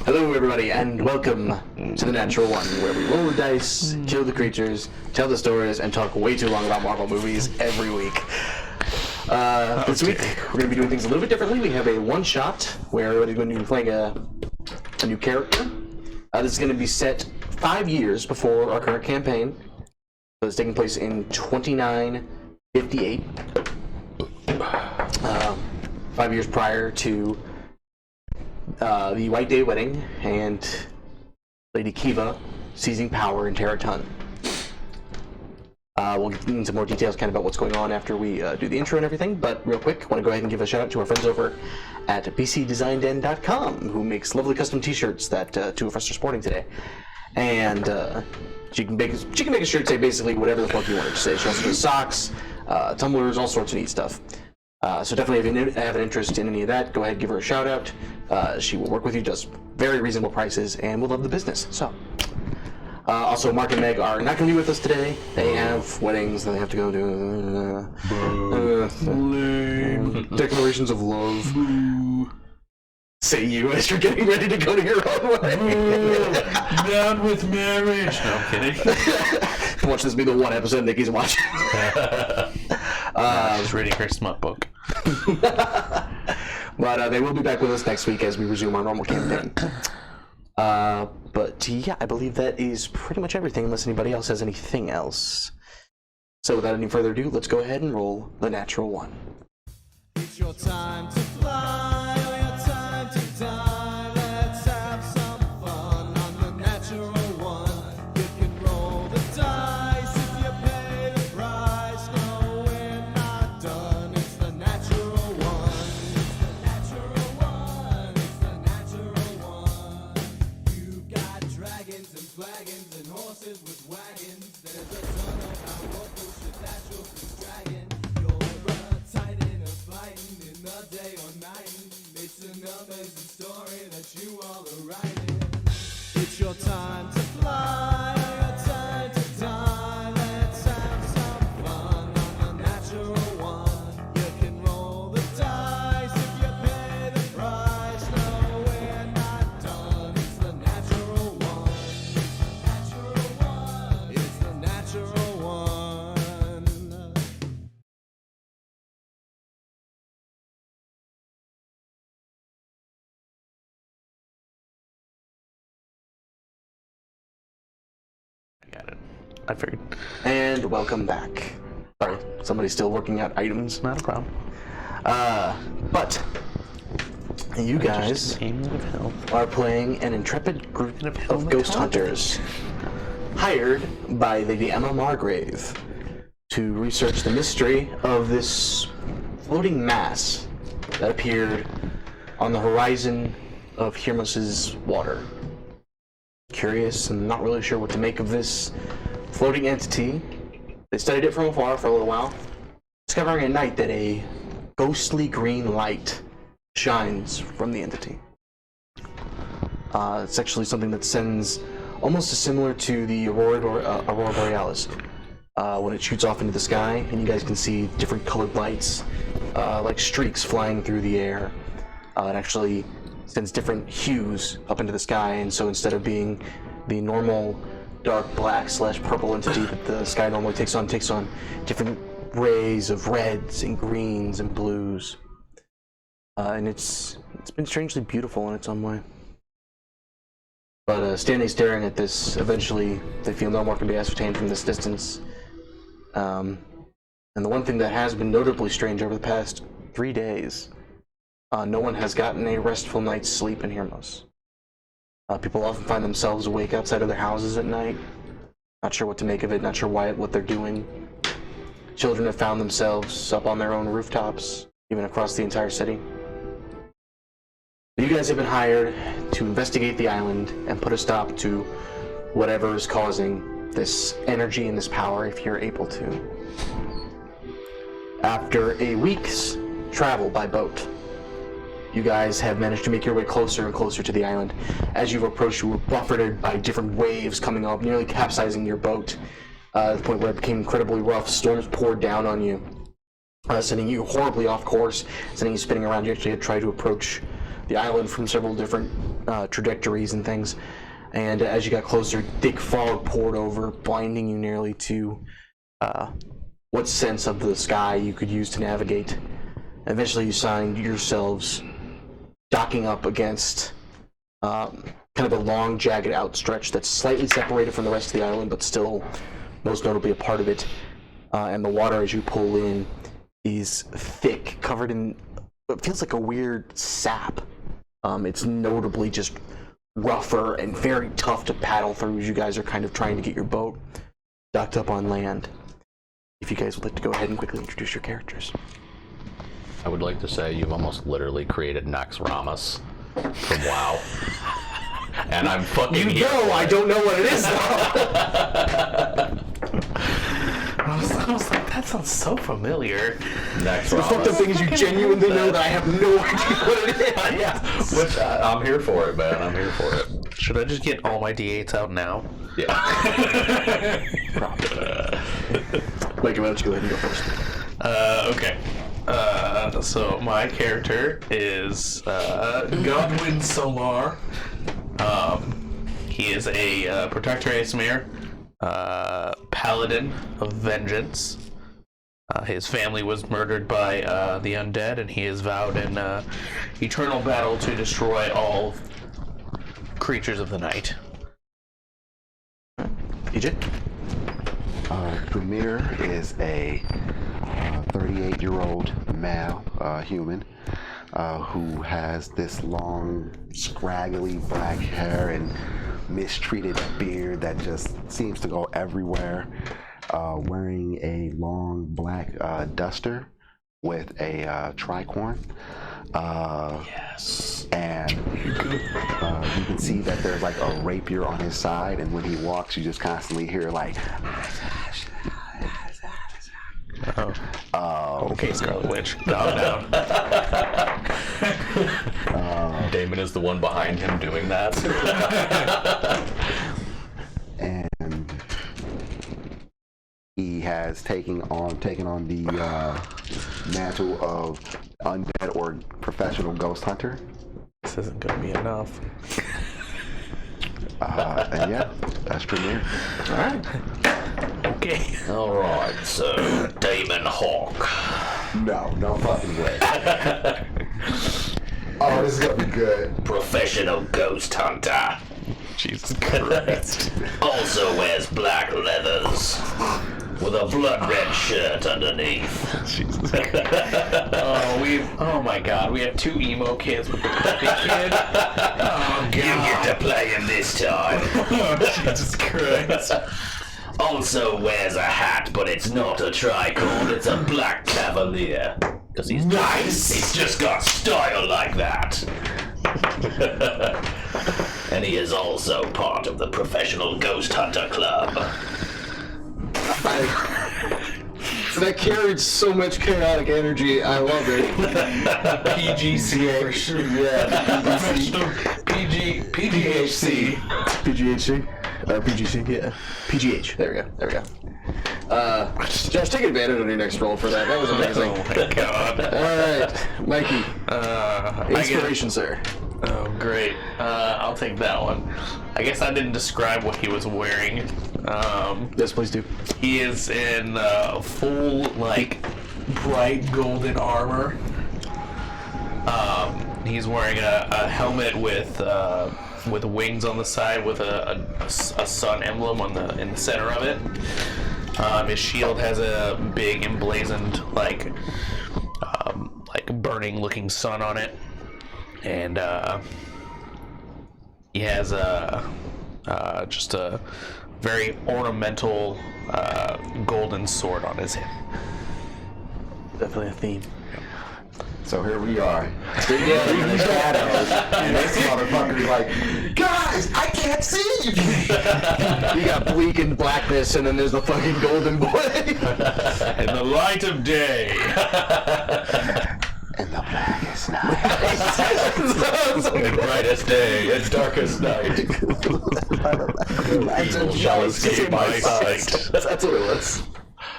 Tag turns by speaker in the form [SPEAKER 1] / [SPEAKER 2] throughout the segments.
[SPEAKER 1] Hello, everybody, and welcome to The Natural One, where we roll the dice, kill the creatures, tell the stories, and talk way too long about Marvel movies every week. This week, we're going to be doing things a little bit differently. We have a one-shot where everybody's going to be playing a new character. This is going to be set 5 years before our current campaign. So it's taking place in 2958. 5 years prior to the White Day wedding and Lady Kiva seizing power in Terra Tun. We'll get into more details kind of about what's going on after we do the intro and everything, but real quick, I want to go ahead and give a shout out to our friends over at bcdesignden.com, who makes lovely custom t-shirts that two of us are sporting today. And she can make a shirt say basically whatever the fuck you want it to say. She also does socks, tumblers, all sorts of neat stuff. So definitely if you have an interest in any of that, go ahead and give her a shout out. She will work with you, does very reasonable prices, and will love the business. So, also Mark and Meg are not going to be with us today. They have weddings that they have to go to. Declarations of love. Say you as you're getting ready to go to your own wedding.
[SPEAKER 2] Down with marriage. No, I'm kidding.
[SPEAKER 1] Watch this be the one episode Nikki's watching.
[SPEAKER 2] I was reading her smut book.
[SPEAKER 1] But they will be back with us next week as we resume our normal campaign. But yeah, I believe that is pretty much everything, unless anybody else has anything else. So without any further ado, let's go ahead and roll the natural one.
[SPEAKER 3] It's your time to fly, or your time to die. Let's have some fun on the natural one. You can roll the dice if you pay the price. No, we're not done. It's the natural one. It's the natural one. It's the natural one. You got dragons and flagons and horses with wagons. There's a ton of power bullshit that you're dragging. You're a titan of fighting in the day or night. It's an amazing story that you all are writing. It's your time to fly, or your time to die. Let's have some fun on the natural one. You can roll the dice if you pay the price. No, we're not done. It's the natural one. It's the natural one.
[SPEAKER 2] I got it. I figured.
[SPEAKER 1] And welcome back. Sorry, somebody's still working out items.
[SPEAKER 2] Not a problem.
[SPEAKER 1] But you guys
[SPEAKER 2] Aiming of hell.
[SPEAKER 1] are playing an intrepid group
[SPEAKER 2] And a
[SPEAKER 1] of ghost
[SPEAKER 2] helmet.
[SPEAKER 1] hunters hired by Lady Emma Margrave to research the mystery of this floating mass that appeared on the horizon of Hermos's water. Curious and not really sure what to make of this floating entity, they studied it from afar for a little while, discovering at night that a ghostly green light shines from the entity. It's actually something that sends almost similar to the Aurora Borealis when it shoots off into the sky, and you guys can see different colored lights, like streaks flying through the air. It actually sends different hues up into the sky, and so instead of being the normal dark black / purple entity that the sky normally takes on different rays of reds and greens and blues. And it's been strangely beautiful in its own way. But standing staring at this, eventually they feel no more can be ascertained from this distance. And the one thing that has been notably strange over the past 3 days, no one has gotten a restful night's sleep in Hermos. People often find themselves awake outside of their houses at night, not sure what to make of it, not sure what they're doing. Children have found themselves up on their own rooftops, even across the entire city. You guys have been hired to investigate the island and put a stop to whatever is causing this energy and this power, if you're able to. After a week's travel by boat, you guys have managed to make your way closer and closer to the island. As you've approached, you were buffeted by different waves coming up, nearly capsizing your boat, to the point where it became incredibly rough. Storms poured down on you, sending you horribly off course, sending you spinning around. You actually had tried to approach the island from several different trajectories and things. And as you got closer, thick fog poured over, blinding you nearly to what sense of the sky you could use to navigate. Eventually, you find yourselves docking up against kind of a long, jagged outstretch that's slightly separated from the rest of the island, but still most notably a part of it. And the water, as you pull in, is thick, covered in what feels like a weird sap. It's notably just rougher and very tough to paddle through as you guys are kind of trying to get your boat docked up on land. If you guys would like to go ahead and quickly introduce your characters.
[SPEAKER 4] I would like to say you've almost literally created Nax Ramas from WoW. And I'm fucking here.
[SPEAKER 1] I don't know what it is though.
[SPEAKER 2] I was like, that sounds so familiar.
[SPEAKER 4] Nax
[SPEAKER 1] The fucked up
[SPEAKER 4] Ramas.
[SPEAKER 1] thing is you genuinely know that I have no idea what it is.
[SPEAKER 4] Yeah, which I'm here for it, man. I'm here for it.
[SPEAKER 2] Should I just get all my D8s out now?
[SPEAKER 4] Yeah.
[SPEAKER 1] Mike, why don't you go ahead and go first?
[SPEAKER 2] Okay. So my character is Godwin Solar. He is a Protector Aesmir, Paladin of Vengeance. His family was murdered by the undead, and he has vowed in eternal battle to destroy all creatures of the night.
[SPEAKER 1] EJ?
[SPEAKER 5] Premier is a 38-year-old male human who has this long, scraggly black hair and mistreated beard that just seems to go everywhere, wearing a long black duster with a tricorn.
[SPEAKER 2] Yes.
[SPEAKER 5] And you can see that there's like a rapier on his side, and when he walks, you just constantly hear like.
[SPEAKER 2] Okay, Scarlet Witch, calm down.
[SPEAKER 4] Damon is the one behind him doing that.
[SPEAKER 5] And he has taken on the mantle of undead or professional ghost hunter.
[SPEAKER 2] This isn't gonna be enough.
[SPEAKER 5] And yeah, that's Premier.
[SPEAKER 1] All right.
[SPEAKER 2] Okay.
[SPEAKER 4] Alright, so Damon Hawk.
[SPEAKER 5] No fucking way. Oh, this is gonna be good.
[SPEAKER 4] Professional ghost hunter.
[SPEAKER 2] Jesus Christ.
[SPEAKER 4] Also wears black leathers. With a blood red shirt underneath.
[SPEAKER 2] Jesus Christ. Oh my God, we have two emo kids with the puppy kid. Oh God.
[SPEAKER 4] You get to play him this time.
[SPEAKER 2] Jesus Christ.
[SPEAKER 4] Also wears a hat, but it's not a tricorn, it's a black cavalier. Because he's
[SPEAKER 2] Nice!
[SPEAKER 4] He's just got style like that. And he is also part of the Professional Ghost Hunter Club.
[SPEAKER 1] That carried so much chaotic energy. I love it.
[SPEAKER 2] PGCA. For sure.
[SPEAKER 1] Yeah.
[SPEAKER 2] Professional PGHC.
[SPEAKER 1] PGHC? PGC, yeah. PGH. There we go. Josh, take advantage on your next roll for that. That was amazing.
[SPEAKER 2] Oh my God.
[SPEAKER 1] Alright, Mikey. Inspiration, sir.
[SPEAKER 2] Oh, great. I'll take that one. I guess I didn't describe what he was wearing.
[SPEAKER 1] Yes, please do.
[SPEAKER 2] He is in full, like, bright golden armor. He's wearing a helmet with wings on the side with a sun emblem in the center of it. His shield has a big emblazoned, like burning-looking sun on it. And he has just a very ornamental golden sword on his hip.
[SPEAKER 1] Definitely a theme.
[SPEAKER 5] So here we are. In the shadows, and this motherfucker's like, guys, I can't see you.
[SPEAKER 1] You got bleak and blackness, and then there's the fucking golden boy.
[SPEAKER 2] In the light of day.
[SPEAKER 5] And the blackest night.
[SPEAKER 4] In brightest day, in darkest night. Evil shall escape my sight.
[SPEAKER 1] That's what it was.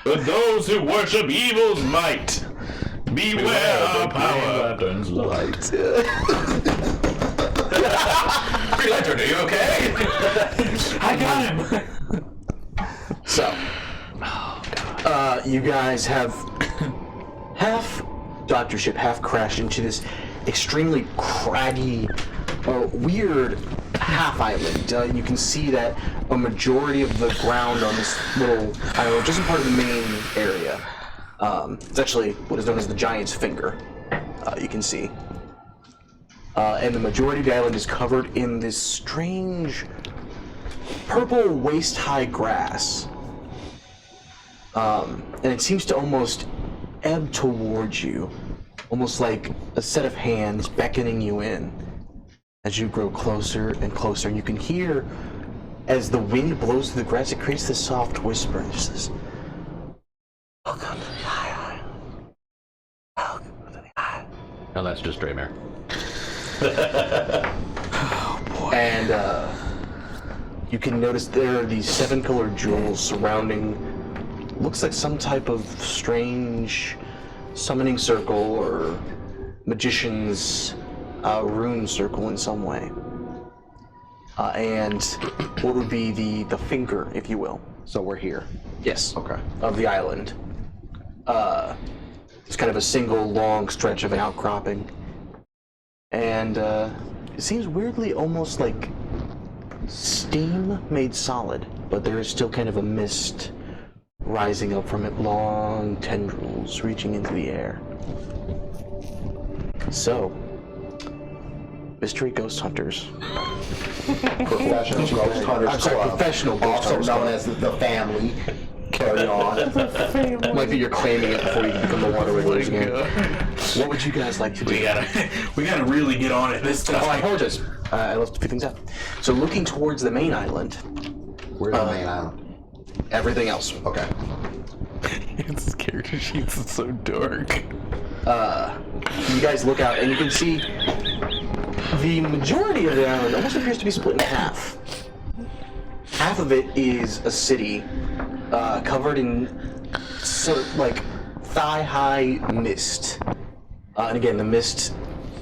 [SPEAKER 2] But those who worship evil's might, beware our power.
[SPEAKER 4] Lantern's light.
[SPEAKER 2] Green Lantern, are you okay? I got him.
[SPEAKER 1] So, you guys have half docked your ship, half crashed into this extremely craggy, weird half island. You can see that a majority of the ground on this little island, just in part of the main area, it's actually what is known as the Giant's Finger. You can see. And the majority of the island is covered in this strange purple waist-high grass. And it seems to almost ebb towards you, almost like a set of hands beckoning you in. As you grow closer and closer, you can hear, as the wind blows through the grass, it creates this soft whisper. And just this, welcome to the island. Welcome to the island.
[SPEAKER 4] No, that's just Draymare.
[SPEAKER 1] And you can notice there are these 7 colored jewels surrounding, looks like some type of strange summoning circle or magician's rune circle in some way. And what would be the finger, if you will.
[SPEAKER 5] So we're here.
[SPEAKER 1] Yes.
[SPEAKER 5] Okay.
[SPEAKER 1] Of the island. It's kind of a single long stretch of an outcropping. And it seems weirdly almost like steam made solid, but there is still kind of a mist rising up from it, long tendrils reaching into the air. So, mystery ghost hunters.
[SPEAKER 5] Professional Ghost Hunters
[SPEAKER 1] I'm sorry,
[SPEAKER 5] Club.
[SPEAKER 1] professional ghost
[SPEAKER 5] Also
[SPEAKER 1] hunters
[SPEAKER 5] known
[SPEAKER 1] club.
[SPEAKER 5] as the family. Carry on.
[SPEAKER 1] Might be you're claiming it before you can become the water regulars again. What would you guys like to do?
[SPEAKER 2] We gotta really get on it this
[SPEAKER 1] Oh, I
[SPEAKER 2] time.
[SPEAKER 1] apologize. I left a few things out. So looking towards the main island,
[SPEAKER 5] Where's the main island?
[SPEAKER 1] everything else.
[SPEAKER 5] Okay.
[SPEAKER 2] This character sheet is so dark.
[SPEAKER 1] You guys look out and you can see the majority of the island almost appears to be split in half. Half of it is a city covered in sort of like thigh-high mist. And again, the mist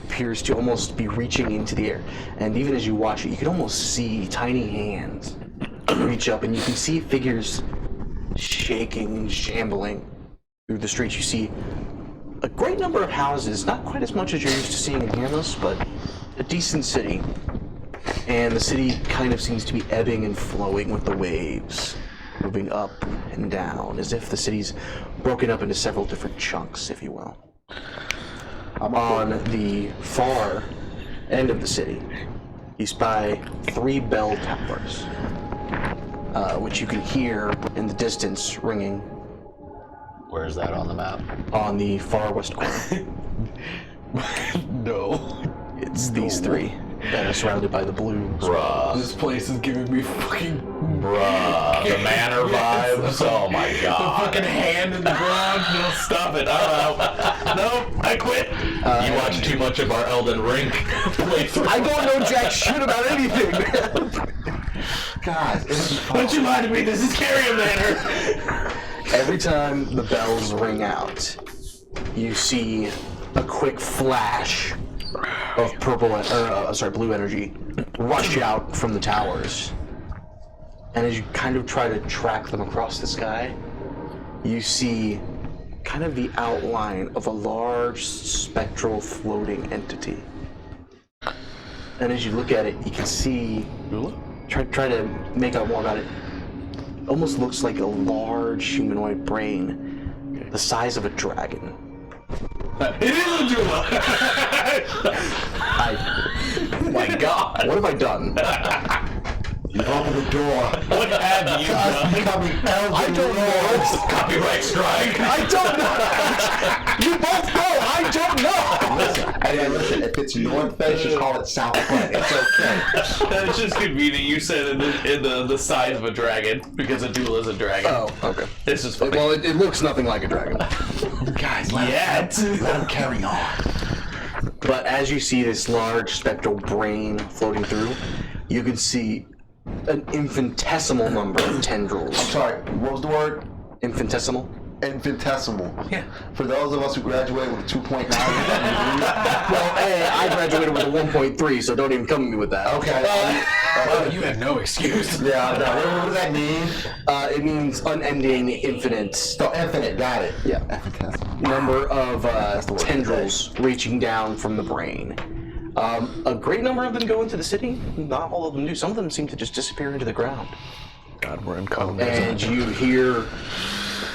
[SPEAKER 1] appears to almost be reaching into the air. And even as you watch it, you can almost see tiny hands reach up, and you can see figures shaking and shambling through the streets. You see a great number of houses, not quite as much as you're used to seeing in Hermos, but a decent city. And the city kind of seems to be ebbing and flowing with the waves, moving up and down, as if the city's broken up into several different chunks, if you will. On the far end of the city, you spy 3 bell towers, which you can hear in the distance ringing
[SPEAKER 4] Where's that on the map?
[SPEAKER 1] on the far west corner.
[SPEAKER 2] No.
[SPEAKER 1] It's these 3 that are surrounded by the blue.
[SPEAKER 4] Bruh.
[SPEAKER 2] This place is giving me fucking
[SPEAKER 4] Bruh. The manor vibes. Oh my god.
[SPEAKER 2] fucking hand in the ground. No, stop it. No, I quit.
[SPEAKER 4] You watch too much of our Elden Ring playthrough.
[SPEAKER 1] I don't know jack shit about anything, man.
[SPEAKER 5] Guys,
[SPEAKER 2] Don't you lie to me. This is Carrion Manor.
[SPEAKER 1] Every time the bells ring out, you see a quick flash of blue energy rush out from the towers. And as you kind of try to track them across the sky, you see kind of the outline of a large spectral floating entity. And as you look at it, you can see, try to make out more about it, almost looks like a large humanoid brain, the size of a dragon.
[SPEAKER 2] It is a Dula.
[SPEAKER 1] Oh my god. What have I done?
[SPEAKER 5] you've opened the door.
[SPEAKER 2] What have you done?
[SPEAKER 5] Becoming Elden
[SPEAKER 1] I don't know.
[SPEAKER 4] Copyright strike.
[SPEAKER 1] I don't know. You both know. I don't know.
[SPEAKER 5] Listen, hey, listen, if it's North Face, just call it South Face. It's okay.
[SPEAKER 2] That's just convenient. You said in the size of a dragon because a Dula is a dragon.
[SPEAKER 1] Oh, okay.
[SPEAKER 2] This is funny.
[SPEAKER 1] Well, it looks nothing like a dragon.
[SPEAKER 5] Guys,
[SPEAKER 2] Yet.
[SPEAKER 5] let him carry on.
[SPEAKER 1] But as you see this large spectral brain floating through, you can see an infinitesimal number of tendrils.
[SPEAKER 5] Sorry, what was the word?
[SPEAKER 1] Infinitesimal?
[SPEAKER 5] infinitesimal.
[SPEAKER 2] Yeah.
[SPEAKER 5] For those of us who graduated with a 2.9.
[SPEAKER 1] Well, hey, I graduated with a 1.3, so don't even come at me with that.
[SPEAKER 5] Okay.
[SPEAKER 2] Well, you have no excuse.
[SPEAKER 5] Yeah, no, what does that mean?
[SPEAKER 1] It means unending, infinite.
[SPEAKER 5] So infinite, got it.
[SPEAKER 1] Yeah.
[SPEAKER 5] Infinitesimal.
[SPEAKER 1] Number of
[SPEAKER 5] the word
[SPEAKER 1] tendrils reaching down from the brain. A great number of them go into the city. Not all of them do. Some of them seem to just disappear into the ground.
[SPEAKER 2] God, we're in communism.
[SPEAKER 1] And you hear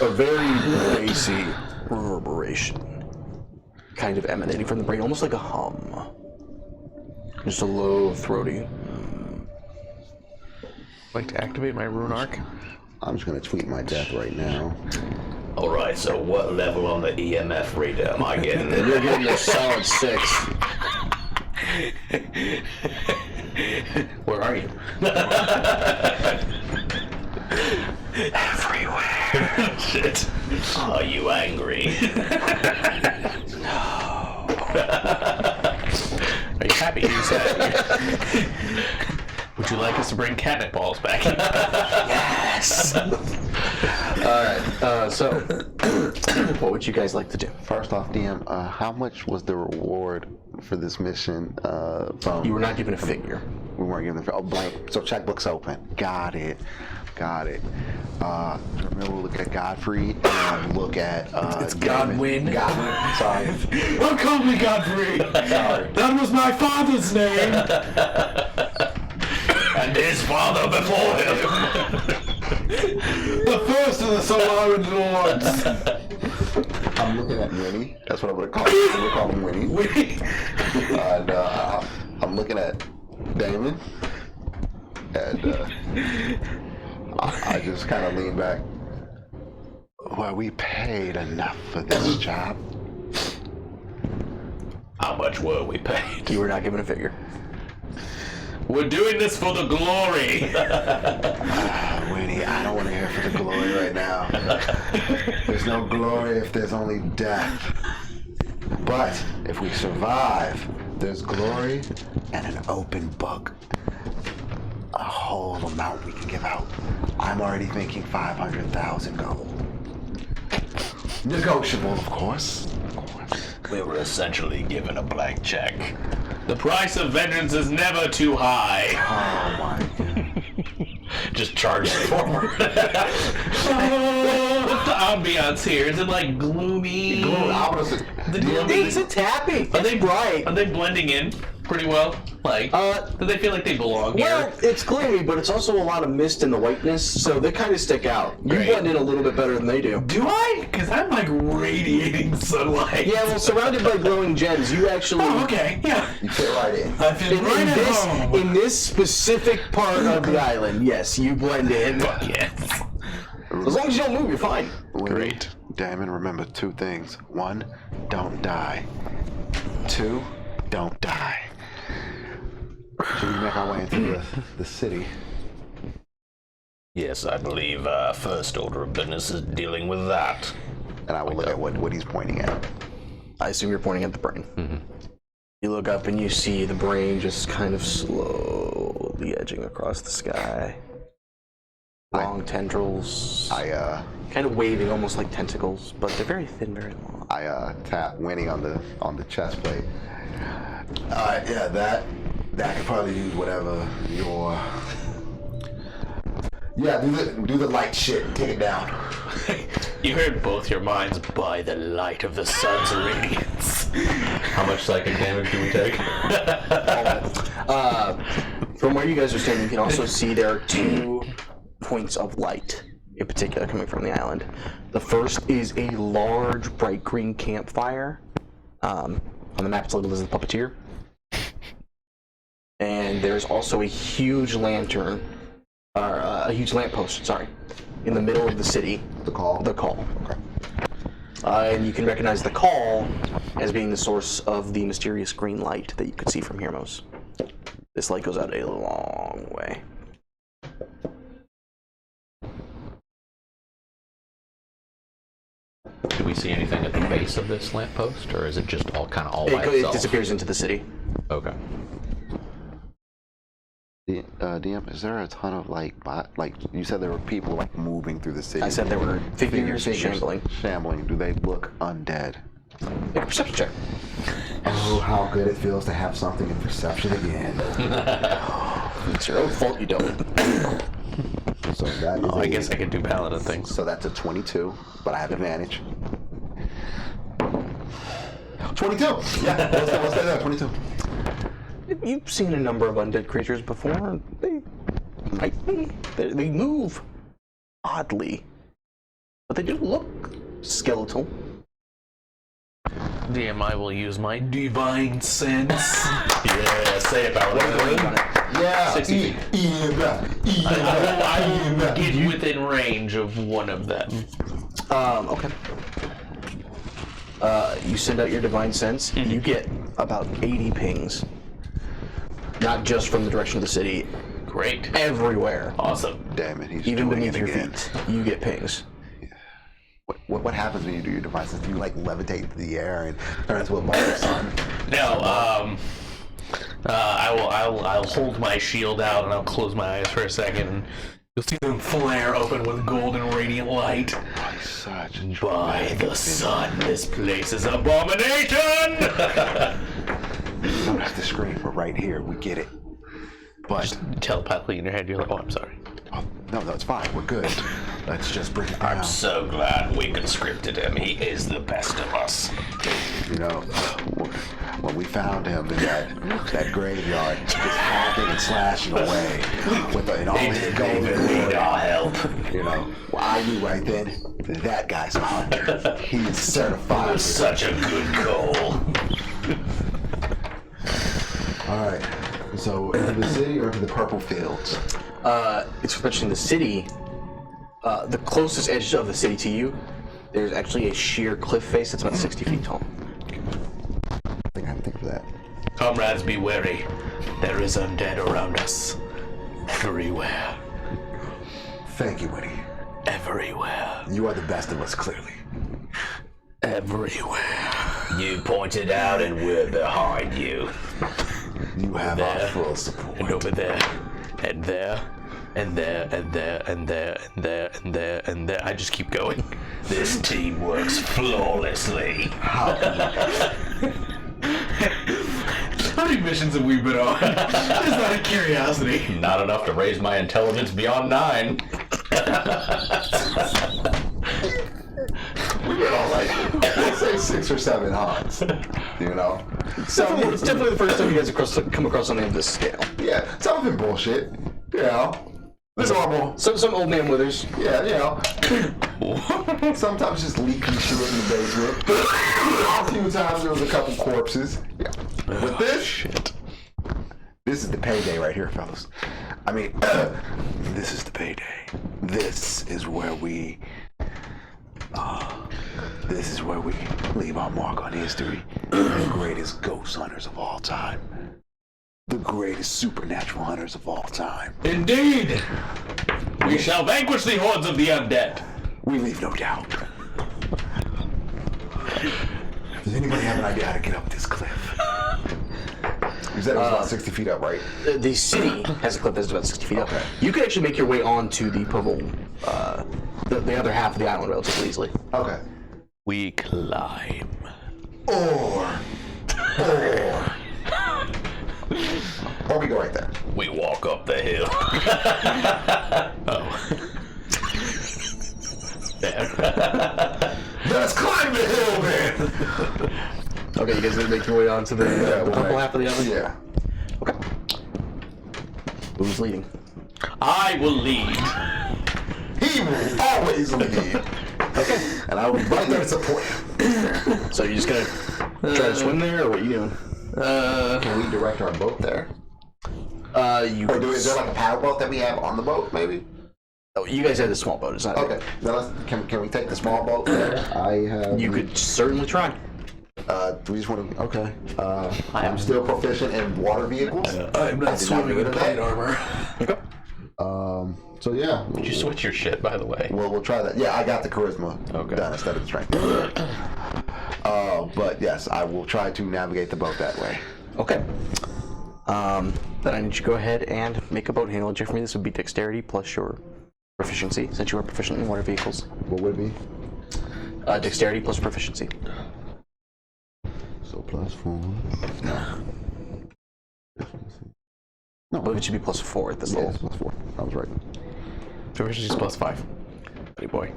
[SPEAKER 1] a very bassy reverberation kind of emanating from the brain, almost like a hum. Just a low, throaty.
[SPEAKER 2] Like to activate my rune arc?
[SPEAKER 5] I'm just gonna tweet my death right now.
[SPEAKER 4] Alright, so what level on the EMF radar am I getting?
[SPEAKER 1] You're getting a solid 6.
[SPEAKER 2] Where are you?
[SPEAKER 4] Everywhere. Shit. Are you angry?
[SPEAKER 2] Are you happy? You said. Would you like us to bring catnip balls back?
[SPEAKER 1] Yes! Alright, so, what would you guys like to do?
[SPEAKER 5] First off, DM, how much was the reward for this mission from...
[SPEAKER 1] You were not given a figure.
[SPEAKER 5] We weren't given the... Oh, blank. So checkbook's open. Got it. Remember, we'll look at Godfrey and look at...
[SPEAKER 2] It's Godwin.
[SPEAKER 5] Godwin, sorry.
[SPEAKER 2] Don't call me Godfrey!
[SPEAKER 5] Sorry.
[SPEAKER 2] That was my father's name!
[SPEAKER 4] And his father before him.
[SPEAKER 2] The first of the Solarian Lords!
[SPEAKER 5] I'm looking at Winnie. That's what I'm going to call him. I'm going to call him Winnie. And I'm looking at Damon. And I just kind of lean back. Well, we paid enough for this job.
[SPEAKER 4] How much were we paid?
[SPEAKER 1] You were not given a figure.
[SPEAKER 2] We're doing this for the glory!
[SPEAKER 5] Winnie, I don't want to hear for the glory right now. There's no glory if there's only death. But if we survive, there's glory and an open book. A whole amount we can give out. I'm already thinking 500,000 gold. Negotiable, of course.
[SPEAKER 4] We were essentially given a blank check.
[SPEAKER 2] The price of vengeance is never too high.
[SPEAKER 5] Oh my god.
[SPEAKER 4] Just charge forward.
[SPEAKER 2] What's the ambiance here? Is it like gloomy?
[SPEAKER 5] The
[SPEAKER 1] It's happy.
[SPEAKER 2] Are they
[SPEAKER 1] bright?
[SPEAKER 2] Are they blending in pretty well? Like, do they feel like they belong
[SPEAKER 1] Well,
[SPEAKER 2] here?
[SPEAKER 1] it's gloomy, but it's also a lot of mist in the whiteness, so they kind of stick out. You
[SPEAKER 2] Great.
[SPEAKER 1] blend in a little bit better than they do.
[SPEAKER 2] Do I? Because I'm like radiating sunlight.
[SPEAKER 1] Yeah, well, surrounded by glowing gems, you actually...
[SPEAKER 2] Oh, okay. Yeah.
[SPEAKER 5] You fit right in.
[SPEAKER 2] I feel right at home.
[SPEAKER 1] In this specific part of the island, yes, you blend in.
[SPEAKER 2] Yes.
[SPEAKER 1] As long as you don't move, you're fine.
[SPEAKER 2] Great.
[SPEAKER 5] Damon, remember 2 things. 1, don't die. 2, don't die. Should we make our way into the city?
[SPEAKER 4] Yes, I believe first order of business is dealing with that.
[SPEAKER 5] And I will look at what he's pointing at.
[SPEAKER 1] I assume you're pointing at the brain. You look up and you see the brain just kind of slowly edging across the sky. Long tendrils. Kind of waving, almost like tentacles, but they're very thin, very long.
[SPEAKER 5] I tap Winnie on the chest plate. Yeah, that could probably use whatever your... Yeah, do the light shit and take it down.
[SPEAKER 2] You heard both your minds by the light of the sun's radiance.
[SPEAKER 4] How much psychic damage do we take?
[SPEAKER 1] From where you guys are standing, you can also see there are 2 points of light in particular coming from the island. The first is a large bright green campfire. On the map it's labeled as the Puppeteer. And there's also a huge lantern, or a huge lamppost, sorry, in the middle of the city.
[SPEAKER 5] The call?
[SPEAKER 1] The call.
[SPEAKER 5] Okay.
[SPEAKER 1] And you can recognize the call as being the source of the mysterious green light that you could see from Hermos. This light goes out a long way.
[SPEAKER 4] Do we see anything at the base of this lamppost, or is it just all by
[SPEAKER 1] It
[SPEAKER 4] itself?
[SPEAKER 1] disappears into the city.
[SPEAKER 4] Okay.
[SPEAKER 5] DM, is there a ton of like you said there were people like moving through the city?
[SPEAKER 1] I said there were figures shambling.
[SPEAKER 5] Shambling. Do they look undead?
[SPEAKER 1] Make a perception check.
[SPEAKER 5] Oh, how good it feels to have something in perception again.
[SPEAKER 1] It's your own fault you don't.
[SPEAKER 5] So that is
[SPEAKER 2] I guess I could do paladin things.
[SPEAKER 5] So that's a 22, but I have advantage. 22. Yeah, let's say that 22.
[SPEAKER 1] You've seen a number of undead creatures before. They might be. They move oddly, but they do look skeletal.
[SPEAKER 2] DM, I will use my divine sense. Yeah, say it, paladin.
[SPEAKER 5] Yeah.
[SPEAKER 2] 60 feet. I will get within range of one of them.
[SPEAKER 1] Okay. You send out your divine sense. You get about 80 pings. Not just from the direction of the city.
[SPEAKER 2] Great.
[SPEAKER 1] Everywhere.
[SPEAKER 2] Awesome.
[SPEAKER 5] Damn it, he's
[SPEAKER 1] Even
[SPEAKER 5] doing
[SPEAKER 1] beneath
[SPEAKER 5] it
[SPEAKER 1] your
[SPEAKER 5] again.
[SPEAKER 1] feet, you get pings.
[SPEAKER 5] What happens when you do your divine sense? Do you like levitate through the air and turn into a ball of sun?
[SPEAKER 2] No, I'll hold my shield out and I'll close my eyes for a second. And you'll see them flare open with golden radiant light.
[SPEAKER 5] Such
[SPEAKER 2] By the sun, this place is an abomination!
[SPEAKER 5] You don't have to scream. We're right here. We get it. But
[SPEAKER 2] Telepathically in your head, you're like, oh, I'm sorry.
[SPEAKER 5] oh, no, it's fine. We're good. Let's just bring it down.
[SPEAKER 2] So glad we conscripted him. He is the best of us.
[SPEAKER 5] You know, when we found him in that graveyard, just hacking and slashing away with all his golden
[SPEAKER 2] need our help.
[SPEAKER 5] You know, well, I knew right then that guy's a hunter. He's certified.
[SPEAKER 2] Such a good goal.
[SPEAKER 5] All right. So into the city or into the purple fields?
[SPEAKER 1] It's mentioning the city. The closest edge of the city to you, there's actually a sheer cliff face that's about 60 feet tall.
[SPEAKER 5] I think I can think of that.
[SPEAKER 2] Comrades, be wary. There is undead around us. Everywhere.
[SPEAKER 5] Thank you, Winnie.
[SPEAKER 2] Everywhere.
[SPEAKER 5] You are the best of us, clearly.
[SPEAKER 2] Everywhere. You pointed out and we're behind you.
[SPEAKER 5] You have our full support.
[SPEAKER 2] And over there. And there. And there. And there. And there. And there. And there. And there. I just keep going. This team works flawlessly. How many missions have we been on? Just out of curiosity.
[SPEAKER 4] Not enough to raise my intelligence beyond 9.
[SPEAKER 5] Let's say 6 or 7 hunts. You know?
[SPEAKER 1] It's definitely the first time you guys come across something of this scale.
[SPEAKER 5] Yeah, some of it bullshit. You know? The normal.
[SPEAKER 1] Some old man withers.
[SPEAKER 5] Yeah, you know. Sometimes just leaky shit in the basement. A few times there was a couple corpses. Yeah. With this, this is the payday right here, fellas. I mean, this is the payday. This is where we leave our mark on history. The greatest ghost hunters of all time. The greatest supernatural hunters of all time.
[SPEAKER 2] Indeed. We shall vanquish the hordes of the undead.
[SPEAKER 5] We leave no doubt. Does anybody have an idea how to get up this cliff? You said it was about 60 feet up, right?
[SPEAKER 1] The city has a cliff that's about 60 feet up.
[SPEAKER 5] Okay.
[SPEAKER 1] You could actually make your way onto the purple, the other half of the island relatively easily.
[SPEAKER 5] Okay.
[SPEAKER 2] We climb.
[SPEAKER 5] Or we go right there.
[SPEAKER 2] We walk up the hill. Oh. There.
[SPEAKER 5] Let's climb the hill, man!
[SPEAKER 1] Okay, you guys need to make your way onto the purple half of the island?
[SPEAKER 5] Yeah.
[SPEAKER 1] Okay. Who's leading?
[SPEAKER 2] I will lead.
[SPEAKER 5] He will always lead. Okay. And I will be right there to support him.
[SPEAKER 1] So you're just gonna try to swim there, or what are you doing?
[SPEAKER 5] Can we direct our boat there? Is there like a paddle boat that we have on the boat, maybe?
[SPEAKER 1] Oh, you guys have the small boat. It's not.
[SPEAKER 5] Okay. Then can we take the small boat there? I have.
[SPEAKER 1] You could certainly try.
[SPEAKER 5] We just want to. Okay. I'm still proficient in water vehicles.
[SPEAKER 2] I'm not swimming in plate armor.
[SPEAKER 1] Okay.
[SPEAKER 5] So yeah.
[SPEAKER 2] Did you switch your shit, by the way?
[SPEAKER 5] Well, we'll try that. Yeah, I got the charisma done instead of the strength. But yes, I will try to navigate the boat that way.
[SPEAKER 1] Okay. Then I need you to go ahead and make a boat handling check for me. This would be dexterity plus your proficiency, since you are proficient in water vehicles.
[SPEAKER 5] What would it be?
[SPEAKER 1] Dexterity plus proficiency.
[SPEAKER 5] So +4.
[SPEAKER 1] I believe it should be +4 at this
[SPEAKER 5] Yeah,
[SPEAKER 1] level.
[SPEAKER 5] it's +4. I was right.
[SPEAKER 2] Proficiency's +5. Buddy boy.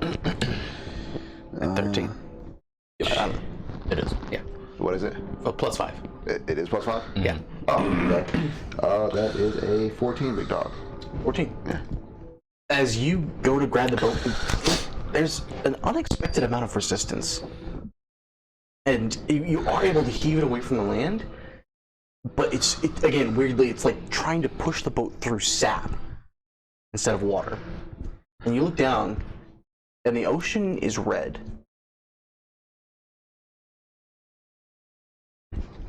[SPEAKER 1] And 13.
[SPEAKER 4] It is.
[SPEAKER 2] Yeah.
[SPEAKER 5] What is it?
[SPEAKER 2] Oh, +5.
[SPEAKER 5] It is +5?
[SPEAKER 2] Yeah.
[SPEAKER 5] Oh, okay. That is a 14, big dog.
[SPEAKER 1] 14.
[SPEAKER 5] Yeah.
[SPEAKER 1] As you go to grab the boat, there's an unexpected amount of resistance. And you are able to heave it away from the land, but again, weirdly, it's like trying to push the boat through sap instead of water. And you look down, and the ocean is red.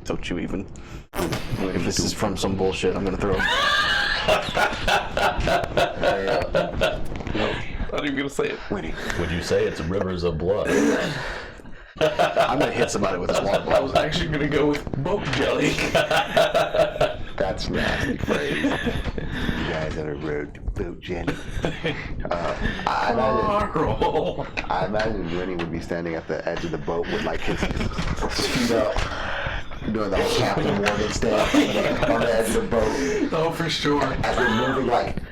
[SPEAKER 1] Don't you even... If this is from some bullshit, I'm gonna throw...
[SPEAKER 2] I'm not even gonna say it.
[SPEAKER 5] Winnie.
[SPEAKER 4] Would you say it's rivers of blood?
[SPEAKER 1] I'm gonna hit somebody with this water
[SPEAKER 2] I
[SPEAKER 1] bottle.
[SPEAKER 2] was actually gonna go with boat jelly.
[SPEAKER 5] That's nasty phrase. You guys on a road to boat jelly. I imagine Winnie would be standing at the edge of the boat with like his feet up, doing the whole Captain Morgan stance on the edge of the boat
[SPEAKER 2] Oh, for sure.
[SPEAKER 5] as we're moving like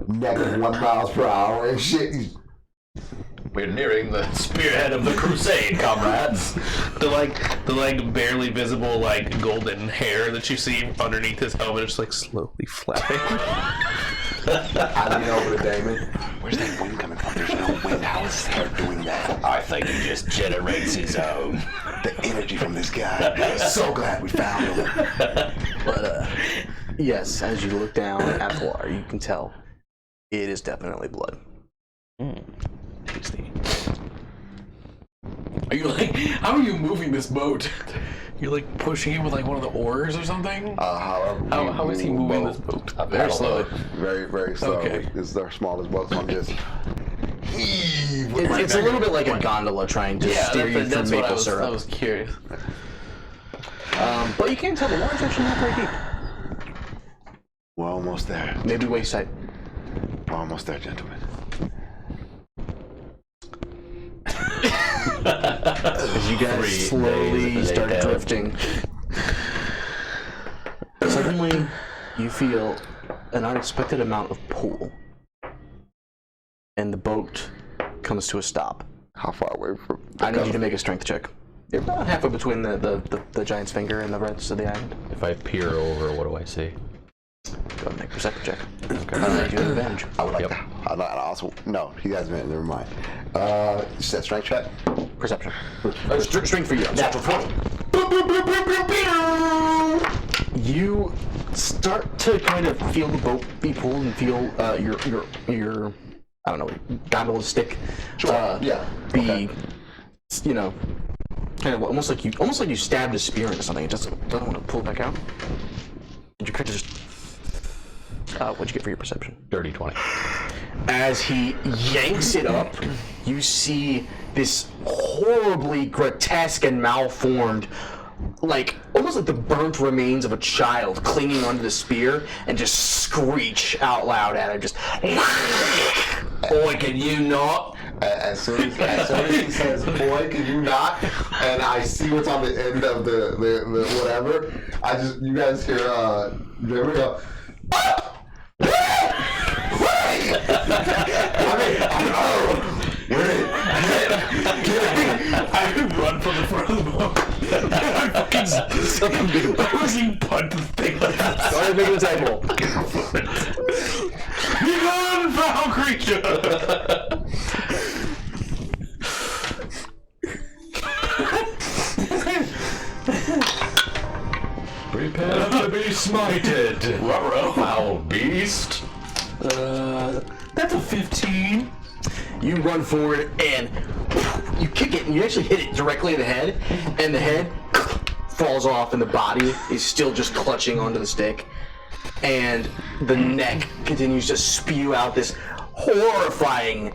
[SPEAKER 5] -1 miles per hour and shit.
[SPEAKER 4] We're nearing the spearhead of the crusade, comrades.
[SPEAKER 2] The barely visible golden hair that you see underneath his helmet is slowly flapping.
[SPEAKER 5] I lean over to Damon. Where's that wind coming from? There's no wind. How is his hair doing that?
[SPEAKER 4] I think he just generates his own.
[SPEAKER 5] The energy from this guy. So glad we found him.
[SPEAKER 1] But, yes, as you look down at the water, you can tell it is definitely blood.
[SPEAKER 2] Tasty. Are you how are you moving this boat? You're pushing it with one of the oars or something? How is he moving this boat?
[SPEAKER 1] Very slowly.
[SPEAKER 5] Very, very slowly.
[SPEAKER 2] Okay.
[SPEAKER 5] This is our smallest boat, so I'm just heave with my
[SPEAKER 1] It's a little bit like a gondola trying to steer you through maple
[SPEAKER 2] I
[SPEAKER 1] syrup.
[SPEAKER 2] was curious.
[SPEAKER 1] But you can tell the water's actually not very deep.
[SPEAKER 5] We're almost there.
[SPEAKER 1] Maybe waist height.
[SPEAKER 5] We're almost there, gentlemen.
[SPEAKER 1] As you guys
[SPEAKER 4] 3
[SPEAKER 1] slowly
[SPEAKER 4] days
[SPEAKER 1] start
[SPEAKER 4] later.
[SPEAKER 1] drifting, suddenly you feel an unexpected amount of pull, and the boat comes to a stop.
[SPEAKER 5] How far away from
[SPEAKER 1] I need you to make a strength check. You're about halfway between the giant's finger and the rest of the island.
[SPEAKER 4] If I peer over, what do I see?
[SPEAKER 1] Go ahead and make a perception check. Okay. You have advantage.
[SPEAKER 5] I would like
[SPEAKER 4] Yep.
[SPEAKER 5] to. I'd also. No, he has been. Never mind. You said strength check?
[SPEAKER 1] Perception. Strength for you. Natural 20. You start to kind of feel the boat be pulled and feel your I don't know, gondola stick.
[SPEAKER 5] Yeah.
[SPEAKER 1] Be,
[SPEAKER 5] Okay.
[SPEAKER 1] Kind of almost like you stabbed a spear into something. It doesn't want to pull it back out. Did your character just? What'd you get for your perception?
[SPEAKER 4] Dirty 20.
[SPEAKER 1] As he yanks it up, you see this horribly grotesque and malformed, almost like the burnt remains of a child clinging onto the spear, and just screech out loud at it. Just, boy, can you not?
[SPEAKER 5] As soon as he says, "Boy, can you not?" and I see what's on the end of the whatever, you guys hear Draymond go.
[SPEAKER 2] I could run from the front of the boat. I fucking punt the thing like that.
[SPEAKER 1] Go ahead and make it a type roll.
[SPEAKER 2] Be gone, foul creature!
[SPEAKER 4] Prepare to be smited, foul beast.
[SPEAKER 2] That's a 15.
[SPEAKER 1] You run forward and you kick it, and you actually hit it directly in the head, and the head falls off, and the body is still just clutching onto the stick, and the neck continues to spew out this horrifying,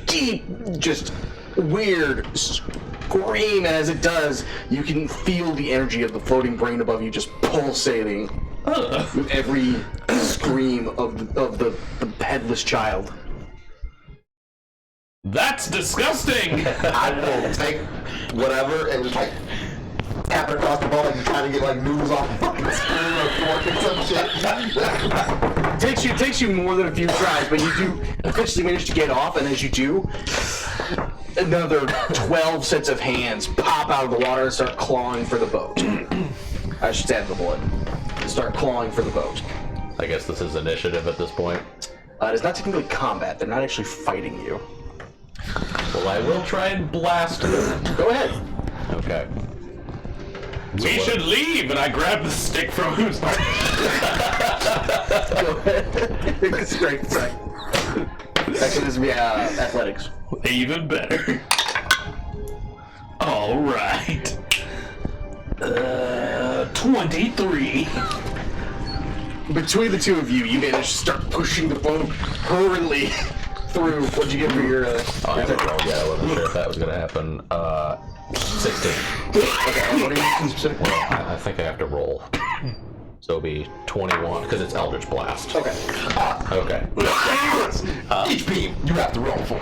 [SPEAKER 1] deep, just weird scream, and as it does, you can feel the energy of the floating brain above you just pulsating with every scream of the headless child.
[SPEAKER 2] That's disgusting!
[SPEAKER 5] I will take whatever and just like tap it across the ball like you're trying to get like noodles off the fucking spoon or fork or some shit.
[SPEAKER 1] Takes you more than a few tries, but you do eventually manage to get off, and as you do, another 12 sets of hands pop out of the water and start clawing for the boat. I should add the blood. Start clawing for the boat.
[SPEAKER 4] I guess this is initiative at this point.
[SPEAKER 1] It is not technically combat. They're not actually fighting you.
[SPEAKER 4] Well, I will try and blast them.
[SPEAKER 1] Go ahead.
[SPEAKER 4] Okay.
[SPEAKER 2] We should leave, and I grab the stick from his
[SPEAKER 1] Go ahead. Strength check. That could just be athletics.
[SPEAKER 2] Even better. All right. 23.
[SPEAKER 1] Between the two of you, you manage to start pushing the boat hurriedly through. What'd you get for your?
[SPEAKER 4] Oh, I haven't rolled yet. I wasn't sure if that was going to happen. 16.
[SPEAKER 1] Okay, what are you using specifically?
[SPEAKER 4] I think I have to roll. So it'll be 21, because it's Eldritch Blast.
[SPEAKER 1] Okay.
[SPEAKER 4] Okay.
[SPEAKER 5] Each beam you have to roll for.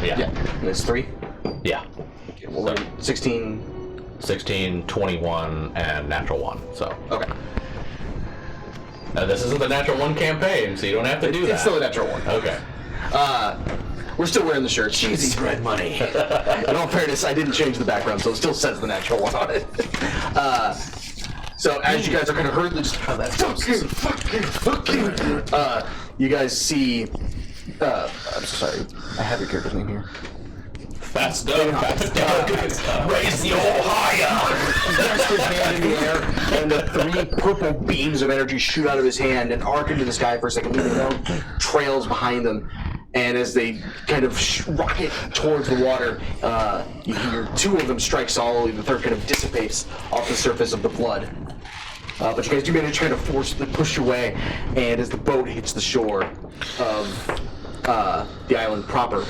[SPEAKER 4] Yeah.
[SPEAKER 1] And it's 3.
[SPEAKER 4] Yeah.
[SPEAKER 1] Okay, well, 16.
[SPEAKER 4] 16, 21, and natural 1. So.
[SPEAKER 1] Okay.
[SPEAKER 4] This isn't the natural 1 campaign, so you don't have to do that.
[SPEAKER 1] It's still a natural 1.
[SPEAKER 4] Okay.
[SPEAKER 1] We're still wearing the shirt. Cheesy spread money. In all fairness, I didn't change the background, so it still says the natural 1 on it. So as you guys are kind of hurriedly just fucking, you guys see. I'm so sorry. I have your character's name here.
[SPEAKER 2] Fast up. Raise the old higher.
[SPEAKER 1] He rests his hand in the air, and the 3 purple beams of energy shoot out of his hand and arc into the sky for a second, leaving no trails behind them. And as they kind of rocket towards the water, you hear 2 of them strike solidly. The third kind of dissipates off the surface of the blood. But you guys do manage to kind of push your way, and as the boat hits the shore of the island proper,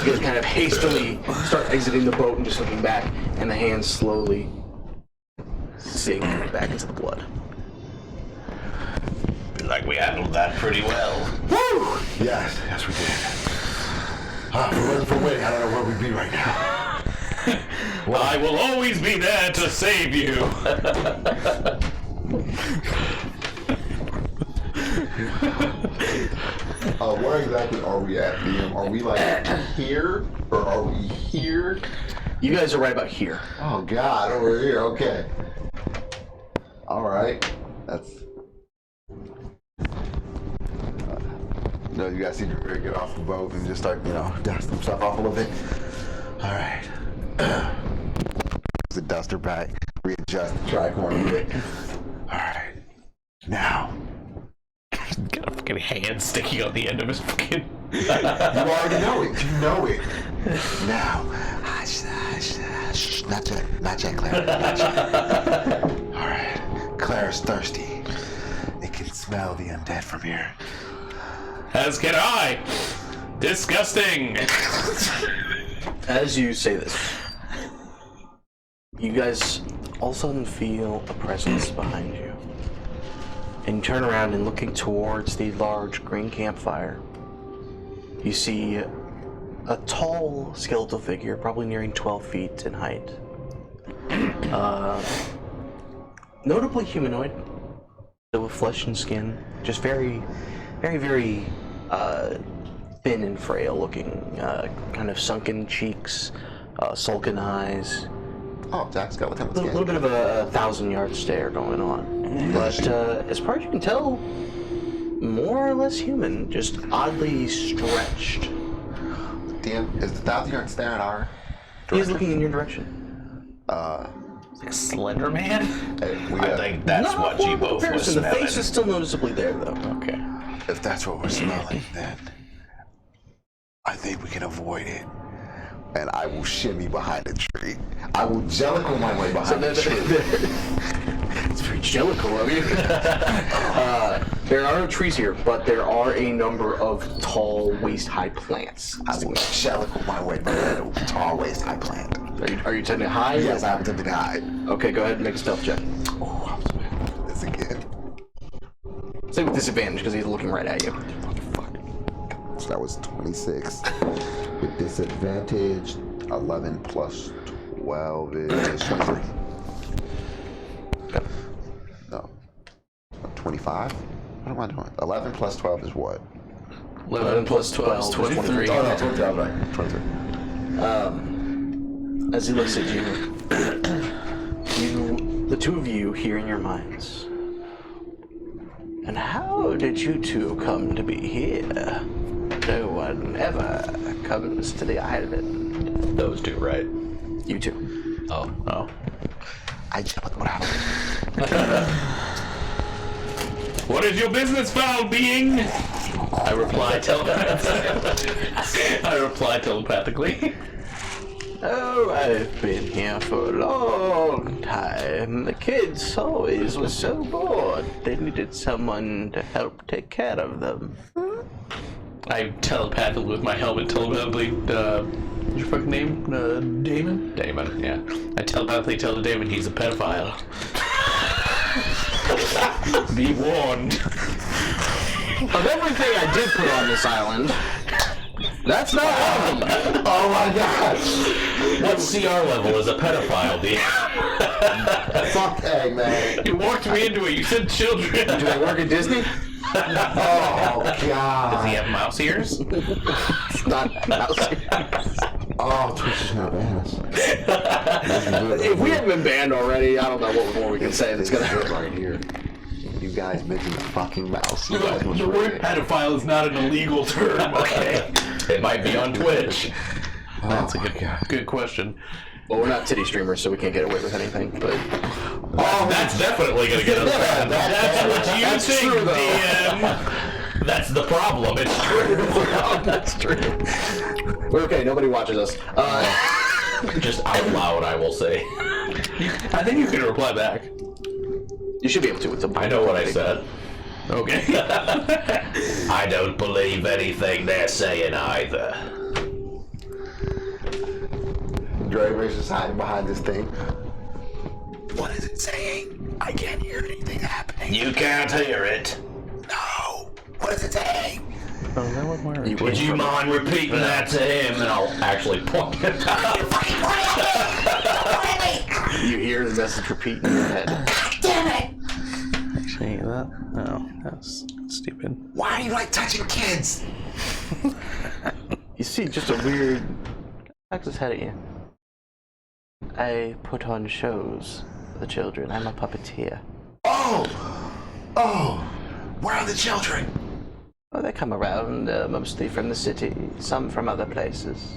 [SPEAKER 1] you guys kind of hastily start exiting the boat and just looking back, and the hands slowly sink back into the blood.
[SPEAKER 2] Like we handled that pretty well.
[SPEAKER 5] Woo! Yes, we did. If it wasn't for Wade, I don't know where we'd be right now.
[SPEAKER 2] I will always be there to save you.
[SPEAKER 5] Where exactly are we at, Liam? Are we like here, or are we here?
[SPEAKER 1] You guys are right about here.
[SPEAKER 5] Oh God, over here. Okay. All right. That's. You guys seem to really get off the boat and just start, dust himself off a little bit. All right. The duster back, readjust the tricorn a bit. All right. Now.
[SPEAKER 2] Got a fucking hand sticking on the end of his fucking.
[SPEAKER 5] You already know it. You know it. Now. Not yet, Claire. Not yet. All right. Claire's thirsty. It can smell the undead from here.
[SPEAKER 2] As can I. Disgusting.
[SPEAKER 1] As you say this, you guys all of a sudden feel a presence behind you. And you turn around and looking towards the large green campfire, you see a tall skeletal figure, probably nearing 12 feet in height. Notably humanoid, filled with flesh and skin, just very, very, very thin and frail looking, kind of sunken cheeks, sulken eyes.
[SPEAKER 5] Oh, Jack Skeleton.
[SPEAKER 1] A little bit of a 1,000-yard stare going on. But as far as you can tell, more or less human, just oddly stretched.
[SPEAKER 5] Dan, is the 1,000-yard stare in our
[SPEAKER 1] He's looking in your direction.
[SPEAKER 2] Slender Man?
[SPEAKER 5] I
[SPEAKER 2] think that's
[SPEAKER 1] Not
[SPEAKER 2] what
[SPEAKER 1] horrible
[SPEAKER 2] you both were
[SPEAKER 1] comparison. The
[SPEAKER 2] smelling.
[SPEAKER 1] face is still noticeably there, though.
[SPEAKER 2] Okay.
[SPEAKER 5] If that's what we're smelling, then I think we can avoid it. And I will shimmy behind a tree. I will jellicle my way behind a tree.
[SPEAKER 1] It's very jellicle of you. There are no trees here, but there are a number of tall, waist-high plants.
[SPEAKER 5] I will jellicle my way behind a tall waist-high plant.
[SPEAKER 1] Are you attempting to hide?
[SPEAKER 5] Yes, I'm attempting to hide.
[SPEAKER 1] Okay, go ahead and make a stealth check.
[SPEAKER 5] Oh, I was waiting for this again.
[SPEAKER 1] Say with disadvantage because he's looking right at you.
[SPEAKER 5] Fuck. So that was 26. With disadvantage, 11 plus 12 is 23.
[SPEAKER 1] Okay.
[SPEAKER 5] No. 25? What am I doing? 11 plus 12 is what?
[SPEAKER 1] 11 plus 12 is 23.
[SPEAKER 5] Oh, no, 23. I'm right. 23.
[SPEAKER 1] As he looks at you, the two of you hear in your minds. And how did you two come to be here? No one ever comes to the island.
[SPEAKER 4] Those two, right?
[SPEAKER 1] You two.
[SPEAKER 4] Oh.
[SPEAKER 5] I just what happened.
[SPEAKER 2] What is your business, foul being? I reply telepathically.
[SPEAKER 1] Oh, I've been here for a long time. The kids always were so bored. They needed someone to help take care of them.
[SPEAKER 2] I telepathically with my helmet telepathically, what's your fucking name? Damon?
[SPEAKER 4] Damon, yeah.
[SPEAKER 2] I telepathically tell Damon he's a pedophile. Be warned.
[SPEAKER 1] Of everything I did put on this island, that's not one of them.
[SPEAKER 5] Oh my gosh!
[SPEAKER 4] What CR level is a pedophile, dude?
[SPEAKER 5] Fuck, hey, man.
[SPEAKER 2] You walked me into it. You said children.
[SPEAKER 1] Do they work at Disney?
[SPEAKER 5] Oh,
[SPEAKER 2] Does he
[SPEAKER 5] God.
[SPEAKER 2] have mouse ears?
[SPEAKER 1] It's not mouse.
[SPEAKER 5] Oh, Twitch is not badass.
[SPEAKER 1] If we haven't been banned already, I don't know what more we can say that's gonna
[SPEAKER 5] Good right here. You guys mentioned the fucking mouse. You guys was
[SPEAKER 2] The word
[SPEAKER 5] right.
[SPEAKER 2] pedophile is not an illegal term, okay?
[SPEAKER 4] It might be on Twitch.
[SPEAKER 2] That's a good question.
[SPEAKER 1] Well, we're not titty streamers, so we can't get away with anything, but...
[SPEAKER 4] That's definitely gonna get us banned.
[SPEAKER 2] That's what you think,
[SPEAKER 1] true, though.
[SPEAKER 2] DM.
[SPEAKER 4] That's the problem. It's true.
[SPEAKER 1] That's true. We're okay, nobody watches us.
[SPEAKER 4] Just out loud, I will say.
[SPEAKER 2] I think you can reply back.
[SPEAKER 1] You should be able to with the...
[SPEAKER 4] I know what I said.
[SPEAKER 2] Okay.
[SPEAKER 4] I don't believe anything they're saying either.
[SPEAKER 5] Draven's just hiding behind this thing.
[SPEAKER 6] What is it saying? I can't hear anything happening.
[SPEAKER 4] You can't hear it.
[SPEAKER 6] No. What is it saying?
[SPEAKER 4] Would you mind repeating that to him? And I'll actually point it out.
[SPEAKER 1] You hear the message repeat in your head.
[SPEAKER 6] Damn it!
[SPEAKER 2] Actually, that? No, that's stupid.
[SPEAKER 6] Why do you like touching kids?
[SPEAKER 1] You see just a weird... Axis head at you. I put on shows for the children. I'm a puppeteer.
[SPEAKER 6] Oh! Where are the children?
[SPEAKER 1] Oh, they come around, mostly from the city, some from other places.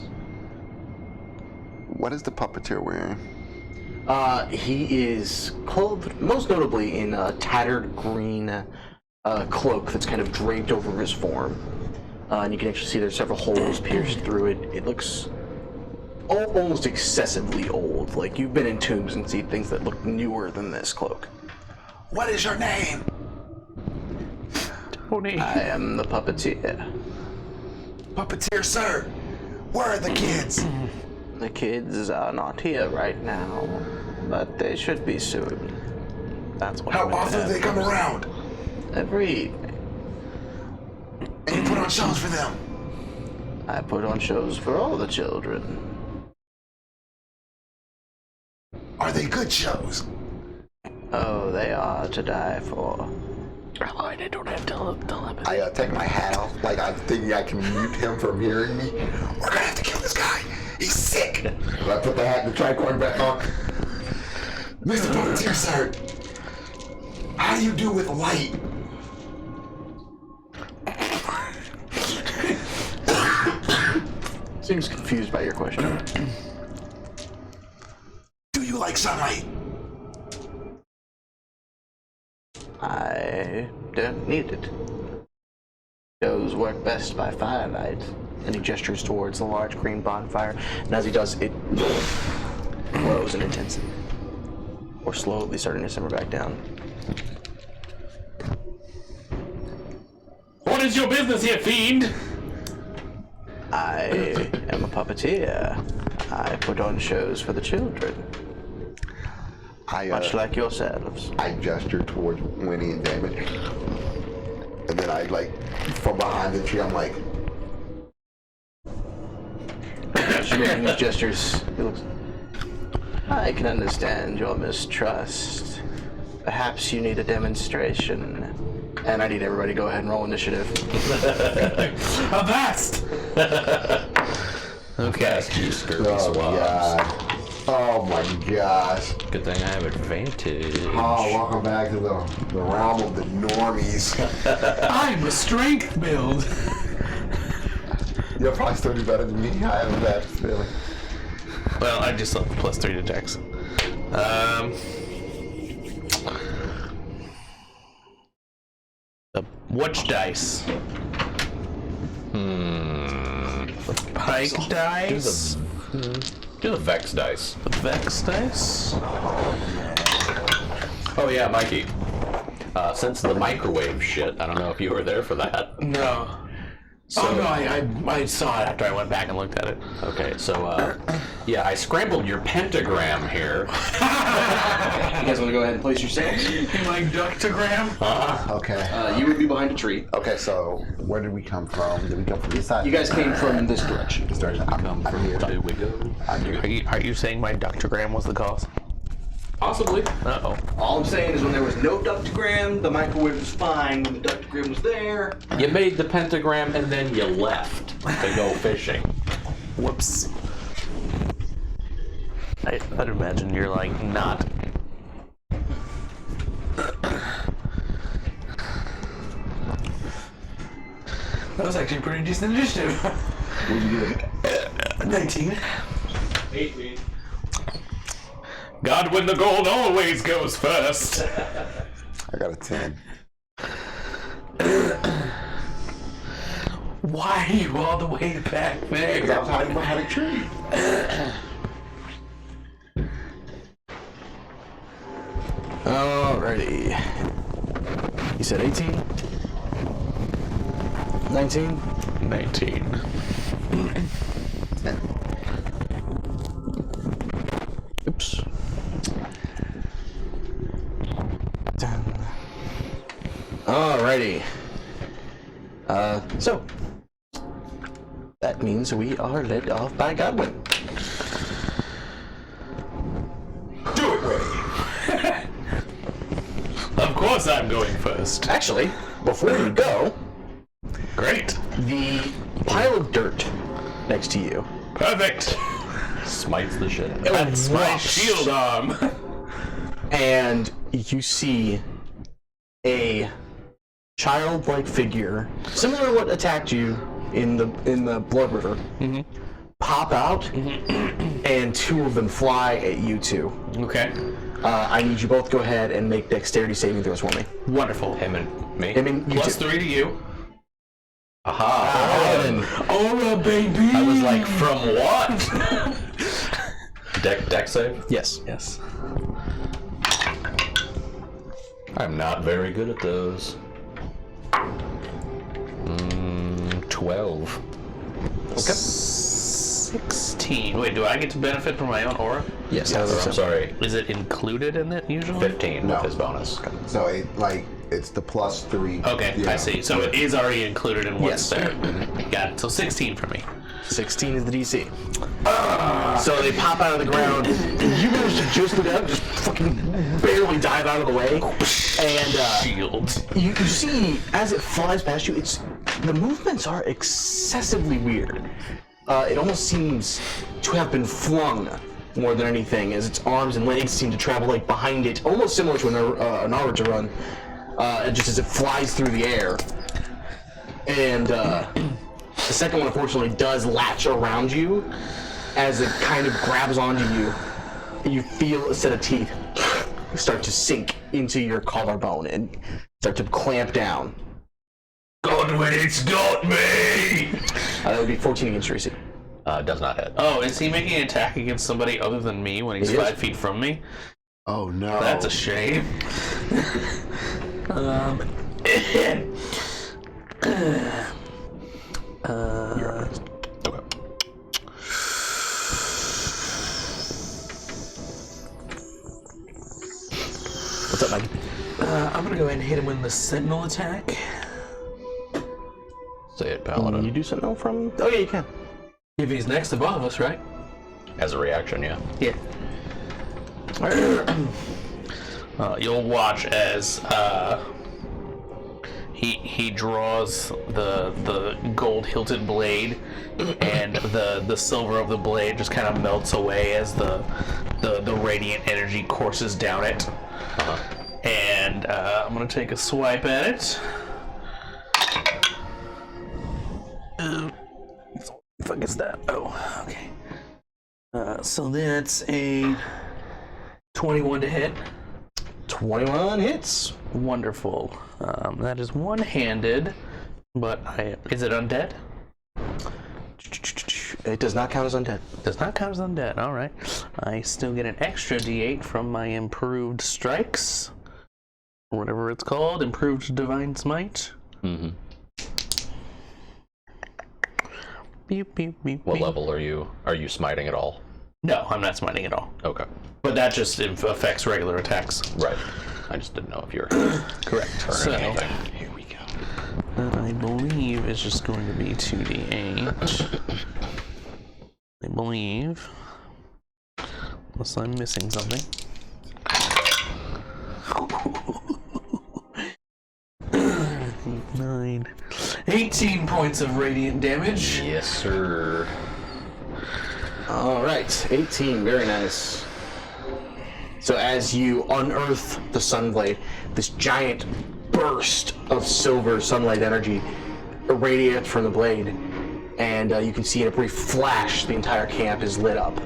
[SPEAKER 5] What is the puppeteer wearing?
[SPEAKER 1] He is clothed, most notably in a tattered green cloak that's kind of draped over his form. And you can actually see there's several holes pierced through it. It looks almost excessively old. Like you've been in tombs and seen things that look newer than this cloak.
[SPEAKER 6] What is your name?
[SPEAKER 2] Tony.
[SPEAKER 1] I am the puppeteer.
[SPEAKER 6] Puppeteer, sir. Where are the kids?
[SPEAKER 1] The kids are not here right now, but they should be soon.
[SPEAKER 2] That's what
[SPEAKER 6] How
[SPEAKER 2] I
[SPEAKER 6] often do they come around?
[SPEAKER 1] Every evening,
[SPEAKER 6] And you put on shows for them?
[SPEAKER 1] I put on shows for all the children.
[SPEAKER 6] Are they good shows?
[SPEAKER 1] Oh, they are to die for.
[SPEAKER 2] I don't have telepathy.
[SPEAKER 5] I take my hat off, like I'm thinking I can mute him from hearing me.
[SPEAKER 6] We're gonna have to kill this guy. He's sick.
[SPEAKER 5] I put the hat and the tricorn back on.
[SPEAKER 6] Mr. Puppeteer, sir. How do you do with light?
[SPEAKER 1] Seems confused by your question.
[SPEAKER 6] Do you like sunlight?
[SPEAKER 1] I don't need it. Shows work best by firelight. And he gestures towards the large green bonfire. And as he does, it grows in intensity. Or slowly starting to simmer back down.
[SPEAKER 2] What is your business here, fiend?
[SPEAKER 1] I am a puppeteer. I put on shows for the children.
[SPEAKER 5] I
[SPEAKER 1] Much like yourselves.
[SPEAKER 5] I gesture towards Winnie and Damon. And then I like from behind the tree, I'm like,
[SPEAKER 1] She's making these gestures. He looks. I can understand your mistrust. Perhaps you need a demonstration. And I need everybody to go ahead and roll initiative.
[SPEAKER 2] Avast! Okay.
[SPEAKER 4] You scurvy
[SPEAKER 5] oh
[SPEAKER 4] swabs.
[SPEAKER 5] god. Oh my gosh.
[SPEAKER 4] Good thing I have advantage.
[SPEAKER 5] Oh, welcome back to the realm of the normies.
[SPEAKER 2] I'm a strength build.
[SPEAKER 5] You'll probably still do better than me. I have a bad feeling.
[SPEAKER 2] Well, I just left +3 to dex. The which dice? Pike dice?
[SPEAKER 4] Do the Vex dice.
[SPEAKER 2] The Vex dice?
[SPEAKER 4] Oh yeah, Mikey. Since the microwave shit, I don't know if you were there for that.
[SPEAKER 2] No. Oh no, I saw it after I went back and looked at it.
[SPEAKER 4] Okay, so yeah, I scrambled your pentagram here.
[SPEAKER 1] You guys want to go ahead and place yourselves?
[SPEAKER 2] You like ductogram?
[SPEAKER 5] Okay.
[SPEAKER 1] You would be behind a tree.
[SPEAKER 5] Okay, so where did we come from? Did we come from this side?
[SPEAKER 1] You guys came from this direction.
[SPEAKER 5] This direction. I'm here.
[SPEAKER 4] Here we go.
[SPEAKER 5] I'm here.
[SPEAKER 2] Are you saying my ductogram was the cause?
[SPEAKER 4] Possibly.
[SPEAKER 2] Uh-oh.
[SPEAKER 1] All I'm saying is when there was no ductogram, the microwave was fine. When the ductogram was there,
[SPEAKER 4] You made the pentagram and then you left to go fishing.
[SPEAKER 2] Whoops. I'd imagine you're like not. That was actually a pretty decent initiative.
[SPEAKER 5] What did you do?
[SPEAKER 2] 19.
[SPEAKER 4] 18.
[SPEAKER 2] God, when the gold always goes first.
[SPEAKER 5] I got a 10.
[SPEAKER 2] Why are you all the way back
[SPEAKER 5] Because I
[SPEAKER 2] there?
[SPEAKER 5] was hiding behind a tree.
[SPEAKER 1] alrighty. You said 18? 19?
[SPEAKER 2] 19.
[SPEAKER 5] 10.
[SPEAKER 1] Oops. 10. Alrighty. So that means we are led off by Godwin.
[SPEAKER 6] Do it, Ray.
[SPEAKER 2] Of course I'm going first.
[SPEAKER 1] Actually, before you go,
[SPEAKER 2] Great.
[SPEAKER 1] the pile of dirt next to you.
[SPEAKER 2] Perfect.
[SPEAKER 4] Smites the shit out of
[SPEAKER 2] That's my
[SPEAKER 1] erupts,
[SPEAKER 2] shield arm.
[SPEAKER 1] and you see a childlike figure, similar to what attacked you in the Blood River, pop out, and two of them fly at you two.
[SPEAKER 2] Okay.
[SPEAKER 1] I need you both to go ahead and make dexterity saving throws for me.
[SPEAKER 2] Wonderful.
[SPEAKER 4] him and me.
[SPEAKER 1] I mean, you
[SPEAKER 2] Plus
[SPEAKER 1] two.
[SPEAKER 2] 3 to you.
[SPEAKER 4] Aha!
[SPEAKER 1] 11.
[SPEAKER 2] Aura, baby.
[SPEAKER 4] I was like, from what? Deck save?
[SPEAKER 1] Yes.
[SPEAKER 2] Yes.
[SPEAKER 4] I'm not very good at those. 12.
[SPEAKER 1] Okay.
[SPEAKER 2] 16. Wait, do I get to benefit from my own aura?
[SPEAKER 1] Yes.
[SPEAKER 4] I'm sorry.
[SPEAKER 2] Is it included in it usually?
[SPEAKER 4] 15 with his bonus.
[SPEAKER 5] So it's the +3.
[SPEAKER 2] Okay,
[SPEAKER 5] Yeah.
[SPEAKER 2] I see. So it is already included in what's
[SPEAKER 1] Yes.
[SPEAKER 2] there. Got it. So 16 for me.
[SPEAKER 1] 16 is the DC. So they pop out of the ground. You manage to just look up, just fucking barely dive out of the way. And
[SPEAKER 2] Shield.
[SPEAKER 1] you see, as it flies past you, the movements are excessively weird. It almost seems to have been flung more than anything, as its arms and legs seem to travel like behind it, almost similar to an Naruto run, just as it flies through the air. And the second one, unfortunately, does latch around you as it kind of grabs onto you. And you feel a set of teeth start to sink into your collarbone and start to clamp down.
[SPEAKER 2] Godwin, it's got me!
[SPEAKER 1] That would be 14 against your AC.
[SPEAKER 4] Does not hit.
[SPEAKER 2] Oh, is he making an attack against somebody other than me when he's
[SPEAKER 1] He is.
[SPEAKER 2] 5 feet from me?
[SPEAKER 5] Oh no.
[SPEAKER 2] That's a shame.
[SPEAKER 1] What's up, Mike?
[SPEAKER 2] I'm gonna go ahead and hit him with the sentinel attack.
[SPEAKER 4] Say it, Paladin.
[SPEAKER 1] You do Sentinel from... Oh, yeah, you can.
[SPEAKER 2] If he's next to both of us, right?
[SPEAKER 4] As a reaction, yeah.
[SPEAKER 2] Yeah. You'll watch as he draws the gold hilted blade, and the silver of the blade just kind of melts away as the radiant energy courses down it. And I'm gonna take a swipe at it. Fuck is that? Oh, okay. So that's a 21 to hit.
[SPEAKER 1] 21 hits.
[SPEAKER 2] Wonderful. That is one-handed, but is it undead?
[SPEAKER 1] It does not count as undead.
[SPEAKER 2] Does not count as undead. All right. I still get an extra D8 from my improved strikes, or whatever it's called, improved divine smite.
[SPEAKER 4] Mm-hmm.
[SPEAKER 2] Beep, beep, beep,
[SPEAKER 4] What
[SPEAKER 2] beep.
[SPEAKER 4] level are you? Are you smiting at all?
[SPEAKER 2] No, I'm not smiting at all.
[SPEAKER 4] Okay.
[SPEAKER 2] But that just affects regular attacks.
[SPEAKER 4] Right. I just didn't know if you're
[SPEAKER 2] Correct.
[SPEAKER 4] turning
[SPEAKER 2] So,
[SPEAKER 4] anything.
[SPEAKER 1] Here we go.
[SPEAKER 2] I believe it's just going to be 2d8. I believe. Unless I'm missing something. 9. 18 points of radiant damage.
[SPEAKER 4] Yes, sir.
[SPEAKER 1] All right, 18, very nice. So as you unearth the Sunblade, this giant burst of silver sunlight energy irradiates from the blade, and you can see in a brief flash the entire camp is lit up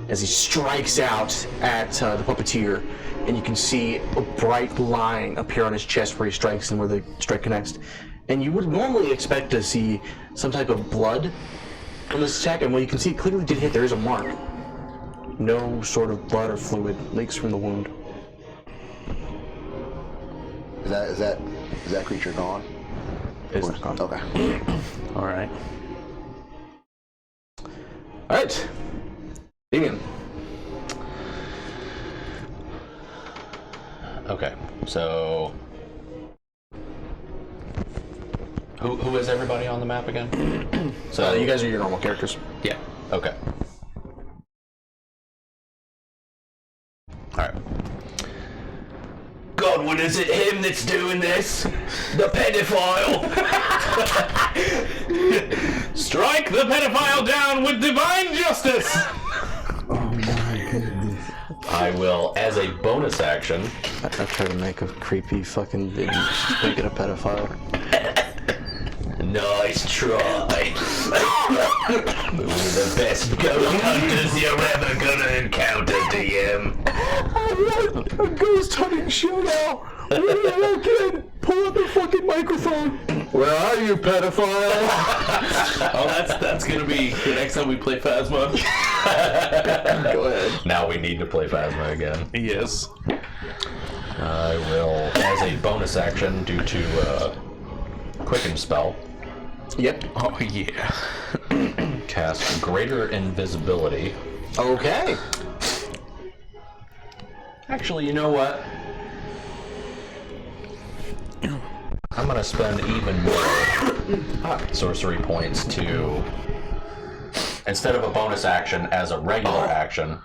[SPEAKER 1] as he strikes out at the puppeteer, and you can see a bright line appear on his chest where he strikes and where the strike connects. And you would normally expect to see some type of blood from this attack, and what you can see clearly did hit. There is a mark. No sort of blood or fluid leaks from the wound.
[SPEAKER 5] Is that creature gone?
[SPEAKER 1] It's not gone.
[SPEAKER 5] Okay.
[SPEAKER 2] All right.
[SPEAKER 1] All right, Damien.
[SPEAKER 4] Okay. So, who is everybody on the map again? So
[SPEAKER 1] You guys are your normal characters.
[SPEAKER 4] Yeah. Okay. All right.
[SPEAKER 2] Godwin, is it him that's doing this? The pedophile! Strike the pedophile down with divine justice!
[SPEAKER 4] I will, as a bonus action,
[SPEAKER 1] I try to make a creepy fucking video, just make it a pedophile.
[SPEAKER 2] Nice try. We're the best ghost hunters you're ever gonna encounter, DM.
[SPEAKER 1] I'm a ghost hunting show now. Kid, pull up the fucking microphone. Where are you, pedophile?
[SPEAKER 2] Oh, that's gonna be the next time we play Phasma.
[SPEAKER 1] Go ahead.
[SPEAKER 4] now we need to play Phasma again.
[SPEAKER 2] Yes.
[SPEAKER 4] I will, as a bonus action, due to Quicken Spell,
[SPEAKER 1] Yep.
[SPEAKER 2] Oh yeah.
[SPEAKER 4] cast Greater Invisibility.
[SPEAKER 1] Okay.
[SPEAKER 4] Actually, you know what? I'm gonna spend even more sorcery points to, instead of a bonus action, as a regular action.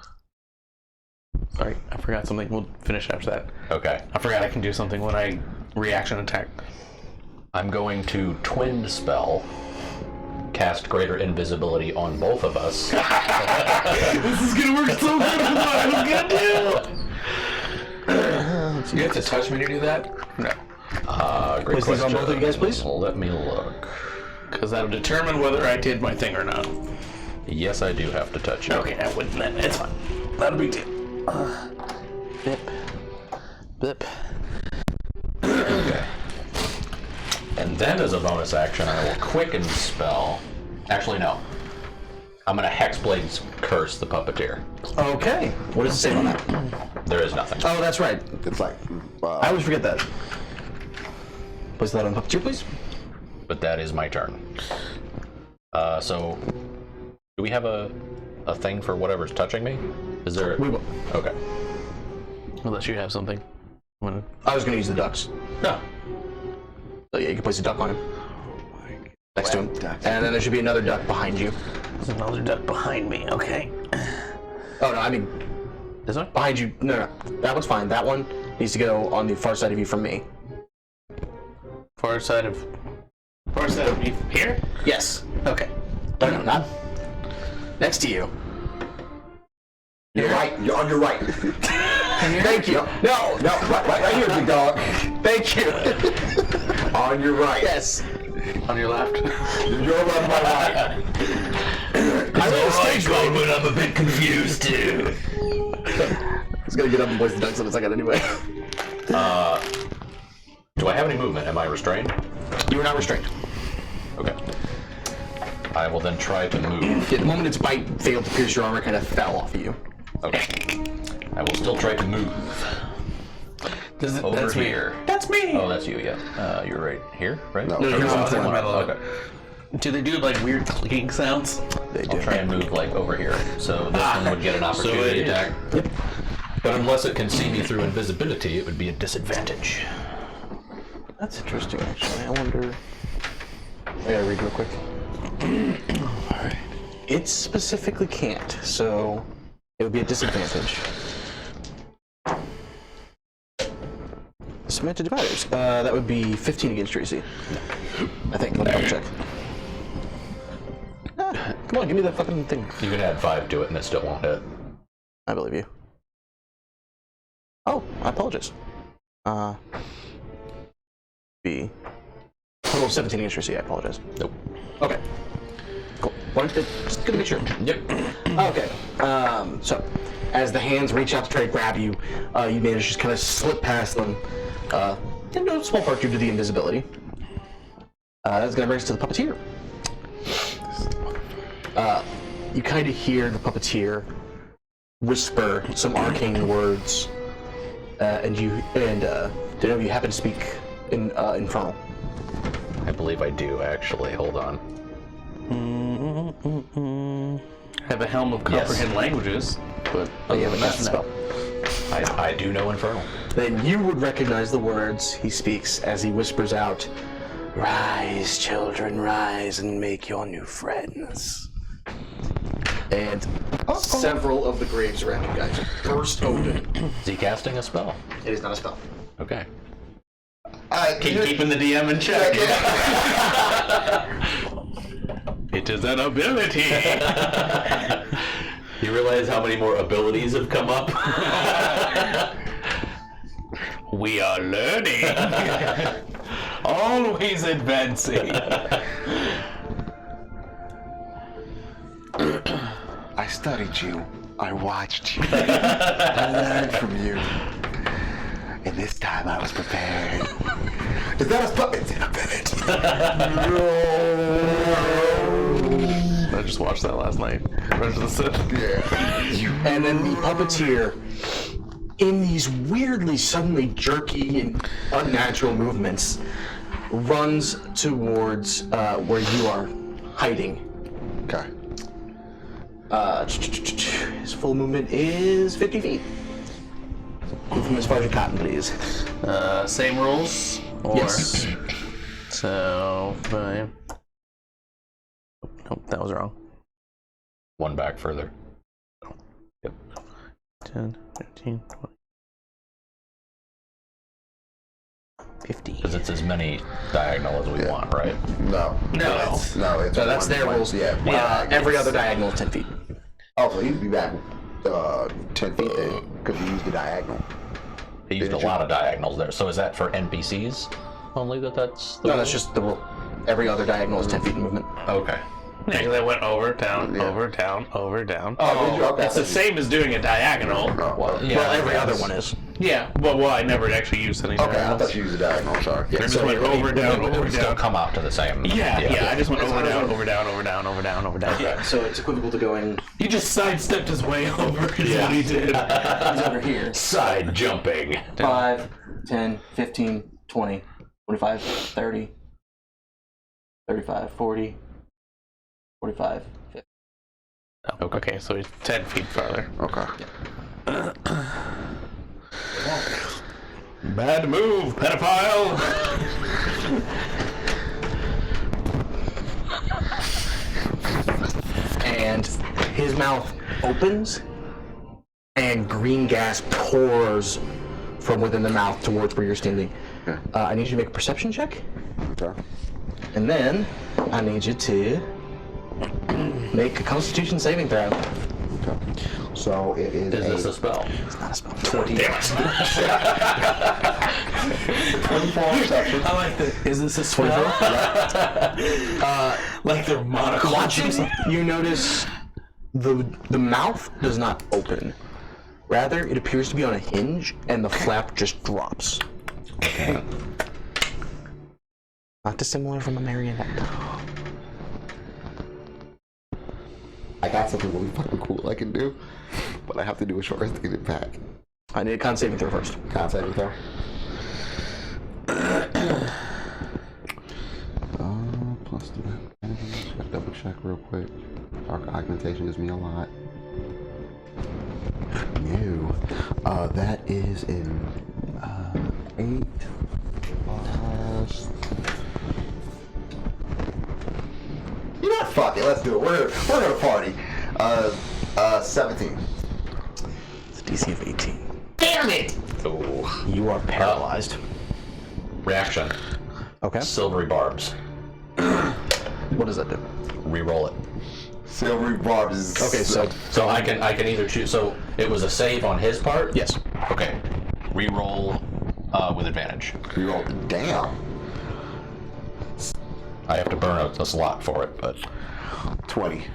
[SPEAKER 2] Sorry, I forgot something. We'll finish after that.
[SPEAKER 4] Okay.
[SPEAKER 2] I forgot I can do something when I reaction attack.
[SPEAKER 4] I'm going to Twin Spell, cast Greater Invisibility on both of us.
[SPEAKER 2] This is gonna work so good with what I was gonna do. You have to touch me to do that? No.
[SPEAKER 4] Great
[SPEAKER 1] Place these on
[SPEAKER 4] question.
[SPEAKER 1] both of you guys, please.
[SPEAKER 4] Let me look.
[SPEAKER 2] Because that'll determine whether I did my thing or not.
[SPEAKER 4] Yes, I do have to touch you.
[SPEAKER 2] Okay, I wouldn't then. It's fine. Not a big deal.
[SPEAKER 1] Bip. Bip.
[SPEAKER 4] Okay. And then as a bonus action, I will Quicken Spell. Actually, no. I'm going to Hexblade's Curse the Puppeteer.
[SPEAKER 1] Okay. What does it say on that?
[SPEAKER 4] There is nothing.
[SPEAKER 1] Oh, that's right.
[SPEAKER 5] It's like
[SPEAKER 1] I always forget that. Place that on puppeteer, please.
[SPEAKER 4] But that is my turn. So, do we have a thing for whatever's touching me? Is there?
[SPEAKER 1] We will.
[SPEAKER 4] Okay.
[SPEAKER 2] Unless you have something.
[SPEAKER 1] I was going to use the ducks.
[SPEAKER 4] No.
[SPEAKER 1] Oh, yeah, you can place a duck on him. next to him. And then there should be another duck behind you.
[SPEAKER 2] There's another duck behind me. Okay.
[SPEAKER 1] Oh, no, I mean,
[SPEAKER 2] This one?
[SPEAKER 1] behind you. No. That one's fine. That one needs to go on the far side of you from me.
[SPEAKER 2] Far side of me. Here?
[SPEAKER 1] Yes.
[SPEAKER 2] Okay.
[SPEAKER 1] No, not next to you.
[SPEAKER 6] You're right. You're on your right.
[SPEAKER 1] Thank you. No.
[SPEAKER 6] Right here, big dog.
[SPEAKER 1] Thank you.
[SPEAKER 6] On your right.
[SPEAKER 1] Yes.
[SPEAKER 2] On your left.
[SPEAKER 6] You're on my right.
[SPEAKER 1] I made a stage right.
[SPEAKER 2] but I'm a bit confused too.
[SPEAKER 1] He's gonna get up and place the ducks in a second anyway.
[SPEAKER 4] Do I have any movement? Am I restrained?
[SPEAKER 1] You are not restrained.
[SPEAKER 4] Okay. I will then try to move.
[SPEAKER 1] Yeah, the moment its bite failed to pierce your armor, it kind of fell off of you.
[SPEAKER 4] Okay. I will still try to move. Over
[SPEAKER 2] That's me.
[SPEAKER 4] here.
[SPEAKER 2] That's me.
[SPEAKER 4] Oh, that's you, yeah. You're right here, right?
[SPEAKER 5] No.
[SPEAKER 1] No, you're
[SPEAKER 2] There's
[SPEAKER 1] on
[SPEAKER 2] one in the
[SPEAKER 1] the
[SPEAKER 2] middle.
[SPEAKER 4] Okay.
[SPEAKER 2] Do they do like weird clicking sounds?
[SPEAKER 1] They do.
[SPEAKER 4] I'll try and move like over here. So this one would get an opportunity attack.
[SPEAKER 1] Yep.
[SPEAKER 4] But unless it can see me through invisibility, it would be a disadvantage.
[SPEAKER 1] That's interesting, actually. I wonder. I gotta read real quick. It specifically can't, so it would be a disadvantage. Semantic dividers. That would be 15 against your AC. I think. Let me double check. Come on, give me that fucking thing.
[SPEAKER 4] You can add 5 to it and it still won't hit.
[SPEAKER 1] I believe you. Oh, I apologize. B. Total of 17 against your AC, I apologize.
[SPEAKER 4] Nope.
[SPEAKER 1] Okay. Cool. Just gonna make sure.
[SPEAKER 4] Yep.
[SPEAKER 1] Okay. So, as the hands reach out to try to grab you, you manage to just kind of slip past them. In no small part due to the invisibility. That's gonna bring us to the puppeteer. You kind of hear the puppeteer whisper some arcane words, and you happen to speak in Infernal.
[SPEAKER 4] I believe I do, actually. Hold on.
[SPEAKER 2] Have a helm of comprehend languages, but
[SPEAKER 1] Yeah, but that's the spell.
[SPEAKER 4] I do know Infernal.
[SPEAKER 1] Then you would recognize the words he speaks as he whispers out, "Rise, children, rise and make your new friends." And several of the graves around you guys burst open.
[SPEAKER 4] Is he casting a spell?
[SPEAKER 1] It is not a spell.
[SPEAKER 4] Okay.
[SPEAKER 2] keeping the DM in check. It is an ability.
[SPEAKER 4] You realize how many more abilities have come up?
[SPEAKER 2] We are learning. Always advancing.
[SPEAKER 5] I studied you. I watched you. I learned from you. And this time I was prepared. Is that a spell? It's in a village.
[SPEAKER 2] I just watched that last night.
[SPEAKER 5] Yeah.
[SPEAKER 1] And then the puppeteer, in these weirdly, suddenly jerky and unnatural movements, runs towards where you are hiding.
[SPEAKER 5] Okay.
[SPEAKER 1] His full movement is 50 feet. Move him as far as you cotton, please.
[SPEAKER 2] Same rules? Or...
[SPEAKER 1] Yes.
[SPEAKER 2] So, 5. Nope, that was wrong.
[SPEAKER 4] One back further. Yep.
[SPEAKER 2] 10, 15, 20. 50.
[SPEAKER 4] Because it's as many diagonal as we want, right?
[SPEAKER 5] No.
[SPEAKER 2] No.
[SPEAKER 5] No, it's
[SPEAKER 1] So that's their rules.
[SPEAKER 5] Yeah.
[SPEAKER 1] Every other diagonal is 10 feet.
[SPEAKER 5] Oh, so he'd be back 10 feet then, because he used the diagonal.
[SPEAKER 4] He used a lot of diagonals there. So is that for NPCs only that's the
[SPEAKER 1] No,
[SPEAKER 4] rule?
[SPEAKER 1] that's just the rule. Every other diagonal is 10 feet in movement.
[SPEAKER 4] Okay.
[SPEAKER 2] Yeah, they went over, down,
[SPEAKER 5] Yeah.
[SPEAKER 2] over, down, over, down.
[SPEAKER 5] Oh, did you? Okay.
[SPEAKER 2] It's the same as doing a diagonal.
[SPEAKER 5] Well,
[SPEAKER 4] Yeah,
[SPEAKER 1] Well, every
[SPEAKER 4] I
[SPEAKER 1] other
[SPEAKER 4] guess.
[SPEAKER 1] one is.
[SPEAKER 2] Yeah, well, I never actually used any
[SPEAKER 5] okay, I
[SPEAKER 2] diagonals.
[SPEAKER 5] thought you used the diagonal, sorry.
[SPEAKER 2] I just
[SPEAKER 1] So
[SPEAKER 2] went over, down,
[SPEAKER 4] It
[SPEAKER 2] over,
[SPEAKER 4] would still
[SPEAKER 2] down.
[SPEAKER 4] come out to the same.
[SPEAKER 2] Yeah, I just went over,
[SPEAKER 5] It's
[SPEAKER 2] down,
[SPEAKER 5] not-
[SPEAKER 2] over, down, over, down, over, down, over, down.
[SPEAKER 1] Yeah, so it's equivalent to going.
[SPEAKER 2] He just sidestepped his way over, is what he did.
[SPEAKER 1] He's over here.
[SPEAKER 4] Side jumping.
[SPEAKER 1] 5, 10, 15, 20, 25, 30, 35, 40, 45, 50.
[SPEAKER 2] Okay, so he's 10 feet farther.
[SPEAKER 5] Okay.
[SPEAKER 2] Bad move, pedophile!
[SPEAKER 1] mouth opens, and green gas pours from within the mouth towards where you're standing. I need you to make a perception check,
[SPEAKER 5] Okay.
[SPEAKER 1] and then I need you to make a Constitution saving throw.
[SPEAKER 5] Okay. So it is.
[SPEAKER 4] Is this a spell?
[SPEAKER 1] It's not a spell. 20.
[SPEAKER 5] 24 perception.
[SPEAKER 2] I like the. Is this a spell? Like they're monocle.
[SPEAKER 1] Watching, you notice the mouth does not open. Rather, it appears to be on a hinge, and the flap just drops.
[SPEAKER 5] Okay.
[SPEAKER 1] Not dissimilar from a marionette.
[SPEAKER 5] I got something really fucking cool I can do, but I have to do a short rest to get it back.
[SPEAKER 1] I need a con saving throw first.
[SPEAKER 5] Con saving throw. Plus 3. Gotta double check real quick. Dark augmentation gives me a lot. No. That is in 8 plus. You know what? Fuck it. Let's do it. We're gonna party. 17.
[SPEAKER 1] It's a DC of 18.
[SPEAKER 4] Damn it! Ooh.
[SPEAKER 1] You are paralyzed.
[SPEAKER 4] Reaction.
[SPEAKER 1] Okay.
[SPEAKER 4] Silvery barbs.
[SPEAKER 1] What does that do?
[SPEAKER 4] Reroll it.
[SPEAKER 5] Silvery barbs is.
[SPEAKER 1] Okay, so
[SPEAKER 4] So I can either choose. So it was a save on his part.
[SPEAKER 1] yes.
[SPEAKER 4] Okay. Reroll with advantage.
[SPEAKER 5] We rolled it down.
[SPEAKER 4] I have to burn a slot for it, but
[SPEAKER 5] 20.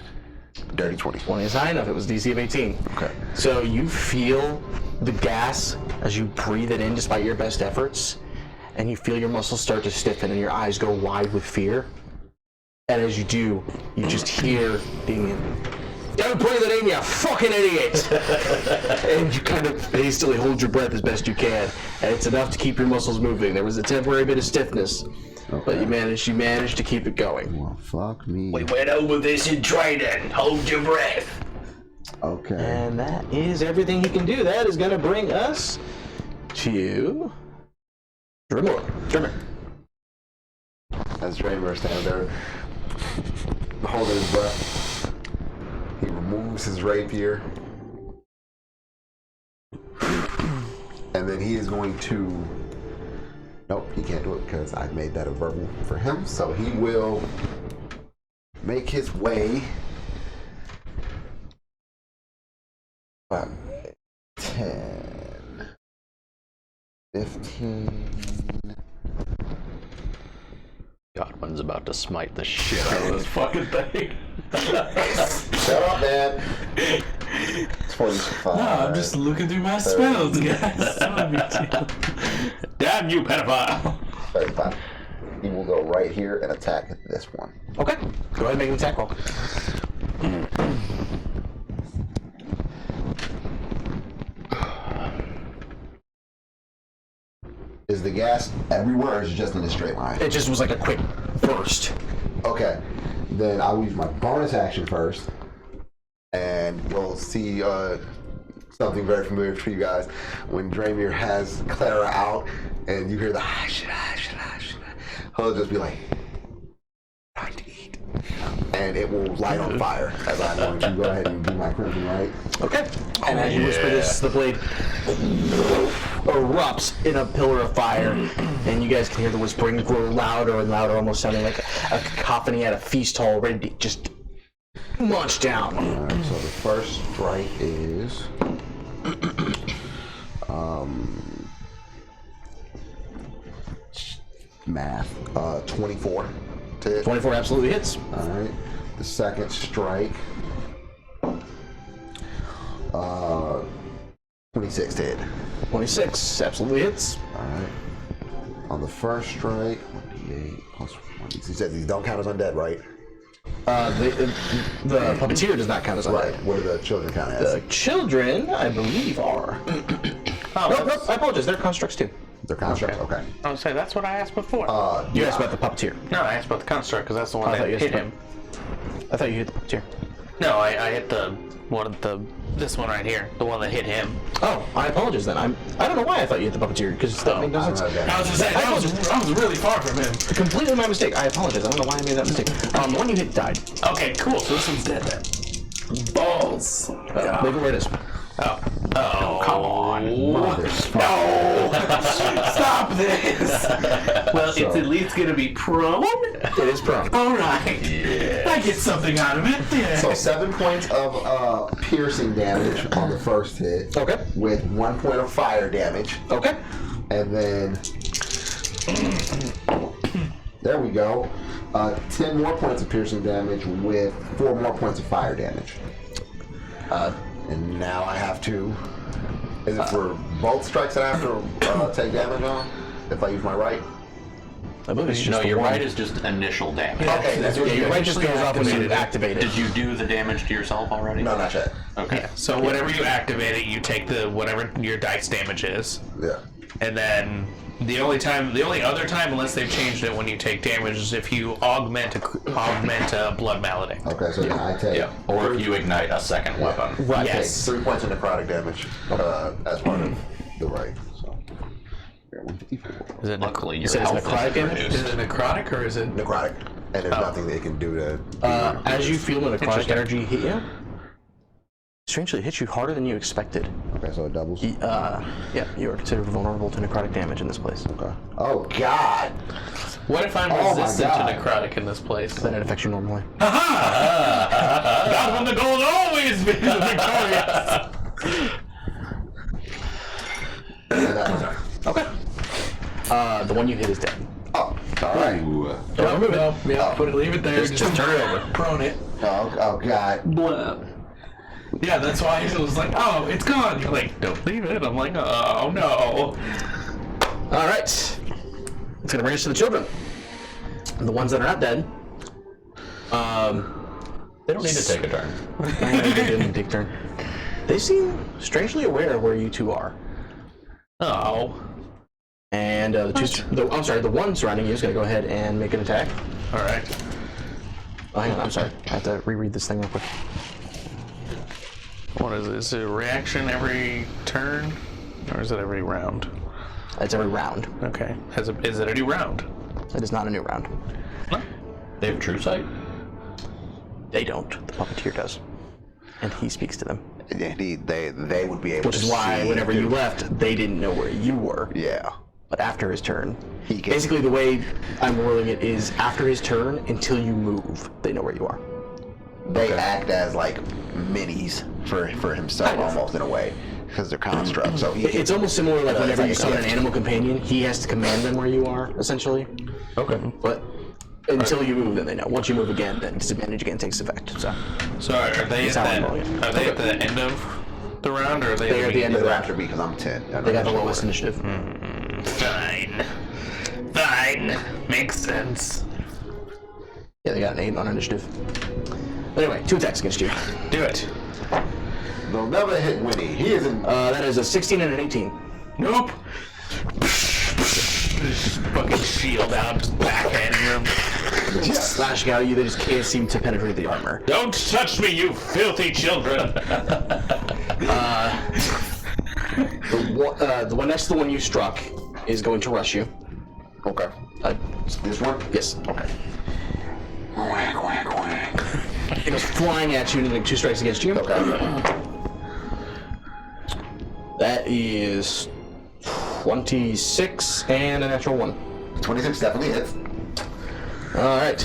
[SPEAKER 5] Dirty 20.
[SPEAKER 1] 20 is high enough. It was DC of 18.
[SPEAKER 5] Okay.
[SPEAKER 1] So you feel the gas as you breathe it in despite your best efforts, and you feel your muscles start to stiffen and your eyes go wide with fear. And as you do, you just hear Damien, "Don't breathe it in, you fucking idiot!" And you kind of hastily hold your breath as best you can, and it's enough to keep your muscles moving. There was a temporary bit of stiffness, but you managed to keep it going.
[SPEAKER 5] Well, fuck me.
[SPEAKER 2] went over this in training. Hold your breath.
[SPEAKER 5] Okay.
[SPEAKER 1] And that is everything he can do. That is going to bring us to Drimmer.
[SPEAKER 5] As Draymir stands there, holding his breath, he removes his rapier, and then he is going to. Nope, he can't do it because I made that a verbal for him. So he will make his way. 10, 15.
[SPEAKER 4] Godwin's about to smite the shit out of this fucking thing.
[SPEAKER 5] Shut up, man. 25.
[SPEAKER 2] I'm just looking through my spells, guys.
[SPEAKER 4] Damn you, pedophile!
[SPEAKER 5] 35. He will go right here and attack this one.
[SPEAKER 1] Okay, go ahead and make an attack roll.
[SPEAKER 5] Is the gas everywhere or is it just in a straight line?
[SPEAKER 1] It just was like a quick burst.
[SPEAKER 5] Okay. Then I'll use my bonus action first. And we'll see something very familiar for you guys. When Draymir has Clara out and you hear the he'll just be like, time to eat. And it will light on fire as I'm going to go ahead and do my crimson right.
[SPEAKER 1] Okay. And as you whisper this, the blade erupts in a pillar of fire, and you guys can hear the whispering grow louder and louder, almost sounding like a cacophony at a feast hall ready to just munch down.
[SPEAKER 5] Alright, so the first strike is math. 24 to hit.
[SPEAKER 1] 24 absolutely hits.
[SPEAKER 5] Alright. The second strike. 26 to hit.
[SPEAKER 1] 26 absolutely hits.
[SPEAKER 5] Alright. On the first strike, 1d8 plus 1d6. He says these don't count as undead, right?
[SPEAKER 1] The puppeteer does not count as
[SPEAKER 5] Right.
[SPEAKER 1] undead.
[SPEAKER 5] What do the children count as?
[SPEAKER 1] The children, I believe, are. Nope, I apologize. They're constructs too.
[SPEAKER 5] They're constructs? Okay.
[SPEAKER 2] I was say that's what I asked before.
[SPEAKER 1] You asked about the puppeteer.
[SPEAKER 2] No, I asked about the construct because that's the one
[SPEAKER 1] I thought
[SPEAKER 2] that
[SPEAKER 1] you
[SPEAKER 2] hit
[SPEAKER 1] asked
[SPEAKER 2] him.
[SPEAKER 1] I thought you hit the puppeteer.
[SPEAKER 2] No, I hit this one right here, the one that hit him.
[SPEAKER 1] Oh, I apologize then. I don't know why I thought you hit the puppeteer because that makes no sense.
[SPEAKER 2] I was just saying I was really far from him.
[SPEAKER 1] Completely my mistake. I apologize. I don't know why I made that mistake. The one you hit died.
[SPEAKER 2] Okay, cool. So this one's dead then. Balls.
[SPEAKER 1] Leave it where it is.
[SPEAKER 2] Oh. Oh,
[SPEAKER 4] come on.
[SPEAKER 2] No! Stop this! Well, it's at least gonna be prone.
[SPEAKER 1] It is prone.
[SPEAKER 2] Alright. Yeah. I get something out of it. Yeah.
[SPEAKER 5] So 7 points of piercing damage on the first hit.
[SPEAKER 1] Okay.
[SPEAKER 5] With 1 point of fire damage.
[SPEAKER 1] Okay.
[SPEAKER 5] And then there we go. 10 more points of piercing damage with 4 more points of fire damage. And now I have to. Is it for both strikes that I have to take damage on? If I use my right?
[SPEAKER 1] I believe it's just
[SPEAKER 4] No,
[SPEAKER 1] the
[SPEAKER 4] your
[SPEAKER 1] one.
[SPEAKER 4] right is just initial damage.
[SPEAKER 5] Okay, that's what
[SPEAKER 1] Yeah, your right just goes up when you
[SPEAKER 2] Activated it.
[SPEAKER 1] activate it.
[SPEAKER 4] Did you do the damage to yourself already?
[SPEAKER 5] No, not yet.
[SPEAKER 4] Okay.
[SPEAKER 2] So whenever you activate it, you take the whatever your dice damage is,
[SPEAKER 5] Yeah.
[SPEAKER 2] and then the only other time, unless they've changed it, when you take damage is if you augment a blood malady.
[SPEAKER 5] Okay, so then I take.
[SPEAKER 4] Yeah. Or if you ignite a second weapon.
[SPEAKER 1] Right.
[SPEAKER 2] Yes.
[SPEAKER 5] 3 points of necrotic damage as part of the right. So. Yeah, 154.
[SPEAKER 2] Is it
[SPEAKER 4] Luckily, your
[SPEAKER 1] said it's
[SPEAKER 4] health
[SPEAKER 1] necrotic
[SPEAKER 4] is
[SPEAKER 1] damage?
[SPEAKER 2] Is
[SPEAKER 4] reduced.
[SPEAKER 2] it necrotic or is it?
[SPEAKER 5] Necrotic. And there's nothing they can do to.
[SPEAKER 1] As you feel the necrotic
[SPEAKER 2] Interesting.
[SPEAKER 1] energy hit you, strangely it hits you harder than you expected.
[SPEAKER 5] Okay, so it doubles.
[SPEAKER 1] Yeah, you are considered vulnerable to necrotic damage in this place.
[SPEAKER 5] Okay. Oh, God!
[SPEAKER 2] What if I'm
[SPEAKER 5] Oh my
[SPEAKER 2] resistant to
[SPEAKER 5] God.
[SPEAKER 2] necrotic in this place?
[SPEAKER 1] Then it affects you normally.
[SPEAKER 2] Not when the goal always be victorious.
[SPEAKER 1] Okay. The one you hit is dead.
[SPEAKER 5] Oh, alright.
[SPEAKER 1] Don't remove it.
[SPEAKER 2] Yeah, put it, leave it there.
[SPEAKER 1] Just turn it over.
[SPEAKER 2] Prone it.
[SPEAKER 5] Oh, God.
[SPEAKER 2] Blah. Yeah, that's why it was like, oh, it's gone. You're like, don't leave it. I'm like, oh no.
[SPEAKER 1] All right. It's gonna bring us to the children. The ones that are not dead.
[SPEAKER 4] They don't need to take a turn.
[SPEAKER 1] They didn't take turn. They seem strangely aware of where you two are.
[SPEAKER 2] Oh.
[SPEAKER 1] And the one surrounding you is gonna go ahead and make an attack.
[SPEAKER 2] All right.
[SPEAKER 1] Oh, hang on, I'm sorry. I have to reread this thing real quick.
[SPEAKER 2] What is this? Is it a reaction every turn, or is it every round?
[SPEAKER 1] It's every round.
[SPEAKER 2] Okay. Is it a new round?
[SPEAKER 1] It is not a new round.
[SPEAKER 4] They have true sight?
[SPEAKER 1] They don't. The puppeteer does, and he speaks to them.
[SPEAKER 5] Yeah, they would be able
[SPEAKER 1] Which
[SPEAKER 5] to
[SPEAKER 1] is why,
[SPEAKER 5] see
[SPEAKER 1] whenever
[SPEAKER 5] if
[SPEAKER 1] you
[SPEAKER 5] it-
[SPEAKER 1] left, they didn't know where you were.
[SPEAKER 5] Yeah.
[SPEAKER 1] But after his turn,
[SPEAKER 5] He gets-
[SPEAKER 1] basically the way I'm ruling it is after his turn, until you move, they know where you are.
[SPEAKER 5] They act as like minis for himself almost in a way because they're constructs. So he
[SPEAKER 1] It's almost similar like whenever
[SPEAKER 5] like
[SPEAKER 1] you
[SPEAKER 5] a
[SPEAKER 1] summon an
[SPEAKER 5] gift.
[SPEAKER 1] animal companion, he has to command them where you are, essentially.
[SPEAKER 4] Okay.
[SPEAKER 1] But until you move, then they know. Once you move again, then disadvantage again takes effect. So
[SPEAKER 2] So are they
[SPEAKER 1] That's how I'm rolling it.
[SPEAKER 2] at the end of the round, or are they
[SPEAKER 1] They're at the end of the round.
[SPEAKER 5] after me because I'm 10.
[SPEAKER 1] They got the lowest initiative.
[SPEAKER 2] Fine. Fine. Makes sense.
[SPEAKER 1] Yeah, they got an 8 on initiative. Anyway, 2 attacks against you.
[SPEAKER 2] Do it.
[SPEAKER 5] They'll never hit Winnie. He isn't.
[SPEAKER 1] That is a 16 and an 18.
[SPEAKER 2] Nope. Fucking shield out, just backhanding him.
[SPEAKER 1] Just slashing out at you, they just can't seem to penetrate the armor.
[SPEAKER 2] Don't touch me, you filthy children.
[SPEAKER 1] The one next to the one you struck is going to rush you.
[SPEAKER 5] Okay. This one?
[SPEAKER 1] Yes.
[SPEAKER 5] Okay. Whack, whack, whack.
[SPEAKER 1] It goes flying at you and then 2 strikes against you.
[SPEAKER 5] Okay.
[SPEAKER 1] That is 26 and a natural 1.
[SPEAKER 5] 26 definitely hits.
[SPEAKER 1] All right.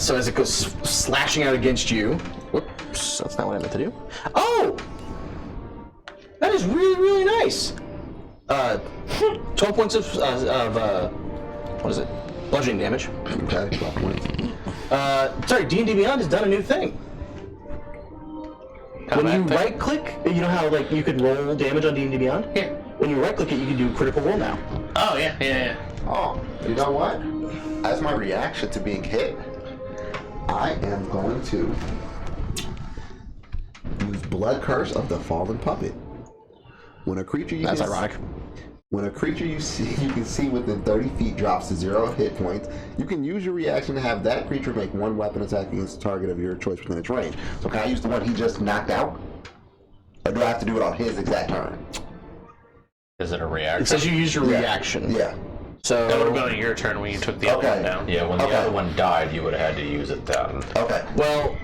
[SPEAKER 1] So as it goes slashing out against you, whoops, that's not what I meant to do. Oh, that is really, really nice. 12 points of what is it? Bludgeoning damage.
[SPEAKER 5] Okay. 12 points.
[SPEAKER 1] Sorry, D&D Beyond has done a new thing. When you
[SPEAKER 2] Combat thing?
[SPEAKER 1] right click, you know how like you could roll damage on D&D Beyond?
[SPEAKER 2] Yeah.
[SPEAKER 1] When you right click it, you can do critical roll now.
[SPEAKER 2] Oh yeah, yeah.
[SPEAKER 5] Oh, you know what? As my reaction to being hit, I am going to use Blood Curse of the Fallen Puppet. When a creature you
[SPEAKER 1] That's
[SPEAKER 5] can
[SPEAKER 1] ironic.
[SPEAKER 5] When a creature you can see within 30 feet drops to 0 hit points, you can use your reaction to have that creature make one weapon attack against a target of your choice within its range. So can I use the one he just knocked out? Or do I have to do it on his exact turn?
[SPEAKER 4] Is it a reaction?
[SPEAKER 1] It says you use your reaction.
[SPEAKER 5] Yeah.
[SPEAKER 1] So
[SPEAKER 2] That would have been your turn when you took the other
[SPEAKER 5] Okay.
[SPEAKER 2] one down.
[SPEAKER 4] Yeah, when the
[SPEAKER 5] Okay.
[SPEAKER 4] other one died, you would have had to use it then.
[SPEAKER 5] Okay.
[SPEAKER 1] well,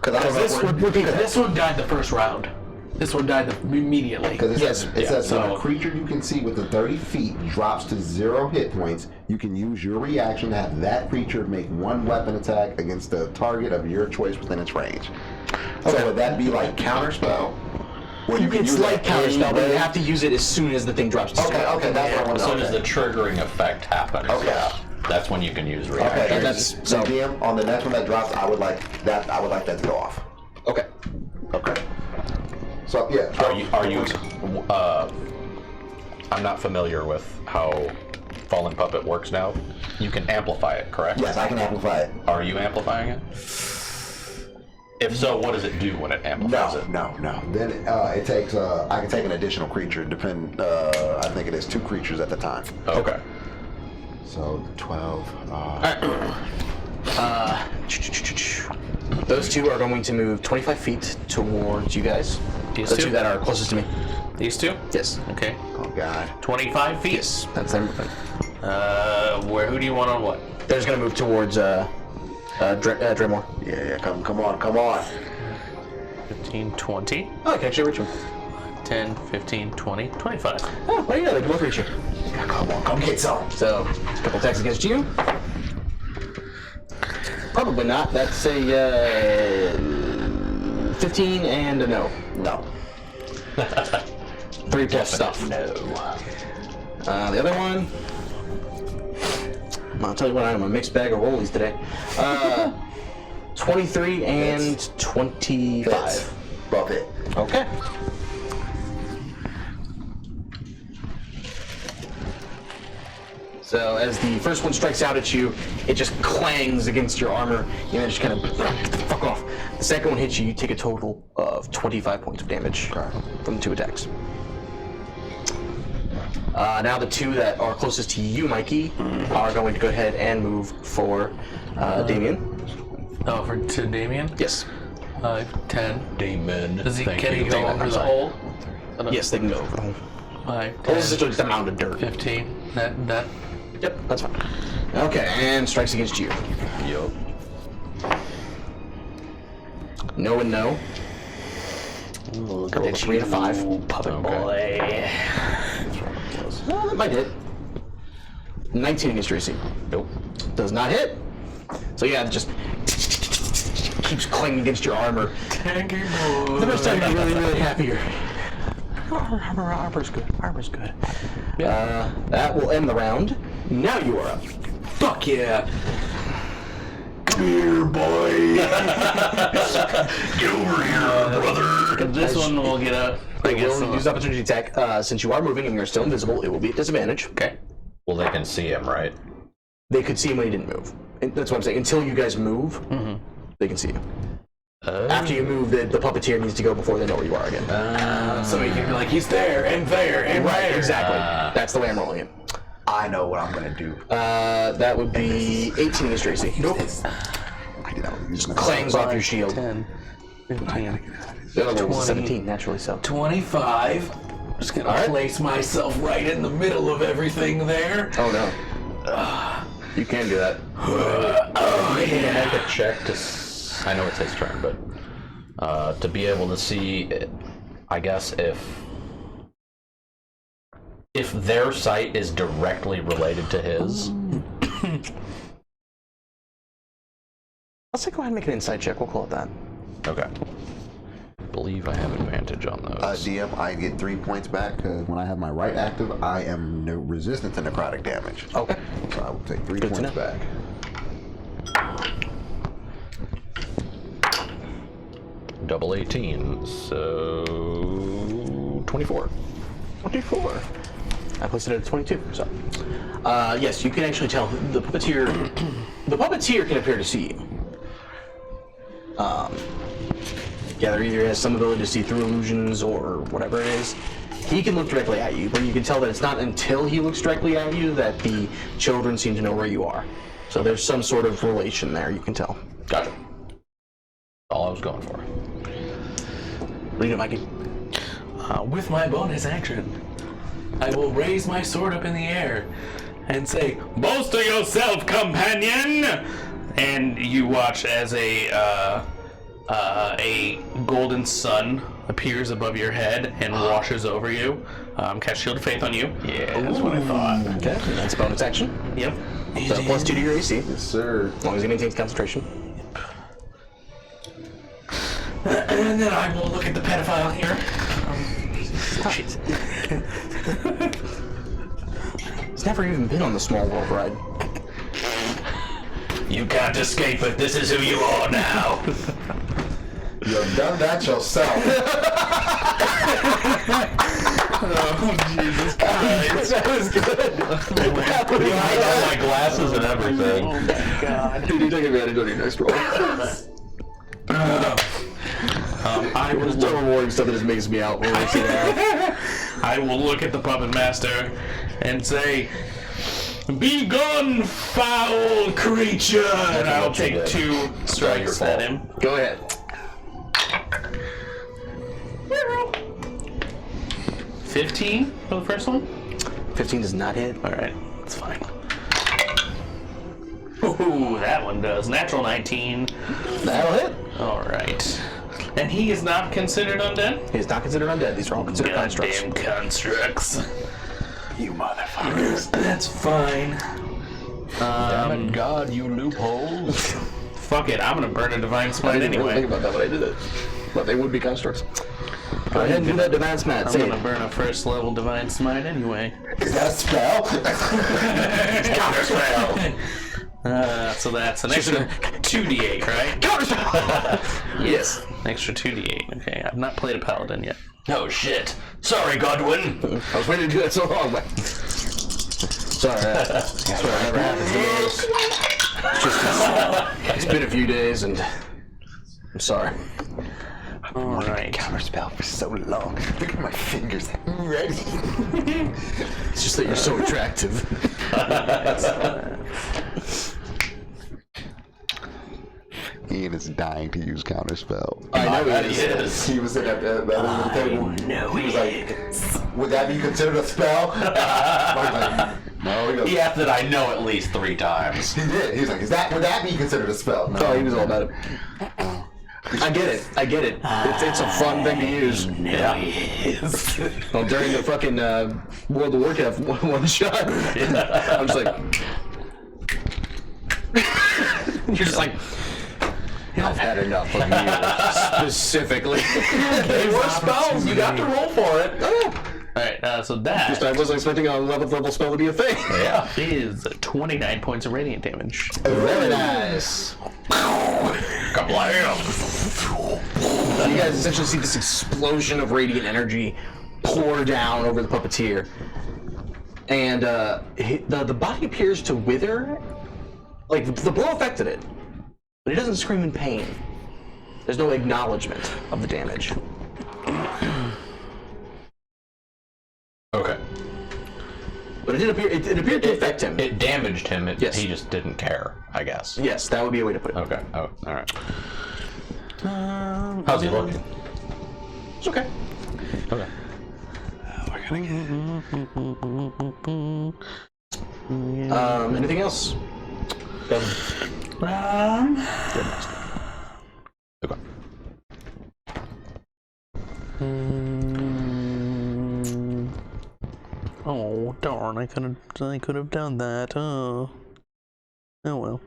[SPEAKER 1] Because
[SPEAKER 2] This one died the first round. This one died immediately.
[SPEAKER 5] Because it says, when a
[SPEAKER 2] so-
[SPEAKER 5] creature you can see within 30 feet drops to 0 hit points, you can use your reaction to have that creature make one weapon attack against the target of your choice within its range. So would that be like counterspell? Where you can
[SPEAKER 1] it's
[SPEAKER 5] use
[SPEAKER 1] like
[SPEAKER 5] that
[SPEAKER 1] counterspell, but you
[SPEAKER 5] anyway?
[SPEAKER 1] have to use it as soon as the thing drops to
[SPEAKER 5] Okay,
[SPEAKER 1] zero.
[SPEAKER 5] okay, that's what I want
[SPEAKER 4] As
[SPEAKER 5] to
[SPEAKER 4] soon
[SPEAKER 5] know.
[SPEAKER 4] as the triggering effect happens,
[SPEAKER 5] Okay.
[SPEAKER 4] yeah, that's when you can use reaction.
[SPEAKER 5] Okay,
[SPEAKER 1] that's-
[SPEAKER 5] so DM, on the next one that drops, I would like that to go off.
[SPEAKER 1] Okay.
[SPEAKER 5] Okay. So yeah.
[SPEAKER 4] Are you? I'm not familiar with how Fallen Puppet works now. You can amplify it, correct?
[SPEAKER 5] Yes, I can amplify it.
[SPEAKER 4] Are you amplifying it? If so, what does it do when it amplifies it?
[SPEAKER 5] No. Then it takes. I can take an additional creature. I think it is 2 creatures at the time.
[SPEAKER 4] Okay.
[SPEAKER 5] So 12.
[SPEAKER 1] Those 2 are going to move 25 feet towards you guys.
[SPEAKER 2] These
[SPEAKER 1] The
[SPEAKER 2] two?
[SPEAKER 1] 2 that are closest to me.
[SPEAKER 2] These two?
[SPEAKER 1] Yes.
[SPEAKER 2] Okay.
[SPEAKER 5] Oh God.
[SPEAKER 2] 25 feet.
[SPEAKER 1] Yes. That's them.
[SPEAKER 2] Who do you want on what?
[SPEAKER 1] They're just going to move towards Dremore.
[SPEAKER 5] Yeah. Come on.
[SPEAKER 2] 15, 20,
[SPEAKER 1] Oh, I can actually reach him.
[SPEAKER 2] 10, 15, 20, 25.
[SPEAKER 1] Oh, well, yeah, they can both reach you.
[SPEAKER 5] Come on. Come get some.
[SPEAKER 1] So, a couple attacks against you. Probably not. That's a 15 and a no.
[SPEAKER 5] No.
[SPEAKER 1] 3 plus stuff.
[SPEAKER 4] No.
[SPEAKER 1] The other one, I'll tell you what, I'm a mixed bag of rollies today. 23 and 25.
[SPEAKER 5] Hits. Both hit.
[SPEAKER 1] Okay. So as the first one strikes out at you, it just clangs against your armor. You know, just kind of get the fuck off. The second one hits you, you take a total of 25 points of damage from the 2 attacks. Now the 2 that are closest to you, Mikey, are going to go ahead and move for Damien.
[SPEAKER 2] Oh, to Damien?
[SPEAKER 1] Yes.
[SPEAKER 2] 10.
[SPEAKER 4] Damon.
[SPEAKER 2] Can he go over the hole?
[SPEAKER 1] Yes, they can go over the hole.
[SPEAKER 2] 5,
[SPEAKER 1] This is
[SPEAKER 2] 10,
[SPEAKER 1] just a mound of dirt.
[SPEAKER 2] 15. That.
[SPEAKER 1] Yep, that's fine. Okay, and strikes against you.
[SPEAKER 4] Yup.
[SPEAKER 1] No and no. It's 3 and a 5.
[SPEAKER 2] Puppet
[SPEAKER 4] Okay.
[SPEAKER 1] Oh, that might hit. 19 against your AC.
[SPEAKER 4] Nope.
[SPEAKER 1] Does not hit. So yeah, it just keeps clanging against your armor. The first time you're really, really happy. Armor's good. Armor's good. That will end the round. Now you are up.
[SPEAKER 2] Fuck yeah.
[SPEAKER 6] Come here, boy. Get over here, brother.
[SPEAKER 2] This one will get up. I guess.
[SPEAKER 1] We'll use opportunity attack. Since you are moving and you're still invisible, it will be at disadvantage.
[SPEAKER 2] Okay.
[SPEAKER 4] Well, they can see him, right?
[SPEAKER 1] They could see him when he didn't move. And that's what I'm saying. Until you guys move, they can see you. After you move, the puppeteer needs to go before they know where you are again.
[SPEAKER 2] So you can be like, he's there and there and
[SPEAKER 1] Right,
[SPEAKER 2] there.
[SPEAKER 1] exactly. That's the way I'm rolling it.
[SPEAKER 5] I know what I'm gonna do.
[SPEAKER 1] That would be 18 against your AC. Nope.
[SPEAKER 5] I did that. Using
[SPEAKER 1] Clangs off your shield.
[SPEAKER 2] 10, 15,
[SPEAKER 1] The other one was
[SPEAKER 2] 20.
[SPEAKER 1] 17, naturally so.
[SPEAKER 2] 25. Just gonna place myself right in the middle of everything there.
[SPEAKER 1] Oh no. You can do that.
[SPEAKER 4] Make a check to. I know it's his turn, but to be able to see, I guess if their sight is directly related to his.
[SPEAKER 1] Let's go ahead and make an insight check. We'll call it that.
[SPEAKER 4] Okay. I believe I have advantage on those.
[SPEAKER 5] DM, I get 3 points back because when I have my right active, I am resistant to necrotic damage.
[SPEAKER 1] Okay.
[SPEAKER 5] So I will take 3
[SPEAKER 1] Good to
[SPEAKER 5] points
[SPEAKER 1] know.
[SPEAKER 5] back.
[SPEAKER 4] Double 18, so 24.
[SPEAKER 1] 24. I placed it at 22. So, yes, you can actually tell the puppeteer. The puppeteer can appear to see you. Yeah, there either has some ability to see through illusions or whatever it is. He can look directly at you, but you can tell that it's not until he looks directly at you that the children seem to know where you are. So there's some sort of relation there. You can tell.
[SPEAKER 4] Gotcha. All I was going for.
[SPEAKER 1] Read it, Mikey.
[SPEAKER 2] With my bonus action, I will raise my sword up in the air and say, "Boast of yourself, companion!" And you watch as a a golden sun appears above your head and washes over you. Cast Shield of Faith on you.
[SPEAKER 4] Yeah, that's what I thought.
[SPEAKER 1] Okay, that's a bonus action.
[SPEAKER 2] Yep.
[SPEAKER 1] So +2 to your AC,
[SPEAKER 6] Yes, sir.
[SPEAKER 1] as long as he maintains concentration.
[SPEAKER 2] And then I will look at the pedophile here.
[SPEAKER 1] He's never even been on the Small World ride.
[SPEAKER 2] You can't escape it. This is who you are now.
[SPEAKER 6] You've done that yourself.
[SPEAKER 2] Jesus Christ.
[SPEAKER 1] That was good.
[SPEAKER 4] I got my glasses and everything.
[SPEAKER 1] Dude, you take advantage on your next roll.
[SPEAKER 2] I will
[SPEAKER 1] There's total warring stuff that just makes me out when I see that.
[SPEAKER 2] I will look at the puppet master and say, "Be gone, foul creature!" And I'll take 2 strikes at him.
[SPEAKER 1] Go ahead.
[SPEAKER 2] 15 for the first one?
[SPEAKER 1] 15 does not hit.
[SPEAKER 2] Alright, that's fine. Ooh, that one does. Natural 19.
[SPEAKER 1] That'll hit.
[SPEAKER 2] Alright. And he is not considered undead?
[SPEAKER 1] He is not considered undead. These are all considered constructs.
[SPEAKER 2] Goddamn constructs.
[SPEAKER 6] You motherfuckers.
[SPEAKER 2] That's fine.
[SPEAKER 4] Damn it, God, you loopholes.
[SPEAKER 2] Fuck it, I'm gonna burn a Divine Smite
[SPEAKER 1] Think
[SPEAKER 2] anyway.
[SPEAKER 1] about that when I did it. But they would be constructs. Go ahead and do that Divine Smite.
[SPEAKER 2] I'm
[SPEAKER 1] Say
[SPEAKER 2] gonna
[SPEAKER 1] it.
[SPEAKER 2] burn a first level Divine Smite anyway.
[SPEAKER 6] Is that a spell?
[SPEAKER 2] Counter spell! So that's an extra 2d8, right?
[SPEAKER 1] Yes.
[SPEAKER 2] Extra 2d8. Okay, I've not played a paladin yet.
[SPEAKER 4] Oh shit. Sorry, Godwin.
[SPEAKER 1] I was waiting to do that so long, but... Sorry, I swear it never happens to me. It's just... It's been a few days, and... I'm sorry.
[SPEAKER 2] Alright.
[SPEAKER 6] Counterspell for so long. Look at my fingers. I'm ready.
[SPEAKER 1] It's just that you're so attractive.
[SPEAKER 5] Ian is dying to use counterspell.
[SPEAKER 1] I know
[SPEAKER 4] That
[SPEAKER 1] it
[SPEAKER 4] he
[SPEAKER 1] is.
[SPEAKER 4] is.
[SPEAKER 6] He was sitting at the other end of the table. He was like, would that be considered a spell? I was like, no, he goes,
[SPEAKER 4] He asked that I know at least 3 times.
[SPEAKER 6] He did. He was like, would that be considered a spell? No.
[SPEAKER 1] Oh, he was all about it. I get it. I get it. It's a fun thing to use.
[SPEAKER 4] Yeah.
[SPEAKER 1] Well, during the fucking World of Warcraft one shot, I'm just like... You're just like... I've had enough of you, specifically.
[SPEAKER 4] They were spells. You got to roll for it.
[SPEAKER 2] Alright, so that
[SPEAKER 1] I wasn't expecting a 11th level spell to be a thing.
[SPEAKER 4] Yeah.
[SPEAKER 2] is 29 points of radiant damage.
[SPEAKER 1] Very nice.
[SPEAKER 4] Kablam.
[SPEAKER 1] So you guys essentially see this explosion of radiant energy pour down over the puppeteer. And the body appears to wither. Like, the blow affected it. But it doesn't scream in pain. There's no acknowledgement of the damage.
[SPEAKER 4] Okay.
[SPEAKER 1] But it appeared to affect him.
[SPEAKER 4] It damaged him.
[SPEAKER 1] Yes.
[SPEAKER 4] He just didn't care, I guess.
[SPEAKER 1] Yes, that would be a way to put it.
[SPEAKER 4] Okay. Oh, all right. How's he looking?
[SPEAKER 1] It's okay.
[SPEAKER 4] Okay.
[SPEAKER 1] Anything else?
[SPEAKER 4] Okay.
[SPEAKER 2] Oh darn! I could have done that. Oh well.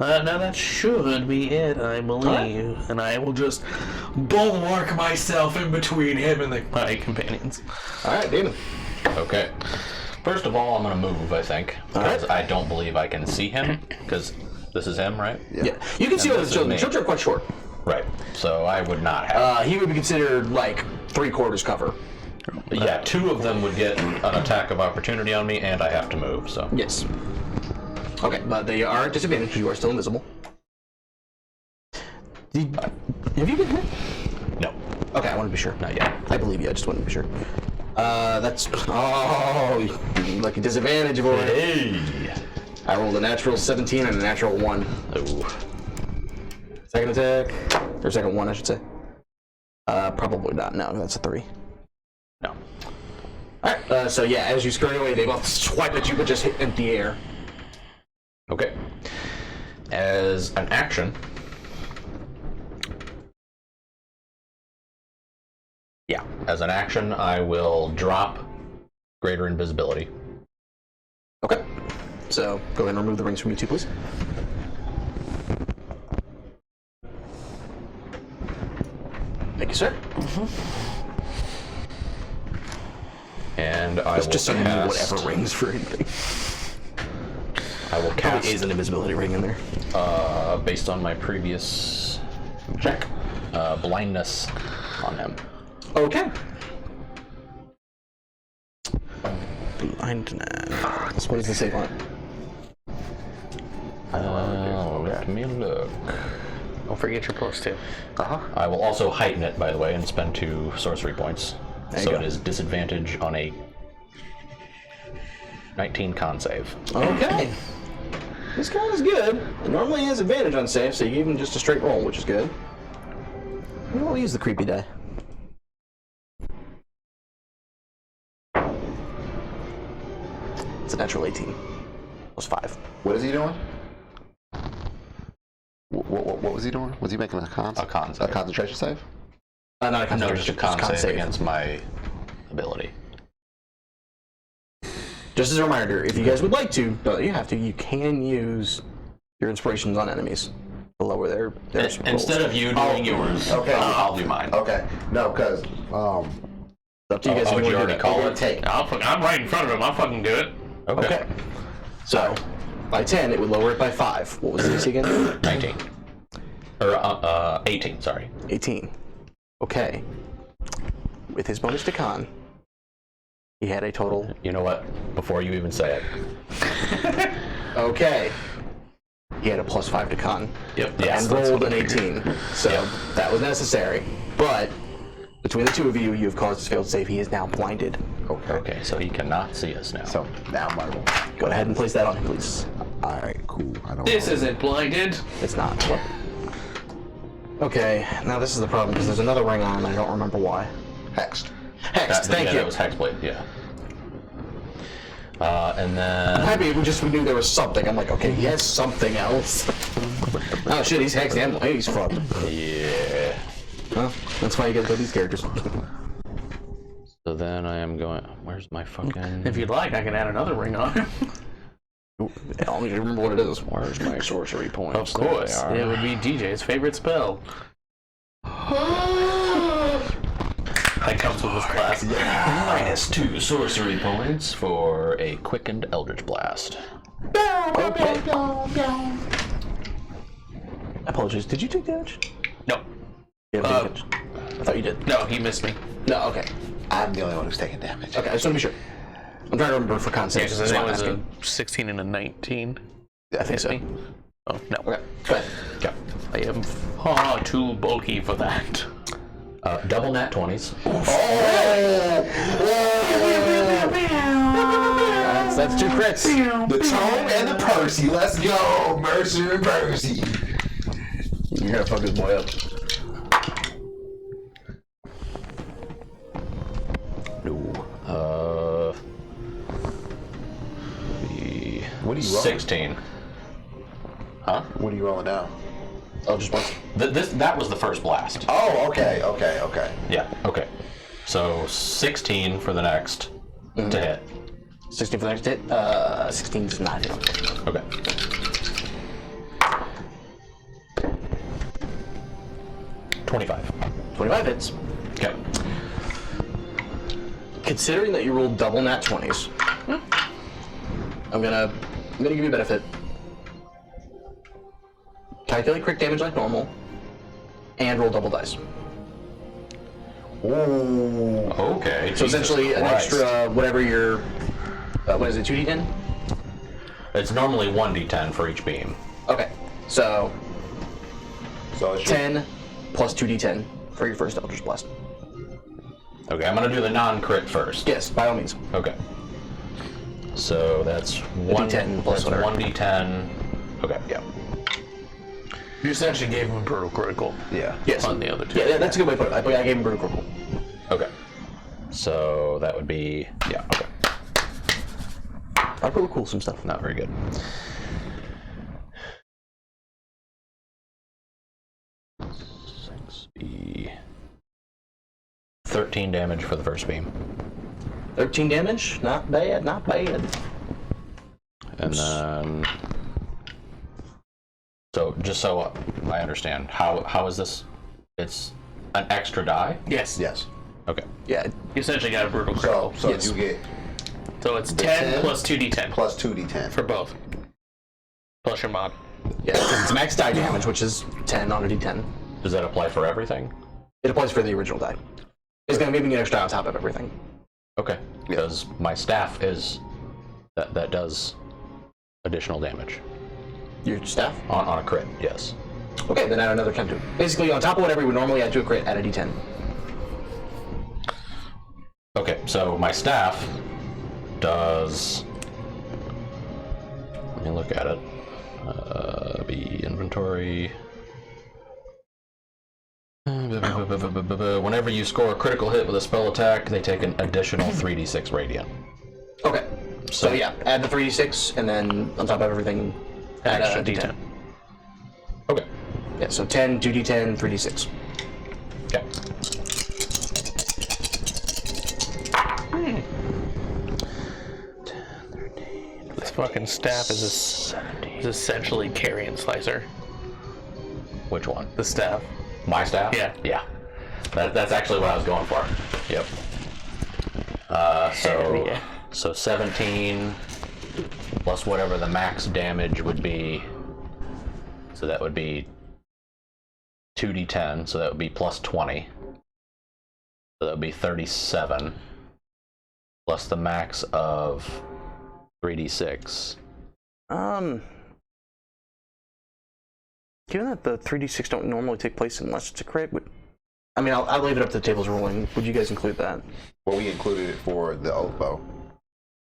[SPEAKER 2] Now that should be it, I believe, and I will just bulwark myself in between him and my companions.
[SPEAKER 1] All right, Damon.
[SPEAKER 4] Okay. First of all, I'm gonna move, I think, because I don't believe I can see him. Because this is him, right?
[SPEAKER 1] Yeah. You can see all the
[SPEAKER 4] this is
[SPEAKER 1] children.
[SPEAKER 4] me.
[SPEAKER 1] The children are quite short.
[SPEAKER 4] Right. So I would not have.
[SPEAKER 1] He would be considered like 3/4 cover.
[SPEAKER 4] Yeah, 2 of them would get an attack of opportunity on me, and I have to move. So.
[SPEAKER 1] Yes. Okay, but they are at disadvantage because you are still invisible. Have you been hit?
[SPEAKER 4] No.
[SPEAKER 1] Okay, I want to be sure.
[SPEAKER 4] Not yet.
[SPEAKER 1] I believe you. I just wanted to be sure. That's like a disadvantage boy.
[SPEAKER 4] Hey.
[SPEAKER 1] I rolled a natural 17 and a natural 1.
[SPEAKER 4] Ooh.
[SPEAKER 1] Second attack, or second one, I should say. Probably not. No, that's a 3.
[SPEAKER 4] No.
[SPEAKER 1] All right. So yeah, as you scurry away, they both swipe at you, but just hit empty air.
[SPEAKER 4] Okay. As an action. Yeah, as an action, I will drop greater invisibility.
[SPEAKER 1] Okay. So go ahead and remove the rings from you two, please. Thank you, sir.
[SPEAKER 4] And I will
[SPEAKER 1] Just so you know,
[SPEAKER 4] cast,
[SPEAKER 1] whatever rings for anything.
[SPEAKER 4] I will
[SPEAKER 1] Probably
[SPEAKER 4] cast
[SPEAKER 1] is an invisibility ring in there.
[SPEAKER 4] based on my previous check, blindness on him.
[SPEAKER 1] Okay. Blindness. What does the save on it?
[SPEAKER 4] Let me look.
[SPEAKER 2] Don't forget your plus 2.
[SPEAKER 4] I will also heighten it, by the way, and spend 2 sorcery points.
[SPEAKER 1] There you
[SPEAKER 4] So
[SPEAKER 1] go.
[SPEAKER 4] it is disadvantage on a 19 con save.
[SPEAKER 1] Okay. This guy is good. It normally has advantage on save, so you gave him just a straight roll, which is good. We'll use the creepy die. It's a natural 18. Plus 5.
[SPEAKER 5] What is he doing? What was he doing? Was he making a con
[SPEAKER 4] A con save.
[SPEAKER 5] a concentration save?
[SPEAKER 1] Not a
[SPEAKER 4] No,
[SPEAKER 1] concentration,
[SPEAKER 4] just a con
[SPEAKER 1] just
[SPEAKER 4] save against my ability.
[SPEAKER 1] Just as a reminder, if you guys would like to, but you have to, you can use your inspirations on enemies to lower their
[SPEAKER 4] Instead of you doing yours,
[SPEAKER 5] okay.
[SPEAKER 4] I'll do mine.
[SPEAKER 5] Okay. No, because
[SPEAKER 1] It's up to you guys.
[SPEAKER 4] Oh,
[SPEAKER 1] if
[SPEAKER 4] did you
[SPEAKER 1] wanna do
[SPEAKER 4] already
[SPEAKER 1] that.
[SPEAKER 4] call it?
[SPEAKER 5] take.
[SPEAKER 2] I'm right in front of him. I'll fucking do it.
[SPEAKER 1] Okay. So, by 10, it would lower it by 5. What was the DC again?
[SPEAKER 4] 19. Or 18, sorry.
[SPEAKER 1] 18. Okay. With his bonus to con, he had a total.
[SPEAKER 4] You know what? Before you even say it.
[SPEAKER 1] Okay. He had a plus 5 to con.
[SPEAKER 2] Yep.
[SPEAKER 1] And rolled an 18. So that was necessary. But between the two of you, you have caused his failed save. He is now blinded.
[SPEAKER 4] Okay, so he cannot see us now.
[SPEAKER 5] So now my roll.
[SPEAKER 1] Go ahead and place that on him, please.
[SPEAKER 5] All right, cool. I don't.
[SPEAKER 2] This
[SPEAKER 5] know.
[SPEAKER 2] isn't blinded.
[SPEAKER 1] It's not. Okay, now this is the problem because there's another ring on him and I don't remember why.
[SPEAKER 5] Hexed.
[SPEAKER 1] Hexed, thank you.
[SPEAKER 4] That was Hexblade, yeah. And
[SPEAKER 1] I'm
[SPEAKER 4] then...
[SPEAKER 1] happy we knew there was something. I'm like, okay, he has something else. Oh shit, he's hexed and he's fucked.
[SPEAKER 4] Yeah.
[SPEAKER 1] Well, that's why you guys got these characters.
[SPEAKER 4] So then I am going... Where's my fucking...
[SPEAKER 2] If you'd like, I can add another ring on him.
[SPEAKER 1] I'll need to remember what it is.
[SPEAKER 4] Where's my sorcery points?
[SPEAKER 2] Of course.
[SPEAKER 4] There they
[SPEAKER 2] It
[SPEAKER 4] are.
[SPEAKER 2] would be DJ's favorite spell. That comes with his class.
[SPEAKER 4] Minus 2 sorcery points for a quickened Eldritch Blast.
[SPEAKER 1] Okay. Apologies, did you take damage?
[SPEAKER 2] No.
[SPEAKER 1] Yeah, damage. I thought you did.
[SPEAKER 2] No, he missed me.
[SPEAKER 1] No, okay.
[SPEAKER 5] I'm the only one who's taking damage.
[SPEAKER 1] Okay, I just want to be sure. I'm trying to remember for
[SPEAKER 2] Yeah,
[SPEAKER 1] concept.
[SPEAKER 2] because
[SPEAKER 1] that's
[SPEAKER 2] I
[SPEAKER 1] why
[SPEAKER 2] think
[SPEAKER 1] I'm
[SPEAKER 2] it was
[SPEAKER 1] asking.
[SPEAKER 2] a 16 and a 19.
[SPEAKER 1] Yeah, I think so.
[SPEAKER 2] Me? Oh, no.
[SPEAKER 1] Okay, go ahead.
[SPEAKER 4] Okay.
[SPEAKER 2] I am far too bulky for that.
[SPEAKER 4] Double nat 20s.
[SPEAKER 1] That's 2 crits.
[SPEAKER 5] The Tome and the Percy. Let's go, Mercer and Percy.
[SPEAKER 1] You're gonna fuck this boy up.
[SPEAKER 4] No.
[SPEAKER 5] What are you rolling?
[SPEAKER 4] 16. Huh?
[SPEAKER 5] What are you rolling now?
[SPEAKER 1] Oh, just once.
[SPEAKER 4] That was the first blast.
[SPEAKER 5] Oh, okay.
[SPEAKER 4] Yeah, okay. So 16 for the next to hit.
[SPEAKER 1] 16 for the next hit. 16 does not hit.
[SPEAKER 4] Okay. $25.
[SPEAKER 1] 25 hits.
[SPEAKER 4] Okay.
[SPEAKER 1] Considering that you rolled double nat 20s, I'm gonna give you a benefit. Calculate crit damage like normal, and roll double dice.
[SPEAKER 5] Ooh.
[SPEAKER 4] Okay.
[SPEAKER 1] So
[SPEAKER 4] Jesus
[SPEAKER 1] essentially, an
[SPEAKER 4] Christ.
[SPEAKER 1] extra whatever your what is it, 2d10?
[SPEAKER 4] It's normally 1d10 for each beam.
[SPEAKER 1] Okay, so
[SPEAKER 5] So it's
[SPEAKER 1] 10 plus 2d10 for your first Eldritch Blast.
[SPEAKER 4] Okay, I'm gonna do the non-crit first.
[SPEAKER 1] Yes, by all means.
[SPEAKER 4] Okay. So that's one
[SPEAKER 1] D10 plus
[SPEAKER 4] that's
[SPEAKER 1] whatever.
[SPEAKER 4] 1d10. Okay, yeah.
[SPEAKER 2] You essentially gave him a brutal critical
[SPEAKER 5] Yeah.
[SPEAKER 1] Yes.
[SPEAKER 2] on the other two.
[SPEAKER 1] Yeah, that's a good way to put it. I gave him brutal critical.
[SPEAKER 4] Okay. So that would be, yeah, okay.
[SPEAKER 1] I'll go cool some stuff.
[SPEAKER 4] Not very good. Be 13 damage for the first beam.
[SPEAKER 1] 13 damage, not bad, not bad.
[SPEAKER 4] And then, so just so I understand, how is this? It's an extra die?
[SPEAKER 2] Yes.
[SPEAKER 6] Yes.
[SPEAKER 4] Okay.
[SPEAKER 1] Yeah,
[SPEAKER 2] You essentially got a brutal critical.
[SPEAKER 6] So
[SPEAKER 1] Yes.
[SPEAKER 6] you get
[SPEAKER 2] So it's 10
[SPEAKER 6] 10
[SPEAKER 2] plus 2d10
[SPEAKER 6] plus 2d10.
[SPEAKER 2] for both. Plus your mod.
[SPEAKER 1] yeah. 'Cause it's max die damage, which is 10 on a d10.
[SPEAKER 4] Does that apply for everything?
[SPEAKER 1] It applies for the original die. It's gonna maybe get extra on top of everything.
[SPEAKER 4] Okay. Because my staff is that does additional damage
[SPEAKER 1] Your staff.
[SPEAKER 4] on a crit. Yes.
[SPEAKER 1] Okay, then add another 10 to it. Basically, on top of whatever you would normally add to a crit, add a d10.
[SPEAKER 4] Okay. So my staff does. Let me look at it. Be inventory. Whenever you score a critical hit with a spell attack, they take an additional 3d6 radiant.
[SPEAKER 1] Okay. So yeah, add the 3d6, and then on top of everything, add
[SPEAKER 2] Extra
[SPEAKER 1] a d10.
[SPEAKER 2] d10.
[SPEAKER 4] Okay.
[SPEAKER 1] Yeah, so 10, 2d10, 3d6.
[SPEAKER 4] Okay.
[SPEAKER 2] This fucking staff is essentially carrion slicer.
[SPEAKER 4] Which one?
[SPEAKER 2] The staff.
[SPEAKER 4] My staff?
[SPEAKER 2] Yeah.
[SPEAKER 4] Yeah. That's actually what I was going for. Yep.
[SPEAKER 2] Yeah.
[SPEAKER 4] So 17 plus whatever the max damage would be. So that would be 2d10. So that would be plus 20. So that would be 37. Plus the max of 3d6.
[SPEAKER 1] Given that the 3d6 don't normally take place unless it's a crit, I mean, I'll leave it up to the tables ruling. Would you guys include that?
[SPEAKER 6] Well, we included it for the oath bow.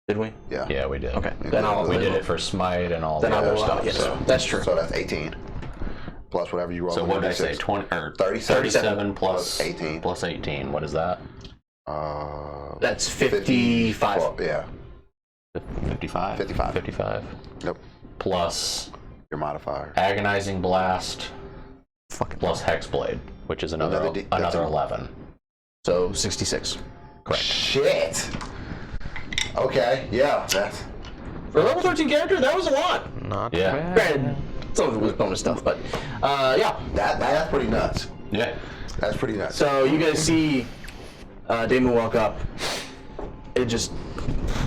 [SPEAKER 1] Did we?
[SPEAKER 6] Yeah.
[SPEAKER 4] Yeah, we did.
[SPEAKER 1] Okay. Then I'll.
[SPEAKER 4] We did it for smite and all
[SPEAKER 1] Then
[SPEAKER 4] the
[SPEAKER 1] I
[SPEAKER 4] other
[SPEAKER 1] will.
[SPEAKER 4] stuff.
[SPEAKER 1] Yes,
[SPEAKER 4] So,
[SPEAKER 1] that's true.
[SPEAKER 6] So that's 18. Plus whatever you roll.
[SPEAKER 4] so
[SPEAKER 6] on
[SPEAKER 4] what
[SPEAKER 6] your
[SPEAKER 4] did I say?
[SPEAKER 6] D6.
[SPEAKER 4] 20 or
[SPEAKER 6] 37.
[SPEAKER 4] 37 plus
[SPEAKER 6] 18.
[SPEAKER 4] Plus 18. What is that?
[SPEAKER 1] That's 55.
[SPEAKER 6] Well, yeah.
[SPEAKER 4] 55.
[SPEAKER 6] 55.
[SPEAKER 4] 55.
[SPEAKER 6] Yep.
[SPEAKER 4] Plus
[SPEAKER 6] Your modifier.
[SPEAKER 4] agonizing blast.
[SPEAKER 1] Fucking.
[SPEAKER 4] Plus hexblade, which is another
[SPEAKER 6] That's a-
[SPEAKER 4] 11.
[SPEAKER 1] So 66.
[SPEAKER 4] Correct.
[SPEAKER 6] Shit. Okay. Yeah. That's.
[SPEAKER 1] For a level 13 character, that was a lot.
[SPEAKER 2] Not
[SPEAKER 4] Yeah.
[SPEAKER 2] bad.
[SPEAKER 1] Granted, some of it was bonus stuff, but yeah.
[SPEAKER 6] That's pretty nuts.
[SPEAKER 4] Yeah.
[SPEAKER 6] That's pretty nuts.
[SPEAKER 1] So you guys see Damon walk up. It just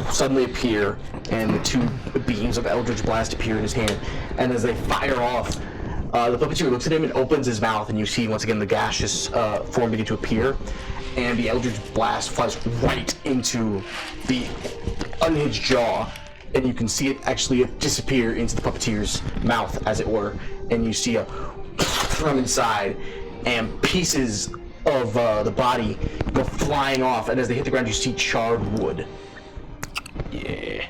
[SPEAKER 1] suddenly appear, and the two beams of Eldritch Blast appear in his hand. And as they fire off, the puppeteer looks at him and opens his mouth, and you see once again the gaseous form begin to appear, and the Eldritch Blast flies right into the unhinged jaw, and you can see it actually disappear into the puppeteer's mouth, as it were, and you see a from inside, and pieces of the body go flying off, and as they hit the ground, you see charred wood.
[SPEAKER 4] Yeah.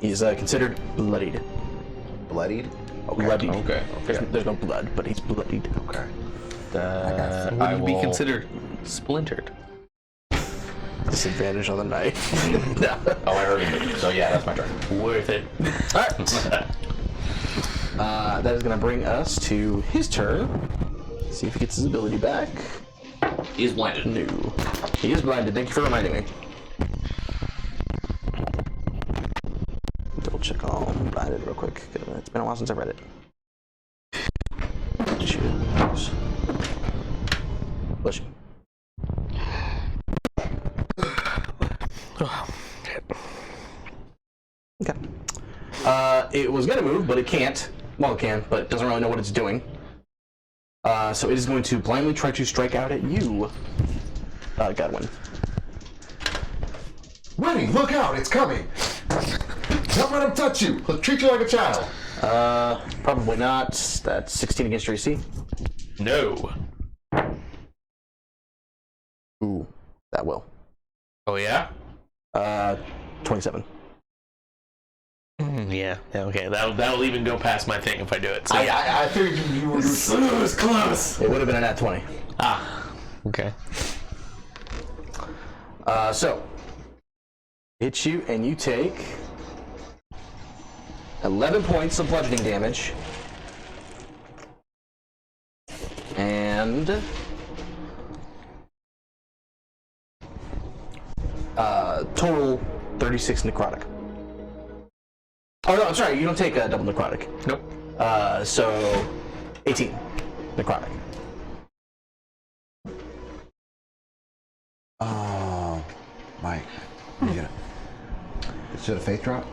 [SPEAKER 1] He's considered bloodied.
[SPEAKER 6] Bloodied.
[SPEAKER 1] Bloodied.
[SPEAKER 4] Okay.
[SPEAKER 1] There's no blood, but he's bloodied.
[SPEAKER 6] Okay.
[SPEAKER 2] Would
[SPEAKER 4] I
[SPEAKER 2] it be
[SPEAKER 4] will-
[SPEAKER 2] considered splintered?
[SPEAKER 1] Disadvantage on the knife. No.
[SPEAKER 4] Oh, I already moved. So yeah, that's my turn.
[SPEAKER 2] Worth it.
[SPEAKER 1] Alright. That is going to bring us to his turn. See if he gets his ability back.
[SPEAKER 4] He's blinded.
[SPEAKER 1] No. He is blinded. Thank you for reminding me. Double check all blinded real quick. It's been a while since I read it. Choose. Bless you. Okay. It was gonna move, but it can't. Well, it can, but it doesn't really know what it's doing. So it is going to blindly try to strike out at you, Godwin.
[SPEAKER 6] Winnie, look out! It's coming. Don't let him touch you. He'll treat you like a child.
[SPEAKER 1] Probably not. That's 16 against your AC.
[SPEAKER 2] No.
[SPEAKER 1] Ooh, that will.
[SPEAKER 2] Oh yeah.
[SPEAKER 1] 27.
[SPEAKER 2] Yeah. Okay. That'll even go past my thing if I do it. So
[SPEAKER 6] I figured you were.
[SPEAKER 2] it was close.
[SPEAKER 1] It would have been a nat 20.
[SPEAKER 2] Ah. Okay.
[SPEAKER 1] So, hits you, and you take 11 points of bludgeoning damage. And total 36 necrotic. Oh no, I'm sorry, you don't take a double necrotic.
[SPEAKER 2] Nope.
[SPEAKER 1] So 18 necrotic.
[SPEAKER 5] Oh, Mike. You gonna... Should a faith drop?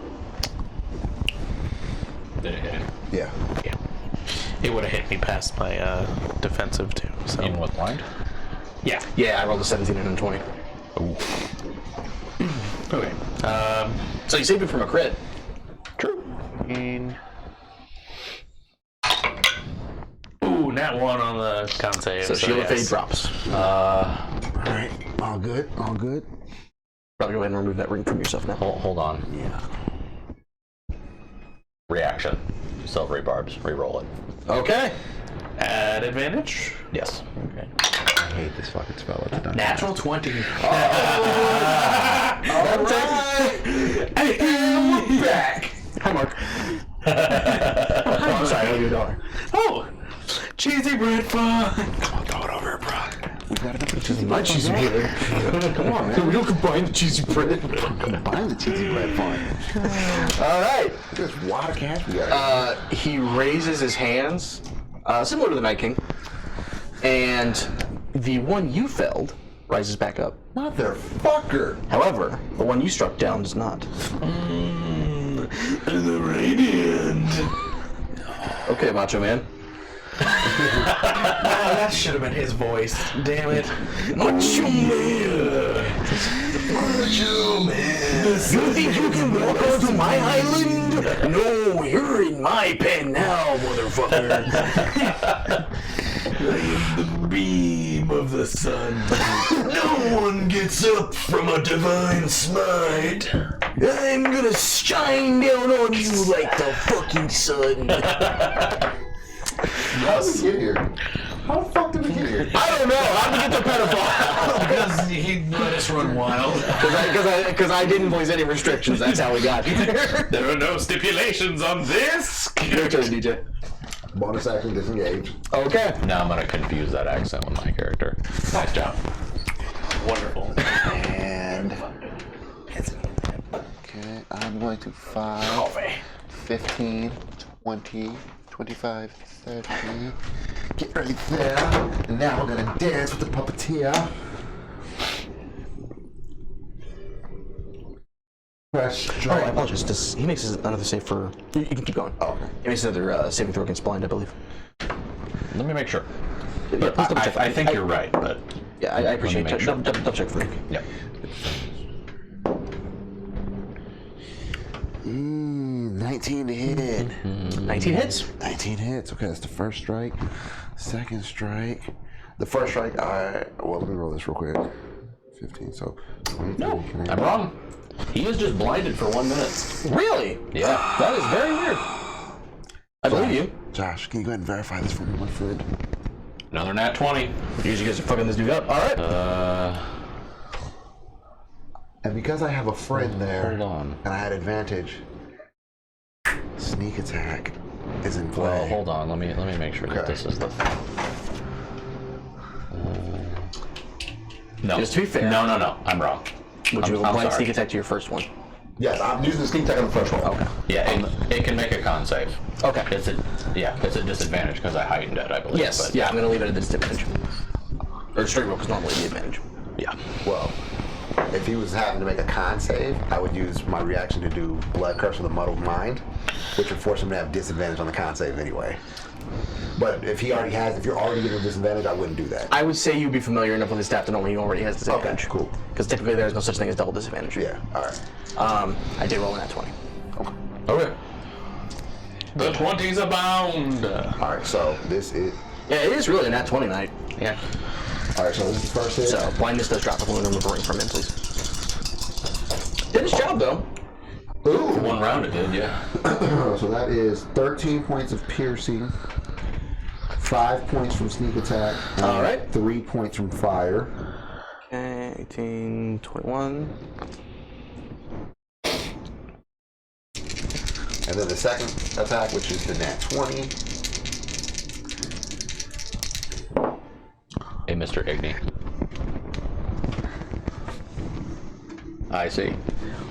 [SPEAKER 4] Did it hit him?
[SPEAKER 5] Yeah.
[SPEAKER 2] Yeah. It would have hit me past my defensive too. So.
[SPEAKER 4] Even with blind?
[SPEAKER 2] Yeah.
[SPEAKER 1] Yeah, I rolled a 17 and a 20.
[SPEAKER 4] Ooh.
[SPEAKER 2] Okay.
[SPEAKER 1] So you saved it from a crit.
[SPEAKER 2] True. Ooh, nat 1 on the con save.
[SPEAKER 1] So Shield of
[SPEAKER 2] yes.
[SPEAKER 1] Fate drops.
[SPEAKER 5] Alright. All good. All good.
[SPEAKER 1] Probably go ahead and remove that ring from yourself now.
[SPEAKER 4] Hold on.
[SPEAKER 5] Yeah.
[SPEAKER 4] Reaction. Silvery barbs. Reroll it.
[SPEAKER 1] Okay.
[SPEAKER 2] At advantage.
[SPEAKER 4] Yes.
[SPEAKER 2] Okay.
[SPEAKER 5] I hate this fucking spell at the dungeon.
[SPEAKER 2] Natural 20.
[SPEAKER 1] We're back. Hi, Mark. I'm sorry, I owe you $1.
[SPEAKER 2] Oh, cheesy bread fun.
[SPEAKER 5] Come on, throw it over here, bro. We've got enough of cheesy
[SPEAKER 1] My
[SPEAKER 5] bread.
[SPEAKER 1] cheesy bread.
[SPEAKER 5] Come on, man.
[SPEAKER 1] We don't combine the cheesy bread.
[SPEAKER 5] Combine the cheesy bread fun.
[SPEAKER 1] All right.
[SPEAKER 5] There's water cash we got.
[SPEAKER 1] He raises his hands, similar to the Night King, and the one you felled rises back up.
[SPEAKER 5] Motherfucker.
[SPEAKER 1] However, the one you struck down does not.
[SPEAKER 2] The radiant.
[SPEAKER 1] Okay, Macho Man.
[SPEAKER 2] That should have been his voice. Damn it.
[SPEAKER 1] Macho Man. Macho Man. You think you can walk onto my island? No, you're in my pen now, motherfucker.
[SPEAKER 2] I am the beam of the sun. No one gets up from a divine smite.
[SPEAKER 1] I'm gonna shine down on you like the fucking sun.
[SPEAKER 5] How did we get here? How the fuck did we get here?
[SPEAKER 1] I don't know. How did we get the pedophile?
[SPEAKER 2] Because he let us run wild.
[SPEAKER 1] Because I didn't place any restrictions. That's how we got here.
[SPEAKER 2] There are no stipulations on this.
[SPEAKER 1] Your turn, DJ.
[SPEAKER 5] Bonus action disengage.
[SPEAKER 1] Okay.
[SPEAKER 4] Now I'm gonna confuse that accent with my character.
[SPEAKER 2] Nice job. Wonderful.
[SPEAKER 5] And okay, I'm going to 5, 15, 20, 25, 30. Get right there. And now we're gonna dance with the puppeteer. Press
[SPEAKER 1] Oh, I
[SPEAKER 5] strike.
[SPEAKER 1] apologize. He makes another save for. You can keep going.
[SPEAKER 5] Oh, okay.
[SPEAKER 1] He makes another saving throw against blind, I believe.
[SPEAKER 4] Let me make sure.
[SPEAKER 1] Yeah,
[SPEAKER 4] But
[SPEAKER 1] please double check.
[SPEAKER 4] I think you're right, but
[SPEAKER 1] Yeah, I appreciate
[SPEAKER 4] make
[SPEAKER 1] it.
[SPEAKER 4] sure.
[SPEAKER 1] Double check for me.
[SPEAKER 4] yep.
[SPEAKER 5] 19 to hit.
[SPEAKER 1] 19 hits.
[SPEAKER 5] 19 hits. Okay, that's the first strike. Second strike. The first strike, well, let me roll this real quick. 15, so 23.
[SPEAKER 4] No,
[SPEAKER 5] Can I-
[SPEAKER 4] I'm wrong. He is just blinded for 1 minute.
[SPEAKER 1] Really?
[SPEAKER 4] Yeah.
[SPEAKER 1] That is very weird. I believe you.
[SPEAKER 5] Josh, can you go ahead and verify this for me, my friend?
[SPEAKER 4] Another nat 20.
[SPEAKER 1] You guys are fucking this dude up. All right.
[SPEAKER 5] And because I have a friend there,
[SPEAKER 4] Hold on.
[SPEAKER 5] and I had advantage, sneak attack is in play.
[SPEAKER 4] Well, hold on. Let me make sure that
[SPEAKER 5] Okay.
[SPEAKER 4] this is the. No.
[SPEAKER 1] Just to be fair.
[SPEAKER 4] No. I'm wrong.
[SPEAKER 1] Would you
[SPEAKER 4] I'm
[SPEAKER 1] blind
[SPEAKER 4] sorry.
[SPEAKER 1] sneak attack to your first one?
[SPEAKER 5] Yes, I'm using the sneak attack on the first roll.
[SPEAKER 1] Okay.
[SPEAKER 4] Yeah, it can make a con save.
[SPEAKER 1] Okay.
[SPEAKER 4] It's a disadvantage because I heightened it, I believe.
[SPEAKER 1] Yes.
[SPEAKER 4] But,
[SPEAKER 1] Yeah, I'm gonna leave it at disadvantage. Or straight roll, because normally the advantage.
[SPEAKER 4] Yeah.
[SPEAKER 5] Well, if he was having to make a con save, I would use my reaction to do Blood Curse of the Muddled Mind, which would force him to have disadvantage on the con save anyway. But if you're already getting a disadvantage, I wouldn't do that.
[SPEAKER 1] I would say you'd be familiar enough with his staff to know he already has disadvantage.
[SPEAKER 5] Okay, cool.
[SPEAKER 1] Because typically there is no such thing as double disadvantage.
[SPEAKER 5] Yeah, alright.
[SPEAKER 1] I did roll in that 20.
[SPEAKER 4] Okay.
[SPEAKER 2] The 20s abound.
[SPEAKER 5] Alright, so this is...
[SPEAKER 1] Yeah, it is really a nat 20 night.
[SPEAKER 2] Yeah.
[SPEAKER 5] Alright, so this is the first hit.
[SPEAKER 1] So blindness does drop. If we'll remove a ring from him, please. Did his job though.
[SPEAKER 5] Ooh!
[SPEAKER 4] 1 round it did, yeah.
[SPEAKER 5] So that is 13 points of piercing, 5 points from sneak attack, and
[SPEAKER 1] All right.
[SPEAKER 5] 3 points from fire.
[SPEAKER 1] Okay, 18, 21.
[SPEAKER 5] And then the second attack, which is the nat 20.
[SPEAKER 4] Hey, Mr. Igni. I see.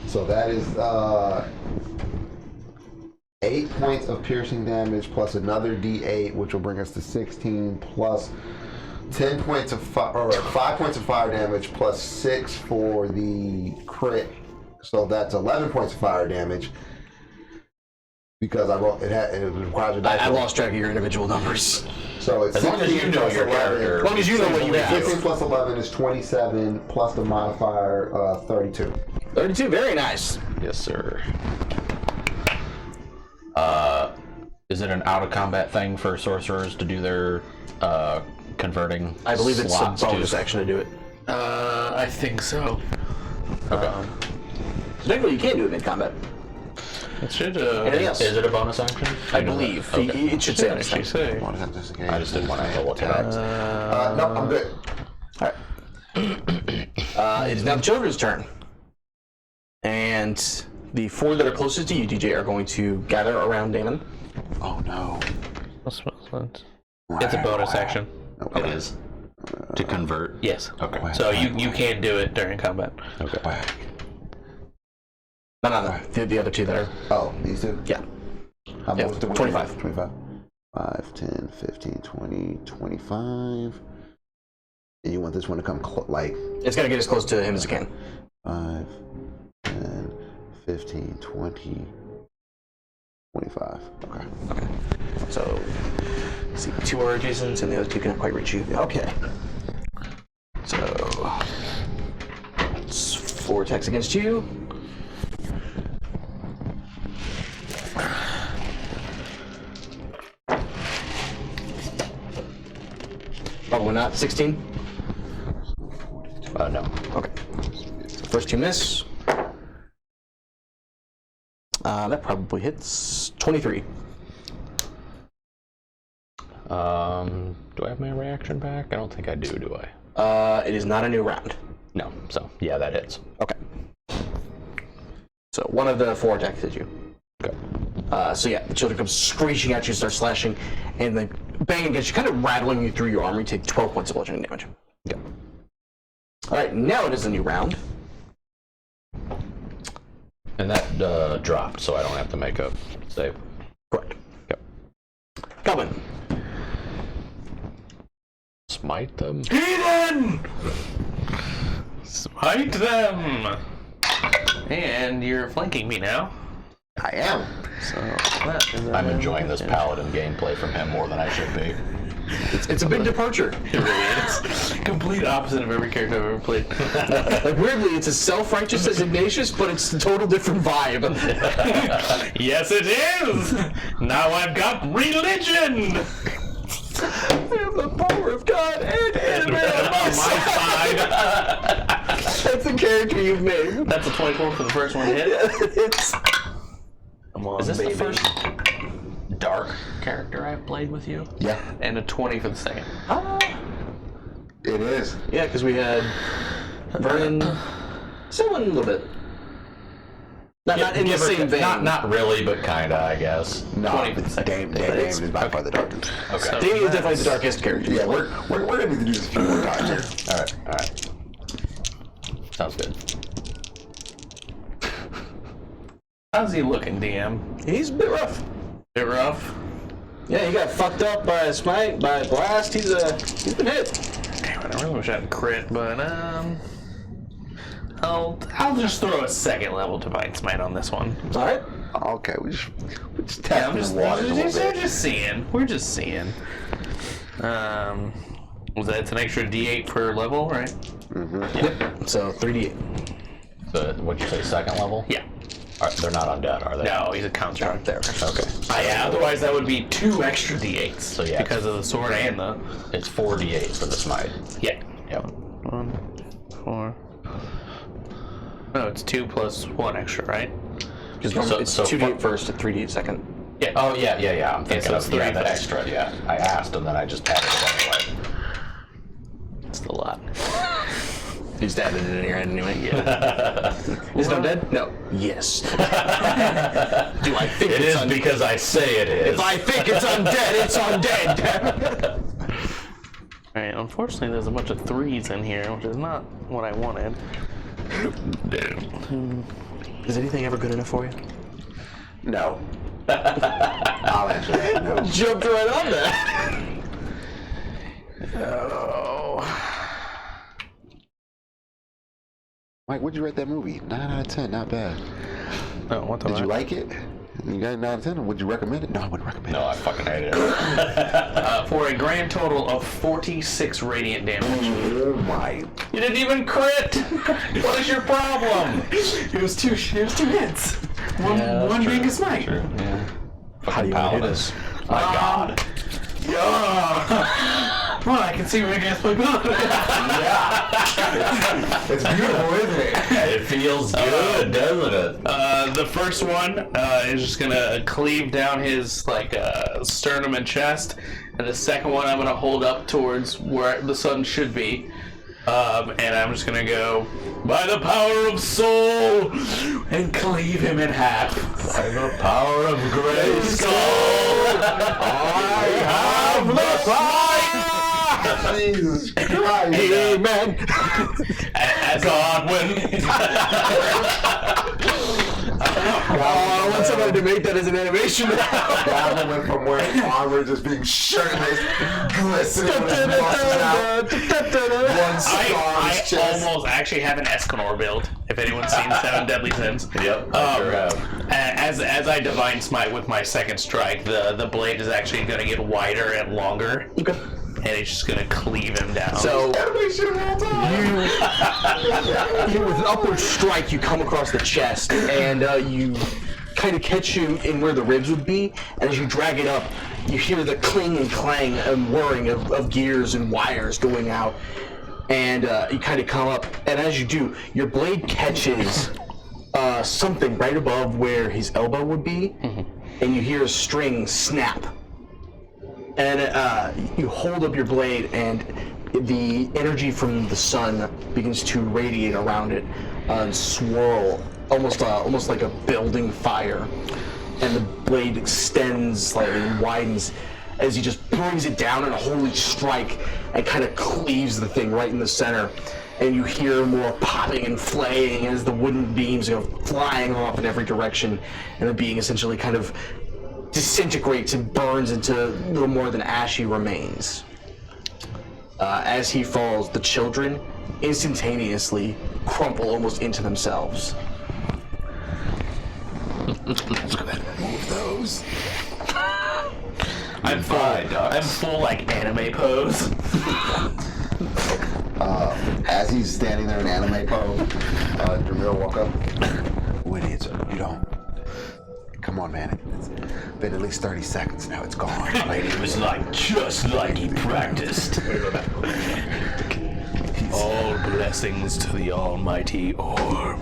[SPEAKER 5] So that is 8 points of piercing damage plus another d8, which will bring us to 16 plus 10 points of 5 points of fire damage plus 6 for the crit. So that's 11 points of fire damage. Because I rolled, it requires a dice.
[SPEAKER 1] I lost track of your individual numbers.
[SPEAKER 5] So it's
[SPEAKER 4] As long as
[SPEAKER 5] 16
[SPEAKER 4] you know
[SPEAKER 5] plus
[SPEAKER 4] your
[SPEAKER 5] 11.
[SPEAKER 4] character.
[SPEAKER 1] As long as you know what you have.
[SPEAKER 5] 16 plus 11 is 27 plus the modifier 32.
[SPEAKER 1] 32, very nice.
[SPEAKER 4] Yes, sir. Is it an out of combat thing for sorcerers to do their converting?
[SPEAKER 1] I believe it's a
[SPEAKER 4] slots
[SPEAKER 1] bonus
[SPEAKER 4] to...
[SPEAKER 1] action to do it.
[SPEAKER 2] I think so.
[SPEAKER 4] Okay.
[SPEAKER 1] Technically, you can do it mid-combat.
[SPEAKER 2] It should.
[SPEAKER 1] Anything else?
[SPEAKER 4] Is it a bonus action?
[SPEAKER 1] I believe.
[SPEAKER 4] Okay.
[SPEAKER 1] It should say on
[SPEAKER 2] What
[SPEAKER 1] his
[SPEAKER 2] did she
[SPEAKER 1] thing.
[SPEAKER 2] say?
[SPEAKER 5] Want to have this again?
[SPEAKER 4] I just didn't want to double check.
[SPEAKER 5] No, I'm good.
[SPEAKER 1] All right. It is now the children's turn. And the 4 that are closest to you, DJ, are going to gather around Damon.
[SPEAKER 5] Oh no.
[SPEAKER 2] It's a bonus action.
[SPEAKER 4] It is. To convert?
[SPEAKER 2] Yes.
[SPEAKER 4] Okay.
[SPEAKER 2] So you can do it during combat.
[SPEAKER 4] Okay.
[SPEAKER 1] No. The other 2 that are.
[SPEAKER 5] Oh, these two?
[SPEAKER 1] Yeah.
[SPEAKER 5] How
[SPEAKER 1] Yeah,
[SPEAKER 5] much?
[SPEAKER 1] 25.
[SPEAKER 5] 25. 5, 10, 15, 20, 25. And you want this one to come like
[SPEAKER 1] It's got to get as close to him as it can.
[SPEAKER 5] 5, 10, 15, 20, 25. Okay.
[SPEAKER 1] So, let's see, 2 are adjacent, and the other 2 can't quite reach you. Okay. So, it's 4 attacks against you. Probably not. 16?
[SPEAKER 4] No.
[SPEAKER 1] Okay. First 2 miss. That probably hits. 23.
[SPEAKER 4] Do I have my reaction back? I don't think I do I?
[SPEAKER 1] It is not a new round.
[SPEAKER 4] No. So, yeah, that hits.
[SPEAKER 1] Okay. So one of the 4 attacks hits you.
[SPEAKER 4] Okay.
[SPEAKER 1] So yeah, the children come screeching at you, start slashing, and they bang against you, kind of rattling you through your armor. You take 12 points of bludgeoning damage.
[SPEAKER 4] Okay.
[SPEAKER 1] All right, now it is a new round.
[SPEAKER 4] And that dropped, so I don't have to make a save.
[SPEAKER 1] Correct.
[SPEAKER 4] Yep.
[SPEAKER 1] Goblin.
[SPEAKER 4] Smite them?
[SPEAKER 2] Eden! Smite them! And you're flanking me now.
[SPEAKER 5] I am.
[SPEAKER 2] So that is
[SPEAKER 4] I'm enjoying this paladin gameplay from him more than I should be.
[SPEAKER 1] It's a big departure.
[SPEAKER 2] It really is. Complete opposite of every character I've ever played.
[SPEAKER 1] Like, weirdly, it's as self-righteous as Ignatius, but it's a total different vibe.
[SPEAKER 2] Yes, it is! Now I've got religion!
[SPEAKER 1] I have the power of God and anime
[SPEAKER 2] On my side.
[SPEAKER 1] That's the character you've made.
[SPEAKER 2] That's a 24 for the first one hit.
[SPEAKER 1] It's...
[SPEAKER 2] Come on,
[SPEAKER 4] Is this
[SPEAKER 2] baby.
[SPEAKER 4] the first dark character I've played with you?
[SPEAKER 5] Yeah,
[SPEAKER 2] And a 20 for the second.
[SPEAKER 5] it is.
[SPEAKER 1] Yeah, because we had Vernon, someone a little bit. Not in the same vein.
[SPEAKER 4] Not really, but kinda, I guess.
[SPEAKER 5] No,
[SPEAKER 2] 20 for the second.
[SPEAKER 5] Damon is by far the darkest.
[SPEAKER 4] Okay.
[SPEAKER 2] So-
[SPEAKER 1] Damien is definitely the darkest character.
[SPEAKER 5] Yeah, we're gonna need to do this a few more times.
[SPEAKER 4] All right. Sounds good.
[SPEAKER 2] How's he looking, DM?
[SPEAKER 1] He's a bit rough.
[SPEAKER 2] Bit rough?
[SPEAKER 1] Yeah, he got fucked up by a smite, by a blast. He's been hit.
[SPEAKER 2] Damn it, I really wish I had crit, but I'll just throw a second level Divine Smite on this one.
[SPEAKER 1] All right.
[SPEAKER 5] Okay, we just
[SPEAKER 2] Yeah,
[SPEAKER 5] testing the waters a little
[SPEAKER 2] we're
[SPEAKER 5] bit.
[SPEAKER 2] just seeing. We're just seeing. Was that it's an extra D8 per level, right?
[SPEAKER 1] Yep. So 3d8.
[SPEAKER 4] So, what'd you say, second level?
[SPEAKER 2] Yeah.
[SPEAKER 4] All right, they're not undead, are they?
[SPEAKER 2] No, he's a construct there.
[SPEAKER 4] Okay.
[SPEAKER 2] Yeah, otherwise that would be 2 extra D8s.
[SPEAKER 4] So, yeah.
[SPEAKER 2] Because of the sword and the.
[SPEAKER 4] It's 4d8 for the smite.
[SPEAKER 2] Yeah.
[SPEAKER 4] Yep.
[SPEAKER 2] 1, 4. No, it's 2 plus 1 extra, right?
[SPEAKER 1] Because it's
[SPEAKER 4] so
[SPEAKER 1] 2d8 first and 3d8 second.
[SPEAKER 2] Yeah.
[SPEAKER 4] Oh, yeah. I'm thinking
[SPEAKER 2] so it's
[SPEAKER 4] of
[SPEAKER 2] 3
[SPEAKER 4] that
[SPEAKER 2] for
[SPEAKER 4] extra, yeah. I asked and then I just added it anyway.
[SPEAKER 2] It's a lot.
[SPEAKER 1] You just added it in your head anyway. Yeah. Is it undead? No. Yes. Do I think
[SPEAKER 4] It
[SPEAKER 1] it's
[SPEAKER 4] is because I say it is.
[SPEAKER 1] If I think it's undead, it's undead.
[SPEAKER 2] Alright, unfortunately there's a bunch of 3s in here, which is not what I wanted.
[SPEAKER 1] Is anything ever good enough for you?
[SPEAKER 5] No. I'll answer that. No.
[SPEAKER 1] Jumped right on that.
[SPEAKER 5] Mike, what'd you rate that movie? 9 out of 10, not bad.
[SPEAKER 2] Oh, what the
[SPEAKER 5] Did you
[SPEAKER 2] fuck?
[SPEAKER 5] like it? You got a 9 out of 10? Would you recommend it? No, I wouldn't recommend
[SPEAKER 4] No,
[SPEAKER 5] it.
[SPEAKER 4] I fucking hated it.
[SPEAKER 2] For a grand total of 46 radiant damage.
[SPEAKER 5] Oh my.
[SPEAKER 4] You didn't even crit! What is your problem?
[SPEAKER 1] It was two hits. One being a smite.
[SPEAKER 4] True, yeah.
[SPEAKER 1] How do you want to do this?
[SPEAKER 4] My god.
[SPEAKER 1] Well, I can see where against my gun.
[SPEAKER 6] It's beautiful, isn't it?
[SPEAKER 4] It feels good, doesn't it?
[SPEAKER 2] The first one is just gonna cleave down his sternum and chest, and the second one I'm gonna hold up towards where the sun should be, and I'm just gonna go by the power of soul and cleave him in half.
[SPEAKER 4] By the power of Grayskull, I have the fire!
[SPEAKER 6] Jesus Christ.
[SPEAKER 1] Amen.
[SPEAKER 2] As Godwin.
[SPEAKER 1] I want somebody to make that as an animation.
[SPEAKER 6] Godwin went from wearing armor just being shirtless, glistening with his muscles out. One scar on
[SPEAKER 2] I
[SPEAKER 6] his chest.
[SPEAKER 2] almost actually have an Escanor build. If anyone's seen Seven Deadly Sins.
[SPEAKER 4] Yep, I sure have.
[SPEAKER 2] As I Divine Smite with my second strike, the blade is actually going to get wider and longer.
[SPEAKER 1] Okay.
[SPEAKER 2] And it's just going to cleave him down.
[SPEAKER 1] So
[SPEAKER 6] Animation of all time.
[SPEAKER 1] you with an upward strike, you come across the chest, and you kind of catch you in where the ribs would be. And as you drag it up, you hear the cling and clang and whirring of gears and wires going out. And you kind of come up, and as you do, your blade catches something right above where his elbow would be, and you hear a string snap. And you hold up your blade, and the energy from the sun begins to radiate around it and swirl, almost like a building fire. And the blade extends slightly and widens as he just brings it down in a holy strike and kind of cleaves the thing right in the center. And you hear more popping and flaying as the wooden beams go flying off in every direction, and the being essentially kind of disintegrates and burns into little more than ashy remains. As he falls, the children instantaneously crumple almost into themselves.
[SPEAKER 5] Let's go ahead and move those.
[SPEAKER 2] I'm full like anime pose.
[SPEAKER 6] As he's standing there in anime pose, Jamil walk up.
[SPEAKER 5] What idiots, you don't. Come on, man. It's been at least 30 seconds now. It's gone.
[SPEAKER 4] It was just like he practiced.
[SPEAKER 2] All blessings to the almighty orb.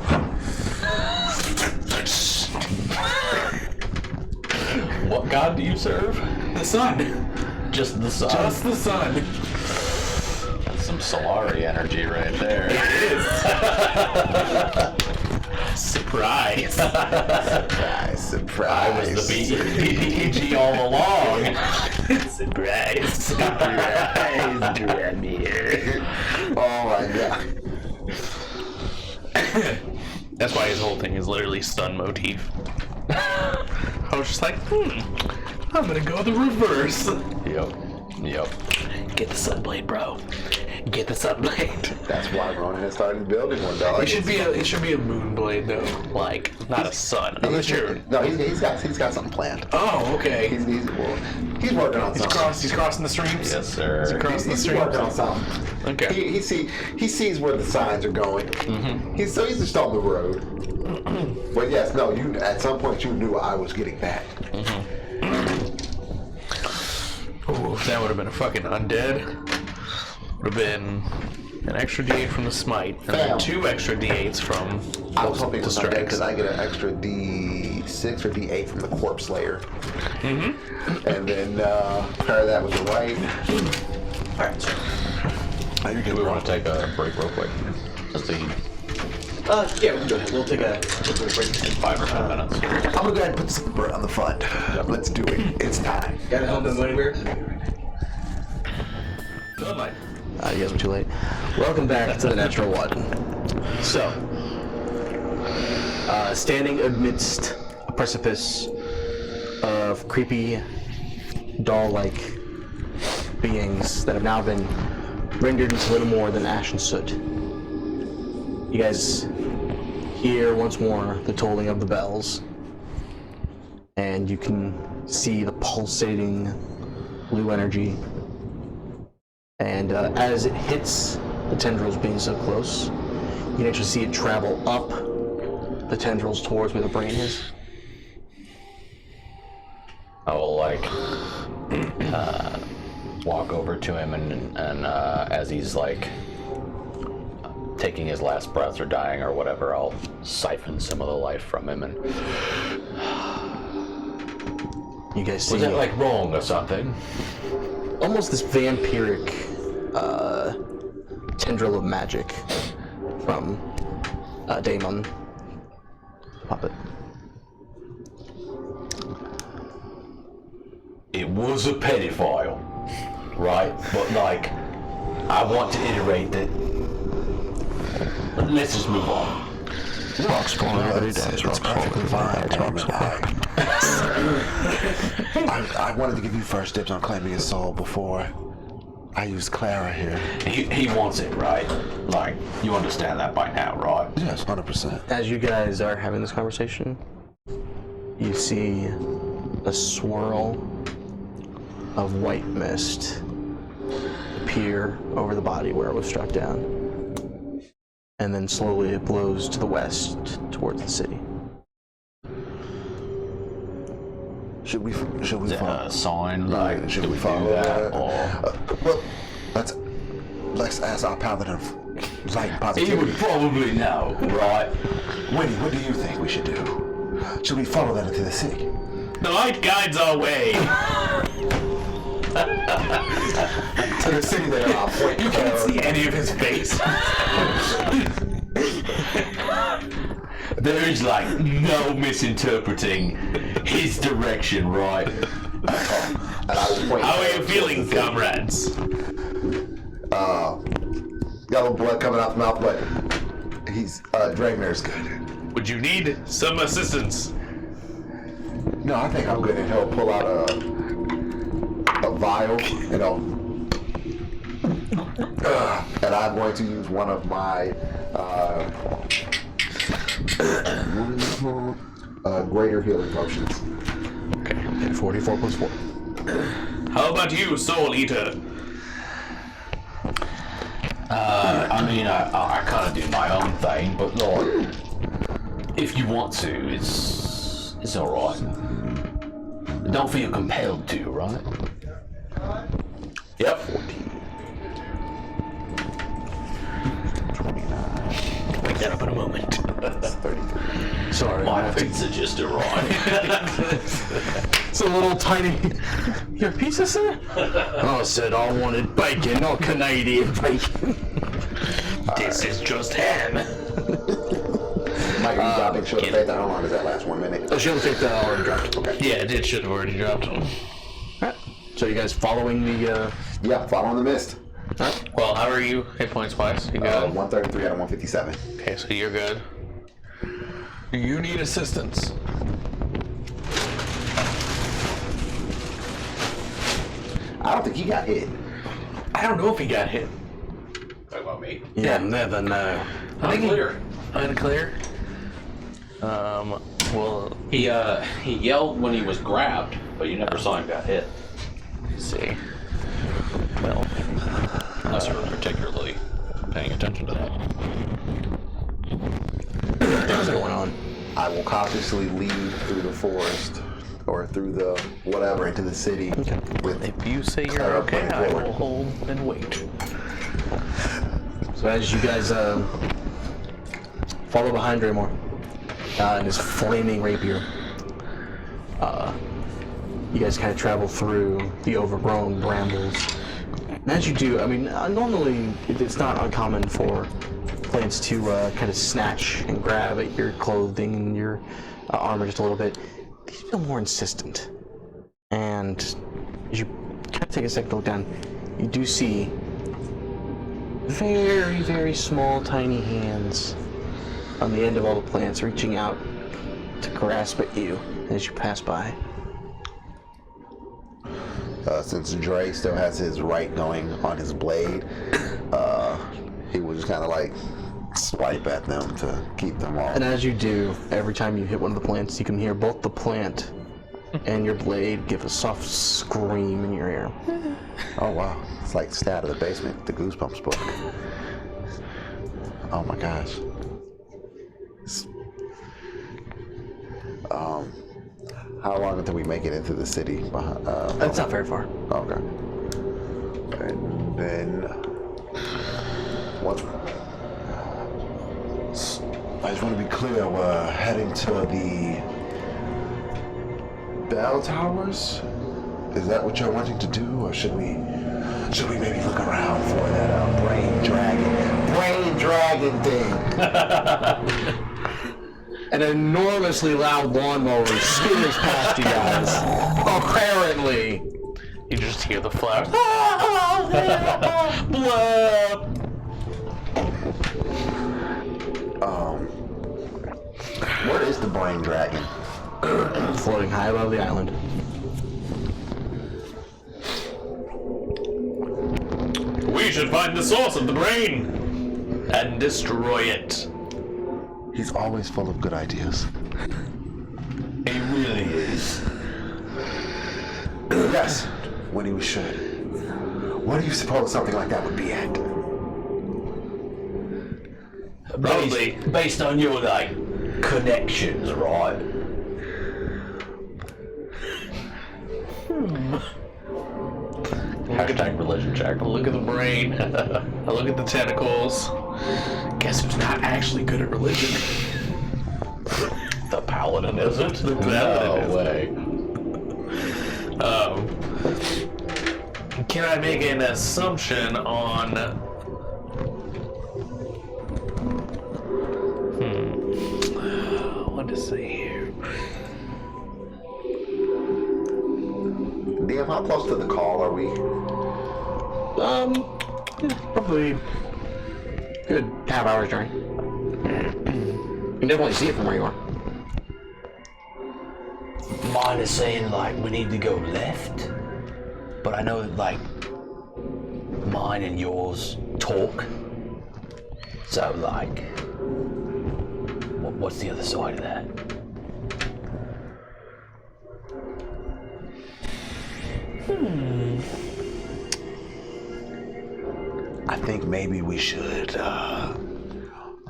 [SPEAKER 4] What god do you serve?
[SPEAKER 2] The sun.
[SPEAKER 4] Just the sun.
[SPEAKER 2] Just the sun.
[SPEAKER 4] That's some Solari energy right there.
[SPEAKER 2] Surprise.
[SPEAKER 5] Surprise.
[SPEAKER 4] I was the BPG all along.
[SPEAKER 2] Surprise.
[SPEAKER 6] Oh my god.
[SPEAKER 2] That's why his whole thing is literally stun motif. I was just like, I'm gonna go the reverse.
[SPEAKER 4] Yep.
[SPEAKER 2] Get the sunblade, bro. Get the sunblade.
[SPEAKER 6] That's why Ronan has started building one, dog.
[SPEAKER 2] It should be a moonblade though, like not a sun. Unless you're.
[SPEAKER 6] No, he's got something planned.
[SPEAKER 2] Oh, okay.
[SPEAKER 6] He's working on something.
[SPEAKER 2] He's crossing the streams.
[SPEAKER 4] Yes, sir.
[SPEAKER 2] He's crossing the
[SPEAKER 6] He's
[SPEAKER 2] streams.
[SPEAKER 6] working on something.
[SPEAKER 2] Okay.
[SPEAKER 6] He sees where the signs are going. He's just on the road. But yes, no, you at some point you knew I was getting back.
[SPEAKER 2] Ooh, if that would have been a fucking undead, would have been an extra D8 from the smite, and then 2 extra D8s from
[SPEAKER 6] I was hoping it
[SPEAKER 2] the
[SPEAKER 6] was undead
[SPEAKER 2] strikes.
[SPEAKER 6] because I get an extra D6 or D8 from the Corpse Slayer. And then pair that with the right.
[SPEAKER 4] Do we want to take a break real quick? Let's see,
[SPEAKER 1] Yeah, we can go ahead. We'll take a quick break.
[SPEAKER 4] 5 or 10 minutes.
[SPEAKER 6] I'm gonna go ahead and put some bird on the front. Let's do it. It's time.
[SPEAKER 1] Got home and anywhere? You guys were too late. Welcome back to the Natural One. So, standing amidst a precipice of creepy, doll-like beings that have now been rendered into little more than ash and soot. You guys hear once more the tolling of the bells, and you can see the pulsating blue energy. And as it hits the tendrils being so close, you can actually see it travel up the tendrils towards where the brain is.
[SPEAKER 4] I will like walk over to him and as he's like taking his last breaths or dying or whatever, I'll siphon some of the life from him. And
[SPEAKER 1] You guys see
[SPEAKER 4] was that like wrong or something?
[SPEAKER 1] almost this vampiric tendril of magic from Daemon puppet.
[SPEAKER 4] It was a pedophile, right? But like, I want to iterate that. Let's just move on.
[SPEAKER 5] Rocks falling every day. It's perfectly fine. I wanted to give you first dibs on claiming his soul before I used Clara here.
[SPEAKER 4] He wants it, right? Like, you understand that by now, right?
[SPEAKER 5] Yes, 100%.
[SPEAKER 1] As you guys are having this conversation, you see a swirl of white mist appear over the body where it was struck down. And then slowly it blows to the west towards the city.
[SPEAKER 5] Should we follow?
[SPEAKER 4] A sign, like,
[SPEAKER 5] Should
[SPEAKER 4] do
[SPEAKER 5] we
[SPEAKER 4] do
[SPEAKER 5] follow
[SPEAKER 4] that?
[SPEAKER 5] that?
[SPEAKER 4] Or
[SPEAKER 5] Well, let's ask our paladin of light and
[SPEAKER 4] he
[SPEAKER 5] positivity.
[SPEAKER 4] would probably know, right?
[SPEAKER 5] Winnie, what do you think we should do? Should we follow that into the city?
[SPEAKER 2] The light guides our way.
[SPEAKER 6] To the city that I'll point.
[SPEAKER 2] You can't see any of his face.
[SPEAKER 4] There is like no misinterpreting his direction, right?
[SPEAKER 6] And I was pointing.
[SPEAKER 2] How are you feeling, comrades?
[SPEAKER 6] Got a little blood coming out the mouth, but he's Draymare's good.
[SPEAKER 2] Would you need some assistance?
[SPEAKER 6] No, I think I'm good, and he'll pull out a vial, you know. And I'm going to use one of my greater healing potions.
[SPEAKER 1] Okay, 44 plus 4.
[SPEAKER 2] How about you, Soul Eater?
[SPEAKER 4] I mean, I kind of do my own thing, but like, if you want to, it's all right. Don't feel compelled to, right?
[SPEAKER 2] Yep. Wake that up in a moment.
[SPEAKER 1] Sorry,
[SPEAKER 4] My pizza just arrived.
[SPEAKER 1] it's a little tiny. Your pizza, sir? Oh, said I wanted bacon, not Canadian bacon.
[SPEAKER 2] This is just ham.
[SPEAKER 6] Mike, you got to make sure the faith. How long does that last? 1 minute.
[SPEAKER 1] Oh, she'll take that already dropped. Okay.
[SPEAKER 2] Yeah, it should have already dropped.
[SPEAKER 1] Alright. So you guys following the
[SPEAKER 6] Yeah, following the mist.
[SPEAKER 2] Well, how are you hit points wise? You good?
[SPEAKER 6] 133 out of 157.
[SPEAKER 2] Okay, so you're good.
[SPEAKER 7] Do you need assistance?
[SPEAKER 6] I don't think he got hit.
[SPEAKER 2] I don't know if he got hit.
[SPEAKER 4] Talk about me.
[SPEAKER 1] Yeah, never know.
[SPEAKER 2] I think
[SPEAKER 4] Unclear.
[SPEAKER 2] Unclear. Well,
[SPEAKER 4] He yelled when he was grabbed, but you never saw him get hit.
[SPEAKER 2] let's see. Well,
[SPEAKER 7] Unless you were particularly paying attention to that.
[SPEAKER 1] What's going on?
[SPEAKER 6] I will cautiously lead through the forest or through the whatever into the city. With
[SPEAKER 2] if you say you're
[SPEAKER 6] Clara
[SPEAKER 2] okay,
[SPEAKER 6] running
[SPEAKER 2] I
[SPEAKER 6] forward.
[SPEAKER 2] will hold and wait.
[SPEAKER 1] So as you guys follow behind Draymore and his flaming rapier, you guys kind of travel through the overgrown brambles. And as you do, I mean, normally it's not uncommon for plants to kind of snatch and grab at your clothing and your armor just a little bit. These feel more insistent. And as you kind of take a second to look down, you do see very, very small, tiny hands on the end of all the plants reaching out to grasp at you as you pass by.
[SPEAKER 5] Since Dre still has his right going on his blade, he will just kind of like swipe at them to keep them off.
[SPEAKER 1] And as you do, every time you hit one of the plants, you can hear both the plant and your blade give a soft scream in your ear.
[SPEAKER 5] Oh wow, it's like Stat of the Basement, the Goosebumps book. Oh my gosh. How long until we make it into the city?
[SPEAKER 1] That's not very far.
[SPEAKER 5] Okay. And then once I just want to be clear, we're heading to the bell towers. Is that what you're wanting to do, or should we maybe look around for that brain dragon thing?
[SPEAKER 1] An enormously loud lawnmower skitters past you guys. Apparently.
[SPEAKER 2] You just hear the flowers. Blah.
[SPEAKER 5] Where is the brain dragon?
[SPEAKER 1] Floating high above the island.
[SPEAKER 2] We should find the source of the brain and destroy it.
[SPEAKER 5] He's always full of good ideas.
[SPEAKER 4] He really is.
[SPEAKER 5] Yes, when he should. What do you suppose something like that would be at?
[SPEAKER 2] Probably.
[SPEAKER 4] Based on your, like, connections, right?
[SPEAKER 2] Hashtag religion check. I look at the brain. I look at the tentacles. Guess who's not actually good at religion?
[SPEAKER 4] The paladin isn't.
[SPEAKER 2] The paladin
[SPEAKER 4] No way.
[SPEAKER 2] Can I make an assumption on... What to say here?
[SPEAKER 5] DM, how close to the call are we?
[SPEAKER 1] Probably good half hour's journey. You can definitely see it from where you are.
[SPEAKER 4] Mine is saying, like, we need to go left. But I know that, like, mine and yours talk. So, like, what's the other side of that?
[SPEAKER 5] I think maybe we should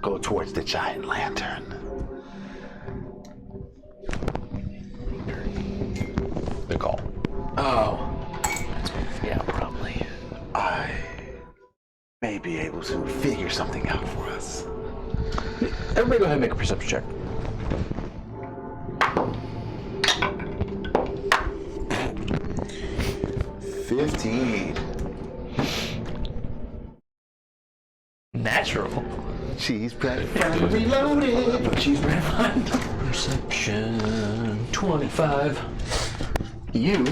[SPEAKER 5] go towards the giant lantern.
[SPEAKER 4] The call.
[SPEAKER 1] Oh.
[SPEAKER 2] Yeah, probably.
[SPEAKER 5] I may be able to figure something out for us.
[SPEAKER 1] Everybody go ahead and make a perception check.
[SPEAKER 2] Natural.
[SPEAKER 5] She's ready to reloaded. She's ready to find
[SPEAKER 2] Perception 25.
[SPEAKER 1] You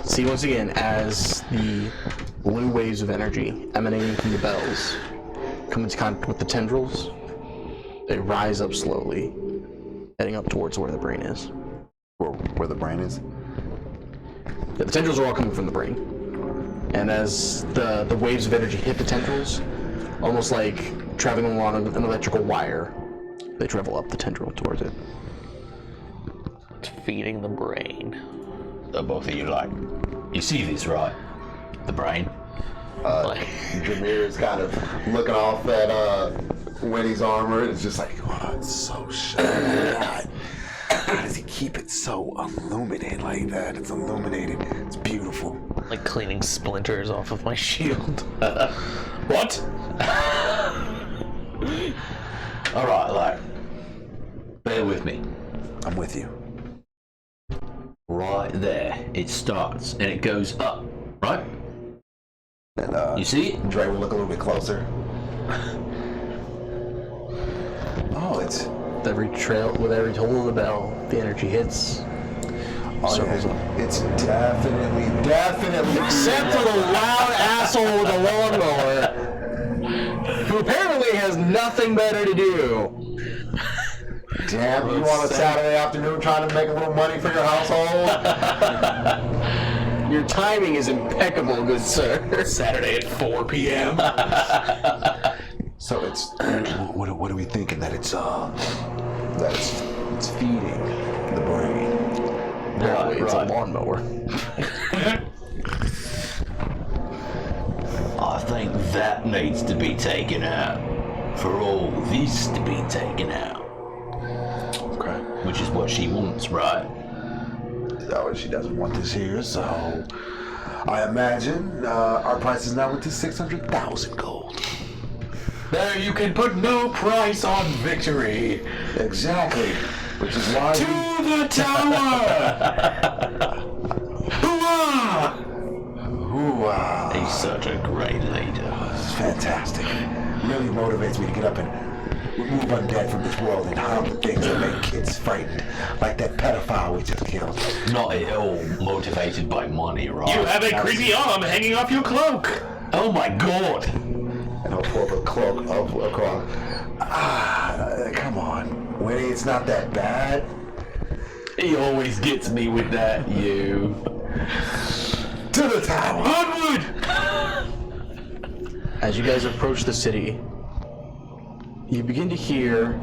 [SPEAKER 1] see once again as the blue waves of energy emanating from the bells come into contact with the tendrils. They rise up slowly, heading up towards where the brain is.
[SPEAKER 5] where the brain is.
[SPEAKER 1] The tendrils are all coming from the brain. And as the waves of energy hit the tendrils, almost like traveling along an electrical wire, they travel up the tendril towards it.
[SPEAKER 2] It's feeding the brain.
[SPEAKER 4] So both of you, like, you see this, right? The brain.
[SPEAKER 6] Jameer's kind of looking off at Winnie's armor. It's just like, oh, it's so shiny.
[SPEAKER 5] How does he keep it so illuminated like that? It's illuminated. It's beautiful.
[SPEAKER 2] Like cleaning splinters off of my shield. What?
[SPEAKER 4] All right, like, bear with me.
[SPEAKER 5] I'm with you.
[SPEAKER 4] Right there, it starts and it goes up, right?
[SPEAKER 5] And
[SPEAKER 4] You see it?
[SPEAKER 5] Dre will look a little bit closer.
[SPEAKER 6] it.
[SPEAKER 1] With every toll of the bell, the energy hits. Circles up.
[SPEAKER 6] It's definitely.
[SPEAKER 1] Except for the loud asshole with the lawnmower, who apparently has nothing better to do.
[SPEAKER 6] Damn, you on a Saturday afternoon trying to make a little money for your household?
[SPEAKER 1] Your timing is impeccable, good sir.
[SPEAKER 2] Saturday at 4 p.m.
[SPEAKER 6] So it's. What are we thinking? That it's feeding the brain.
[SPEAKER 1] Apparently, it's a lawnmower.
[SPEAKER 4] I think that needs to be taken out for all this to be taken out.
[SPEAKER 6] Okay.
[SPEAKER 4] Which is what she wants, right?
[SPEAKER 6] No, she doesn't want this here, so I imagine our price is now into 600,000 gold.
[SPEAKER 2] There, you can put no price on victory.
[SPEAKER 6] Exactly. Which is why
[SPEAKER 2] To the tower! Hooah!
[SPEAKER 6] Ooh,
[SPEAKER 4] He's such a great leader.
[SPEAKER 6] it's fantastic. Really motivates me to get up and remove undead from this world and harm the things that make kids frightened, like that pedophile we just killed.
[SPEAKER 4] Not at all motivated by money, right?
[SPEAKER 2] You have a creepy arm hanging off your cloak.
[SPEAKER 4] Oh my god!
[SPEAKER 6] And I'll pull up a cloak across. Come on. Winnie, it's not that bad.
[SPEAKER 4] He always gets me with that, you.
[SPEAKER 6] To the tower!
[SPEAKER 2] Onward!
[SPEAKER 1] As you guys approach the city, you begin to hear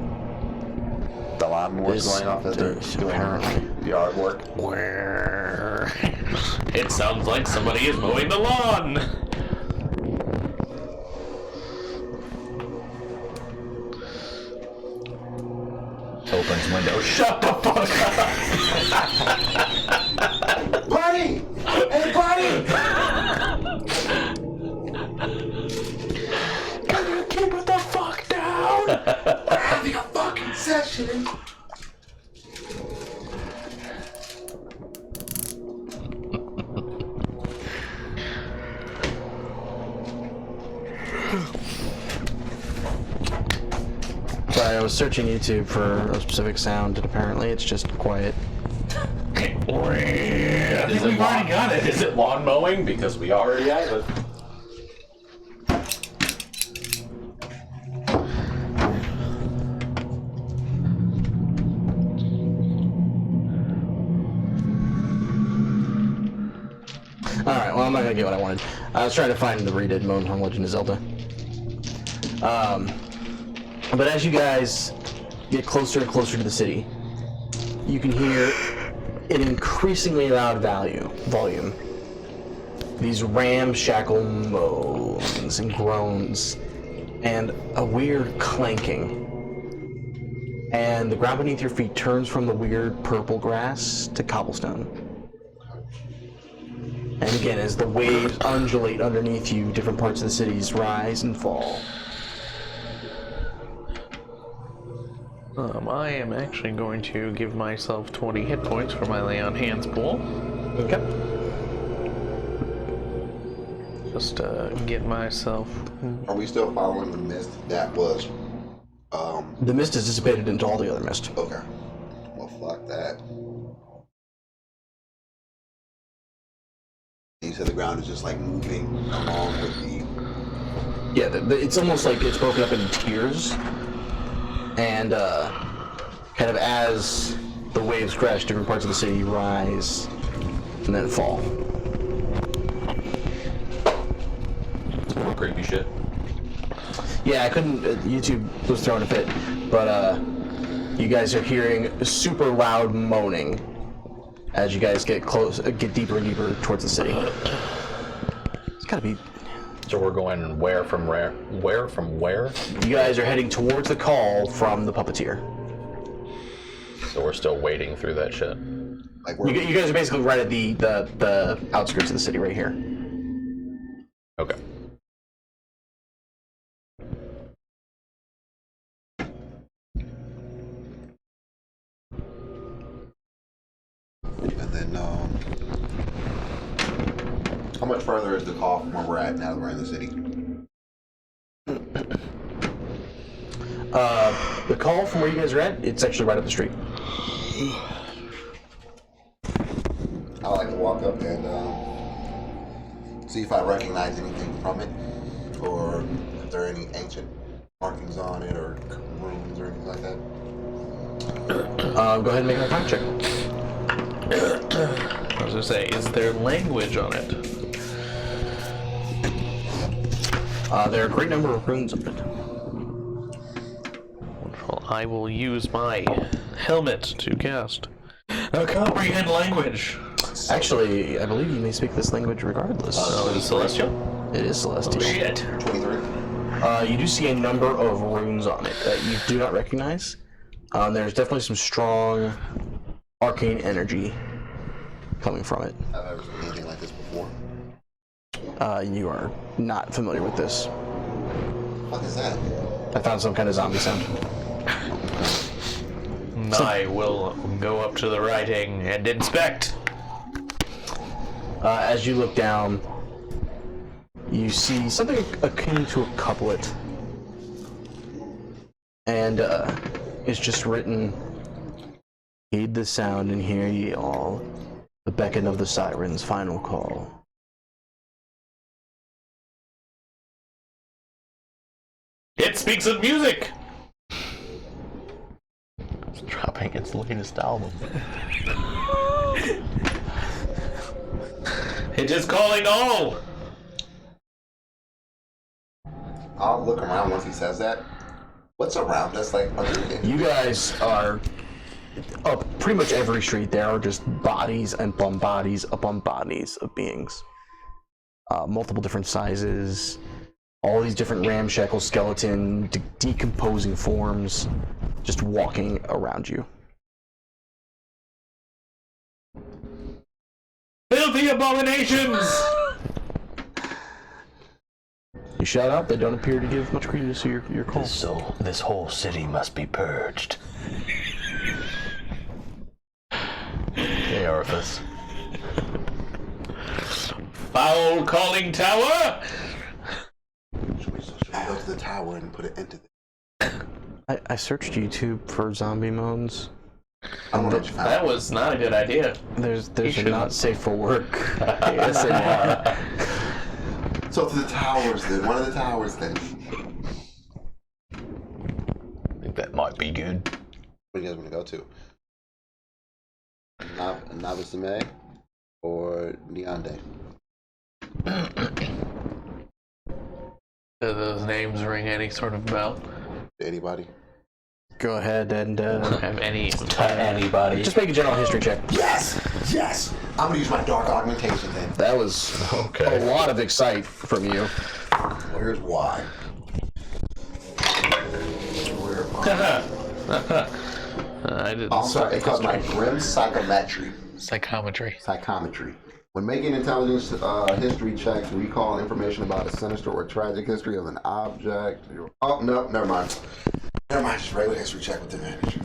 [SPEAKER 6] The lawnmower's
[SPEAKER 1] this.
[SPEAKER 6] going off as they're doing
[SPEAKER 1] Apparently.
[SPEAKER 6] yard work.
[SPEAKER 2] It sounds like somebody is mowing the lawn.
[SPEAKER 4] Opens window. Shut the fuck up!
[SPEAKER 6] Buddy! Hey, buddy!
[SPEAKER 2] Can you keep it the fuck down?
[SPEAKER 6] We're having a fucking session.
[SPEAKER 1] Sorry, I was searching YouTube for a specific sound, and apparently it's just quiet.
[SPEAKER 2] I think we've already got it.
[SPEAKER 7] Is it lawn mowing? Because we already have it.
[SPEAKER 1] Alright, well, I'm not gonna get what I wanted. I was trying to find the redid mode from Legend of Zelda. But as you guys get closer and closer to the city, you can hear an increasingly loud volume. These ramshackle moans and groans, and a weird clanking. And the ground beneath your feet turns from the weird purple grass to cobblestone. And again, as the waves undulate underneath you, different parts of the cities rise and fall.
[SPEAKER 2] I am actually going to give myself 20 hit points for my lay on hands pool.
[SPEAKER 1] Okay.
[SPEAKER 2] Just get myself.
[SPEAKER 5] Are we still following the mist that was?
[SPEAKER 1] The mist has dissipated into all the other mist.
[SPEAKER 5] Okay. Well, fuck that. You said the ground is just like moving along with the.
[SPEAKER 1] Yeah, it's almost like it's broken up into tiers, and kind of as the waves crash, different parts of the city rise and then fall.
[SPEAKER 7] More creepy shit.
[SPEAKER 1] Yeah, I couldn't. YouTube was throwing a fit, but you guys are hearing super loud moaning as you guys get get deeper and deeper towards the city. It's gotta be.
[SPEAKER 7] So we're going where from where? Where from where?
[SPEAKER 1] You guys are heading towards the call from the puppeteer.
[SPEAKER 7] So we're still wading through that shit.
[SPEAKER 5] Like
[SPEAKER 1] You guys are basically right at the outskirts of the city, right here.
[SPEAKER 7] Okay.
[SPEAKER 5] And then, how much further is the call from where we're at now that we're in the city?
[SPEAKER 1] The call from where you guys are at, it's actually right up the street.
[SPEAKER 5] I like to walk up and see if I recognize anything from it, or if there are any ancient markings on it, or runes, or anything like that.
[SPEAKER 1] Go ahead and make an attack check.
[SPEAKER 2] I was gonna say, is there language on it?
[SPEAKER 1] There are a great number of runes on it.
[SPEAKER 2] Well, I will use my helmet to cast comprehend language.
[SPEAKER 1] Actually, I believe you may speak this language regardless.
[SPEAKER 2] Oh, is it celestial?
[SPEAKER 1] It is celestial.
[SPEAKER 2] Shit.
[SPEAKER 5] 23.
[SPEAKER 1] You do see a number of runes on it that you do not recognize. There's definitely some strong arcane energy coming from it.
[SPEAKER 5] Have I ever seen anything like this before?
[SPEAKER 1] You are not familiar with this.
[SPEAKER 5] What is that?
[SPEAKER 1] I found some kind of zombie sound.
[SPEAKER 2] I will go up to the writing and inspect.
[SPEAKER 1] As you look down, you see something akin to a couplet. And it's just written, "Heed the sound and hear ye all, the beckon of the siren's final call."
[SPEAKER 2] It speaks of music!
[SPEAKER 7] It's dropping its latest album.
[SPEAKER 2] It is calling all!
[SPEAKER 5] I'll look around once he says that. What's around us? Like, are there
[SPEAKER 1] You guys are up pretty much every street. There are just bodies and bodies upon bodies of beings. Multiple different sizes. All these different ramshackle skeleton, decomposing forms, just walking around you.
[SPEAKER 2] Filthy abominations!
[SPEAKER 1] You shout out, they don't appear to give much credence to your call.
[SPEAKER 7] So this whole city must be purged. Hey, Arthas.
[SPEAKER 2] Foul calling tower!
[SPEAKER 5] Should we go to the tower and put it into the...
[SPEAKER 1] I searched YouTube for zombie moans.
[SPEAKER 5] I don't know what you found.
[SPEAKER 2] That was not a good idea.
[SPEAKER 1] There's
[SPEAKER 2] shouldn't.
[SPEAKER 1] not safe for work ASMR.
[SPEAKER 5] So to the towers then. One of the towers then.
[SPEAKER 7] I think that might be good.
[SPEAKER 5] What do you guys want to go to? Navasime or Neonde?
[SPEAKER 2] Do those names ring any sort of bell?
[SPEAKER 5] Anybody?
[SPEAKER 1] Go ahead and
[SPEAKER 2] Have any...
[SPEAKER 7] Anybody?
[SPEAKER 1] just make a general history check.
[SPEAKER 5] Yes! Yes! I'm gonna use my dark augmentation then.
[SPEAKER 1] That was
[SPEAKER 7] Okay.
[SPEAKER 1] a lot of excite from you.
[SPEAKER 5] Well, here's why.
[SPEAKER 2] I didn't...
[SPEAKER 5] I'm sorry, it's called my grim psychometry.
[SPEAKER 2] Psychometry.
[SPEAKER 5] Psychometry. When making intelligence history checks, recall information about a sinister or tragic history of an object. Oh, no, never mind. Never mind, just regular history check with advantage.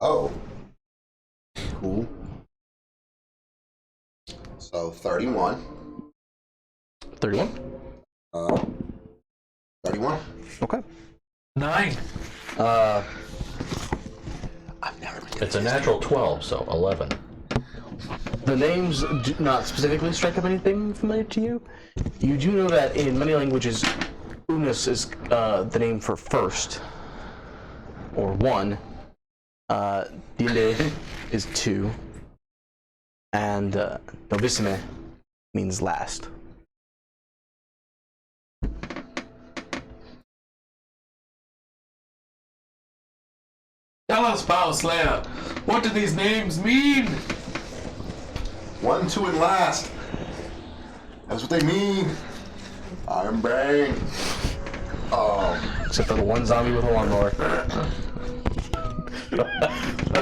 [SPEAKER 5] Oh. Cool. So, 31.
[SPEAKER 1] 31?
[SPEAKER 5] 31?
[SPEAKER 1] Okay.
[SPEAKER 2] 9.
[SPEAKER 5] I've never been
[SPEAKER 7] It's a natural 12, so 11.
[SPEAKER 1] The names do not specifically strike up anything familiar to you. You do know that in many languages, unus is the name for first, or one. Diende is two, and novissime means last.
[SPEAKER 2] Tell us, Foul Slayer, what do these names mean?
[SPEAKER 5] 1, 2, and last. That's what they mean. Iron Brain.
[SPEAKER 1] Except for the one zombie with a lawnmower.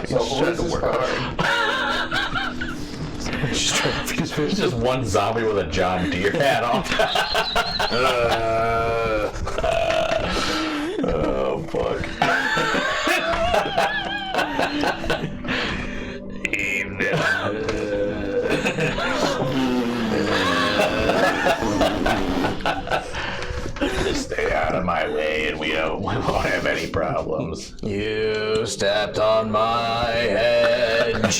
[SPEAKER 5] So who is this person?
[SPEAKER 7] It's just one zombie with a John Deere hat on. Oh, fuck.
[SPEAKER 4] Stay out out of my way and we won't have any problems.
[SPEAKER 1] You stepped on my edge.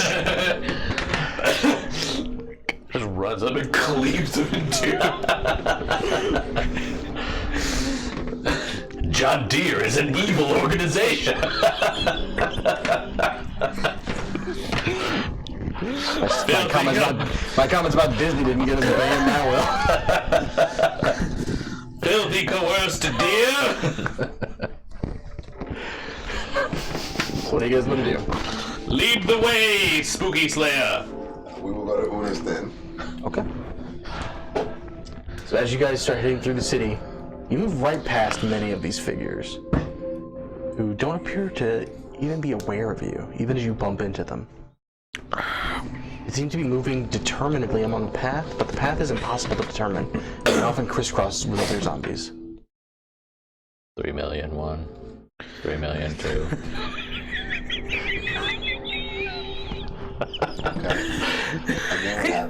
[SPEAKER 2] Just runs up and cleaves him in two.
[SPEAKER 4] John Deere is an evil organization.
[SPEAKER 1] My comments about Disney didn't get us banned that well.
[SPEAKER 2] Filthy coerced deer.
[SPEAKER 1] What are you guys gonna do?
[SPEAKER 2] Lead the way, Spooky Slayer.
[SPEAKER 6] We will go to Unis then.
[SPEAKER 1] Okay. So as you guys start heading through the city, you move right past many of these figures who don't appear to even be aware of you, even as you bump into them. They seem to be moving determinedly along the path, but the path is impossible to determine, and often crisscrosses with other zombies.
[SPEAKER 7] 3 million 1, 3 million 2.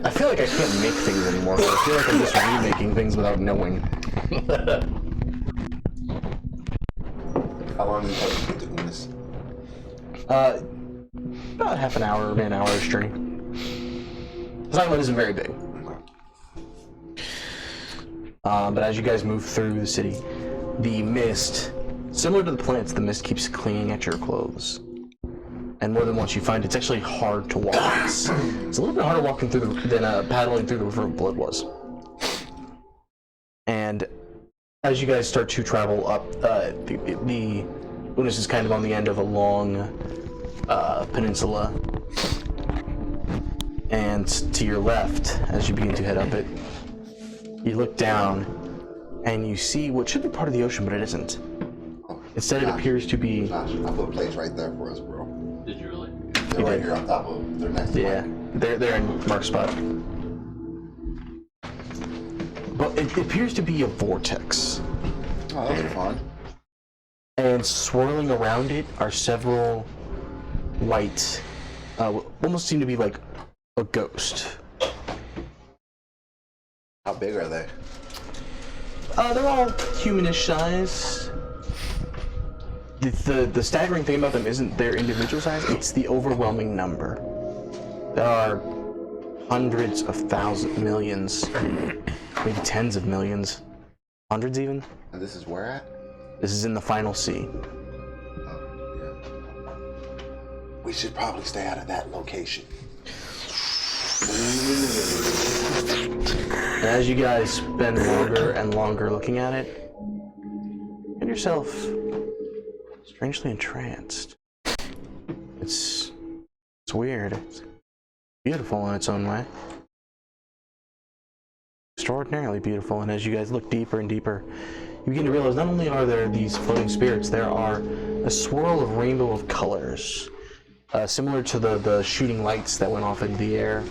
[SPEAKER 1] I feel like I can't make things anymore, but I feel like I'm just remaking things without knowing.
[SPEAKER 6] How long does it take to get to Unis?
[SPEAKER 1] About half an hour, maybe an hour's journey. This island isn't very big. But as you guys move through the city, the mist, similar to the plants, the mist keeps clinging at your clothes. And more than once you find it's actually hard to walk. It's a little bit harder walking through than paddling through the River of Blood was. And as you guys start to travel up, the Unis is kind of on the end of a long peninsula. And to your left, as you begin to head up it, you look down and you see what should be part of the ocean, but it isn't. Instead, it appears to be...
[SPEAKER 6] Josh, I put a place right there for us, bro.
[SPEAKER 7] Did you really?
[SPEAKER 6] They're right here on top of. They're next to
[SPEAKER 1] Yeah,
[SPEAKER 6] mine.
[SPEAKER 1] they're in Mark's spot. But it appears to be a vortex.
[SPEAKER 6] Oh, those are fun.
[SPEAKER 1] And swirling around it are several white, almost seem to be like a ghost.
[SPEAKER 6] How big are they?
[SPEAKER 1] They're all humanish size. The staggering thing about them isn't their individual size, it's the overwhelming number. There are hundreds of thousands, millions, maybe tens of millions, hundreds even.
[SPEAKER 6] And this is where at?
[SPEAKER 1] This is in the final sea.
[SPEAKER 6] We should probably stay out of that location.
[SPEAKER 1] And as you guys spend longer and longer looking at it, you find yourself strangely entranced. It's weird. It's beautiful in its own way. Extraordinarily beautiful. And as you guys look deeper and deeper, you begin to realize not only are there these floating spirits, there are a swirl of rainbow of colors, similar to the shooting lights that went off into the air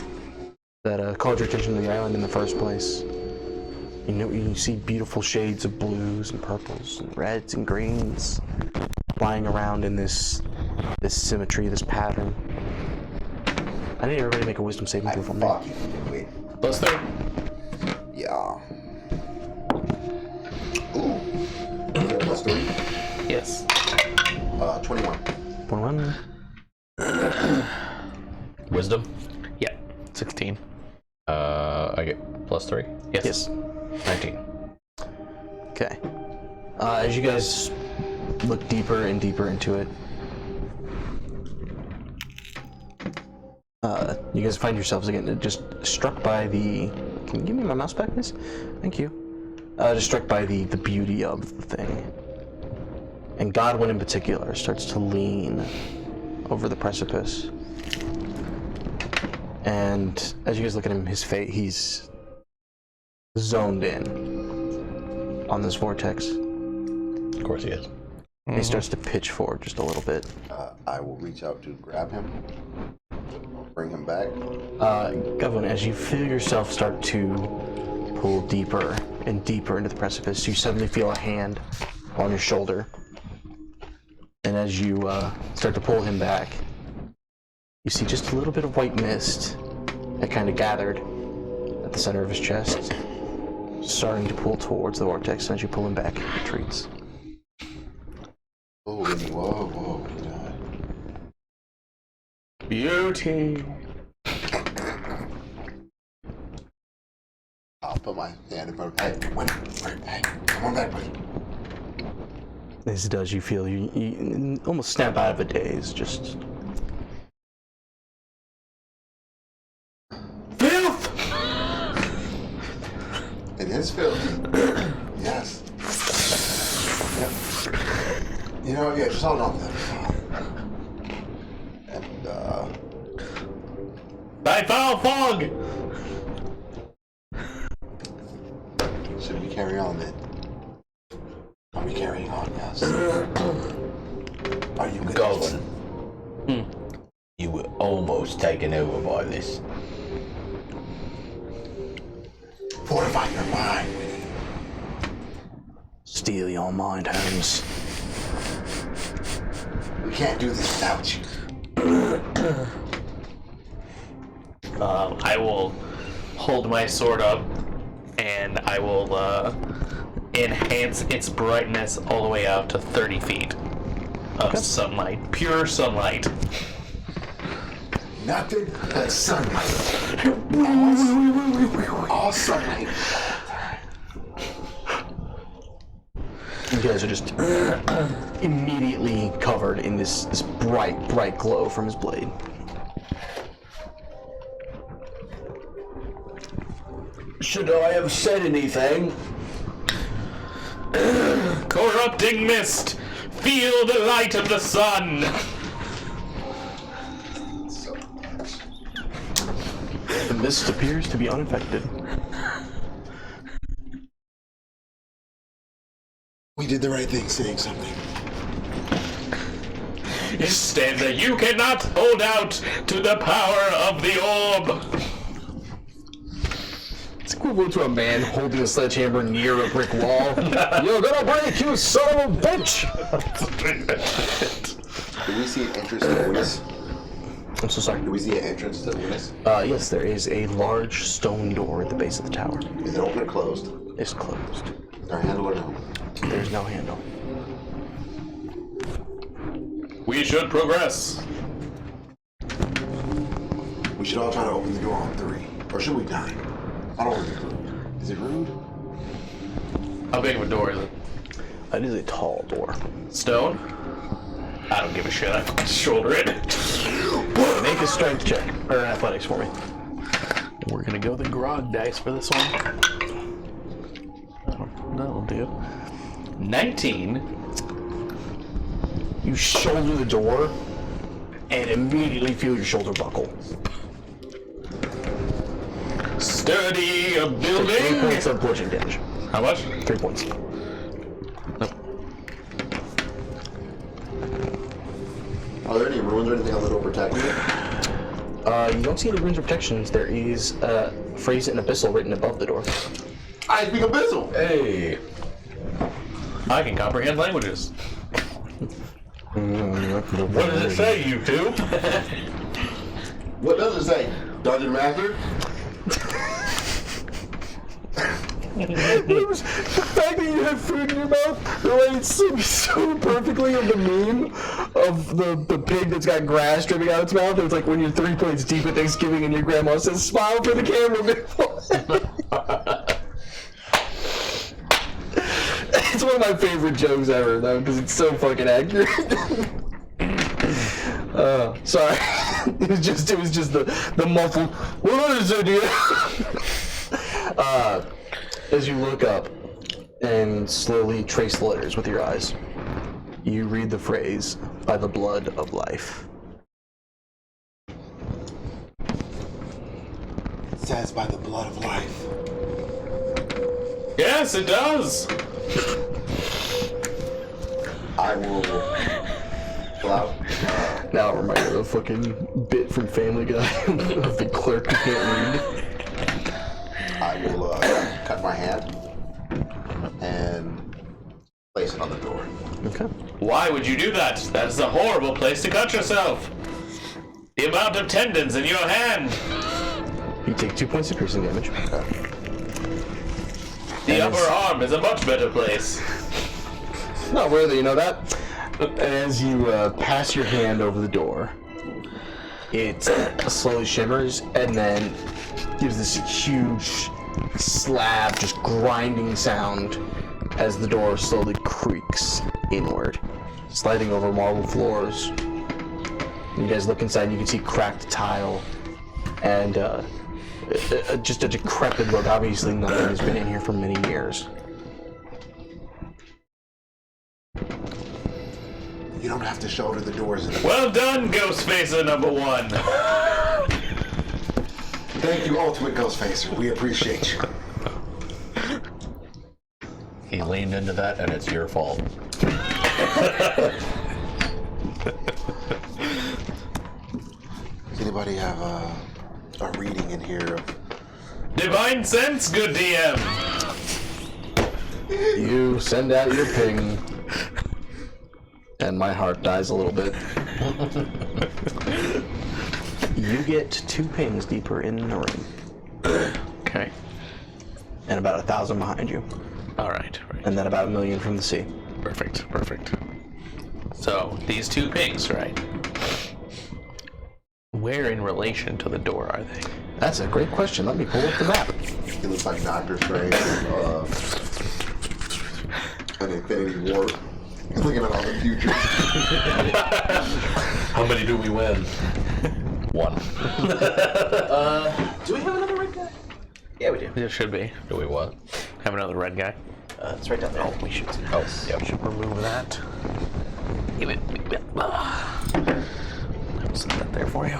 [SPEAKER 1] that called your attention to the island in the first place. You see beautiful shades of blues and purples and reds and greens flying around in this symmetry, this pattern. I need everybody to make a wisdom saving throw for me.
[SPEAKER 6] Fuck you. Wait.
[SPEAKER 2] +3.
[SPEAKER 6] Yeah. Ooh. Is that +3?
[SPEAKER 2] Yes.
[SPEAKER 6] 21.
[SPEAKER 1] 1.
[SPEAKER 7] Wisdom?
[SPEAKER 2] Yeah. 16.
[SPEAKER 7] I get +3.
[SPEAKER 1] Yes.
[SPEAKER 7] 19.
[SPEAKER 1] Okay. As you guys look deeper and deeper into it, you guys find yourselves again just struck by the... Can you give me my mouse back, miss? Thank you. Just struck by the beauty of the thing. And Godwin in particular starts to lean over the precipice. And as you guys look at him, his face, he's zoned in on this vortex.
[SPEAKER 7] Of course he is.
[SPEAKER 1] And he starts to pitch forward just a little bit.
[SPEAKER 6] I will reach out to grab him. Bring him back.
[SPEAKER 1] Godwin, as you feel yourself start to pull deeper and deeper into the precipice, you suddenly feel a hand on your shoulder. And as you start to pull him back, you see just a little bit of white mist that kind of gathered at the center of his chest. starting to pull towards the vortex, and as you pull him back, he retreats.
[SPEAKER 6] Oh, whoa.
[SPEAKER 2] Beauty.
[SPEAKER 6] I'll put my hand in front of Hey, wait, hey, come on back, buddy.
[SPEAKER 1] As it does, you feel you almost snap out of a daze, just...
[SPEAKER 2] Filth!
[SPEAKER 6] It is filthy. Yes. Yep. You know, yeah, just hold on to that. And,
[SPEAKER 2] Thy foul fog!
[SPEAKER 6] should we carry on then? Are we carrying on, yes? Are you good?
[SPEAKER 4] Goblin. You were almost taken over by this.
[SPEAKER 6] Fortify your mind.
[SPEAKER 1] Steal your mind, Holmes.
[SPEAKER 6] We can't do this without you.
[SPEAKER 2] I will hold my sword up, and I will enhance its brightness all the way out to 30 feet of sunlight, pure sunlight.
[SPEAKER 6] Nothing but sunlight. All sunlight.
[SPEAKER 1] You guys are just immediately covered in this bright glow from his blade.
[SPEAKER 4] Should I have said anything?
[SPEAKER 2] Corrupting mist! Feel the light of the sun!
[SPEAKER 1] The mist appears to be unaffected.
[SPEAKER 6] We did the right thing saying something.
[SPEAKER 2] Stanza, you cannot hold out to the power of the orb!
[SPEAKER 1] It's equivalent to a man holding a sledgehammer near a brick wall. You're gonna break, you son of a bitch!
[SPEAKER 6] Do we see an entrance to Lunas?
[SPEAKER 1] I'm so sorry.
[SPEAKER 6] Do we see an entrance to Lunas?
[SPEAKER 1] Yes, there is a large stone door at the base of the tower.
[SPEAKER 6] Is it open or closed?
[SPEAKER 1] It's closed.
[SPEAKER 6] Is there a handle or no?
[SPEAKER 1] There's no handle.
[SPEAKER 2] We should progress.
[SPEAKER 6] We should all try to open the door on 3. Or should we 9? I don't want to be rude. Is it rude?
[SPEAKER 2] How big of a door is it?
[SPEAKER 1] It is a tall door.
[SPEAKER 2] Stone? I don't give a shit. I can shoulder it.
[SPEAKER 1] Make a strength check, or an athletics for me.
[SPEAKER 2] We're gonna go the grog dice for this one. That'll do. 19.
[SPEAKER 1] You shoulder the door, and immediately feel your shoulder buckle.
[SPEAKER 2] Sturdy
[SPEAKER 1] 3
[SPEAKER 2] building.
[SPEAKER 1] points of bludgeoning damage.
[SPEAKER 2] How much?
[SPEAKER 1] 3 points.
[SPEAKER 6] Are there any ruins or anything on the door protecting it?
[SPEAKER 1] You don't see any runes or protections. There is a phrase in Abyssal written above the door.
[SPEAKER 6] I speak Abyssal!
[SPEAKER 2] Hey. I can comprehend languages. What does it say, you two?
[SPEAKER 6] What does it say? Dungeon Master?
[SPEAKER 1] The fact that you have food in your mouth relates so perfectly of the meme of the pig that's got grass dripping out its mouth. It's like when you're 3 points deep at Thanksgiving and your grandma says, "Smile for the camera." It's one of my favorite jokes ever, though, because it's so fucking accurate. Sorry. It was just the muffled. What is it, dude? As you look up and slowly trace the letters with your eyes, you read the phrase, "By the blood of life."
[SPEAKER 6] It says by the blood of life.
[SPEAKER 2] Yes, it does.
[SPEAKER 6] I will pull out.
[SPEAKER 1] Now I remind me of the fucking bit from Family Guy of the clerk who can't read.
[SPEAKER 6] I will cut my hand and place it on the door.
[SPEAKER 1] Okay.
[SPEAKER 2] Why would you do that? That is a horrible place to cut yourself. The amount of tendons in your hand.
[SPEAKER 1] You take 2 points of piercing damage.
[SPEAKER 2] The upper arm is a much better place.
[SPEAKER 1] Not worthy, you know that? As you pass your hand over the door, it slowly shimmers and then gives this huge slab, just grinding sound as the door slowly creaks inward, sliding over marble floors. You guys look inside and you can see cracked tile and just a decrepit look. Obviously nothing has been in here for many years.
[SPEAKER 5] You don't have to shoulder the doors.
[SPEAKER 2] Well done, Ghostfacer number 1.
[SPEAKER 5] Thank you, Ultimate Ghostfacer. We appreciate you.
[SPEAKER 7] He leaned into that, and it's your fault.
[SPEAKER 5] Does anybody have a reading in here of
[SPEAKER 2] Divine sense, good DM.
[SPEAKER 1] You send out your ping, and my heart dies a little bit. You get 2 pings deeper in the ring,
[SPEAKER 2] Okay.
[SPEAKER 1] and about 1,000 behind you,
[SPEAKER 2] All right.
[SPEAKER 1] and then about 1,000,000 from the sea.
[SPEAKER 2] Perfect. So these 2 pings, right? Where in relation to the door are they?
[SPEAKER 1] That's a great question. Let me pull up the map.
[SPEAKER 5] It looks like Doctor Strange, an Infinity War. He's looking at all the future.
[SPEAKER 7] How many do we win? 1.
[SPEAKER 1] Do we have another red guy? Yeah, we do.
[SPEAKER 2] There should be.
[SPEAKER 7] Do we what?
[SPEAKER 2] Have another red guy.
[SPEAKER 1] It's right down there.
[SPEAKER 2] Oh, we should.
[SPEAKER 7] Oh, yeah.
[SPEAKER 2] We should remove that. Give it. I'll set that there for you.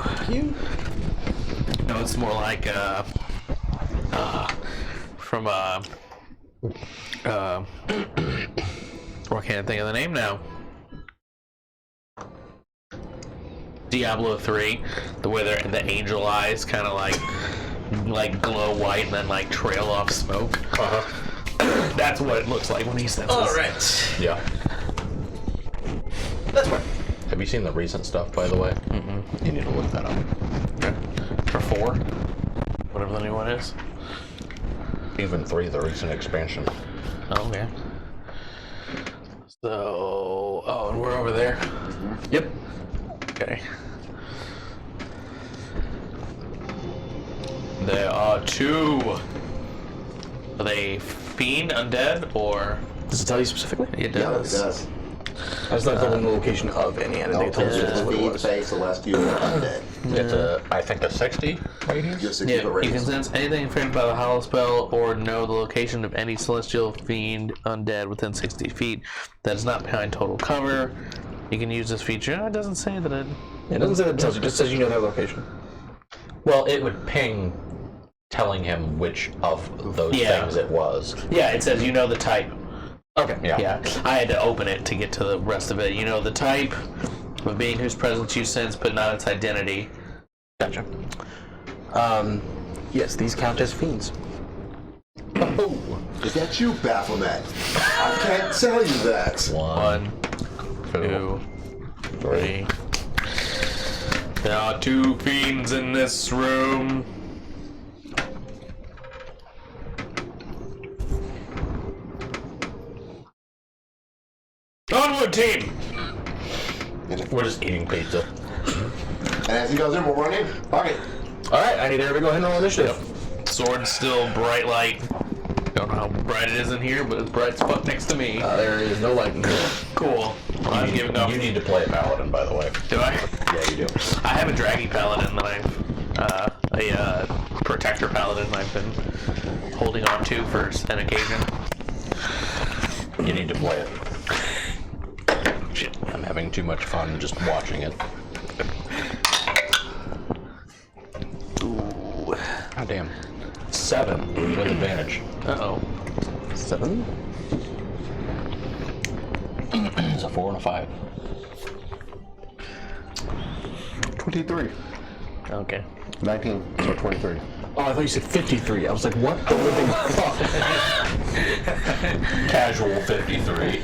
[SPEAKER 2] No, it's more like from I can't think of the name now. Diablo 3, the way the angel eyes kind of like glow white and then like trail off smoke. That's what it looks like when he senses.
[SPEAKER 1] All right.
[SPEAKER 7] Yeah.
[SPEAKER 1] That's right.
[SPEAKER 7] Have you seen the recent stuff, by the way? You need to look that up.
[SPEAKER 2] For 4, whatever the new one is.
[SPEAKER 7] Even 3, the recent expansion.
[SPEAKER 2] Oh, okay. So, and we're over there.
[SPEAKER 1] Yep.
[SPEAKER 2] Okay. There are 2. Are they fiend, undead, or?
[SPEAKER 1] Does it tell you specifically?
[SPEAKER 2] It does.
[SPEAKER 1] I just not telling the location of any. I didn't think it told us what it was.
[SPEAKER 5] Celestial, undead.
[SPEAKER 7] It's I think a 60 radius.
[SPEAKER 5] Just to
[SPEAKER 2] Yeah,
[SPEAKER 5] keep it
[SPEAKER 2] you can
[SPEAKER 5] radius.
[SPEAKER 2] sense anything infected by the hollow spell or know the location of any celestial fiend undead within 60 feet that is not behind total cover. You can use this feature. No, it doesn't say that it...
[SPEAKER 1] It doesn't say that it tells you, it just says you know their location.
[SPEAKER 7] Well, it would ping, telling him which of those things it was.
[SPEAKER 2] Yeah, it says you know the type.
[SPEAKER 1] Okay.
[SPEAKER 2] Yeah, I had to open it to get to the rest of it. You know the type of being whose presence you sense, but not its identity.
[SPEAKER 1] Gotcha. Yes, these count as fiends.
[SPEAKER 5] Oh, is that you, Baphomet? I can't tell you that.
[SPEAKER 2] 1, 2, 3. There are 2 fiends in this room. Onward, team!
[SPEAKER 7] We're just eating pizza.
[SPEAKER 5] And as he goes in, we'll run in. Pocket.
[SPEAKER 1] Alright, I need everybody to go ahead and roll initiative.
[SPEAKER 2] Sword's still bright light. Don't know how bright it is in here, but it's bright as fuck next to me.
[SPEAKER 1] There is no light in here.
[SPEAKER 2] Cool. I'm giving up.
[SPEAKER 7] You need to play a paladin, by the way.
[SPEAKER 2] Do I?
[SPEAKER 7] Yeah, you do.
[SPEAKER 2] I have a Draggy Paladin that I've, a Protector Paladin I've been holding on to for an occasion.
[SPEAKER 7] You need to play it. Shit, I'm having too much fun just watching it.
[SPEAKER 2] Ooh.
[SPEAKER 7] God damn. 7 with advantage.
[SPEAKER 2] Uh-oh.
[SPEAKER 1] 7?
[SPEAKER 7] It's a 4 and a 5.
[SPEAKER 5] 23.
[SPEAKER 2] Okay.
[SPEAKER 5] 19, so 23.
[SPEAKER 1] Oh, I thought you said 53. I was like, what the living fuck?
[SPEAKER 7] Casual 53.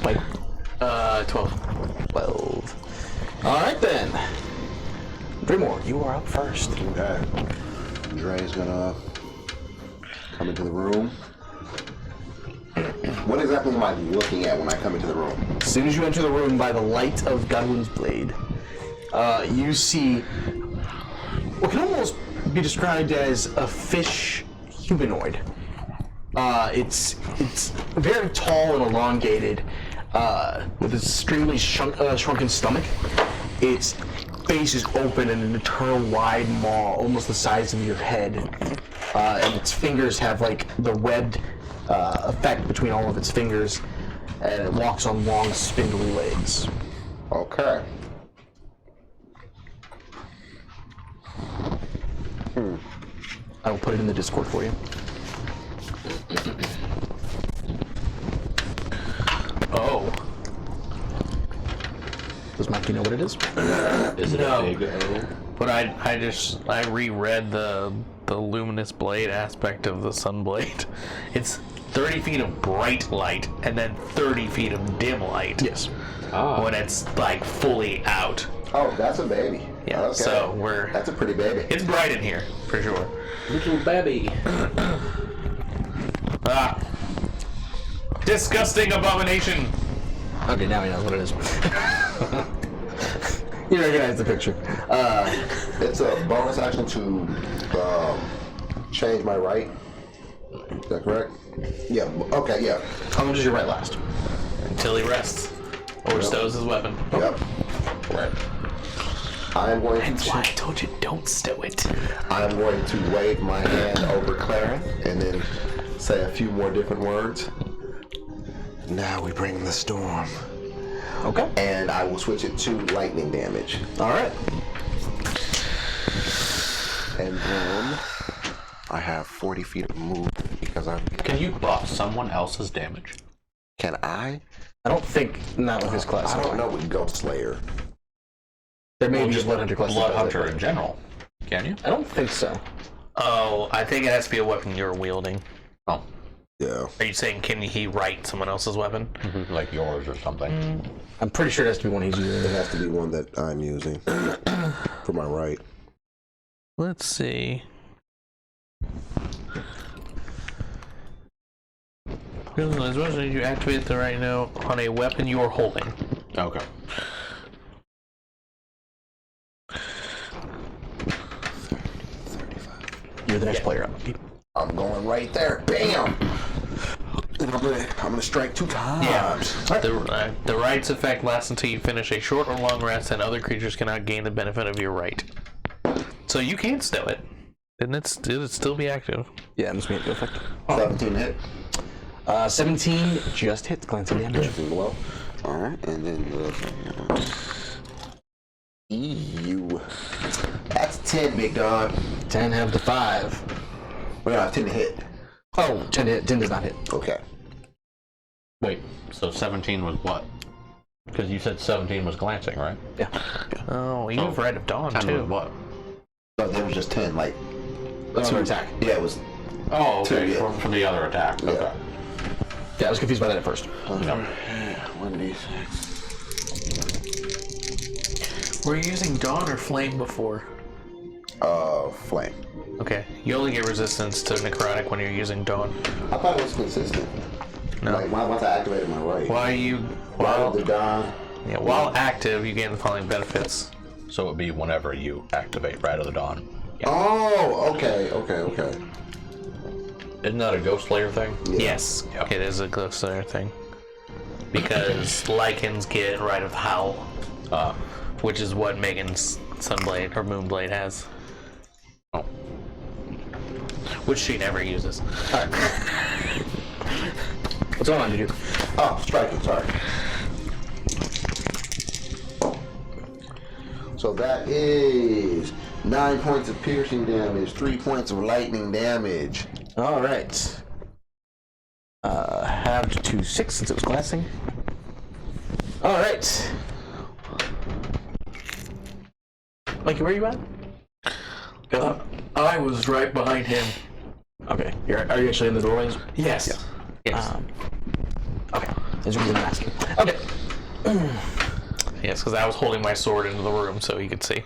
[SPEAKER 1] Like,
[SPEAKER 2] 12.
[SPEAKER 1] 12. Alright then. Dreamore, you are up first.
[SPEAKER 5] Okay. Dre's gonna come into the room.
[SPEAKER 6] What exactly am I looking at when I come into the room?
[SPEAKER 1] As soon as you enter the room by the light of Godwin's blade, you see what can almost be described as a fish humanoid. It's very tall and elongated, with a extremely shrunken stomach. Its face is open and an eternal wide maw, almost the size of your head, and its fingers have like the webbed effect between all of its fingers, and it walks on long, spindly legs.
[SPEAKER 6] Okay.
[SPEAKER 1] I will put it in the Discord for you.
[SPEAKER 2] Oh.
[SPEAKER 1] Does Mikey know what it is?
[SPEAKER 7] Is it
[SPEAKER 2] No.
[SPEAKER 7] a big O?
[SPEAKER 2] But I reread the luminous blade aspect of the Sunblade. It's 30 feet of bright light and then 30 feet of dim light.
[SPEAKER 1] Yes.
[SPEAKER 2] When it's like fully out.
[SPEAKER 6] Oh, that's a baby.
[SPEAKER 2] Yeah,
[SPEAKER 6] Okay.
[SPEAKER 2] so
[SPEAKER 6] That's a pretty baby.
[SPEAKER 2] it's bright in here, for sure.
[SPEAKER 7] Little baby.
[SPEAKER 2] Ah. Disgusting abomination.
[SPEAKER 1] Okay, now he knows what it is. You recognize the picture.
[SPEAKER 6] It's a bonus action to change my right. Is that correct? Yeah. Okay. Yeah.
[SPEAKER 1] How much does your right last?
[SPEAKER 2] Until he rests. Or stows his weapon.
[SPEAKER 6] Yep. Right. I am going
[SPEAKER 2] That's
[SPEAKER 6] to.
[SPEAKER 2] why I told you don't stow it.
[SPEAKER 6] I am going to wave my hand over Clara and then say a few more different words. Now we bring the storm.
[SPEAKER 1] Okay.
[SPEAKER 6] And I will switch it to lightning damage.
[SPEAKER 1] All right.
[SPEAKER 5] And then I have 40 feet of movement because I'm.
[SPEAKER 7] Can you buff someone else's damage?
[SPEAKER 5] Can I?
[SPEAKER 1] I don't think not with his class.
[SPEAKER 6] I don't know with Ghost Slayer.
[SPEAKER 1] There may
[SPEAKER 7] Well,
[SPEAKER 1] be
[SPEAKER 7] just
[SPEAKER 1] Blood Hunter class.
[SPEAKER 7] Blood Hunter in general. Can you?
[SPEAKER 1] I don't think so.
[SPEAKER 2] Oh, I think it has to be a weapon you're wielding.
[SPEAKER 7] Oh,
[SPEAKER 6] Yeah.
[SPEAKER 2] Are you saying can he write someone else's weapon?
[SPEAKER 7] like yours or something.
[SPEAKER 1] I'm pretty sure it has to be one he's using.
[SPEAKER 6] It has to be one that I'm using for my right.
[SPEAKER 2] Let's see. As much as you activate the right note on a weapon you are holding.
[SPEAKER 7] Okay.
[SPEAKER 1] You're the next player up.
[SPEAKER 6] I'm going right there. Bam! And I'm gonna strike 2 times.
[SPEAKER 2] Yeah. The right's effect lasts until you finish a short or long rest, and other creatures cannot gain the benefit of your right. So you can stow it. Then it'd still be active.
[SPEAKER 1] Yeah, I'm just making it effect.
[SPEAKER 6] 17 hit.
[SPEAKER 1] 17 just hits glancing damage.
[SPEAKER 6] Well,
[SPEAKER 5] All right, and then
[SPEAKER 6] you. That's 10, big dog.
[SPEAKER 1] 10 have to 5.
[SPEAKER 6] We don't have 10 to hit.
[SPEAKER 1] Oh, 10 hit. 10 does not hit.
[SPEAKER 6] Okay.
[SPEAKER 7] Wait, so 17 was what? Because you said 17 was glancing, right?
[SPEAKER 1] Yeah.
[SPEAKER 2] Oh, you have Rite of Dawn
[SPEAKER 7] 10
[SPEAKER 2] too.
[SPEAKER 7] was what?
[SPEAKER 6] No, there was just 10. Like,
[SPEAKER 1] That's your attack.
[SPEAKER 6] yeah, it was.
[SPEAKER 7] Oh, okay.
[SPEAKER 6] 2, yeah.
[SPEAKER 7] For the other attack.
[SPEAKER 6] Yeah.
[SPEAKER 7] Okay.
[SPEAKER 1] Yeah, I was confused by that at first.
[SPEAKER 6] 1d6.
[SPEAKER 2] Were you using Dawn or Flame before?
[SPEAKER 6] Flame.
[SPEAKER 2] Okay, you only get resistance to necrotic when you're using Dawn.
[SPEAKER 6] I thought it was consistent.
[SPEAKER 2] No.
[SPEAKER 6] Like, once I activated my right.
[SPEAKER 2] While
[SPEAKER 6] the dawn.
[SPEAKER 2] while active, you gain the following benefits.
[SPEAKER 7] So it would be whenever you activate Rite of the Dawn.
[SPEAKER 6] Oh, okay.
[SPEAKER 7] Isn't that a Ghost Slayer thing?
[SPEAKER 6] Yeah.
[SPEAKER 2] Yes, it is a Ghost Slayer thing. Because Lycans get Rite of Howl, which is what Megan's Sunblade or Moonblade has.
[SPEAKER 7] Oh.
[SPEAKER 2] Which she never uses.
[SPEAKER 1] Alright. What's going on, dude?
[SPEAKER 6] Oh, striking, sorry. So that is 9 points of piercing damage, 3 points of lightning damage.
[SPEAKER 1] Alright. Halved to 6 since it was glancing. Alright. Mikey, where are you at?
[SPEAKER 2] I was right behind him.
[SPEAKER 1] Okay. Are you actually in the doorways?
[SPEAKER 2] Yes. Yes.
[SPEAKER 1] Okay. As you were asking. Okay.
[SPEAKER 2] Yes, because I was holding my sword into the room so he could see.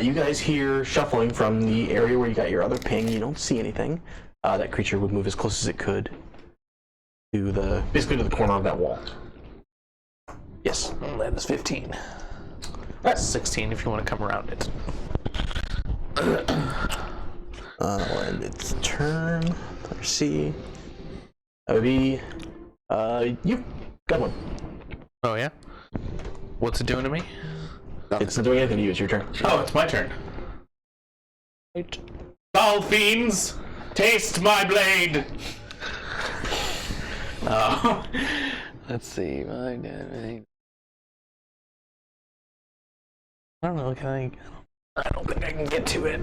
[SPEAKER 1] You guys hear shuffling from the area where you got your other ping. You don't see anything. that creature would move as close as it could to basically to the corner of that wall. Yes.
[SPEAKER 2] That is 15.
[SPEAKER 1] Alright.
[SPEAKER 2] 16 if you want to come around it.
[SPEAKER 1] That'll end its turn. Let's see. That would be you. Got one.
[SPEAKER 2] Oh, yeah? What's it doing to me?
[SPEAKER 1] It's not doing anything to you. It's your turn.
[SPEAKER 2] Oh, it's my turn. Right. Foul fiends, taste my blade! Oh. Let's see. I don't know, I don't think I can get to it.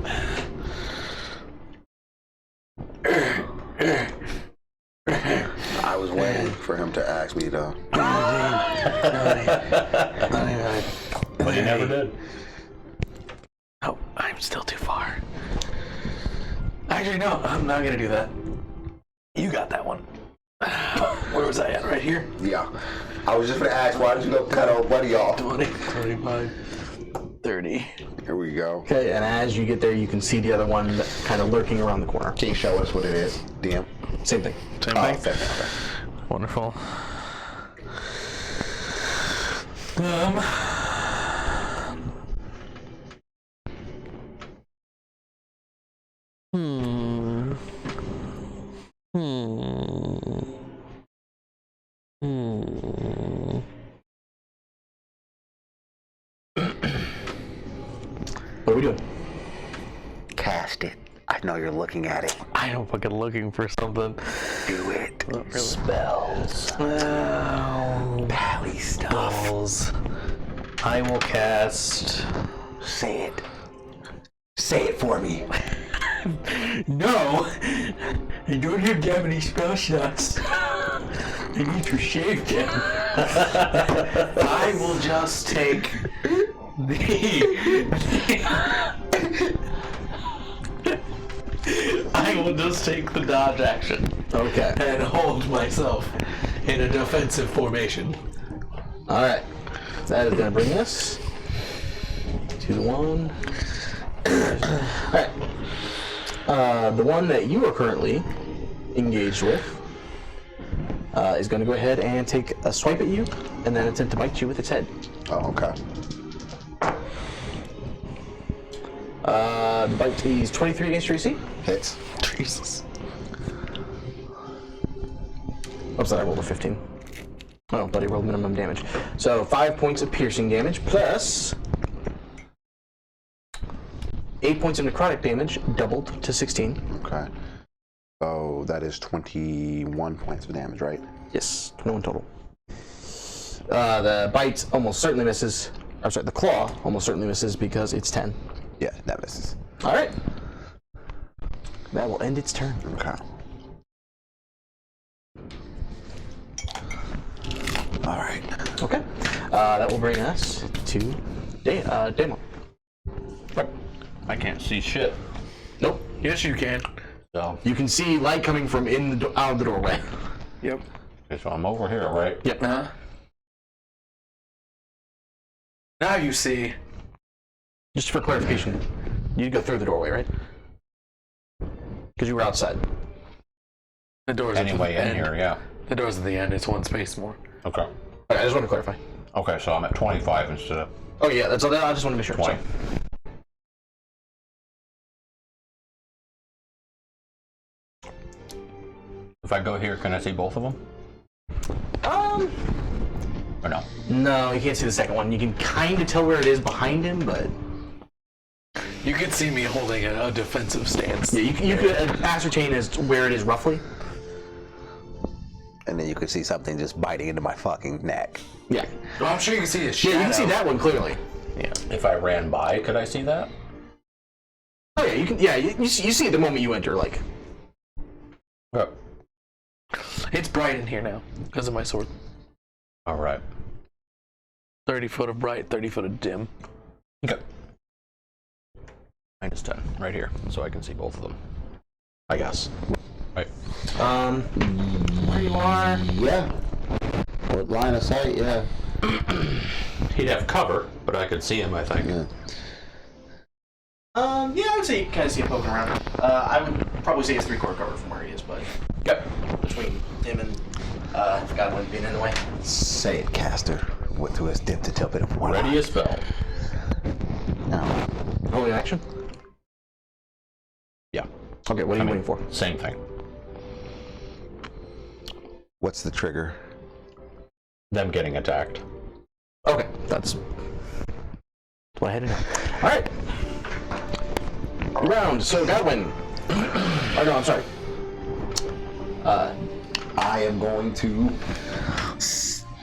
[SPEAKER 5] I was waiting for him to ask me to.
[SPEAKER 7] But he never did.
[SPEAKER 2] Oh, I'm still too far. Actually, no, I'm not gonna do that. You got that one. Where was I at? Right here?
[SPEAKER 6] Yeah. I was just gonna ask, why did you go cut old buddy off?
[SPEAKER 2] 20, 25, 30.
[SPEAKER 5] Here we go.
[SPEAKER 1] Okay, and as you get there, you can see the other one kind of lurking around the corner.
[SPEAKER 6] Can you show us what it is, DM?
[SPEAKER 1] Same thing.
[SPEAKER 2] Same
[SPEAKER 6] Oh,
[SPEAKER 2] thing?
[SPEAKER 6] okay.
[SPEAKER 2] Wonderful.
[SPEAKER 1] What are we doing?
[SPEAKER 5] Cast it. I know you're looking at it.
[SPEAKER 2] I am fucking looking for something.
[SPEAKER 5] Do it.
[SPEAKER 2] Not really.
[SPEAKER 5] Spells.
[SPEAKER 2] Oh,
[SPEAKER 5] Pally stuff.
[SPEAKER 2] balls. I will cast.
[SPEAKER 5] Say it. Say it for me.
[SPEAKER 2] No! I don't have that many spell shots. I need to shave them. I will just take I will just take the dodge action
[SPEAKER 1] Okay.
[SPEAKER 2] and hold myself in a defensive formation.
[SPEAKER 1] All right. That is going to bring us to the one. All right. The one that you are currently engaged with is going to go ahead and take a swipe at you and then attempt to bite you with its head.
[SPEAKER 5] Oh, okay.
[SPEAKER 1] The bite is 23 against your AC.
[SPEAKER 5] Hits.
[SPEAKER 2] Jesus.
[SPEAKER 1] Oops, I rolled a 15. Oh, but he rolled minimum damage. So 5 points of piercing damage plus 8 points of necrotic damage, doubled to 16.
[SPEAKER 5] Okay. So that is 21 points of damage, right?
[SPEAKER 1] Yes, 21 total. The bite almost certainly misses. I'm sorry, the claw almost certainly misses because it's 10.
[SPEAKER 5] Yeah, that misses.
[SPEAKER 1] All right. That will end its turn.
[SPEAKER 5] Okay. All right.
[SPEAKER 1] Okay. That will bring us to Damon. Right.
[SPEAKER 7] I can't see shit.
[SPEAKER 1] Nope.
[SPEAKER 2] Yes, you can.
[SPEAKER 7] So,
[SPEAKER 1] You can see light coming from out of the doorway.
[SPEAKER 2] Yep.
[SPEAKER 7] okay, so I'm over here, right?
[SPEAKER 1] Yep.
[SPEAKER 2] Now you see.
[SPEAKER 1] Just for clarification, you'd go through the doorway, right? Because you were outside.
[SPEAKER 2] The door's
[SPEAKER 7] Anyway,
[SPEAKER 2] at the
[SPEAKER 7] in
[SPEAKER 2] end.
[SPEAKER 7] here, yeah.
[SPEAKER 2] The door's at the end. It's one space more.
[SPEAKER 7] Okay.
[SPEAKER 1] Okay, I just want to clarify.
[SPEAKER 7] Okay, so I'm at 25 instead of
[SPEAKER 1] Oh yeah, that's all. I just want to make sure.
[SPEAKER 7] 20.
[SPEAKER 1] Sorry.
[SPEAKER 7] If I go here, can I see both of them? Or no?
[SPEAKER 1] No, you can't see the second one. You can kind of tell where it is behind him, but
[SPEAKER 2] You can see me holding a defensive stance.
[SPEAKER 1] yeah, you could ascertain as to where it is roughly.
[SPEAKER 5] And then you could see something just biting into my fucking neck.
[SPEAKER 1] Yeah.
[SPEAKER 2] Well, I'm sure you can see a shadow.
[SPEAKER 1] Yeah, you can see that one clearly.
[SPEAKER 2] Yeah.
[SPEAKER 7] If I ran by, could I see that?
[SPEAKER 1] Oh yeah, you can. Yeah, you see it the moment you enter. Like,
[SPEAKER 7] Okay.
[SPEAKER 2] It's bright in here now because of my sword.
[SPEAKER 7] All right.
[SPEAKER 2] 30 foot of bright, 30 foot of dim.
[SPEAKER 7] Okay. -10, right here, so I can see both of them. I guess. Right.
[SPEAKER 1] where you are?
[SPEAKER 5] Yeah. With line of sight, yeah.
[SPEAKER 7] He'd have cover, but I could see him, I think.
[SPEAKER 5] Yeah.
[SPEAKER 1] Yeah, I would say you can kind of see it poking around. I would probably say he's 3/4 cover from where he is, but
[SPEAKER 7] Yep.
[SPEAKER 1] between him and Godwin being in the way.
[SPEAKER 5] Say it, caster. What to us dipped a little bit of water.
[SPEAKER 7] Ready as spell.
[SPEAKER 5] Now,
[SPEAKER 1] Holding action?
[SPEAKER 7] Yeah.
[SPEAKER 1] Okay, what are you waiting for?
[SPEAKER 7] Same thing.
[SPEAKER 5] what's the trigger?
[SPEAKER 7] Them getting attacked.
[SPEAKER 1] Okay, that's what I had to know. All right. Round. So Godwin. Oh no, I'm sorry.
[SPEAKER 6] I am going to.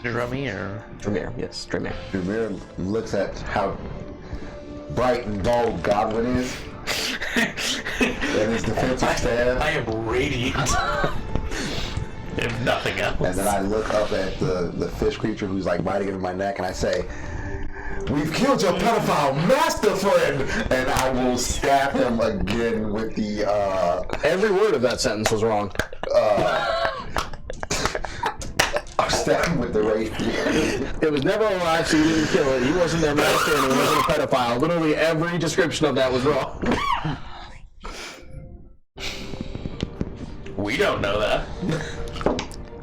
[SPEAKER 2] Drummer.
[SPEAKER 1] Dremir. Yes, Dremir.
[SPEAKER 6] Demir looks at how bright and bold Godwin is. And his defensive staff.
[SPEAKER 2] I am radiant. If nothing else.
[SPEAKER 6] And then I look up at the fish creature who's like biting into my neck and I say, "We've killed your pedophile master friend!" And I will stab him again with the,
[SPEAKER 1] Every word of that sentence was wrong.
[SPEAKER 6] I'll stab him with the rapier.
[SPEAKER 1] It was never alive, so you didn't kill it. He wasn't their master and he wasn't a pedophile. Literally every description of that was wrong.
[SPEAKER 2] We don't know that.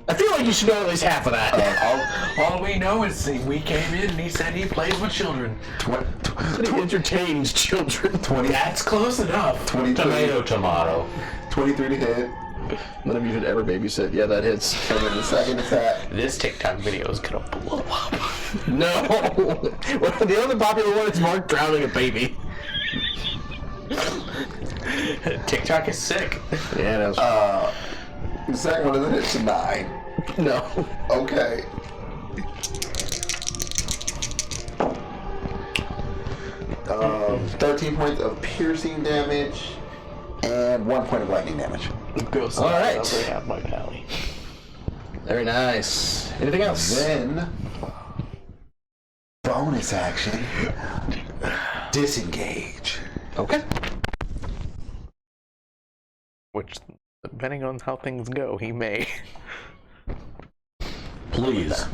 [SPEAKER 1] I feel like you should know at least half of that.
[SPEAKER 2] All we know is we came in and he said he plays with children.
[SPEAKER 1] He entertains children.
[SPEAKER 6] 20,
[SPEAKER 2] That's close enough.
[SPEAKER 6] 23,
[SPEAKER 7] Tomato.
[SPEAKER 6] 23 to hit.
[SPEAKER 1] None of you should ever babysit. Yeah, that hits.
[SPEAKER 6] And then the second attack.
[SPEAKER 2] This TikTok video is gonna blow up.
[SPEAKER 1] No. Well, the other popular one is Mark drowning a baby.
[SPEAKER 2] TikTok is sick.
[SPEAKER 1] Yeah, that was.
[SPEAKER 6] The second one isn't hit to 9.
[SPEAKER 1] No.
[SPEAKER 6] Okay. Um, 13 points of piercing damage and 1 point of lightning damage.
[SPEAKER 2] Ghost.
[SPEAKER 1] All right.
[SPEAKER 2] Right up my alley.
[SPEAKER 1] Very nice. Anything else?
[SPEAKER 6] Then, bonus action, disengage.
[SPEAKER 1] Okay.
[SPEAKER 2] Which, depending on how things go, he may.
[SPEAKER 7] Please.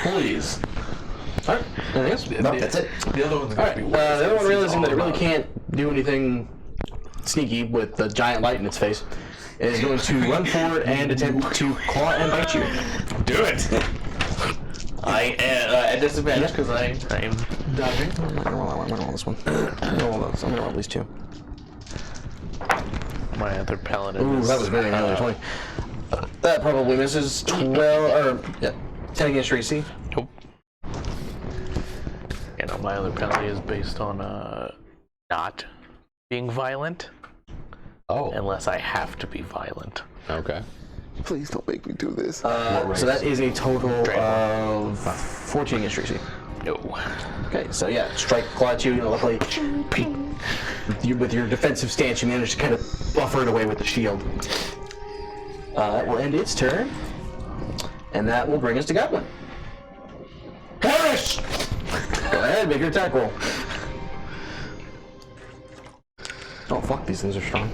[SPEAKER 7] Please.
[SPEAKER 1] All right. Anything else?
[SPEAKER 6] No, that's it.
[SPEAKER 2] The other one's
[SPEAKER 1] All
[SPEAKER 2] gonna
[SPEAKER 1] right.
[SPEAKER 2] be
[SPEAKER 1] The other one realizing that it really can't do anything sneaky with the giant light in its face is going to run forward and attempt to claw and bite you.
[SPEAKER 2] Do it. I am at disadvantage because I am dodging.
[SPEAKER 1] I'm gonna roll this one. I'm gonna roll those. I'm gonna roll at least 2.
[SPEAKER 2] My other paladin.
[SPEAKER 1] Ooh,
[SPEAKER 2] is,
[SPEAKER 1] that was very nearly 20. That probably misses 12 or yeah, 10 against your AC.
[SPEAKER 2] Nope. You know, my other penalty is based on not being violent
[SPEAKER 7] Oh.
[SPEAKER 2] unless I have to be violent.
[SPEAKER 7] Okay.
[SPEAKER 6] Please don't make me do this.
[SPEAKER 1] So that is a total of 14 against your AC.
[SPEAKER 2] No.
[SPEAKER 1] Okay, so yeah, strike, claw at you, luckily, with your defensive stance, you manage to kind of buffer it away with the shield. That will end its turn, and that will bring us to Godwin. Perish! Go ahead, make your attack roll. Oh fuck, these things are strong.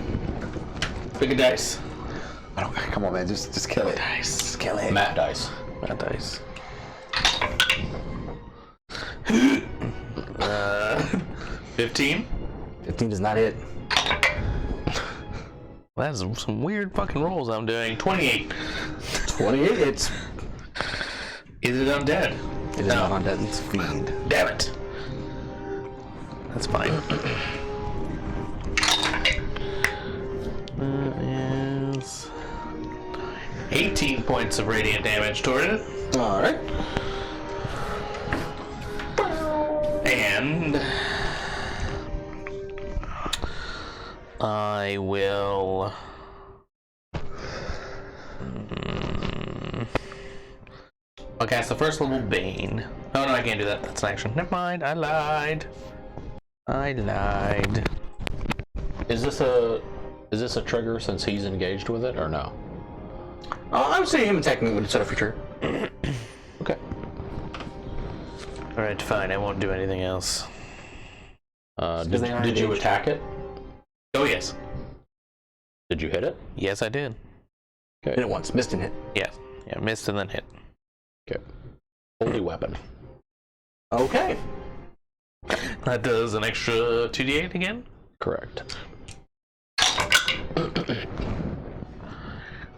[SPEAKER 2] Pick a dice.
[SPEAKER 6] I don't, come on, man, just kill it.
[SPEAKER 2] Dice.
[SPEAKER 6] Just kill it.
[SPEAKER 7] Matt dice.
[SPEAKER 2] Not dice. 15.
[SPEAKER 1] 15 does not hit.
[SPEAKER 2] That's some weird fucking rolls I'm doing. 28.
[SPEAKER 1] 28 hits.
[SPEAKER 2] Is it undead?
[SPEAKER 1] It is not undead, it's fiend.
[SPEAKER 2] Damn it. That's fine. That is 18 points of radiant damage toward it.
[SPEAKER 1] Alright.
[SPEAKER 2] And I will I'll cast the first level Bane. Oh no, I can't do that. That's an action. Never mind, I lied.
[SPEAKER 7] Is this a trigger since he's engaged with it or no?
[SPEAKER 1] I would say him attacking me would set up your turn.
[SPEAKER 7] Okay.
[SPEAKER 2] Alright, fine, I won't do anything else.
[SPEAKER 7] Did you attack it?
[SPEAKER 2] Oh yes.
[SPEAKER 7] Did you hit it?
[SPEAKER 2] Yes I did.
[SPEAKER 1] Hit it once, missed and hit.
[SPEAKER 2] Yeah. Yeah, missed and then hit.
[SPEAKER 7] Okay. Holy weapon.
[SPEAKER 1] Okay.
[SPEAKER 2] That does an extra 2d8 again?
[SPEAKER 7] Correct.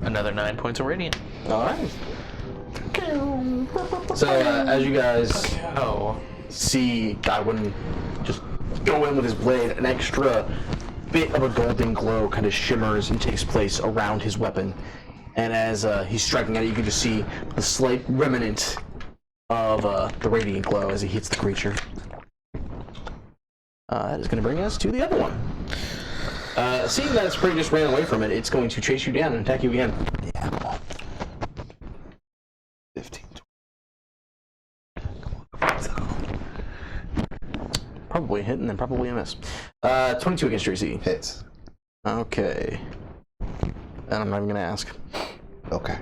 [SPEAKER 2] Another 9 points of radiant.
[SPEAKER 1] All right. So as you guys see Godwin just go in with his blade, an extra bit of a golden glow kind of shimmers and takes place around his weapon. And as he's striking at it, you can just see the slight remnant of the radiant glow as he hits the creature. That is going to bring us to the other one. Seeing that its prey just ran away from it, it's going to chase you down and attack you again.
[SPEAKER 5] Yeah. 15.
[SPEAKER 1] Probably a hit and then probably a miss. 22 against your AC.
[SPEAKER 6] Hits.
[SPEAKER 1] Okay. And I'm not even going to ask.
[SPEAKER 6] Okay.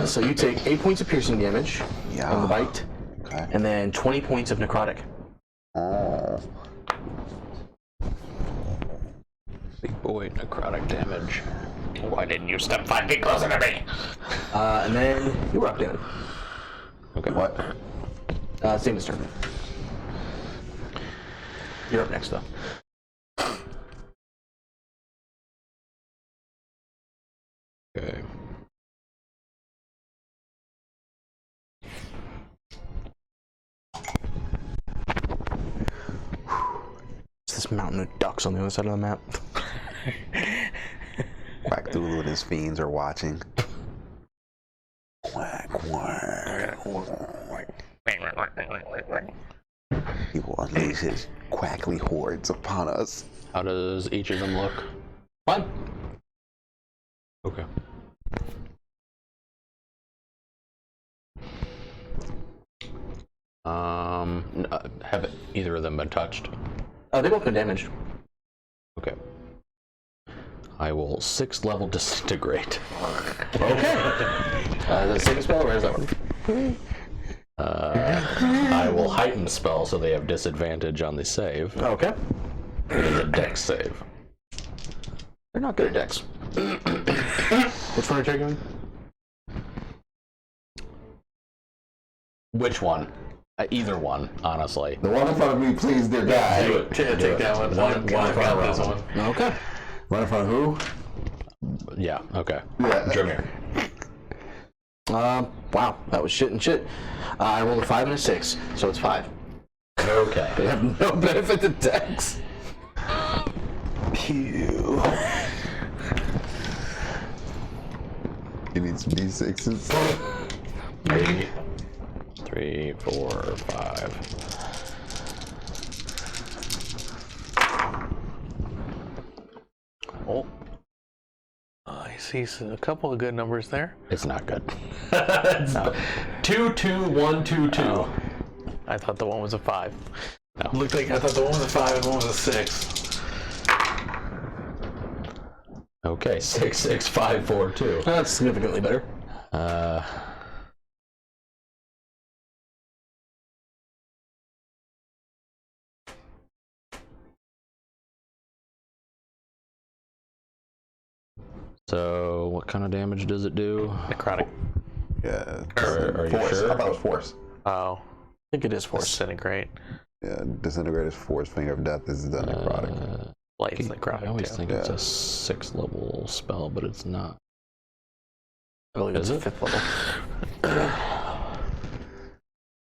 [SPEAKER 1] So you take 8 points of piercing damage on the bite,
[SPEAKER 5] Okay.
[SPEAKER 1] and then 20 points of necrotic.
[SPEAKER 5] Oh.
[SPEAKER 7] Big boy necrotic damage.
[SPEAKER 2] Why didn't you step 5 feet closer to me?
[SPEAKER 1] And then you're up, David.
[SPEAKER 7] Okay.
[SPEAKER 6] What?
[SPEAKER 1] Same as turn. You're up next, though.
[SPEAKER 7] Okay.
[SPEAKER 1] It's this mountain of ducks on the other side of the map.
[SPEAKER 5] Cthulhu and his fiends are watching. Quack, quack. He will unleash his quackly hordes upon us.
[SPEAKER 7] How does each of them look?
[SPEAKER 1] Fine.
[SPEAKER 7] Okay. Have either of them been touched?
[SPEAKER 1] They both been damaged.
[SPEAKER 7] Okay. I will 6th level disintegrate.
[SPEAKER 1] Okay. Is that a saving spell or is that one?
[SPEAKER 7] I will heighten spell so they have disadvantage on the save.
[SPEAKER 1] Okay.
[SPEAKER 7] It is a dex save.
[SPEAKER 1] They're not good at dex. Which one are you taking?
[SPEAKER 7] Which one? Either one, honestly.
[SPEAKER 6] The one in front of me, please, dear guy.
[SPEAKER 2] Take that one. One got this one.
[SPEAKER 1] Okay.
[SPEAKER 6] Right in front of who?
[SPEAKER 7] Yeah, okay.
[SPEAKER 6] Yeah.
[SPEAKER 7] Dremir.
[SPEAKER 1] Wow, that was shit and shit. I rolled a 5 and a 6, so it's 5.
[SPEAKER 7] Okay.
[SPEAKER 1] They have no benefit to dex.
[SPEAKER 5] Pew.
[SPEAKER 6] He needs D6s.
[SPEAKER 7] 3, 4, 5.
[SPEAKER 2] Oh. I see a couple of good numbers there.
[SPEAKER 7] It's not good. 2, 2, 1, 2, 2.
[SPEAKER 2] I thought the one was a 5.
[SPEAKER 7] No.
[SPEAKER 2] Looked like I thought the one was a 5 and one was a 6.
[SPEAKER 7] Okay, 6, 6, 5, 4, 2.
[SPEAKER 1] That's significantly better.
[SPEAKER 7] So, what kind of damage does it do?
[SPEAKER 2] Necrotic.
[SPEAKER 5] Yeah.
[SPEAKER 7] Are you
[SPEAKER 6] Force.
[SPEAKER 7] sure?
[SPEAKER 6] I thought it was force.
[SPEAKER 2] Oh.
[SPEAKER 1] I think it is force.
[SPEAKER 2] Disintegrate.
[SPEAKER 5] Yeah. Disintegrate is force. Finger of death is the necrotic.
[SPEAKER 2] Light's
[SPEAKER 7] I
[SPEAKER 2] necrotic
[SPEAKER 7] always
[SPEAKER 2] too.
[SPEAKER 7] think it's a 6th level spell, but it's not.
[SPEAKER 1] I believe it's
[SPEAKER 7] Is it?
[SPEAKER 1] 5th level.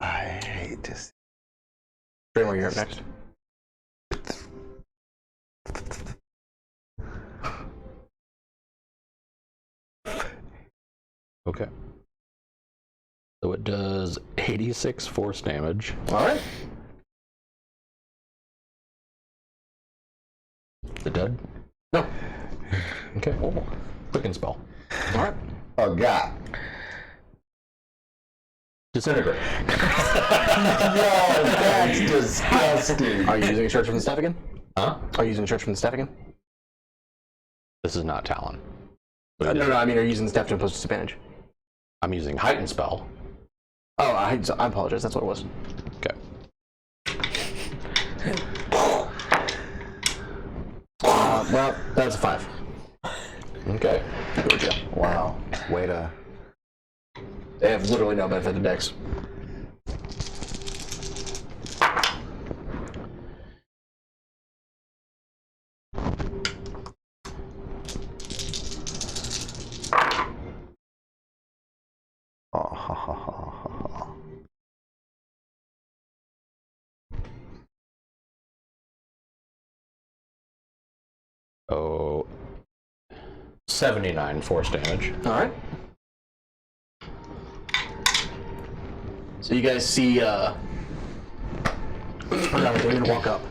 [SPEAKER 5] I hate to see.
[SPEAKER 1] Draymore, you're up next.
[SPEAKER 7] Okay. So it does 86 force damage.
[SPEAKER 1] Alright.
[SPEAKER 7] Is it dead?
[SPEAKER 1] No.
[SPEAKER 7] Okay. Quicken spell.
[SPEAKER 1] Alright.
[SPEAKER 6] Oh, God.
[SPEAKER 7] Disintegrate.
[SPEAKER 6] No, that's disgusting.
[SPEAKER 1] Are you using a charge from the staff again?
[SPEAKER 7] Huh?
[SPEAKER 1] Are you using a charge from the staff again?
[SPEAKER 7] This is not Talon.
[SPEAKER 1] No, I mean, are you using the staff to impose disadvantage?
[SPEAKER 7] I'm using heighten spell.
[SPEAKER 1] Oh, I apologize. That's what it was.
[SPEAKER 7] Okay.
[SPEAKER 1] Well, that's a 5.
[SPEAKER 7] Okay.
[SPEAKER 5] Wow. Way to.
[SPEAKER 1] They have literally no benefit to dex.
[SPEAKER 7] Oh, 79 force damage.
[SPEAKER 1] All right. So you guys see David walk up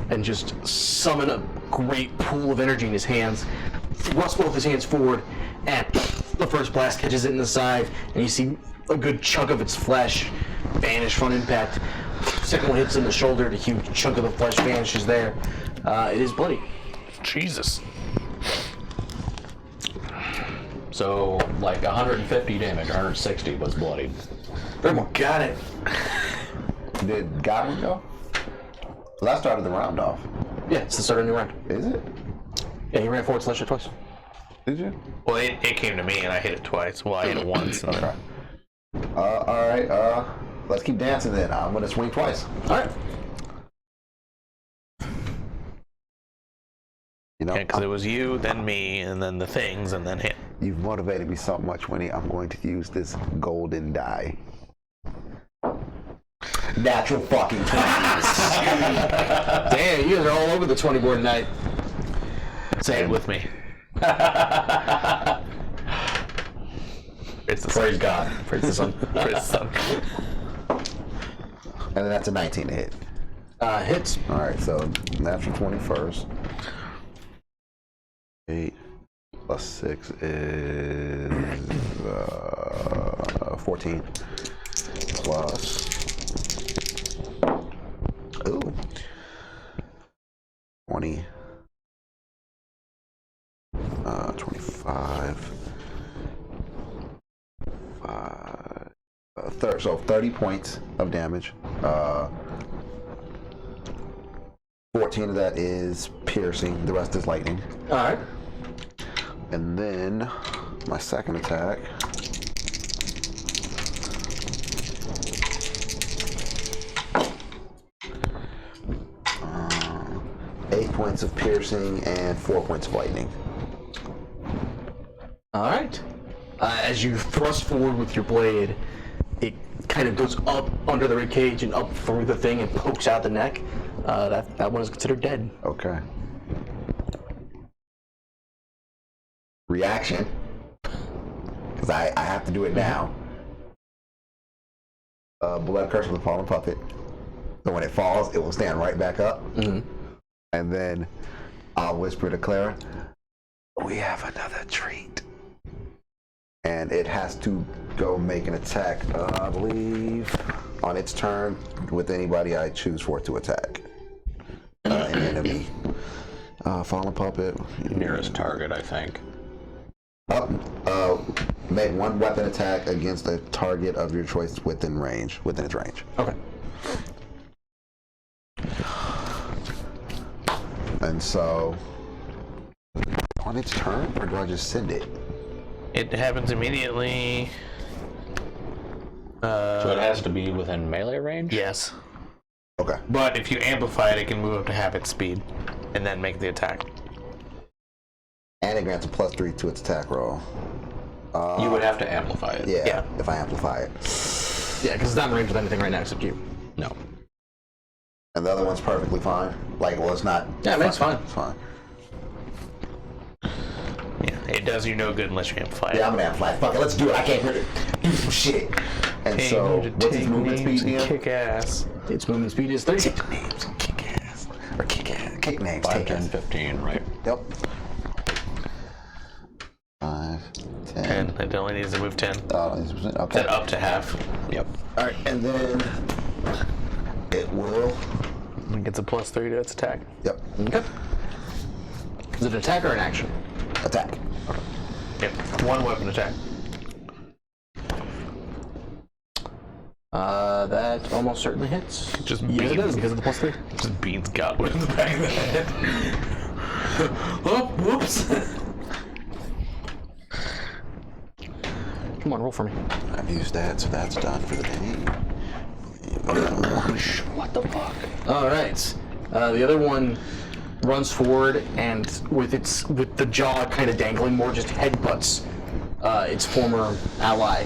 [SPEAKER 1] and just summon a great pool of energy in his hands, thrust both his hands forward, and the first blast catches it in the side, and you see a good chunk of its flesh vanish from impact. Second one hits in the shoulder, and a huge chunk of the flesh vanishes there. It is bloody.
[SPEAKER 2] Jesus.
[SPEAKER 7] So, like 150 damage, 160 was bloodied.
[SPEAKER 1] Got it.
[SPEAKER 6] Did Godwin go? Well, that started the round off.
[SPEAKER 1] Yeah, it's the start of a new round.
[SPEAKER 6] Is it?
[SPEAKER 1] Yeah, he ran forward, slashed it twice.
[SPEAKER 6] Did you?
[SPEAKER 2] Well, it came to me and I hit it twice. Well, I hit it once. And then...
[SPEAKER 6] All right. Let's keep dancing then. I'm gonna swing twice.
[SPEAKER 1] All right.
[SPEAKER 6] You know,
[SPEAKER 2] Yeah, because it was you, then me, and then the things, and then him.
[SPEAKER 6] you've motivated me so much, Winnie. I'm going to use this golden die. Natural fucking 20s.
[SPEAKER 1] Damn, you guys are all over the 20 board tonight.
[SPEAKER 2] Say it with me. It's the
[SPEAKER 6] Praise God.
[SPEAKER 1] Praise the sun.
[SPEAKER 2] Praise the sun.
[SPEAKER 6] And then that's a 19 to hit.
[SPEAKER 1] Hits.
[SPEAKER 6] All right, so natural 20 first. 8 plus 6 is 14 plus. Ooh. 20. 25. So 30 points of damage. 14 of that is piercing. The rest is lightning.
[SPEAKER 1] All right.
[SPEAKER 6] And then my second attack. Uh, 8 points of piercing and 4 points of lightning.
[SPEAKER 1] All right. As you thrust forward with your blade, it kind of goes up under the ribcage and up through the thing and pokes out the neck. That one is considered dead.
[SPEAKER 6] Okay. Reaction. Because I have to do it now. Blood curse of the fallen puppet. So when it falls, it will stand right back up.
[SPEAKER 1] Mm-hmm.
[SPEAKER 6] And then I'll whisper to Clara, "We have another treat." And it has to go make an attack, I believe, on its turn with anybody I choose for it to attack. An enemy. Fallen puppet.
[SPEAKER 7] Nearest target, I think.
[SPEAKER 6] Make one weapon attack against a target of your choice within its range.
[SPEAKER 1] Okay.
[SPEAKER 6] And so, on its turn, or do I just send it?
[SPEAKER 2] It happens immediately.
[SPEAKER 7] So it has to be within melee range?
[SPEAKER 2] Yes.
[SPEAKER 6] Okay.
[SPEAKER 2] But if you amplify it, it can move up to half its speed and then make the attack.
[SPEAKER 6] And it grants a +3 to its attack roll.
[SPEAKER 7] You would have to amplify it.
[SPEAKER 6] Yeah, if I amplify it.
[SPEAKER 1] Yeah, because it's not in range with anything right now except you.
[SPEAKER 7] No.
[SPEAKER 6] And the other one's perfectly fine. Like, well, it's not.
[SPEAKER 1] Yeah, man, it's fine.
[SPEAKER 6] It's fine.
[SPEAKER 2] Yeah, it does you no good unless you amplify it.
[SPEAKER 6] Yeah, I'm gonna amplify it. Fuck it, let's do it. I came here to do some shit. And so, what's his movement speed again?
[SPEAKER 2] Kick ass.
[SPEAKER 1] Its movement speed is 30.
[SPEAKER 6] Take names and kick ass. Or kick names.
[SPEAKER 7] 5,
[SPEAKER 6] Take
[SPEAKER 7] 10,
[SPEAKER 6] ass.
[SPEAKER 7] 15, right?
[SPEAKER 6] Yep. 5, 10.
[SPEAKER 2] 10. It only needs to move 10.
[SPEAKER 6] Okay.
[SPEAKER 2] Then up to half.
[SPEAKER 7] Yep.
[SPEAKER 6] All right, and then it will.
[SPEAKER 2] It gets a +3 to its attack.
[SPEAKER 6] Yep.
[SPEAKER 1] Okay. Is it an attack or an action?
[SPEAKER 6] Attack.
[SPEAKER 2] Yep. One weapon attack.
[SPEAKER 1] That almost certainly hits.
[SPEAKER 2] Just
[SPEAKER 1] Yes, it
[SPEAKER 2] beans.
[SPEAKER 1] does because of the +3.
[SPEAKER 2] Just beans Godwin in the back of the head. Oh, whoops.
[SPEAKER 1] Come on, roll for me.
[SPEAKER 6] I've used that, so that's done for the day.
[SPEAKER 1] What the fuck? All right. The other one runs forward and with the jaw kind of dangling more, just headbutts its former ally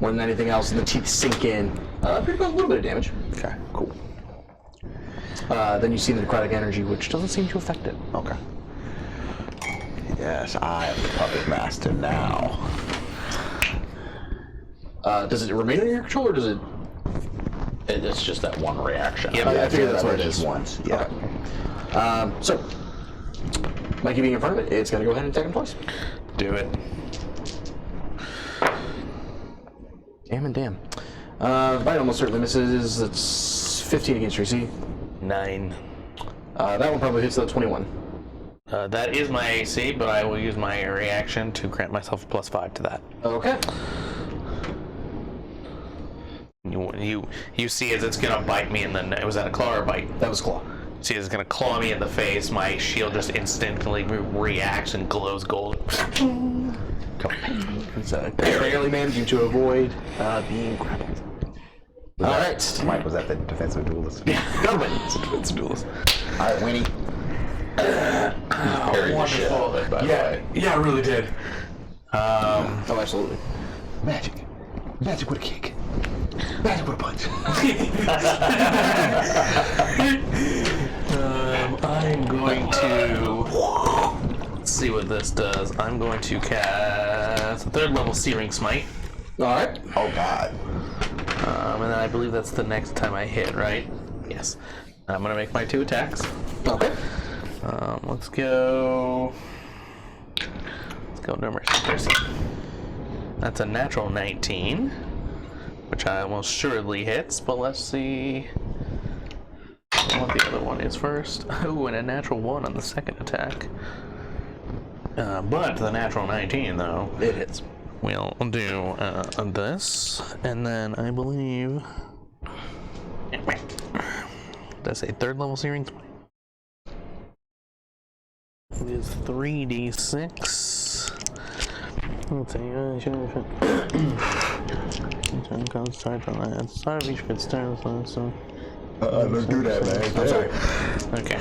[SPEAKER 1] more than anything else, and the teeth sink in. Pretty much a little bit of damage.
[SPEAKER 5] Okay, cool.
[SPEAKER 1] Then you see the necrotic energy, which doesn't seem to affect it.
[SPEAKER 5] Okay. Yes, I am the puppet master now.
[SPEAKER 1] Does it remain under your control, or does it?
[SPEAKER 7] It's just that one reaction.
[SPEAKER 2] Yep.
[SPEAKER 1] I figured that's what it
[SPEAKER 5] just
[SPEAKER 1] is.
[SPEAKER 5] once. Yeah.
[SPEAKER 1] So, Mikey being in front of it, it's going to go ahead and attack him twice.
[SPEAKER 2] Do it.
[SPEAKER 1] Damn and damn. Bite almost certainly misses. It's 15 against your AC.
[SPEAKER 2] 9.
[SPEAKER 1] That one probably hits the 21.
[SPEAKER 2] That is my AC, but I will use my reaction to grant myself a +5 to that.
[SPEAKER 1] Okay.
[SPEAKER 2] You see as it's gonna bite me, and then it was that a claw or a bite?
[SPEAKER 1] That was claw.
[SPEAKER 2] See as it's gonna claw me in the face. My shield just instantly reacts and glows gold.
[SPEAKER 1] It's barely managing to avoid being grappled. All right.
[SPEAKER 5] Mike, was that the defensive duelist?
[SPEAKER 1] Gotta win. It's a duelist.
[SPEAKER 5] All right, Winnie.
[SPEAKER 7] Carried the shit out of it, by the way.
[SPEAKER 2] Yeah, I really did.
[SPEAKER 1] Oh, absolutely.
[SPEAKER 5] Magic. Magic with a kick. Magic with a punch.
[SPEAKER 2] I'm going to. Let's see what this does. I'm going to cast a 3rd level Searing Smite.
[SPEAKER 1] All right.
[SPEAKER 5] Oh, God.
[SPEAKER 2] And then I believe that's the next time I hit, right? Yes. I'm gonna make my 2 attacks.
[SPEAKER 1] Okay.
[SPEAKER 2] Let's go. No mercy. That's a natural 19, which I almost surely hits. But let's see what the other one is first. Oh, and a natural 1 on the 2nd attack. But the natural 19, though,
[SPEAKER 1] It hits.
[SPEAKER 2] we'll do this, and then I believe that's a 3rd level Searing Smite. It is 3d6. Let's see. Sorry, each bit stars. So.
[SPEAKER 5] Let's do that, man.
[SPEAKER 1] I'm sorry.
[SPEAKER 2] Okay.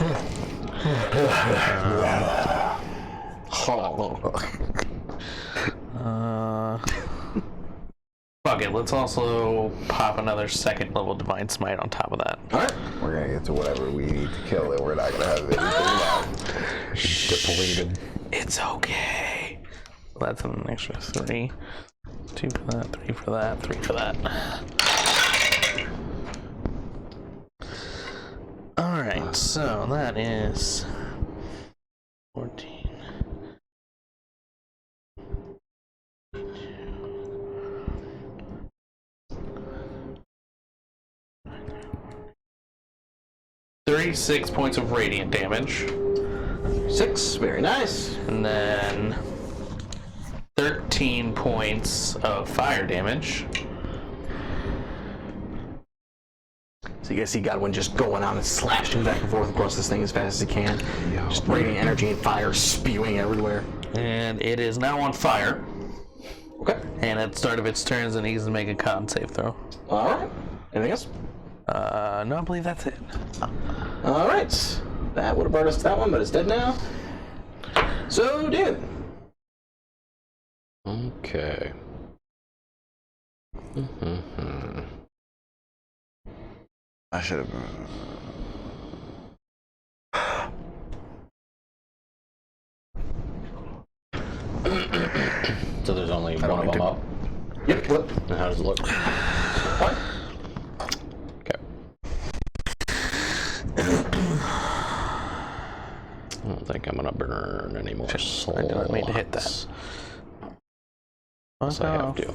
[SPEAKER 2] Fuck it. Let's also pop another 2nd level Divine Smite on top of that.
[SPEAKER 1] All right.
[SPEAKER 5] We're going to get to whatever we need to kill it. We're not going to have anything left.
[SPEAKER 7] Depleted.
[SPEAKER 2] It's okay. That's an extra 3. 2 for that, 3 for that, 3 for that. Alright, so that is 14. $36 points of radiant damage.
[SPEAKER 1] 6. Very nice.
[SPEAKER 2] And then 13 points of fire damage.
[SPEAKER 1] So you guys see Godwin just going on and slashing back and forth across this thing as fast as he can. Just radiant energy and fire spewing everywhere.
[SPEAKER 2] And it is now on fire.
[SPEAKER 1] Okay.
[SPEAKER 2] And at the start of its turns, it needs to make a con save throw.
[SPEAKER 1] All right. Anything else?
[SPEAKER 2] No, I believe that's it.
[SPEAKER 1] All right. That would have brought us to that one, but it's dead now. So, David.
[SPEAKER 7] Okay.
[SPEAKER 5] I should have.
[SPEAKER 7] So there's only one of them up.
[SPEAKER 1] Yep. What?
[SPEAKER 7] And how does it look?
[SPEAKER 1] Fine.
[SPEAKER 7] Okay. I don't think I'm gonna burn any more souls.
[SPEAKER 2] I don't mean to hit that.
[SPEAKER 7] Yes, I have to.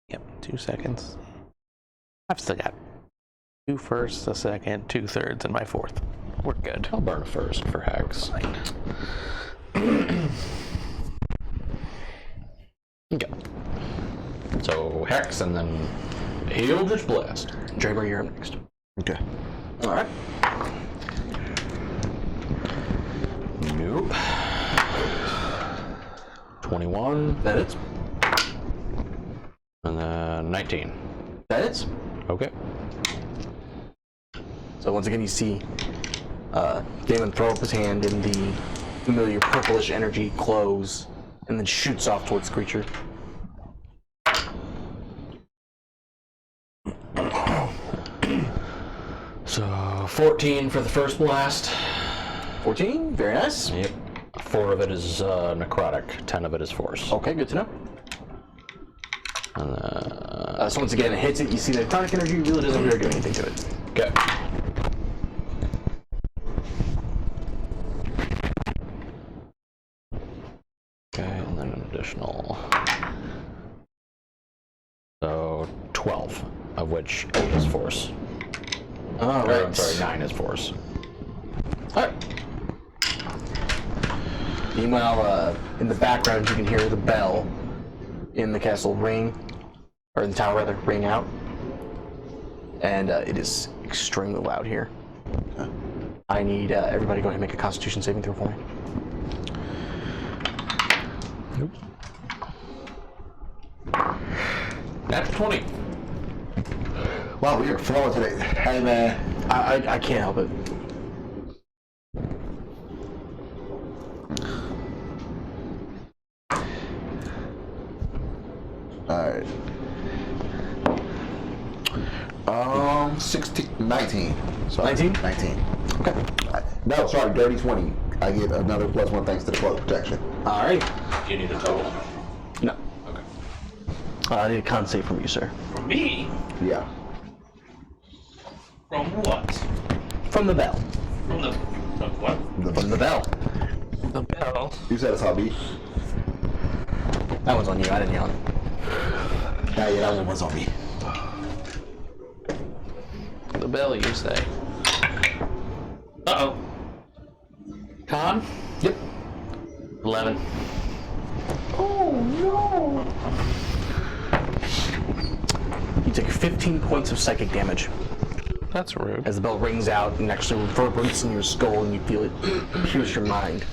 [SPEAKER 2] Yep, 2 seconds. I've still got 2 firsts, a second, 2 thirds, and my 4th. We're good.
[SPEAKER 7] I'll burn first for Hex. Okay. So Hex and then Eldritch Blast.
[SPEAKER 1] Draper, you're up next.
[SPEAKER 5] Okay.
[SPEAKER 1] All right.
[SPEAKER 7] Nope. 21.
[SPEAKER 1] That is.
[SPEAKER 7] And then 19.
[SPEAKER 1] That is.
[SPEAKER 7] Okay.
[SPEAKER 1] So once again, you see Damon throw up his hand and the familiar purplish energy glows and then shoots off towards the creature.
[SPEAKER 7] So 14 for the first blast.
[SPEAKER 1] 14, very nice.
[SPEAKER 7] Yep. 4 of it is necrotic. 10 of it is force.
[SPEAKER 1] Okay, good to know.
[SPEAKER 7] And,
[SPEAKER 1] So once again, it hits it. You see the tonic energy really doesn't appear to do anything to it.
[SPEAKER 7] okay. Okay, and then an additional. So 12, of which 8 is force.
[SPEAKER 1] All
[SPEAKER 7] Or,
[SPEAKER 1] right.
[SPEAKER 7] I'm sorry, 9 is force.
[SPEAKER 1] All right. Meanwhile, in the background, you can hear the bell in the castle ring, or in the tower rather, ring out, and it is extremely loud here. I need everybody go ahead and make a Constitution saving throw for me.
[SPEAKER 7] That's 20.
[SPEAKER 6] Wow, we are flowing today. Hey, man.
[SPEAKER 1] I can't help it.
[SPEAKER 6] All right. 16, 19. Sorry,
[SPEAKER 1] 19?
[SPEAKER 6] 19.
[SPEAKER 1] Okay.
[SPEAKER 6] No, sorry, dirty 20. I get another +1 thanks to the cloak protection.
[SPEAKER 1] All right.
[SPEAKER 7] Do you need a total?
[SPEAKER 1] No.
[SPEAKER 7] Okay.
[SPEAKER 1] I need a con save from you, sir.
[SPEAKER 2] From me?
[SPEAKER 6] Yeah.
[SPEAKER 2] From what?
[SPEAKER 1] From the bell.
[SPEAKER 2] From the what?
[SPEAKER 1] From the bell.
[SPEAKER 2] The bell.
[SPEAKER 6] You said it's hobby.
[SPEAKER 1] That one's on you. I didn't yell.
[SPEAKER 6] Yeah, that one was on me.
[SPEAKER 2] The bell, you say? Uh-oh. Con?
[SPEAKER 1] Yep.
[SPEAKER 2] 11.
[SPEAKER 1] You take 15 points of psychic damage
[SPEAKER 2] That's rude.
[SPEAKER 1] as the bell rings out and actually reverberates in your skull, and you feel it pierce your mind.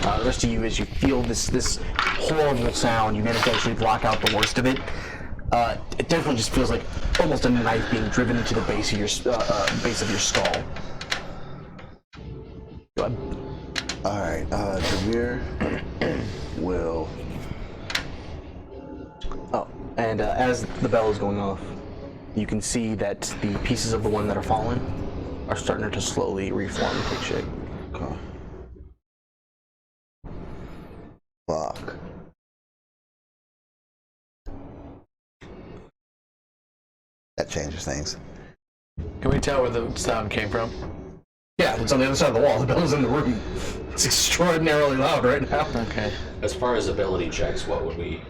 [SPEAKER 1] The rest of you, as you feel this horrible sound, you manage to actually block out the worst of it. It definitely just feels like almost a knife being driven into the base of your skull. Go ahead.
[SPEAKER 6] All right, Demir will.
[SPEAKER 1] Oh, and as the bell is going off, you can see that the pieces of the one that are fallen are starting to slowly reform and take shape.
[SPEAKER 6] Okay. Fuck. That changes things.
[SPEAKER 2] Can we tell where the sound came from?
[SPEAKER 1] Yeah, it's on the other side of the wall. The bell's in the room. It's extraordinarily loud right now.
[SPEAKER 2] Okay.
[SPEAKER 7] As far as ability checks, what would we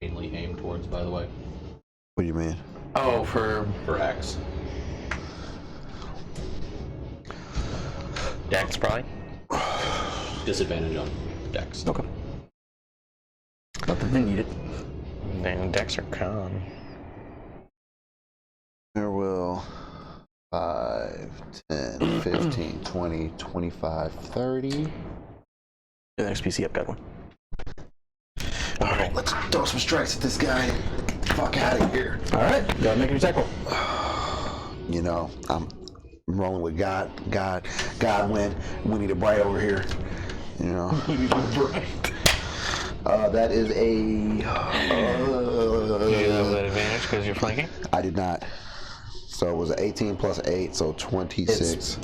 [SPEAKER 7] mainly aim towards, by the way,
[SPEAKER 6] What do you mean?
[SPEAKER 2] Oh, for
[SPEAKER 7] for X?
[SPEAKER 2] Dex, probably.
[SPEAKER 7] Disadvantage on Dex.
[SPEAKER 1] Okay. Not that they need it.
[SPEAKER 2] Dang, Dex or Con.
[SPEAKER 6] There will 5, 10, 15, 20, 25, 30.
[SPEAKER 1] The next PC up got one.
[SPEAKER 6] All right, let's throw some strikes at this guy. Get the fuck out of here.
[SPEAKER 1] All right, go ahead and make your attack roll.
[SPEAKER 6] You know, I'm rolling with Godwin, Winnie the Bright over here. You know. That is a.
[SPEAKER 2] You have that advantage because you're flanking?
[SPEAKER 6] I did not. So it was an 18 plus 8, so 26.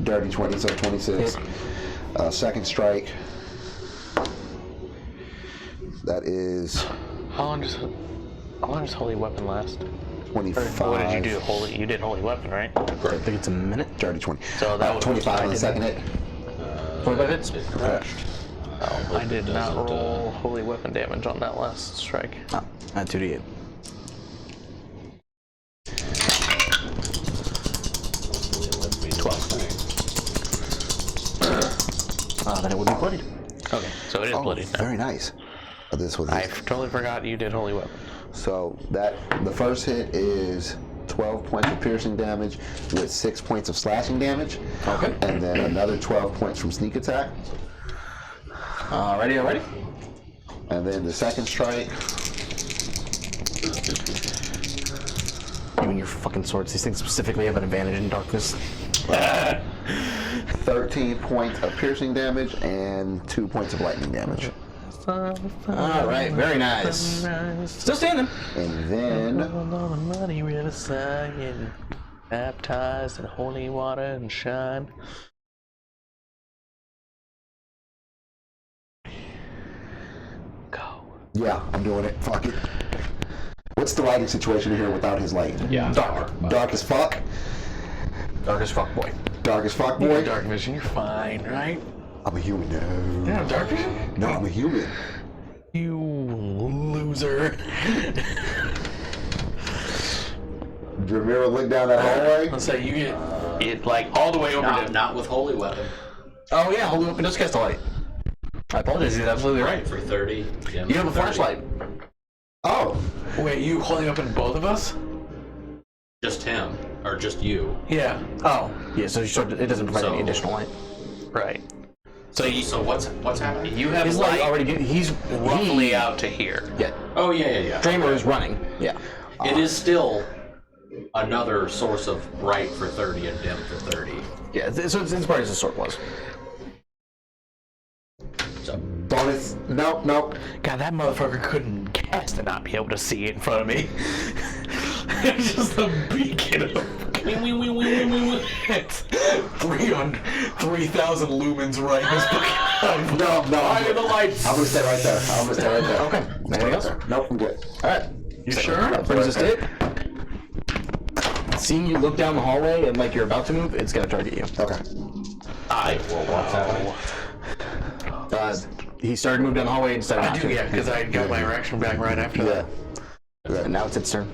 [SPEAKER 6] Dirty 20, so 26. Second strike. That is
[SPEAKER 2] How long does Holy Weapon last?
[SPEAKER 6] 25.
[SPEAKER 2] What did you do? You did Holy Weapon, right?
[SPEAKER 1] I think it's a minute.
[SPEAKER 6] Dirty 20.
[SPEAKER 2] So that was
[SPEAKER 6] 25 on the second hit.
[SPEAKER 1] 25 hits?
[SPEAKER 2] Oh, I did not roll Holy Weapon damage on that last strike.
[SPEAKER 1] Oh, at 2d8.
[SPEAKER 7] Let's be 12.
[SPEAKER 1] Then it would be bloodied.
[SPEAKER 2] Okay, so it is bloody now.
[SPEAKER 6] Very nice. This was
[SPEAKER 2] I totally forgot you did Holy Weapon.
[SPEAKER 6] So that the first hit is 12 points of piercing damage with 6 points of slashing damage.
[SPEAKER 1] Okay.
[SPEAKER 6] And then another 12 points from sneak attack.
[SPEAKER 1] Alrighty.
[SPEAKER 6] And then the second strike.
[SPEAKER 1] You and your fucking swords. These things specifically have an advantage in darkness.
[SPEAKER 6] 13 points of piercing damage and 2 points of lightning damage.
[SPEAKER 1] All right, very nice. Still standing.
[SPEAKER 5] And then
[SPEAKER 2] On the muddy riverside, getting baptized in holy water and shine. Go.
[SPEAKER 5] yeah, I'm doing it. Fuck it. What's the lighting situation here without his light?
[SPEAKER 7] Yeah.
[SPEAKER 5] Dark as fuck.
[SPEAKER 1] Dark as fuck, boy.
[SPEAKER 5] Dark as fuck,
[SPEAKER 2] Boy,
[SPEAKER 5] boy.
[SPEAKER 2] dark vision, you're fine, right?
[SPEAKER 5] I'm a human. No.
[SPEAKER 2] Yeah, dark vision?
[SPEAKER 5] No, I'm a human.
[SPEAKER 2] You loser.
[SPEAKER 5] Remember, look down that hallway.
[SPEAKER 2] Let's say you get it like all the way over to.
[SPEAKER 7] Not with holy weapon.
[SPEAKER 1] Oh yeah, hold it up and just cast a light. I apologize, he's absolutely right.
[SPEAKER 7] For 30.
[SPEAKER 1] You have a flashlight.
[SPEAKER 5] Oh,
[SPEAKER 2] Wait, you holding up in both of us?
[SPEAKER 7] Just him, or just you.
[SPEAKER 2] Yeah.
[SPEAKER 1] Oh, yeah. So it doesn't provide any
[SPEAKER 7] So-
[SPEAKER 1] additional light.
[SPEAKER 2] Right. So you
[SPEAKER 7] So what's happening?
[SPEAKER 2] you have
[SPEAKER 1] His
[SPEAKER 2] light
[SPEAKER 1] light already. He's
[SPEAKER 2] roughly out to here.
[SPEAKER 1] Yeah.
[SPEAKER 7] Oh yeah.
[SPEAKER 1] Dramer is running. Yeah.
[SPEAKER 7] It is still another source of bright for 30 and dim for 30.
[SPEAKER 1] Yeah. So it's as bright as the sword was.
[SPEAKER 7] So
[SPEAKER 5] bonus. Nope, nope.
[SPEAKER 2] God, that motherfucker couldn't cast and not be able to see it in front of me. It's just a beacon of. It's 3,000 lumens right in this fucking.
[SPEAKER 5] No, no.
[SPEAKER 2] Why are the lights?
[SPEAKER 5] I'm gonna stay right there. I'm gonna stay right there.
[SPEAKER 1] Okay. Anything else?
[SPEAKER 5] Nope, I'm good.
[SPEAKER 1] All right.
[SPEAKER 2] You sure?
[SPEAKER 1] That brings us to it. Seeing you look down the hallway and like you're about to move, it's gonna target you.
[SPEAKER 5] Okay.
[SPEAKER 7] what's happening?
[SPEAKER 1] He started to move down the hallway and decided not to.
[SPEAKER 2] Yeah, because I got my reaction back right after
[SPEAKER 5] Yeah.
[SPEAKER 2] that.
[SPEAKER 1] And now it's its turn.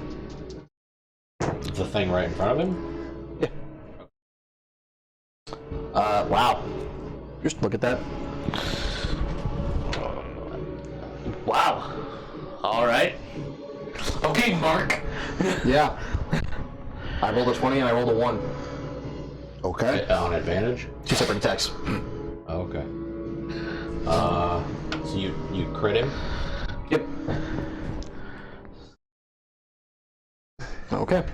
[SPEAKER 7] The thing right in front of him?
[SPEAKER 1] Yeah. Wow. Just look at that.
[SPEAKER 2] Wow. All right. Okay, Mark.
[SPEAKER 1] Yeah. I rolled a 20 and I rolled a 1.
[SPEAKER 5] Okay.
[SPEAKER 7] On advantage?
[SPEAKER 1] 2 separate attacks.
[SPEAKER 7] Okay. So you crit him?
[SPEAKER 1] Yep. Okay.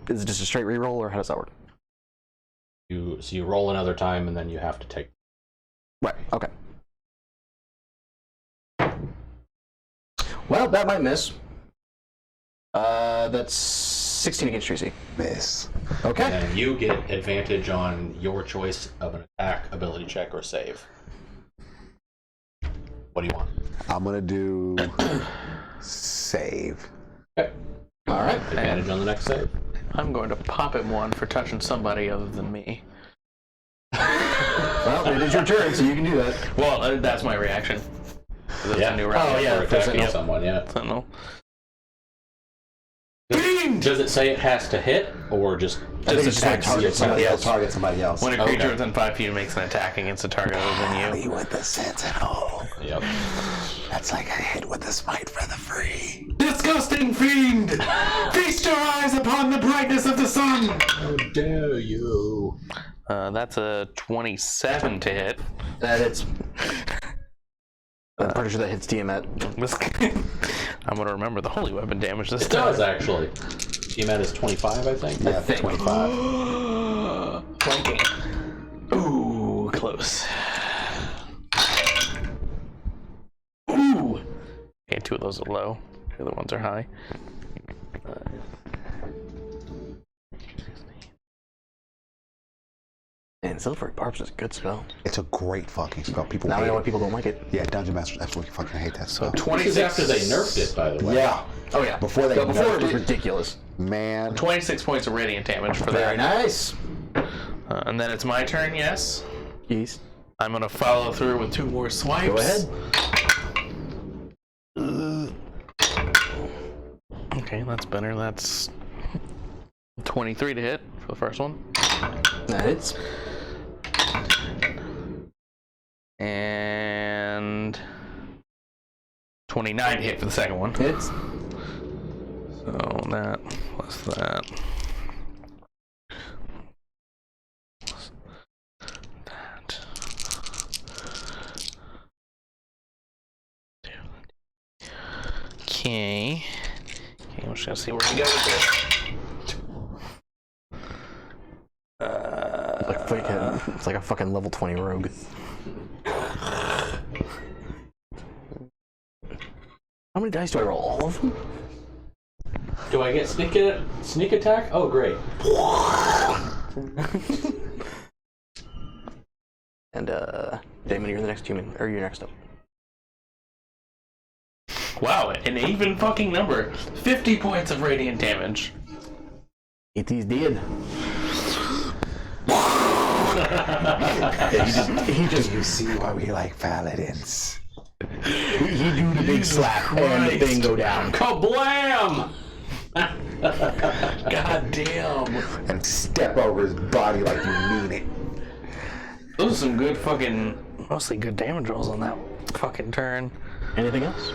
[SPEAKER 1] Is it just a straight reroll, or how does that work?
[SPEAKER 7] So you roll another time and then you have to take.
[SPEAKER 1] Right. Okay. Well, that might miss. That's 16 against Tracy.
[SPEAKER 5] Miss.
[SPEAKER 1] Okay.
[SPEAKER 7] And you get advantage on your choice of an attack, ability check, or save. What do you want?
[SPEAKER 5] I'm gonna do save.
[SPEAKER 7] Okay.
[SPEAKER 1] All right.
[SPEAKER 7] Advantage on the next save.
[SPEAKER 2] I'm going to pop him one for touching somebody other than me.
[SPEAKER 1] Well, it is your turn, so you can do that.
[SPEAKER 2] Well, that's my reaction. That's a new round.
[SPEAKER 1] Oh, yeah,
[SPEAKER 7] For
[SPEAKER 1] for
[SPEAKER 7] attacking
[SPEAKER 1] Sentinel.
[SPEAKER 7] someone, yeah.
[SPEAKER 2] Sentinel.
[SPEAKER 7] Does it say it has to hit, or just
[SPEAKER 1] I think it's just like target somebody else.
[SPEAKER 5] Target somebody else.
[SPEAKER 2] When a
[SPEAKER 7] Okay.
[SPEAKER 2] creature within 5 feet makes an attack against a target other than you.
[SPEAKER 5] with the sentinel.
[SPEAKER 7] Yep.
[SPEAKER 5] That's like a hit with the smite for the free.
[SPEAKER 2] Disgusting fiend! Feast your eyes upon the brightness of the sun!
[SPEAKER 7] How dare you?
[SPEAKER 2] That's a 27 to hit.
[SPEAKER 1] That hits. I'm pretty sure that hits Tiamat.
[SPEAKER 2] I'm gonna remember the holy weapon damage this
[SPEAKER 7] It
[SPEAKER 2] time.
[SPEAKER 7] does actually. Tiamat is 25, I think.
[SPEAKER 5] Yeah,
[SPEAKER 1] think.
[SPEAKER 5] 25.
[SPEAKER 2] Flanking. Ooh, close. Ooh! Okay, 2 of those are low. The other ones are high.
[SPEAKER 1] And Silver Barb's is a good spell.
[SPEAKER 5] It's a great fucking spell. People
[SPEAKER 1] Now I
[SPEAKER 5] hate
[SPEAKER 1] know why
[SPEAKER 5] it.
[SPEAKER 1] people don't like it.
[SPEAKER 5] Yeah, Dungeon Masters absolutely fucking hate that spell.
[SPEAKER 7] This
[SPEAKER 2] 26
[SPEAKER 7] is after they nerfed it, by the way.
[SPEAKER 5] Yeah.
[SPEAKER 1] Oh yeah.
[SPEAKER 5] Before they
[SPEAKER 1] before it was
[SPEAKER 5] nerfed it.
[SPEAKER 1] ridiculous.
[SPEAKER 5] Man.
[SPEAKER 2] 26 points of radiant damage for
[SPEAKER 1] Very
[SPEAKER 2] that.
[SPEAKER 1] nice.
[SPEAKER 2] And then it's my turn, yes?
[SPEAKER 1] Yes.
[SPEAKER 2] I'm gonna follow through with 2 more swipes.
[SPEAKER 1] Go ahead.
[SPEAKER 2] Okay, that's better. That's 23 to hit for the first one.
[SPEAKER 1] That hits.
[SPEAKER 2] And 29 to hit for the second one.
[SPEAKER 1] Hits.
[SPEAKER 2] So that plus that. Plus that. Okay. Okay, I'm just gonna see where we go with this.
[SPEAKER 1] It's like a fucking level 20 rogue. How many dice do I roll? All of them?
[SPEAKER 7] Do I get sneak attack? Oh, great.
[SPEAKER 1] And Damon, you're the next human, or you're next up.
[SPEAKER 2] Wow, an even fucking number. 50 points of radiant damage.
[SPEAKER 1] It is dead. he just
[SPEAKER 6] You see why we like paladins.
[SPEAKER 1] he do the big slap and the thing go down.
[SPEAKER 7] Kablam!
[SPEAKER 2] God damn.
[SPEAKER 6] And step over his body like you mean it.
[SPEAKER 2] Those are some good fucking, mostly good damage rolls on that fucking turn.
[SPEAKER 1] Anything else?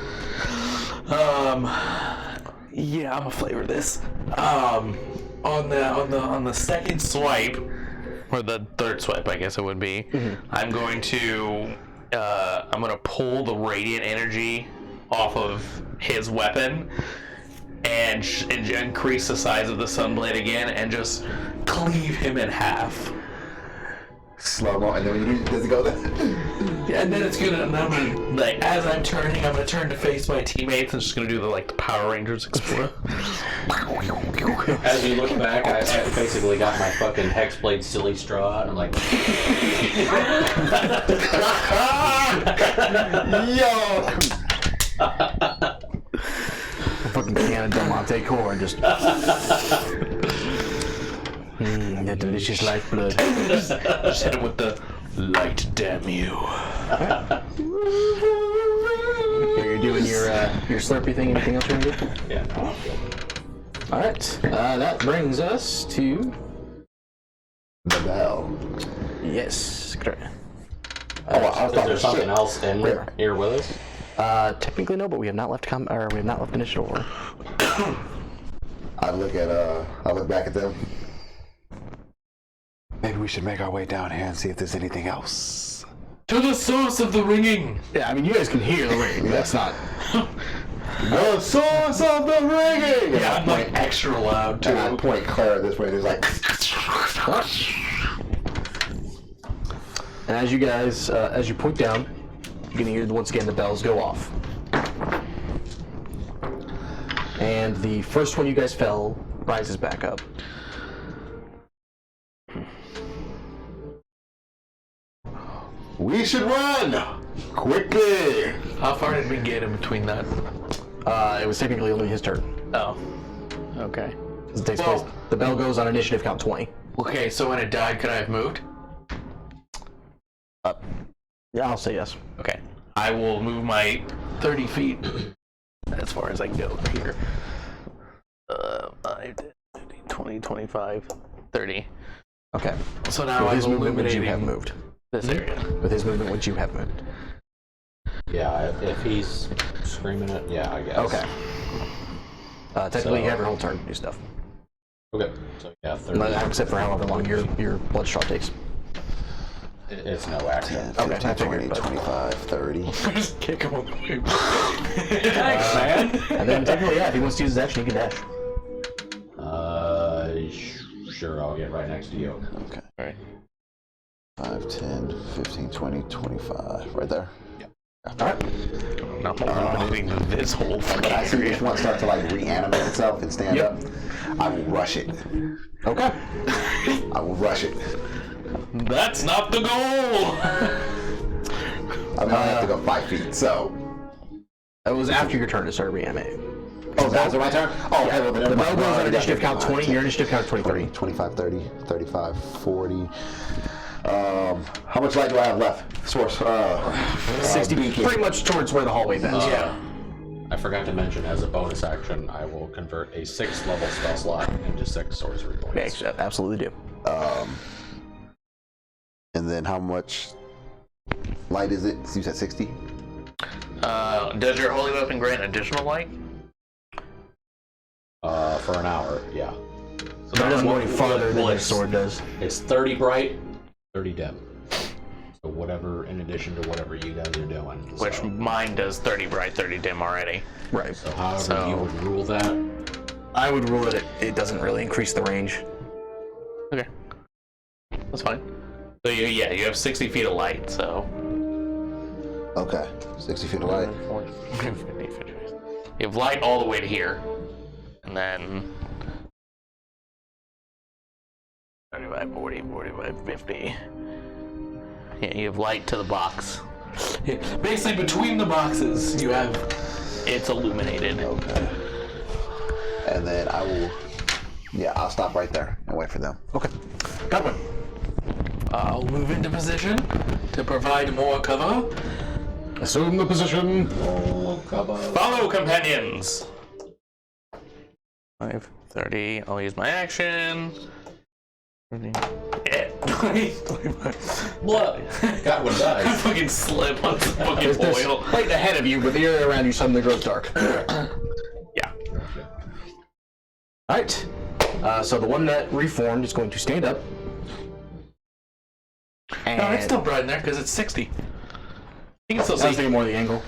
[SPEAKER 2] Yeah, I'm gonna flavor this. On the second swipe, or the third swipe, I guess it would be. I'm going to pull the radiant energy off of his weapon and increase the size of the sunblade again and just cleave him in half.
[SPEAKER 6] Slow mo, and then does it go there?
[SPEAKER 2] Yeah, and then it's gonna, and I'm gonna, like, as I'm turning, I'm gonna turn to face my teammates and just gonna do the Power Rangers explode.
[SPEAKER 7] As you look back, I basically got my fucking Hexblade silly straw out and I'm like,
[SPEAKER 1] Yo! Fucking can of Del Monte Core just. That delicious lifeblood.
[SPEAKER 2] Just hit him with the light, damn you.
[SPEAKER 1] You're doing your Slurpee thing. Anything else you're gonna do?
[SPEAKER 7] yeah, no, I'm good.
[SPEAKER 1] All right. That brings us to
[SPEAKER 6] The bell.
[SPEAKER 1] yes. Correct.
[SPEAKER 6] Oh, I was
[SPEAKER 7] Is
[SPEAKER 6] talking
[SPEAKER 7] there something
[SPEAKER 6] shit.
[SPEAKER 7] else in here with us?
[SPEAKER 1] Technically no, but we have not left we have not left initiative order.
[SPEAKER 6] I look back at them. Maybe we should make our way down here and see if there's anything else.
[SPEAKER 2] To the source of the ringing.
[SPEAKER 1] Yeah, I mean you guys can hear the ring. That's not.
[SPEAKER 6] The source of the ringing!
[SPEAKER 2] Yeah, I'm like extra loud too.
[SPEAKER 6] And I point Clara this way, and it's like...
[SPEAKER 1] And as you guys, as you point down, you're gonna hear once again the bells go off. And the first one you guys fell rises back up.
[SPEAKER 6] We should run! Quickly!
[SPEAKER 2] How far did we get in between that?
[SPEAKER 1] It was technically only his turn.
[SPEAKER 2] Oh. Okay.
[SPEAKER 1] It takes
[SPEAKER 2] Well-
[SPEAKER 1] place. The bell goes on initiative count 20.
[SPEAKER 2] Okay, so when it died, could I have moved?
[SPEAKER 1] Yeah, I'll say yes.
[SPEAKER 2] Okay. I will move my 30 feet as far as I can go here. 5, 10, 15, 20, 25, 30.
[SPEAKER 1] Okay.
[SPEAKER 2] So now
[SPEAKER 1] With
[SPEAKER 2] I'm
[SPEAKER 1] his movement, would you have
[SPEAKER 2] illuminating
[SPEAKER 1] moved?
[SPEAKER 2] this area.
[SPEAKER 1] With his movement, would you have moved?
[SPEAKER 7] Yeah, if he's screaming it, yeah, I guess.
[SPEAKER 1] Okay. Technically, you
[SPEAKER 7] So-
[SPEAKER 1] have your whole turn to do stuff.
[SPEAKER 7] Okay. So yeah, 30.
[SPEAKER 1] Except for however long your blood straw takes.
[SPEAKER 7] It's no action.
[SPEAKER 6] 10,
[SPEAKER 1] Okay,
[SPEAKER 6] 15,
[SPEAKER 1] I figured,
[SPEAKER 6] 20,
[SPEAKER 1] but-
[SPEAKER 6] 25, 30.
[SPEAKER 2] Just kick him on the way.
[SPEAKER 7] Thanks, man.
[SPEAKER 1] And then technically, yeah, if he wants to use his action, he can dash.
[SPEAKER 7] Sure, I'll get right next to you.
[SPEAKER 6] Okay.
[SPEAKER 2] Alright.
[SPEAKER 6] 5, 10, 15, 20, 25. Right there.
[SPEAKER 1] Alright.
[SPEAKER 2] Not illuminating this whole
[SPEAKER 6] But
[SPEAKER 2] fucking
[SPEAKER 6] I see
[SPEAKER 2] area.
[SPEAKER 6] which one starts to like reanimate itself and stand
[SPEAKER 1] Yep.
[SPEAKER 6] up. I will rush it.
[SPEAKER 1] Okay.
[SPEAKER 6] I will rush it.
[SPEAKER 2] That's not the goal!
[SPEAKER 6] I mean, I have to go 5 feet, so.
[SPEAKER 1] That was after your turn to start reanimating.
[SPEAKER 6] Oh, that was my turn? Oh, okay, well, then
[SPEAKER 1] The
[SPEAKER 6] never
[SPEAKER 1] bell
[SPEAKER 6] mind.
[SPEAKER 1] goes on
[SPEAKER 6] I
[SPEAKER 1] initiative
[SPEAKER 6] got
[SPEAKER 1] count 20. Your initiative count 23.
[SPEAKER 6] 25, 30, 35, 40. How much light do I have left? Source.
[SPEAKER 1] 60, pretty much towards where the hallway bends.
[SPEAKER 2] Yeah.
[SPEAKER 7] I forgot to mention, as a bonus action, I will convert a 6th level spell slot into 6 sorcery points.
[SPEAKER 1] Yeah, absolutely do.
[SPEAKER 6] And then how much light is it? You said 60?
[SPEAKER 2] Does your holy weapon grant additional light?
[SPEAKER 7] For an hour, yeah.
[SPEAKER 1] So that doesn't go any farther than your sword does.
[SPEAKER 7] It's 30 bright, 30 dim. So whatever, in addition to whatever you guys are doing.
[SPEAKER 2] Which
[SPEAKER 7] So,
[SPEAKER 2] mine does 30 bright, 30 dim already.
[SPEAKER 1] Right.
[SPEAKER 7] so however
[SPEAKER 2] So-
[SPEAKER 7] you would rule that.
[SPEAKER 1] I would rule it. It doesn't really increase the range.
[SPEAKER 2] Okay. That's fine. So you have 60 feet of light, so.
[SPEAKER 6] Okay. 60 feet of light.
[SPEAKER 2] 40, 50, 50. You have light all the way to here. And then 35, 40, 45, 50. Yeah, you have light to the box. Yeah, basically, between the boxes, you have it's illuminated.
[SPEAKER 5] Okay. And then I will. Yeah, I'll stop right there and wait for them.
[SPEAKER 1] Okay. Godwin.
[SPEAKER 2] I'll move into position to provide more cover.
[SPEAKER 7] Assume the position.
[SPEAKER 2] Follow, companions. 5, 30. I'll use my action. 30. Yeah. 20, 25.
[SPEAKER 7] What? Got one
[SPEAKER 2] I
[SPEAKER 7] dies.
[SPEAKER 2] fucking slip on some fucking
[SPEAKER 1] There's
[SPEAKER 2] oil.
[SPEAKER 1] light ahead of you, but the area around you suddenly grows dark.
[SPEAKER 2] Yeah.
[SPEAKER 1] Alright. So the one that reformed is going to stand up. And
[SPEAKER 2] No, it's still bright in there because it's 60. You can still
[SPEAKER 1] I was
[SPEAKER 2] see.
[SPEAKER 1] thinking more of the angle.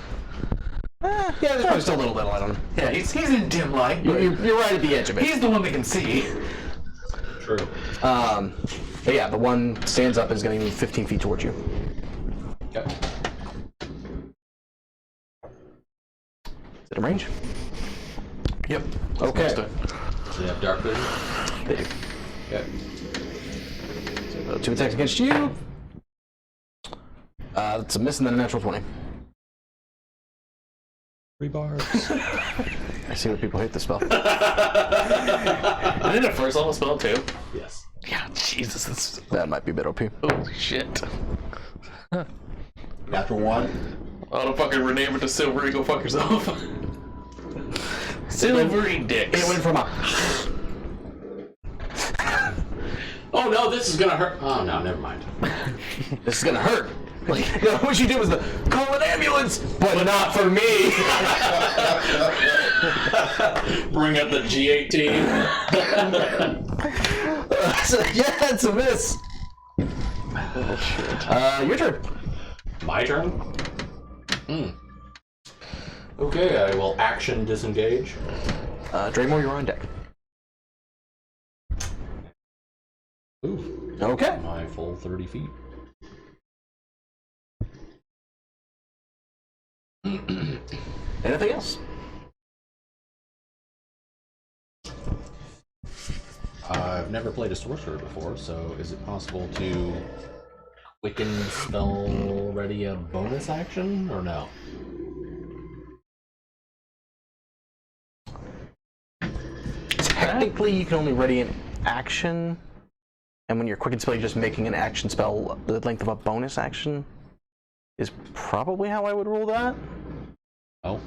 [SPEAKER 1] Yeah, there's probably still a little bit of light on him.
[SPEAKER 2] Yeah, he's in dim light.
[SPEAKER 1] You're right at the edge of it.
[SPEAKER 2] He's the one that can see.
[SPEAKER 7] True.
[SPEAKER 1] But yeah, the one stands up and is going to move 15 feet towards you.
[SPEAKER 7] Okay.
[SPEAKER 1] Is it in range?
[SPEAKER 2] Yep.
[SPEAKER 1] Okay.
[SPEAKER 7] Do they have dark vision?
[SPEAKER 1] They do.
[SPEAKER 7] Okay.
[SPEAKER 1] 2 attacks against you. That's a miss and then a natural 20.
[SPEAKER 7] 3 bars.
[SPEAKER 1] I see what people hate this spell.
[SPEAKER 2] Isn't it a first level spell too?
[SPEAKER 7] Yes.
[SPEAKER 2] Yeah, Jesus.
[SPEAKER 1] That might be a bit OP.
[SPEAKER 2] Holy shit.
[SPEAKER 5] Natural 1.
[SPEAKER 2] Oh, don't fucking rename it to Silvery, go fuck yourself. Silvery dicks.
[SPEAKER 1] It went from a.
[SPEAKER 7] Oh no, this is gonna hurt. Oh no, never mind.
[SPEAKER 1] This is gonna hurt. Like, you know, what you did was the call an ambulance, but not for me.
[SPEAKER 7] Bring up the G18.
[SPEAKER 1] So, yeah, it's a miss. Your turn.
[SPEAKER 7] My turn? Okay, I will action disengage.
[SPEAKER 1] Draymore, you're on deck.
[SPEAKER 7] Ooh,
[SPEAKER 1] Okay.
[SPEAKER 7] my full 30 feet.
[SPEAKER 1] Anything else?
[SPEAKER 7] I've never played a sorcerer before, so is it possible to quicken spell ready a bonus action, or no?
[SPEAKER 1] Technically, you can only ready an action, and when you're quick and spell, you're just making an action spell the length of a bonus action. Is probably how I would rule that.
[SPEAKER 7] Oh,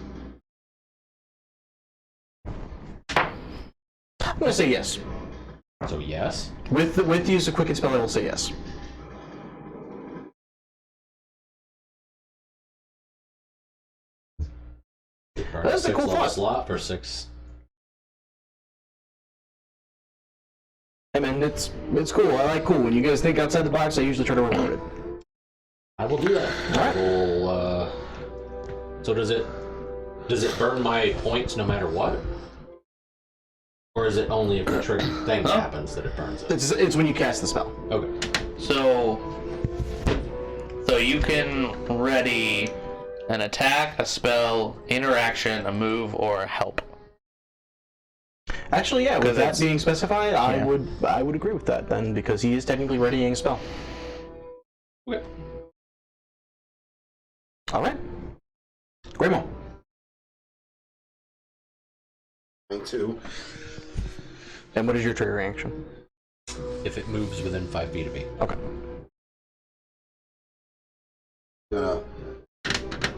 [SPEAKER 1] I'm gonna say yes.
[SPEAKER 7] so yes.
[SPEAKER 1] With the use of quick and spell, I will say yes. That's a
[SPEAKER 7] 6
[SPEAKER 1] cool
[SPEAKER 7] level
[SPEAKER 1] thought.
[SPEAKER 7] slot for 6.
[SPEAKER 1] Hey man, it's cool. I like cool. When you guys think outside the box, I usually try to reward it.
[SPEAKER 7] I will do that.
[SPEAKER 1] Alright.
[SPEAKER 7] I will, so does it burn my points no matter what? Or is it only if the trigger thing happens that it burns it?
[SPEAKER 1] It's when you cast the spell.
[SPEAKER 7] Okay.
[SPEAKER 2] So you can ready an attack, a spell, interaction, a move, or a help.
[SPEAKER 1] Actually, yeah, with
[SPEAKER 2] 'Cause
[SPEAKER 1] that
[SPEAKER 2] it's-
[SPEAKER 1] being specified,
[SPEAKER 2] Yeah.
[SPEAKER 1] I would agree with that then, because he is technically readying a spell.
[SPEAKER 7] Okay.
[SPEAKER 1] All right. Graymo.
[SPEAKER 5] Me too.
[SPEAKER 1] And what is your trigger reaction?
[SPEAKER 7] If it moves within 5 feet of me.
[SPEAKER 1] Okay.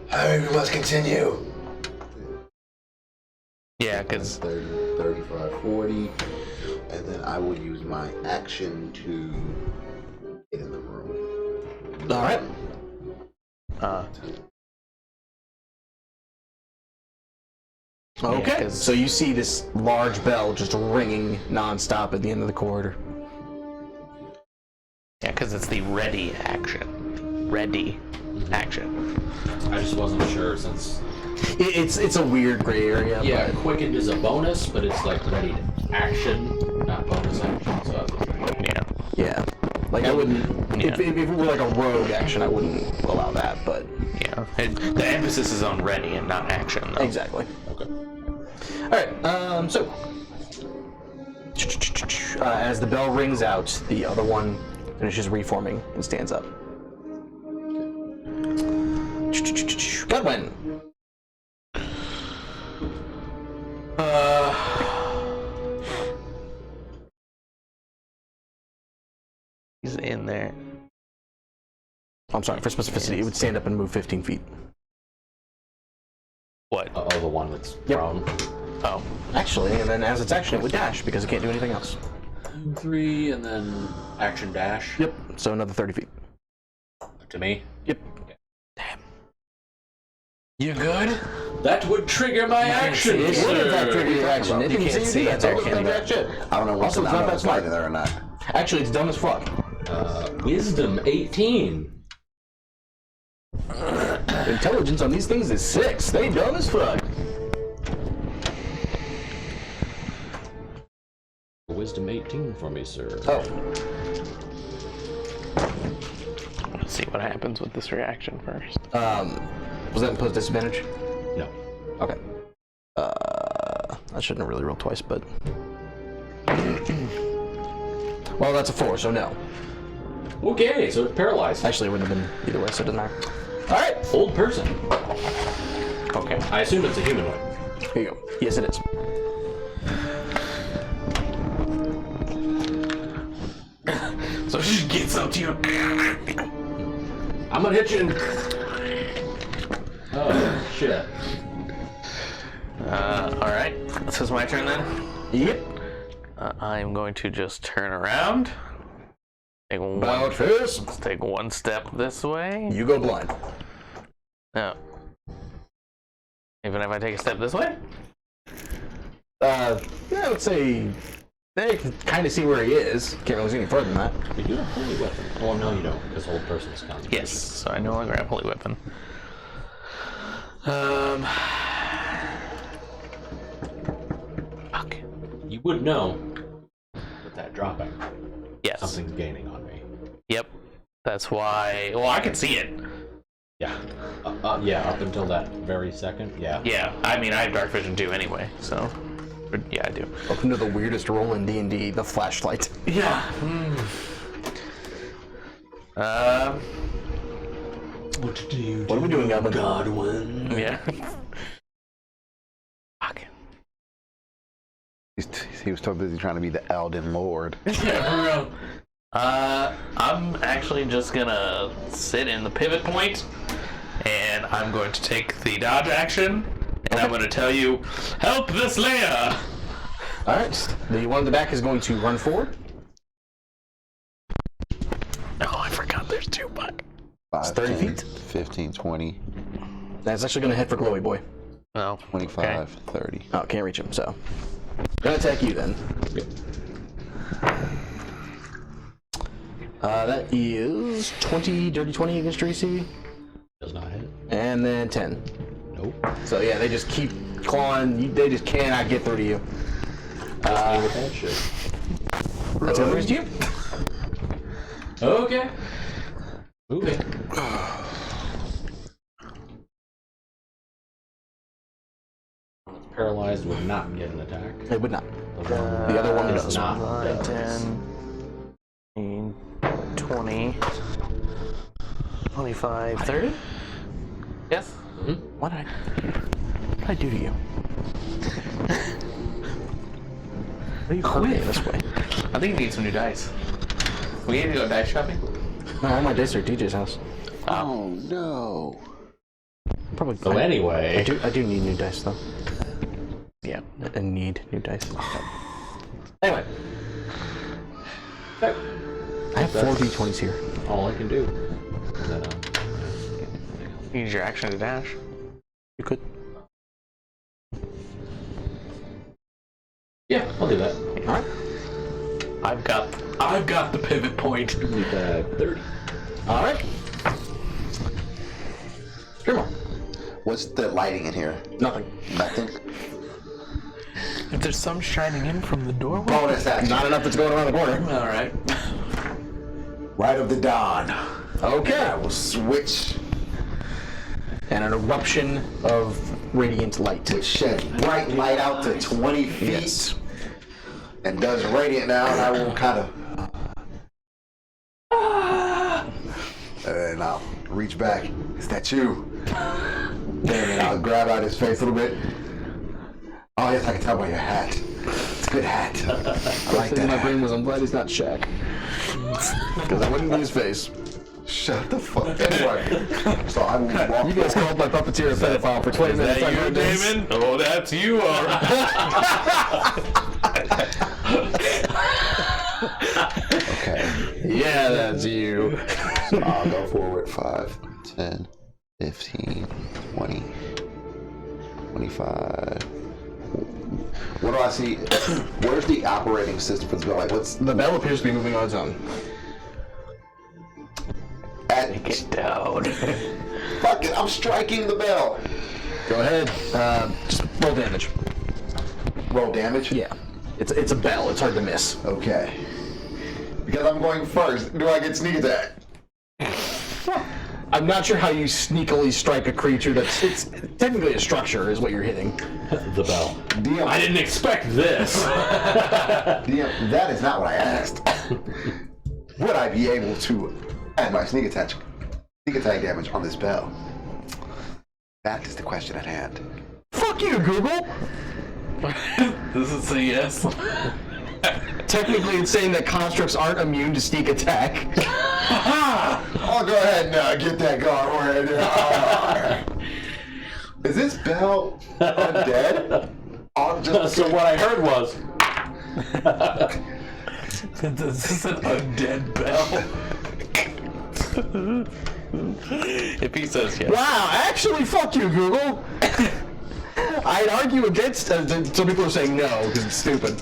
[SPEAKER 5] Hurry, we must continue.
[SPEAKER 2] Yeah, because
[SPEAKER 5] 30, 35, 40. And then I will use my action to get in the room.
[SPEAKER 1] All right. Okay.
[SPEAKER 2] 'cause-
[SPEAKER 1] So you see this large bell just ringing nonstop at the end of the corridor.
[SPEAKER 2] yeah, because it's the ready action. Ready action.
[SPEAKER 7] I just wasn't sure since.
[SPEAKER 1] It's a weird gray area.
[SPEAKER 7] Yeah,
[SPEAKER 1] But
[SPEAKER 7] quickened is a bonus, but it's like ready to action, not bonus action. So I was like,
[SPEAKER 2] Yeah.
[SPEAKER 1] yeah. Like I wouldn't.
[SPEAKER 2] Yeah.
[SPEAKER 1] If it were like a rogue action, I wouldn't allow that. But
[SPEAKER 2] Yeah. The emphasis is on ready and not action, though.
[SPEAKER 1] Exactly.
[SPEAKER 7] Okay.
[SPEAKER 1] All right. So, as the bell rings out, the other one finishes reforming and stands up. Godwin.
[SPEAKER 2] He's in there.
[SPEAKER 1] I'm sorry, for specificity, it would stand up and move 15 feet.
[SPEAKER 2] What?
[SPEAKER 7] Oh, the one that's
[SPEAKER 1] Yep.
[SPEAKER 7] prone.
[SPEAKER 2] Oh.
[SPEAKER 1] Actually, and then as its action, it would dash because it can't do anything else.
[SPEAKER 7] 3 and then action dash.
[SPEAKER 1] Yep. So another 30 feet.
[SPEAKER 7] To me.
[SPEAKER 1] Yep.
[SPEAKER 2] You good?
[SPEAKER 7] That would trigger my action.
[SPEAKER 1] It would in fact trigger your action. It
[SPEAKER 2] You
[SPEAKER 1] didn't
[SPEAKER 2] can't
[SPEAKER 1] see
[SPEAKER 2] see
[SPEAKER 1] you do
[SPEAKER 2] it
[SPEAKER 1] that.
[SPEAKER 2] there,
[SPEAKER 1] So
[SPEAKER 2] can you?
[SPEAKER 1] that shit.
[SPEAKER 6] I don't know what's
[SPEAKER 1] Also, it's not that smart.
[SPEAKER 6] there or not.
[SPEAKER 1] Actually, it's dumb as fuck.
[SPEAKER 7] Wisdom 18.
[SPEAKER 1] Intelligence on these things is 6. They dumb as fuck.
[SPEAKER 7] Wisdom 18 for me, sir.
[SPEAKER 1] Oh.
[SPEAKER 2] Let's see what happens with this reaction first.
[SPEAKER 1] Was that imposed disadvantage?
[SPEAKER 7] No.
[SPEAKER 1] Okay. I shouldn't have really rolled twice, but. Well, that's a 4, so no.
[SPEAKER 7] Okay, so it's paralyzed.
[SPEAKER 1] Actually, it wouldn't have been either way, so it doesn't matter. Alright!
[SPEAKER 7] Old person.
[SPEAKER 2] Okay.
[SPEAKER 7] I assume it's a humanoid.
[SPEAKER 1] Here you go. Yes, it is.
[SPEAKER 2] So she gets up to you.
[SPEAKER 7] I'm gonna hit you in... Oh, shit.
[SPEAKER 2] Alright. This is my turn then.
[SPEAKER 1] Yep.
[SPEAKER 2] I'm going to just turn around.
[SPEAKER 1] About face.
[SPEAKER 2] Let's take one step this way.
[SPEAKER 1] You go blind.
[SPEAKER 2] No. Even if I take a step this way?
[SPEAKER 1] Yeah, I would say they can kind of see where he is. Can't really see any further than that.
[SPEAKER 7] You do have holy weapon. Well, no, you don't, because old person's concentration.
[SPEAKER 2] Yes. So I no longer have holy weapon. Fuck.
[SPEAKER 7] You would know with that dropping.
[SPEAKER 2] Yes.
[SPEAKER 7] Something's gaining on me.
[SPEAKER 2] Yep. That's why. Well, I can see it.
[SPEAKER 7] Yeah. Yeah, up until that very second. Yeah.
[SPEAKER 2] Yeah. I mean, I have dark vision too, anyway. So. But yeah, I do.
[SPEAKER 1] Welcome to the weirdest role in D&D, the flashlight.
[SPEAKER 2] Yeah.
[SPEAKER 7] What do you
[SPEAKER 1] What are we doing, Godwin?
[SPEAKER 7] Godwin?
[SPEAKER 2] Yeah. Fuck.
[SPEAKER 6] He was so busy trying to be the Elden Lord.
[SPEAKER 2] Yeah, for real. I'm actually just gonna sit in the pivot point, and I'm going to take the dodge action, and I'm going to tell you, help the Slayer!
[SPEAKER 1] Alright. The one in the back is going to run forward.
[SPEAKER 2] Oh, I forgot there's 2 buck.
[SPEAKER 6] 5,
[SPEAKER 1] 30
[SPEAKER 6] 10,
[SPEAKER 1] feet.
[SPEAKER 6] 15, 20,
[SPEAKER 1] That's actually going to head for Glowy Boy.
[SPEAKER 2] Oh,
[SPEAKER 6] 25, 30.
[SPEAKER 1] Oh, can't reach him, so. Gonna attack you then. That is 20, dirty 20 against your AC.
[SPEAKER 7] Does not hit.
[SPEAKER 1] And then 10.
[SPEAKER 7] Nope.
[SPEAKER 1] So yeah, they just keep clawing. They just cannot get through to you.
[SPEAKER 7] With that shit.
[SPEAKER 1] That's what brings to you.
[SPEAKER 7] Okay. Moving. Paralyzed would not get an attack.
[SPEAKER 1] They would not. The other one
[SPEAKER 7] It's
[SPEAKER 1] does.
[SPEAKER 7] not
[SPEAKER 2] 9,
[SPEAKER 7] does.
[SPEAKER 2] 10, 20, 25, 30? Yes?
[SPEAKER 1] What did I do to you? What are you hurting me this way?
[SPEAKER 2] I think you need some new dice. We need to go dice shopping?
[SPEAKER 1] No, all my dice are at DJ's house.
[SPEAKER 6] Oh no.
[SPEAKER 1] Probably.
[SPEAKER 7] So anyway,
[SPEAKER 1] I do need new dice though.
[SPEAKER 2] Yeah.
[SPEAKER 1] I need new dice. Anyway, I have 4 D20s here.
[SPEAKER 7] all I can do. Is that,
[SPEAKER 2] You use your action to dash.
[SPEAKER 1] You could.
[SPEAKER 7] yeah, I'll do that.
[SPEAKER 1] All right.
[SPEAKER 2] I've got the pivot point.
[SPEAKER 7] Need 30.
[SPEAKER 1] All right. Three more.
[SPEAKER 6] What's the lighting in here?
[SPEAKER 1] Nothing.
[SPEAKER 6] Nothing.
[SPEAKER 2] If there's some shining in from the doorway.
[SPEAKER 6] Bonus action.
[SPEAKER 1] Not enough that's going around the corner.
[SPEAKER 2] All right.
[SPEAKER 6] Right of the dawn.
[SPEAKER 1] Okay.
[SPEAKER 6] I will switch
[SPEAKER 1] and an eruption of radiant light.
[SPEAKER 6] Which sheds bright light out to 20 feet.
[SPEAKER 1] Yes.
[SPEAKER 6] And does radiant now, and I will kind of. And then I'll reach back. Is that you? And then I'll grab out his face a little bit. Oh, yes, I can tell by your hat. It's a good hat. I like that.
[SPEAKER 1] My
[SPEAKER 6] hat.
[SPEAKER 1] brain was, I'm glad he's not Shaq. Because I wouldn't be his face.
[SPEAKER 6] Shut the fuck up. Anyway, so I will walk.
[SPEAKER 1] You guys called my puppeteer a pedophile for 20 minutes.
[SPEAKER 2] That you, Damon? Oh, that's you, all right.
[SPEAKER 6] Okay.
[SPEAKER 1] Yeah, that's you.
[SPEAKER 6] So I'll go forward 5, 10, 15, 20, 25. What do I see? Where's the operating system for this bell? Like, what's
[SPEAKER 1] The bell appears to be moving on its own.
[SPEAKER 6] at?
[SPEAKER 1] Get down.
[SPEAKER 6] Fuck it, I'm striking the bell.
[SPEAKER 1] Go ahead. Just roll damage.
[SPEAKER 6] Roll damage?
[SPEAKER 1] Yeah. It's a bell. It's hard to miss.
[SPEAKER 6] Okay. Because I'm going first, do I get sneak attack?
[SPEAKER 1] I'm not sure how you sneakily strike a creature that's it's technically a structure is what you're hitting.
[SPEAKER 7] The bell.
[SPEAKER 6] DM,
[SPEAKER 7] I didn't expect this.
[SPEAKER 6] DM, that is not what I asked. Would I be able to add my sneak attack damage on this bell? That is the question at hand.
[SPEAKER 1] Fuck you, Google.
[SPEAKER 2] This is a yes.
[SPEAKER 1] Technically, it's saying that constructs aren't immune to sneak attack.
[SPEAKER 6] I'll go ahead and get that going right there. Is this bell undead?
[SPEAKER 7] So what I heard was,
[SPEAKER 2] This is an undead bell. If he says yes.
[SPEAKER 1] Wow, actually, fuck you, Google. I'd argue against. Some people are saying no because it's stupid,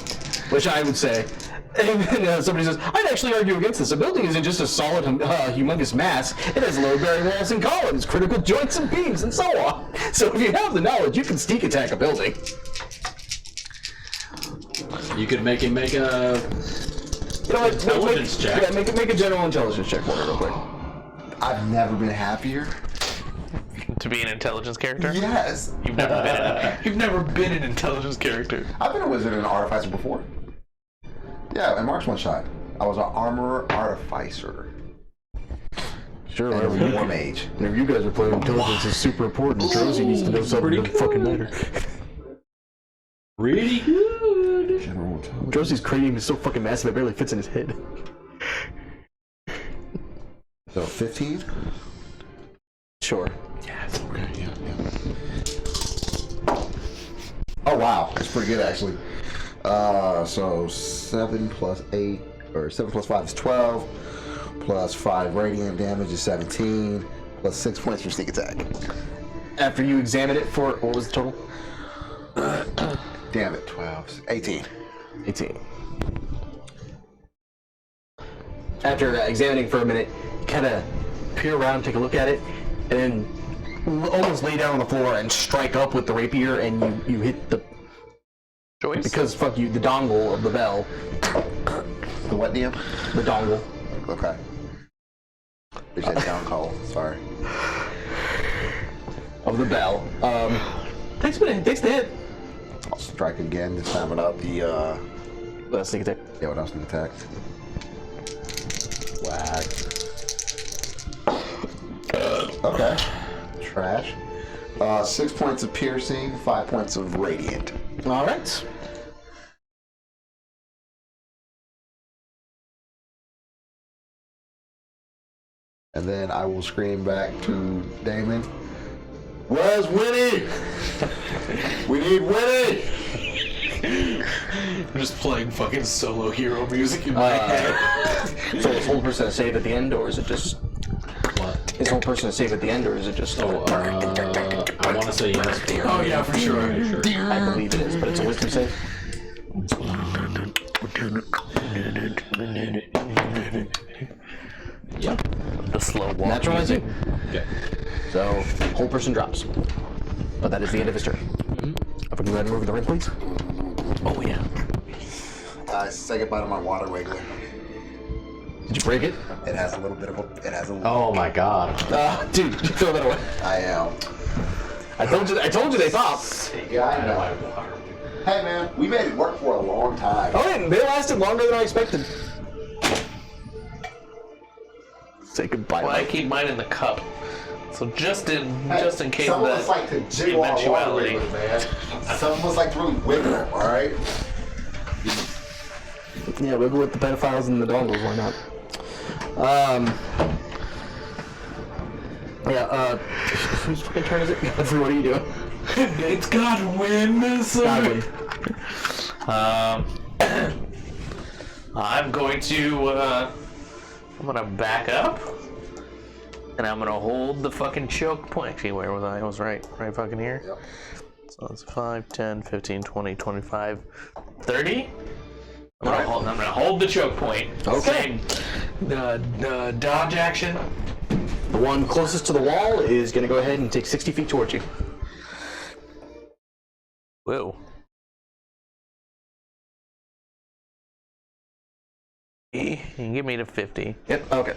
[SPEAKER 1] which I would say. And then somebody says, I'd actually argue against this. A building isn't just a solid, humongous mass. It has load-bearing walls and columns, critical joints and beams, and so on. So if you have the knowledge, you can sneak attack a building.
[SPEAKER 7] you could make him make a
[SPEAKER 1] You know what?
[SPEAKER 7] Intelligence check.
[SPEAKER 1] Yeah, make a general intelligence check for me real quick.
[SPEAKER 6] I've never been happier.
[SPEAKER 2] To be an intelligence character?
[SPEAKER 6] Yes.
[SPEAKER 2] You've never been an intelligence character.
[SPEAKER 6] I've been a wizard and an artificer before. Yeah, in Mark's one shot. I was an armorer artificer.
[SPEAKER 1] Sure,
[SPEAKER 6] And
[SPEAKER 1] whatever
[SPEAKER 6] a
[SPEAKER 1] you
[SPEAKER 6] war mage.
[SPEAKER 1] Whenever you guys are playing, intelligence is super important. Josie needs to know something that fucking matter.
[SPEAKER 7] really good.
[SPEAKER 6] General intelligence.
[SPEAKER 1] Josie's cranium is so fucking massive it barely fits in his head.
[SPEAKER 6] So 15?
[SPEAKER 1] Sure.
[SPEAKER 6] Okay, yeah. Oh wow, that's pretty good actually. So 7 plus 8, or 7 plus 5 is 12, plus 5 radiant damage is 17, plus 6 points for sneak attack.
[SPEAKER 1] After you examine it for, what was the total?
[SPEAKER 6] Damn it, 12, 18.
[SPEAKER 1] 18. After examining for a minute, you kind of peer around, take a look at it, and then almost lay down on the floor and strike up with the rapier, and you hit the,
[SPEAKER 2] Joyce?
[SPEAKER 1] because fuck you, the dongle of the bell.
[SPEAKER 6] The what, DM?
[SPEAKER 1] The dongle.
[SPEAKER 6] Okay. Bitch, that down call. Sorry.
[SPEAKER 1] Of the bell. Takes the hit.
[SPEAKER 6] I'll strike again, this time without the,
[SPEAKER 1] Sneak attack.
[SPEAKER 6] yeah, without sneak attack. Whack. Okay. Trash. 6 points of piercing, 5 points of radiant.
[SPEAKER 1] Alright.
[SPEAKER 6] And then I will scream back to Damon. Where's Winnie? We need Winnie!
[SPEAKER 2] I'm just playing fucking solo hero music in my head.
[SPEAKER 1] So is whole person a save at the end, or is it just...
[SPEAKER 7] What?
[SPEAKER 1] Is whole person a save at the end, or is it just...
[SPEAKER 7] Oh, I want to say yes.
[SPEAKER 2] Oh yeah, for sure.
[SPEAKER 1] I believe it is, but it's a wisdom save.
[SPEAKER 7] Yeah.
[SPEAKER 2] The slow walk.
[SPEAKER 1] Natural
[SPEAKER 2] music.
[SPEAKER 7] Okay.
[SPEAKER 1] So, whole person drops. But that is the end of his turn. If we can go ahead and move the ring, please.
[SPEAKER 2] Oh yeah.
[SPEAKER 6] Say goodbye to my water wiggler.
[SPEAKER 1] Did you break it?
[SPEAKER 6] It has a little bit of a... It has a little...
[SPEAKER 7] Oh my god.
[SPEAKER 1] Dude, throw that away.
[SPEAKER 6] I am.
[SPEAKER 1] I told you they pop.
[SPEAKER 5] Yeah, I know. Hey, man, we made it work for a long time.
[SPEAKER 1] Oh, they lasted longer than I expected. Say goodbye.
[SPEAKER 2] Well, I keep mine in the cup. So just in case
[SPEAKER 5] some of
[SPEAKER 2] that
[SPEAKER 5] us like to jiggle our water
[SPEAKER 2] eventuality.
[SPEAKER 5] wigglers, man. Some of us like to really wiggle them, all right?
[SPEAKER 1] Yeah, wiggle with the pedophiles and the dongles, why not? Whose fucking turn is it? Godfrey, what are you doing?
[SPEAKER 2] It's Godwin.
[SPEAKER 1] Godwin.
[SPEAKER 2] I'm going to back up. And I'm gonna hold the fucking choke point. Actually, where was I? I was right fucking here.
[SPEAKER 5] Yep.
[SPEAKER 2] So it's 5, 10, 15, 20, 25, 30. I'm gonna hold the choke point.
[SPEAKER 1] Okay.
[SPEAKER 2] Dodge action.
[SPEAKER 1] The one closest to the wall is going to go ahead and take 60 feet towards you.
[SPEAKER 2] Whoa. You can get me to 50.
[SPEAKER 1] Yep, okay.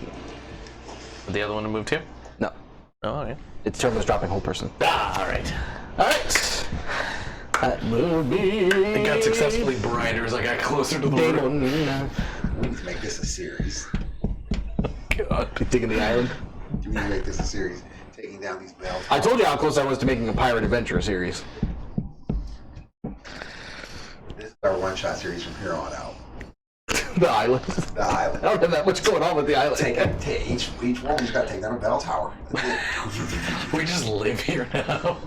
[SPEAKER 2] The other one to move too?
[SPEAKER 1] No.
[SPEAKER 2] Oh, okay.
[SPEAKER 1] Its turn was dropping whole person.
[SPEAKER 2] Ah, all right.
[SPEAKER 1] Alright. That will be...
[SPEAKER 2] It got successfully brighter as I got closer to the room.
[SPEAKER 5] We need to make this a series.
[SPEAKER 2] God.
[SPEAKER 1] Digging the island.
[SPEAKER 5] We need to make this a series. Taking down these bells.
[SPEAKER 1] I told you how close I was to making a pirate adventure series.
[SPEAKER 5] This is our one-shot series from here on out.
[SPEAKER 1] The island.
[SPEAKER 5] The island.
[SPEAKER 1] I don't have that much going on with the island.
[SPEAKER 5] Each one, we just gotta take down a bell tower. That's it.
[SPEAKER 2] We just live here now.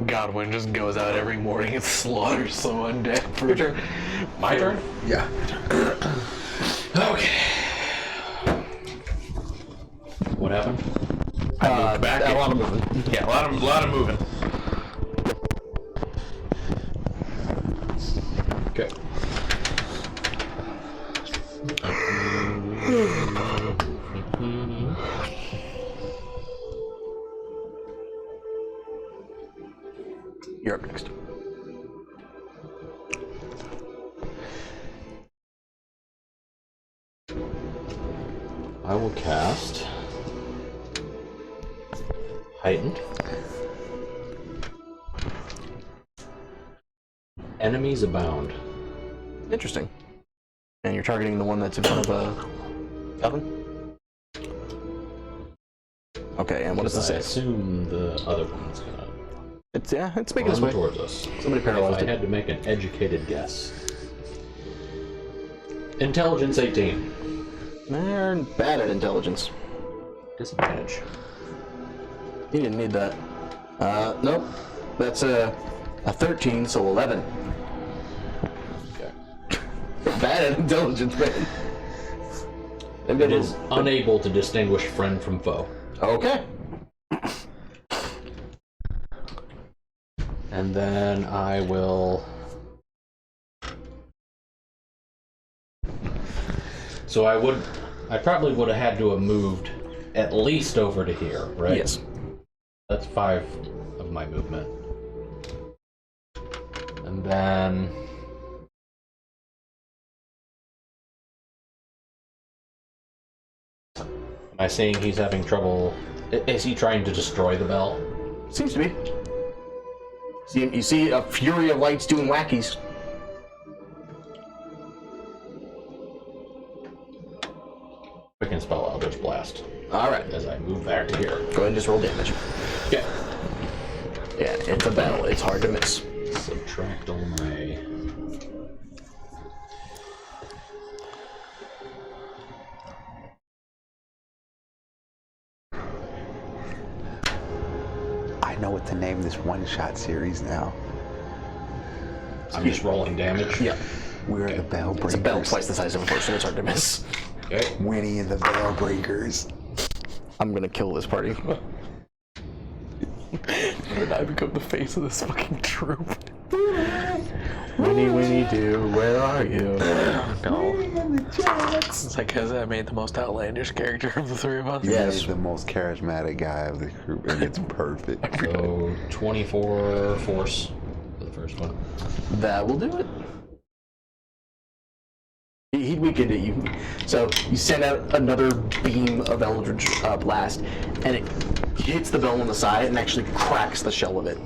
[SPEAKER 2] Godwin just goes out every morning and slaughters someone dead.
[SPEAKER 1] Your turn.
[SPEAKER 7] My turn?
[SPEAKER 5] Yeah.
[SPEAKER 7] Okay. What happened?
[SPEAKER 2] I moved back
[SPEAKER 1] a
[SPEAKER 2] in.
[SPEAKER 1] lot of movement.
[SPEAKER 2] Yeah, a lot of moving.
[SPEAKER 7] Okay.
[SPEAKER 1] You're up next.
[SPEAKER 7] I will cast Heightened. Enemies abound.
[SPEAKER 1] Interesting. And you're targeting the one that's in front of Calvin? Okay, and what does
[SPEAKER 7] I
[SPEAKER 1] this say?
[SPEAKER 7] assume the other one's gonna
[SPEAKER 1] It's making its
[SPEAKER 7] run
[SPEAKER 1] way.
[SPEAKER 7] towards us.
[SPEAKER 1] Somebody
[SPEAKER 7] If
[SPEAKER 1] paralyzed
[SPEAKER 7] I
[SPEAKER 1] it.
[SPEAKER 7] had to make an educated guess. Intelligence 18.
[SPEAKER 1] They're bad at intelligence.
[SPEAKER 7] Disadvantage.
[SPEAKER 1] You didn't need that. Nope. That's a 13, so 11.
[SPEAKER 7] Okay.
[SPEAKER 1] Bad at intelligence, man.
[SPEAKER 7] It is unable to distinguish friend from foe.
[SPEAKER 1] Okay.
[SPEAKER 7] And then I will... So I probably would have had to have moved at least over to here, right?
[SPEAKER 1] Yes.
[SPEAKER 7] That's 5 of my movement. And then... Am I seeing he's having trouble? Is he trying to destroy the bell?
[SPEAKER 1] Seems to be. You see a fury of lights doing wackies.
[SPEAKER 7] I can spell Eldritch Blast
[SPEAKER 1] Alright.
[SPEAKER 7] as I move back to here.
[SPEAKER 1] Go ahead and just roll damage.
[SPEAKER 7] Okay.
[SPEAKER 1] Yeah, it's a bell. It's hard to miss.
[SPEAKER 7] Subtract all my...
[SPEAKER 5] I know what to name this one-shot series now.
[SPEAKER 7] I'm just rolling damage.
[SPEAKER 1] Yeah.
[SPEAKER 5] We're the Bell Breakers.
[SPEAKER 1] It's a bell twice the size of a person. It's hard to miss.
[SPEAKER 7] Okay.
[SPEAKER 5] Winnie and the Bell Breakers.
[SPEAKER 1] I'm gonna kill this party.
[SPEAKER 2] And I become the face of this fucking troop.
[SPEAKER 1] Winnie, Winnie, do, where are you?
[SPEAKER 2] No. It's like, because I made the most outlandish character of the three of us.
[SPEAKER 5] You
[SPEAKER 1] Yes.
[SPEAKER 5] made the most charismatic guy of the group, and it's perfect.
[SPEAKER 7] So 24 force for the first one.
[SPEAKER 1] That will do it. He weakened it. You, so you send out another beam of Eldritch Blast, and hits the bell on the side and actually cracks the shell of it.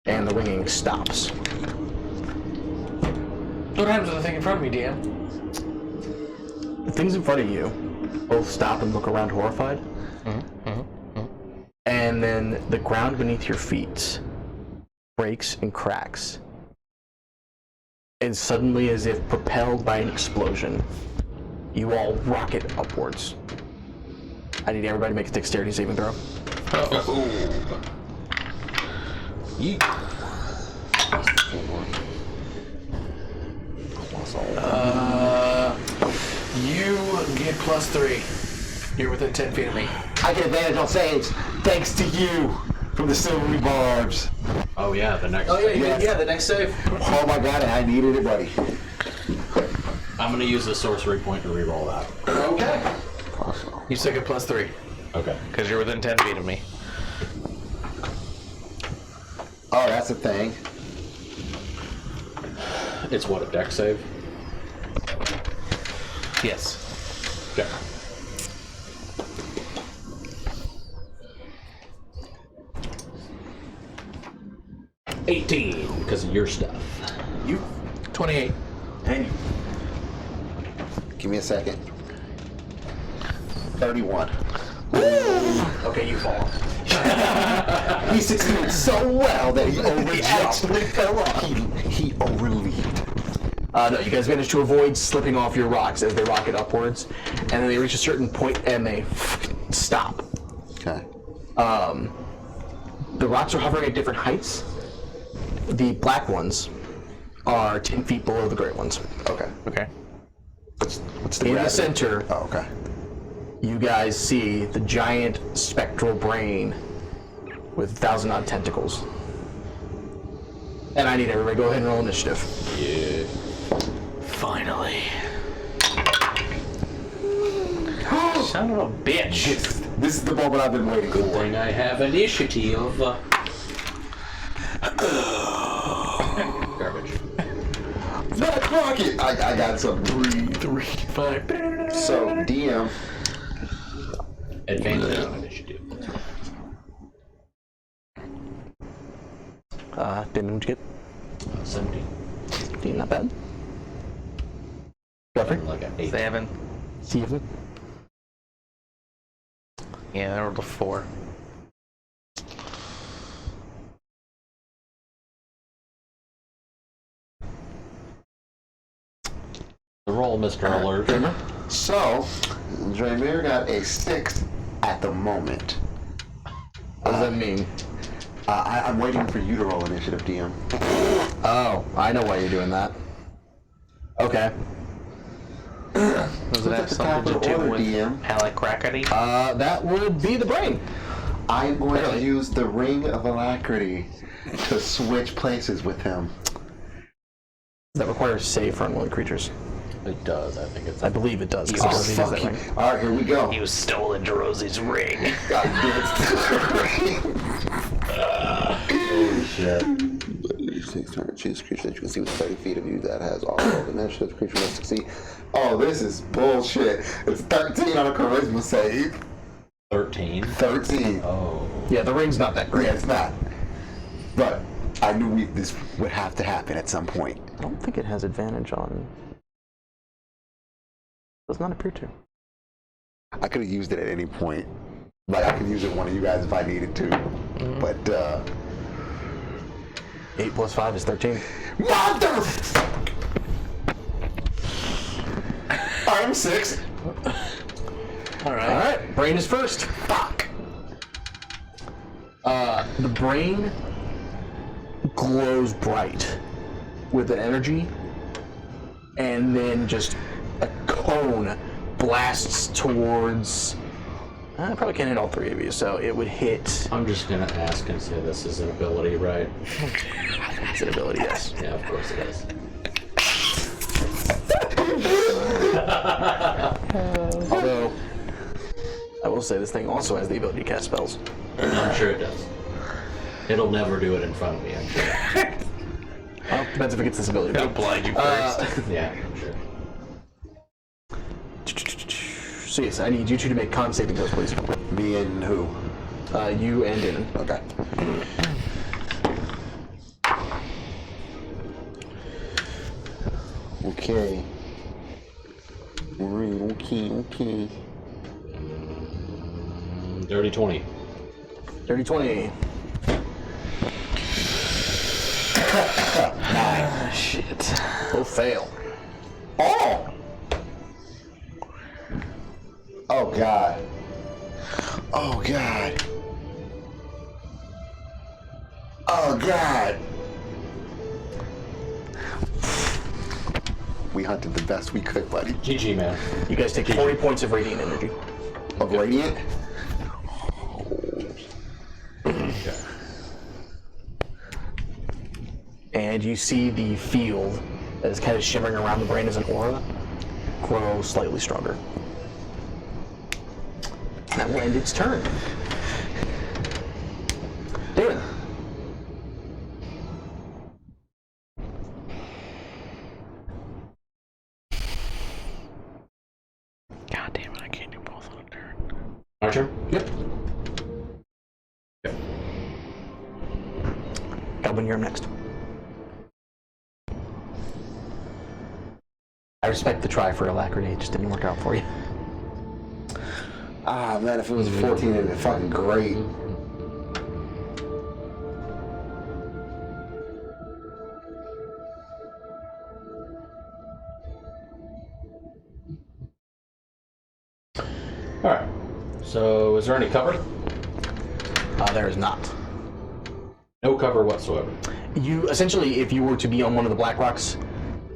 [SPEAKER 1] And the ringing stops.
[SPEAKER 2] What happens to the thing in front of me, DM?
[SPEAKER 1] The things in front of you both stop and look around horrified. And then the ground beneath your feet breaks and cracks. And suddenly, as if propelled by an explosion, you all rocket upwards. I need everybody to make a dexterity saving throw.
[SPEAKER 2] You get +3. You're within 10 feet of me.
[SPEAKER 6] I get advantage on saves thanks to you from the silvery barbs.
[SPEAKER 7] Oh yeah, the next.
[SPEAKER 2] Yeah, the next save.
[SPEAKER 6] Oh my god, I needed it, buddy.
[SPEAKER 7] I'm gonna use the sorcery point to reroll that.
[SPEAKER 6] Okay.
[SPEAKER 2] You still get +3
[SPEAKER 7] Okay.
[SPEAKER 2] because you're within 10 feet of me.
[SPEAKER 6] Oh, that's a thing.
[SPEAKER 7] It's what, a dex save?
[SPEAKER 2] Yes.
[SPEAKER 7] Okay. $18 because of your stuff.
[SPEAKER 1] You
[SPEAKER 2] 28.
[SPEAKER 1] and you.
[SPEAKER 6] Give me a second. 31.
[SPEAKER 1] Okay, you fall.
[SPEAKER 6] He succeeded so well that he overjumped.
[SPEAKER 1] actually fell off.
[SPEAKER 6] He overleaped.
[SPEAKER 1] No, you guys manage to avoid slipping off your rocks as they rocket upwards, and then they reach a certain point and they stop.
[SPEAKER 6] Okay.
[SPEAKER 1] The rocks are hovering at different heights. The black ones are 10 feet below the gray ones.
[SPEAKER 6] Okay.
[SPEAKER 2] Okay.
[SPEAKER 6] What's the
[SPEAKER 1] In the
[SPEAKER 6] gravity?
[SPEAKER 1] center,
[SPEAKER 6] Oh, okay.
[SPEAKER 1] you guys see the giant spectral brain with 1,000-odd tentacles. And I need everybody to go ahead and roll initiative.
[SPEAKER 7] Yeah.
[SPEAKER 2] Finally. Son of a bitch.
[SPEAKER 6] This is the moment I've been waiting
[SPEAKER 7] Good
[SPEAKER 6] for.
[SPEAKER 7] thing I have initiative. Garbage.
[SPEAKER 6] That rocket! I got some 3.
[SPEAKER 2] 5.
[SPEAKER 6] So, DM.
[SPEAKER 7] Advantage on initiative.
[SPEAKER 1] Didn't get
[SPEAKER 7] 17.
[SPEAKER 1] not bad. Jeffrey?
[SPEAKER 7] Like an 8.
[SPEAKER 2] 7.
[SPEAKER 1] Steven?
[SPEAKER 2] Yeah, I rolled a 4.
[SPEAKER 7] The roll, Mr. Alert.
[SPEAKER 6] So, Draymir got a 6 at the moment.
[SPEAKER 1] What does that mean?
[SPEAKER 6] I'm waiting for you to roll initiative, DM.
[SPEAKER 1] Oh, I know why you're doing that. Okay.
[SPEAKER 2] Does it have something to do
[SPEAKER 6] order,
[SPEAKER 2] with
[SPEAKER 6] DM.
[SPEAKER 2] Alicrackety?
[SPEAKER 1] That would be the brain.
[SPEAKER 6] I am going to
[SPEAKER 1] Really?
[SPEAKER 6] use the Ring of Alacrity to switch places with him.
[SPEAKER 1] That requires save for unwilling creatures.
[SPEAKER 7] It does. I think it's.
[SPEAKER 1] I believe it does. 'Cause
[SPEAKER 6] Oh,
[SPEAKER 1] Rosie does
[SPEAKER 6] fuck
[SPEAKER 1] that
[SPEAKER 6] you.
[SPEAKER 1] ring.
[SPEAKER 6] Alright, here we go.
[SPEAKER 2] You stole into Rosie's ring.
[SPEAKER 6] God damn it.
[SPEAKER 7] Oh shit.
[SPEAKER 6] Choose a creature that you can see within 30 feet of you that has all of the initiative. The creature must succeed. Oh, this is bullshit. It's 13 on a charisma save.
[SPEAKER 7] 13.
[SPEAKER 6] 13.
[SPEAKER 7] Oh.
[SPEAKER 1] Yeah, the ring's not that great.
[SPEAKER 6] Yeah, it's not. But I knew this would have to happen at some point.
[SPEAKER 1] I don't think it has advantage on. Does not appear to.
[SPEAKER 6] I could have used it at any point. Like, I could use it with one of you guys if I needed to. But,
[SPEAKER 1] 8 plus 5 is 13.
[SPEAKER 6] Motherfucker! I'm 6.
[SPEAKER 1] Alright, brain is first. Fuck! The brain glows bright with an energy, and then just a cone blasts towards. I probably can't hit all 3 of you, so it would hit.
[SPEAKER 7] I'm just gonna ask and say this is an ability, right?
[SPEAKER 1] It's an ability, yes.
[SPEAKER 7] Yeah, of course it is.
[SPEAKER 1] Although, I will say this thing also has the ability to cast spells.
[SPEAKER 7] I'm sure it does. It'll never do it in front of me, I'm sure.
[SPEAKER 1] Well, depends if it gets this ability.
[SPEAKER 2] It'll blind you first.
[SPEAKER 7] Yeah, I'm sure.
[SPEAKER 1] So yes, I need you two to make con saving throws, please.
[SPEAKER 6] Me and who?
[SPEAKER 1] You and Damon.
[SPEAKER 6] Okay. Okay. Alright, okay.
[SPEAKER 7] Dirty 20.
[SPEAKER 1] Dirty 20.
[SPEAKER 2] Shit.
[SPEAKER 1] Will fail.
[SPEAKER 6] Oh! Oh, God. Oh, God. Oh, God. We hunted the best we could, buddy.
[SPEAKER 7] GG, man.
[SPEAKER 1] You guys take 40 points of radiant energy.
[SPEAKER 6] Of radiant?
[SPEAKER 1] And you see the field that is kind of shimmering around the brain as an aura grow slightly stronger. That will end its turn. Damon.
[SPEAKER 2] God damn it, I can't do both on a turn.
[SPEAKER 7] My turn?
[SPEAKER 1] Yep. Goblin, you're up next. I respect the try for alacrity, it just didn't work out for you.
[SPEAKER 6] Ah, man, if it was 14, it'd be fucking great.
[SPEAKER 7] Alright. So, is there any cover?
[SPEAKER 1] There is not.
[SPEAKER 7] No cover whatsoever.
[SPEAKER 1] You essentially, if you were to be on one of the black rocks,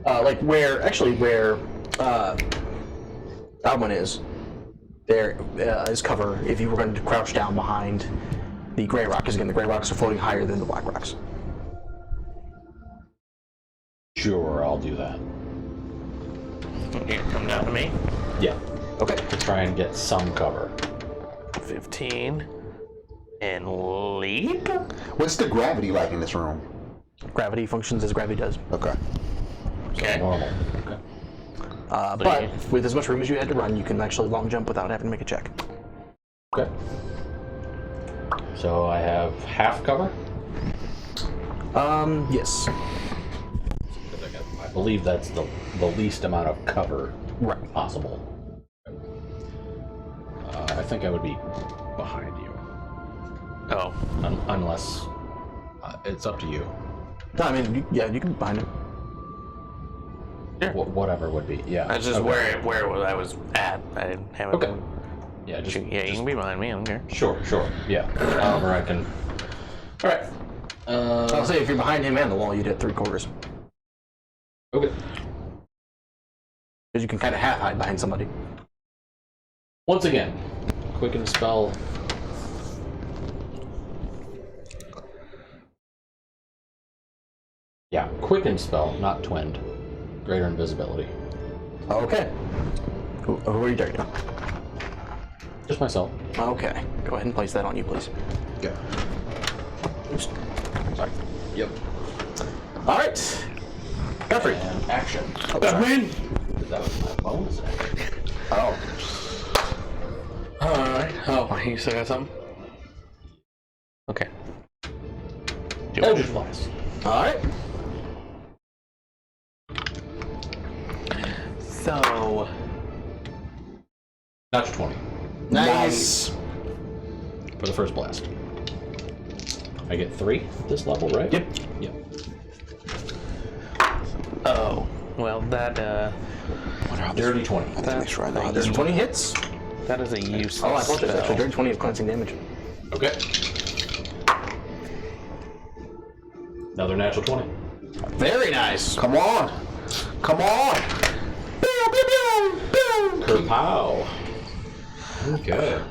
[SPEAKER 1] like where Alwyn is, there is cover. If you were going to crouch down behind the gray rock, because again, the gray rocks are floating higher than the black rocks.
[SPEAKER 7] Sure, I'll do that.
[SPEAKER 2] Here, come down to me.
[SPEAKER 7] Yeah.
[SPEAKER 1] Okay.
[SPEAKER 7] To try and get some cover.
[SPEAKER 2] 15. And leap?
[SPEAKER 6] What's the gravity like in this room?
[SPEAKER 1] Gravity functions as gravity does.
[SPEAKER 6] Okay.
[SPEAKER 2] Okay.
[SPEAKER 7] Normal. Okay.
[SPEAKER 1] But with as much room as you had to run, you can actually long jump without having to make a check.
[SPEAKER 7] Okay. So I have half cover?
[SPEAKER 1] Yes.
[SPEAKER 7] I believe that's the least amount of cover
[SPEAKER 1] Right.
[SPEAKER 7] possible. I think I would be behind you.
[SPEAKER 2] Oh.
[SPEAKER 7] Unless it's up to you.
[SPEAKER 1] No, I mean, you can be behind him.
[SPEAKER 7] Whatever would be. Yeah.
[SPEAKER 2] That's just
[SPEAKER 7] okay.
[SPEAKER 2] where I was at. I didn't have
[SPEAKER 7] Okay. Yeah. Just,
[SPEAKER 2] Yeah, you can be behind me, I don't care.
[SPEAKER 7] Sure. Yeah. However, I can. All right.
[SPEAKER 1] I'll say if you're behind him and the wall, you'd hit 3/4.
[SPEAKER 7] Okay.
[SPEAKER 1] Because you can kind of half hide behind somebody.
[SPEAKER 7] Once again, quicken spell. Yeah, quicken spell, not twinned. Greater invisibility.
[SPEAKER 1] Okay. Who are you targeting?
[SPEAKER 7] Just myself.
[SPEAKER 1] Okay. Go ahead and place that on you, please.
[SPEAKER 7] Okay.
[SPEAKER 1] Oops.
[SPEAKER 7] Sorry. Yep.
[SPEAKER 1] All right. Godfrey.
[SPEAKER 7] And action.
[SPEAKER 1] Oh, sorry.
[SPEAKER 7] That was my bonus action.
[SPEAKER 1] Oh.
[SPEAKER 2] Alright. Oh, you still got something? Okay.
[SPEAKER 7] Eldritch Blast.
[SPEAKER 1] All right.
[SPEAKER 2] So,
[SPEAKER 7] Natural 20
[SPEAKER 1] Nice.
[SPEAKER 7] for the first blast. I get 3 at this level, right?
[SPEAKER 1] Yep.
[SPEAKER 7] Yep.
[SPEAKER 2] oh, well that
[SPEAKER 7] Dirty 20.
[SPEAKER 6] Make sure I know how
[SPEAKER 1] There's
[SPEAKER 6] this
[SPEAKER 1] 20 hits.
[SPEAKER 2] that is a useless
[SPEAKER 1] Oh, I apologize.
[SPEAKER 2] spell.
[SPEAKER 1] Actually, during 20 of cleansing damage.
[SPEAKER 7] Okay. Another natural 20.
[SPEAKER 1] Very nice.
[SPEAKER 6] Come on. Come on.
[SPEAKER 7] Kerpow. Okay.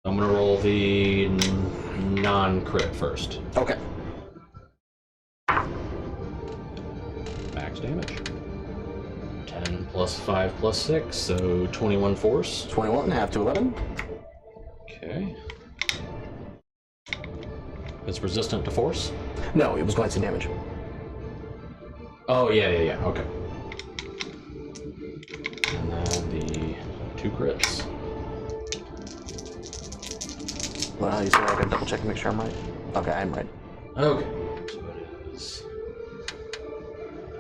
[SPEAKER 7] I'm gonna roll the non-crit first.
[SPEAKER 1] Okay.
[SPEAKER 7] Max damage. 10 plus 5 plus 6, so 21 force.
[SPEAKER 1] 21, half to 11.
[SPEAKER 7] Okay. It's resistant to force?
[SPEAKER 1] No, it was glancing damage.
[SPEAKER 7] Oh, yeah, okay. And then 2 crits.
[SPEAKER 1] Well, you said I gotta double check and make sure I'm right. Okay, I'm right.
[SPEAKER 7] Okay. So it is.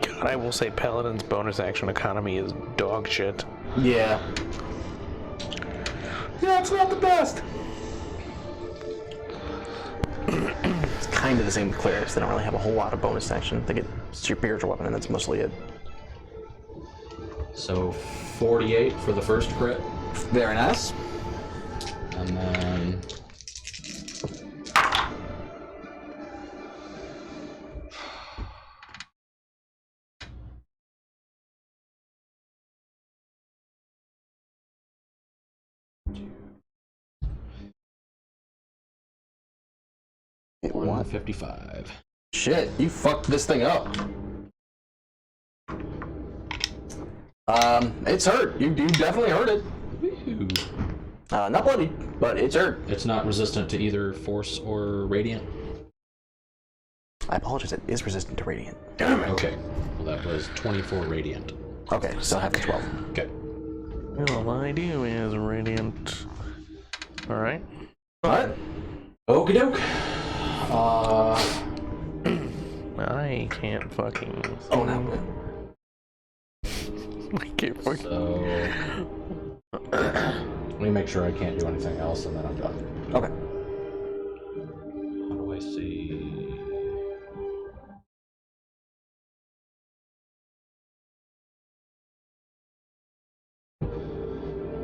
[SPEAKER 2] God, I will say Paladin's bonus action economy is dog shit.
[SPEAKER 1] Yeah. Yeah, it's not the best. It's kind of the same with clerics. They don't really have a whole lot of bonus action. They get superior weapon, and that's mostly it.
[SPEAKER 7] So 48 for the first crit,
[SPEAKER 1] Very nice.
[SPEAKER 7] and then
[SPEAKER 1] It
[SPEAKER 7] 155.
[SPEAKER 1] Shit, you fucked this thing up. It's hurt. You definitely hurt it.
[SPEAKER 7] Woo.
[SPEAKER 1] Not bloody, but it's hurt.
[SPEAKER 7] It's not resistant to either force or radiant.
[SPEAKER 1] I apologize, it is resistant to radiant.
[SPEAKER 7] Okay. Well, that was 24 radiant.
[SPEAKER 1] Okay, so I have the 12.
[SPEAKER 7] Okay.
[SPEAKER 2] All I do is radiant. Alright.
[SPEAKER 1] What?
[SPEAKER 7] Okie doke.
[SPEAKER 2] I can't fucking.
[SPEAKER 1] Oh no.
[SPEAKER 2] I can't fucking.
[SPEAKER 7] So let me make sure I can't do anything else, and then I'm done.
[SPEAKER 1] Okay.
[SPEAKER 7] How do I see?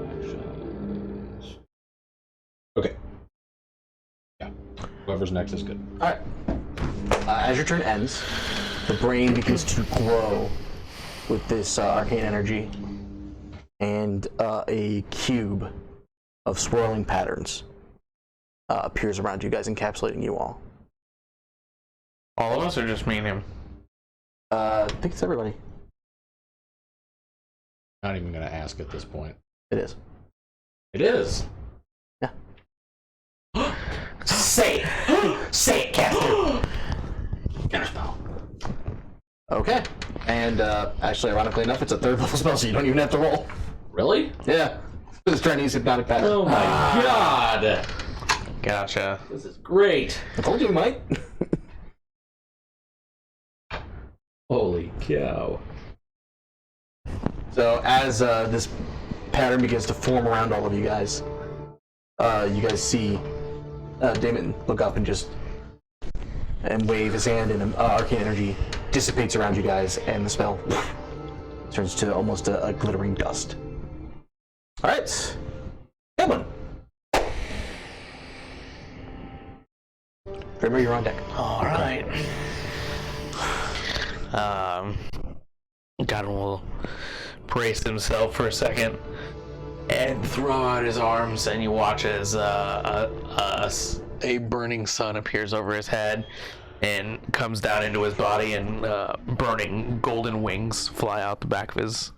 [SPEAKER 7] Actions. Okay. Yeah. Whoever's next is good.
[SPEAKER 1] Alright. As your turn ends, the brain begins to glow with this arcane energy, and a cube of swirling patterns appears around you guys, encapsulating you all.
[SPEAKER 2] All of us, or just me and him?
[SPEAKER 1] I think it's everybody.
[SPEAKER 7] Not even gonna ask at this point.
[SPEAKER 1] It is.
[SPEAKER 7] It is.
[SPEAKER 1] Yeah.
[SPEAKER 2] Say it! Say it, Captain!
[SPEAKER 7] Counterspell.
[SPEAKER 1] Okay. And actually, ironically enough, it's a 3rd level spell, so you don't even have to roll.
[SPEAKER 7] Really?
[SPEAKER 1] Yeah. Just trying to use hypnotic pattern.
[SPEAKER 7] Oh my god!
[SPEAKER 2] Gotcha.
[SPEAKER 7] This is great.
[SPEAKER 1] I told you, Mike.
[SPEAKER 7] Holy cow.
[SPEAKER 1] So as this pattern begins to form around all of you guys see Damon look up and just wave his hand, and arcane energy dissipates around you guys, and the spell turns to almost a glittering dust. All right, Damon. Remember, you're on deck.
[SPEAKER 2] Alright. God will brace himself for a second and throw out his arms, and you watch as a burning sun appears over his head and comes down into his body, and burning golden wings fly out the back of his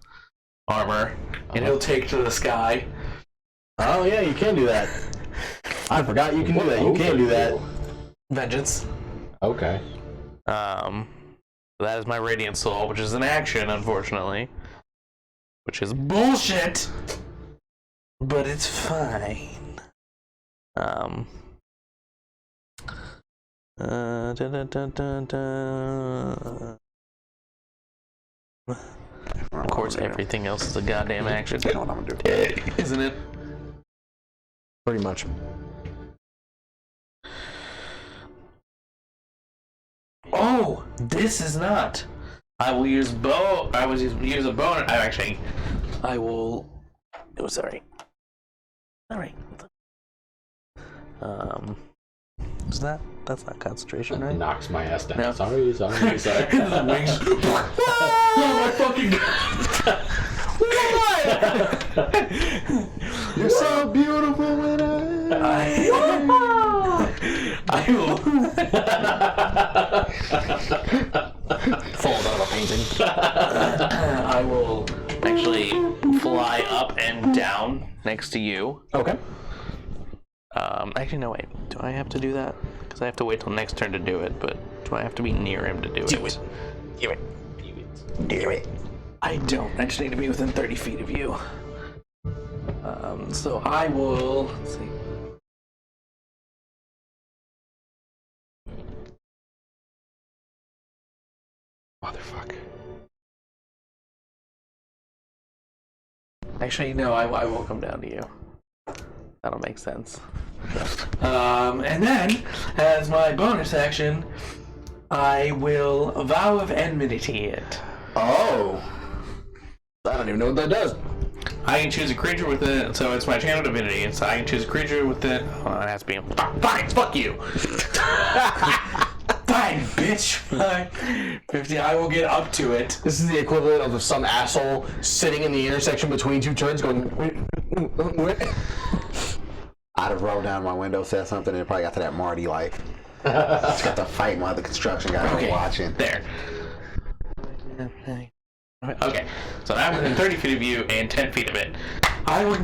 [SPEAKER 2] armor, and he'll take to the sky.
[SPEAKER 1] Oh yeah, you can do that. I forgot you can do that. You can do that.
[SPEAKER 2] Vengeance.
[SPEAKER 7] Okay.
[SPEAKER 2] That is my Radiant Soul, which is an action, unfortunately. Which is bullshit! But it's fine. Of course, everything else is a goddamn action.
[SPEAKER 5] You know what I'm gonna do.
[SPEAKER 2] Isn't it?
[SPEAKER 1] Pretty much.
[SPEAKER 2] Oh, this is not. I will use bow. I will use a bow. I will. Oh, sorry. All right. Is that? That's not concentration, right?
[SPEAKER 7] Knocks my ass down.
[SPEAKER 2] No.
[SPEAKER 7] Sorry.
[SPEAKER 2] Wings.
[SPEAKER 7] Oh my fucking god!
[SPEAKER 5] You're so beautiful in it.
[SPEAKER 2] I will.
[SPEAKER 1] Falls out of a painting.
[SPEAKER 2] I will actually fly up and down next to you.
[SPEAKER 1] Okay.
[SPEAKER 2] Actually, no, wait. Do I have to do that? Because I have to wait till next turn to do it, but do I have to be near him to do it?
[SPEAKER 1] Do it.
[SPEAKER 2] Do it. Do it. I don't. I just need to be within 30 feet of you. So I will. Let's see.
[SPEAKER 5] Motherfucker.
[SPEAKER 2] Actually, no, I will come down to you. That'll make sense. And then, as my bonus action, I will Vow of Enmity it.
[SPEAKER 1] Oh. I don't even know what that does.
[SPEAKER 2] I can choose a creature within, so it's my channel divinity, and so I can choose a creature within. Oh, it has to be. Fine, fuck you. Fine, bitch. Fine. 50. I will get up to it.
[SPEAKER 1] This is the equivalent of some asshole sitting in the intersection between two turns going,
[SPEAKER 5] I'd have rolled down my window, said something, and it probably got to that Marty like. Just got to fight my other construction guy
[SPEAKER 2] Okay,
[SPEAKER 5] watching.
[SPEAKER 2] there. Okay, so I'm within 30 feet of you and 10 feet of it. I will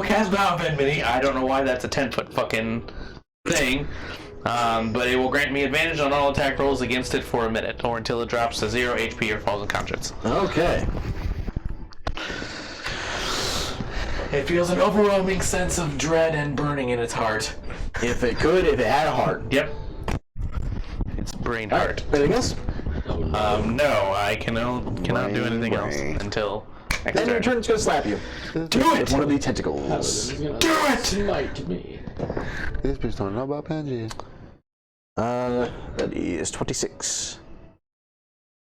[SPEAKER 2] cast Vow of Enmity. I don't know why that's a 10-foot fucking thing. But it will grant me advantage on all attack rolls against it for a minute, or until it drops to 0 HP or falls unconscious.
[SPEAKER 1] okay.
[SPEAKER 2] It feels an overwhelming sense of dread and burning in its heart.
[SPEAKER 1] If it had a heart.
[SPEAKER 2] Yep. It's brain heart.
[SPEAKER 1] Anything else?
[SPEAKER 2] No, I cannot do anything else
[SPEAKER 5] brain.
[SPEAKER 2] until next
[SPEAKER 1] Then your
[SPEAKER 2] turn.
[SPEAKER 1] turn's gonna slap you.
[SPEAKER 2] Do
[SPEAKER 1] With
[SPEAKER 2] it!
[SPEAKER 1] one of the tentacles.
[SPEAKER 2] Do it!
[SPEAKER 7] Smite me.
[SPEAKER 5] This bitch don't know about Panji.
[SPEAKER 1] That is 26.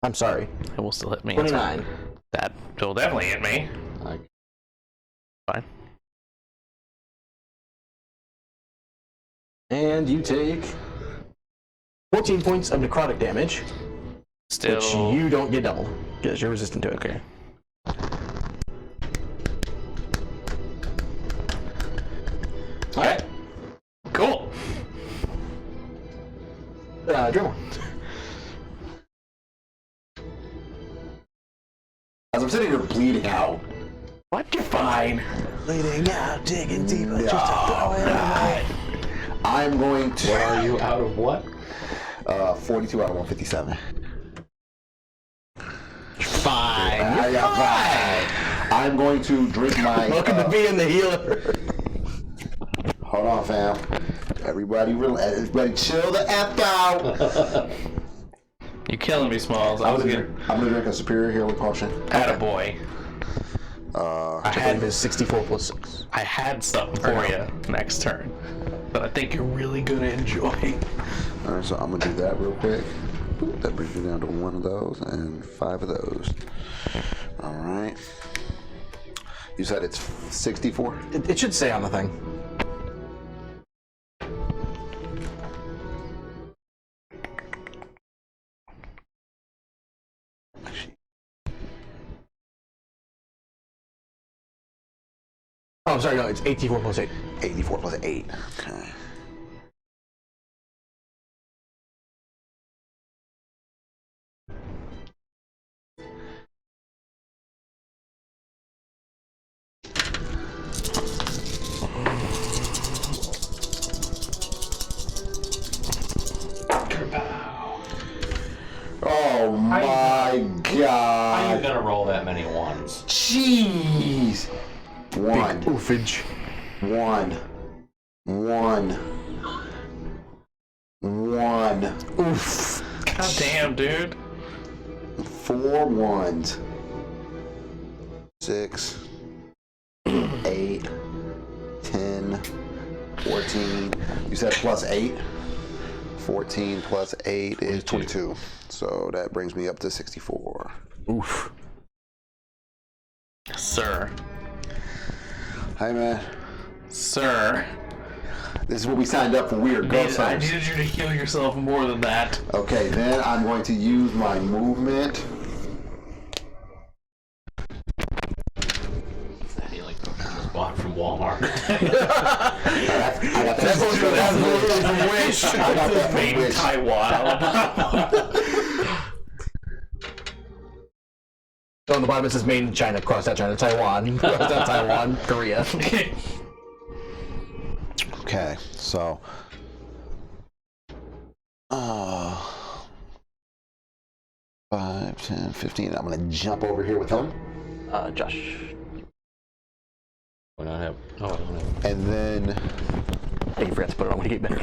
[SPEAKER 1] I'm sorry.
[SPEAKER 2] It will still hit me.
[SPEAKER 1] 29.
[SPEAKER 2] That will definitely hit me. Fine.
[SPEAKER 1] And you take 14 points of necrotic damage,
[SPEAKER 2] Still.
[SPEAKER 1] which you don't get double because you're resistant to it.
[SPEAKER 2] Okay. Alright. Cool.
[SPEAKER 1] Dremel.
[SPEAKER 5] As I'm sitting here bleeding out.
[SPEAKER 2] What? You're fine.
[SPEAKER 1] Bleeding out, digging deeper, just
[SPEAKER 5] I'm going to.
[SPEAKER 7] What are you out of what?
[SPEAKER 5] 42 out of 157.
[SPEAKER 1] Fine.
[SPEAKER 5] I got five. I'm going to drink my.
[SPEAKER 1] Welcome to being the healer.
[SPEAKER 5] Hold on, fam. Everybody chill the F out.
[SPEAKER 2] You're killing me, Smalls.
[SPEAKER 5] I'm gonna drink a superior healing potion.
[SPEAKER 2] Attaboy.
[SPEAKER 1] I had this 64 plus 6.
[SPEAKER 2] I had something for you next turn, but I think you're really gonna enjoy.
[SPEAKER 5] Alright, so I'm gonna do that real quick. Boop, that brings me down to one of those and 5 of those. Alright. You said it's 64?
[SPEAKER 1] It should say on the thing. Oh, I'm sorry, no, it's 84 plus 8.
[SPEAKER 5] 84 plus 8. Okay. Oh my
[SPEAKER 7] How you
[SPEAKER 5] god.
[SPEAKER 7] gonna roll that many ones?
[SPEAKER 5] Jeez. One.
[SPEAKER 1] Oofage.
[SPEAKER 5] One.
[SPEAKER 1] Oof.
[SPEAKER 2] God damn, dude.
[SPEAKER 5] 4 ones. 6, 8, 10, 14. You said plus 8? 14 plus 8 is 22. So that brings me up to 64.
[SPEAKER 1] Oof.
[SPEAKER 2] Sir.
[SPEAKER 5] Hey man,
[SPEAKER 2] Sir.
[SPEAKER 5] this is what we signed up for. We are ghost
[SPEAKER 2] I
[SPEAKER 5] hunters.
[SPEAKER 2] needed you to heal yourself more than that.
[SPEAKER 5] Okay, then I'm going to use my movement.
[SPEAKER 7] That healing potion was bought from Walmart.
[SPEAKER 5] I got that.
[SPEAKER 1] That's from Wish.
[SPEAKER 5] I got that
[SPEAKER 2] Made
[SPEAKER 5] from
[SPEAKER 2] in
[SPEAKER 5] Wish.
[SPEAKER 2] Taiwan.
[SPEAKER 1] On the bottom it says made in China, cross out China, Taiwan, cross out Taiwan, Korea.
[SPEAKER 5] Okay, so 5, 10, 15. I'm gonna jump over here with him.
[SPEAKER 1] Josh.
[SPEAKER 7] Why not have? Oh, I don't have.
[SPEAKER 5] And then
[SPEAKER 1] Hey, you forgot to put it on when you get back.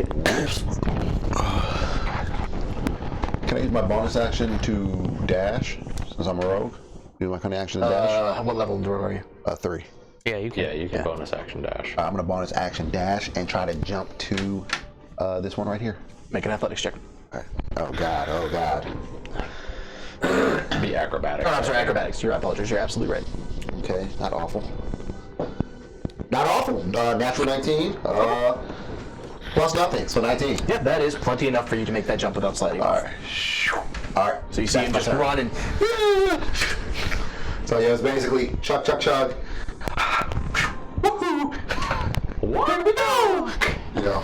[SPEAKER 5] can I use my bonus action to dash since I'm a rogue? Use my cunning action to dash.
[SPEAKER 1] What level are you?
[SPEAKER 5] 3.
[SPEAKER 2] Yeah, you can.
[SPEAKER 7] Yeah, you can bonus action dash.
[SPEAKER 5] I'm gonna bonus action dash and try to jump to this one right here.
[SPEAKER 1] Make an athletics check.
[SPEAKER 5] All right. Oh god. Oh god.
[SPEAKER 7] Be acrobatics.
[SPEAKER 1] Oh, I'm sorry, acrobatics. I apologize. You're absolutely right.
[SPEAKER 5] Okay. Not awful. Not awful. Natural 19. Plus nothing. So 19.
[SPEAKER 1] Yeah, that is plenty enough for you to make that jump without sliding.
[SPEAKER 5] All right. All right.
[SPEAKER 1] So you see him just running.
[SPEAKER 5] So yeah, it's basically chug, chug, chug. Woohoo!
[SPEAKER 1] Here we go!
[SPEAKER 5] You know.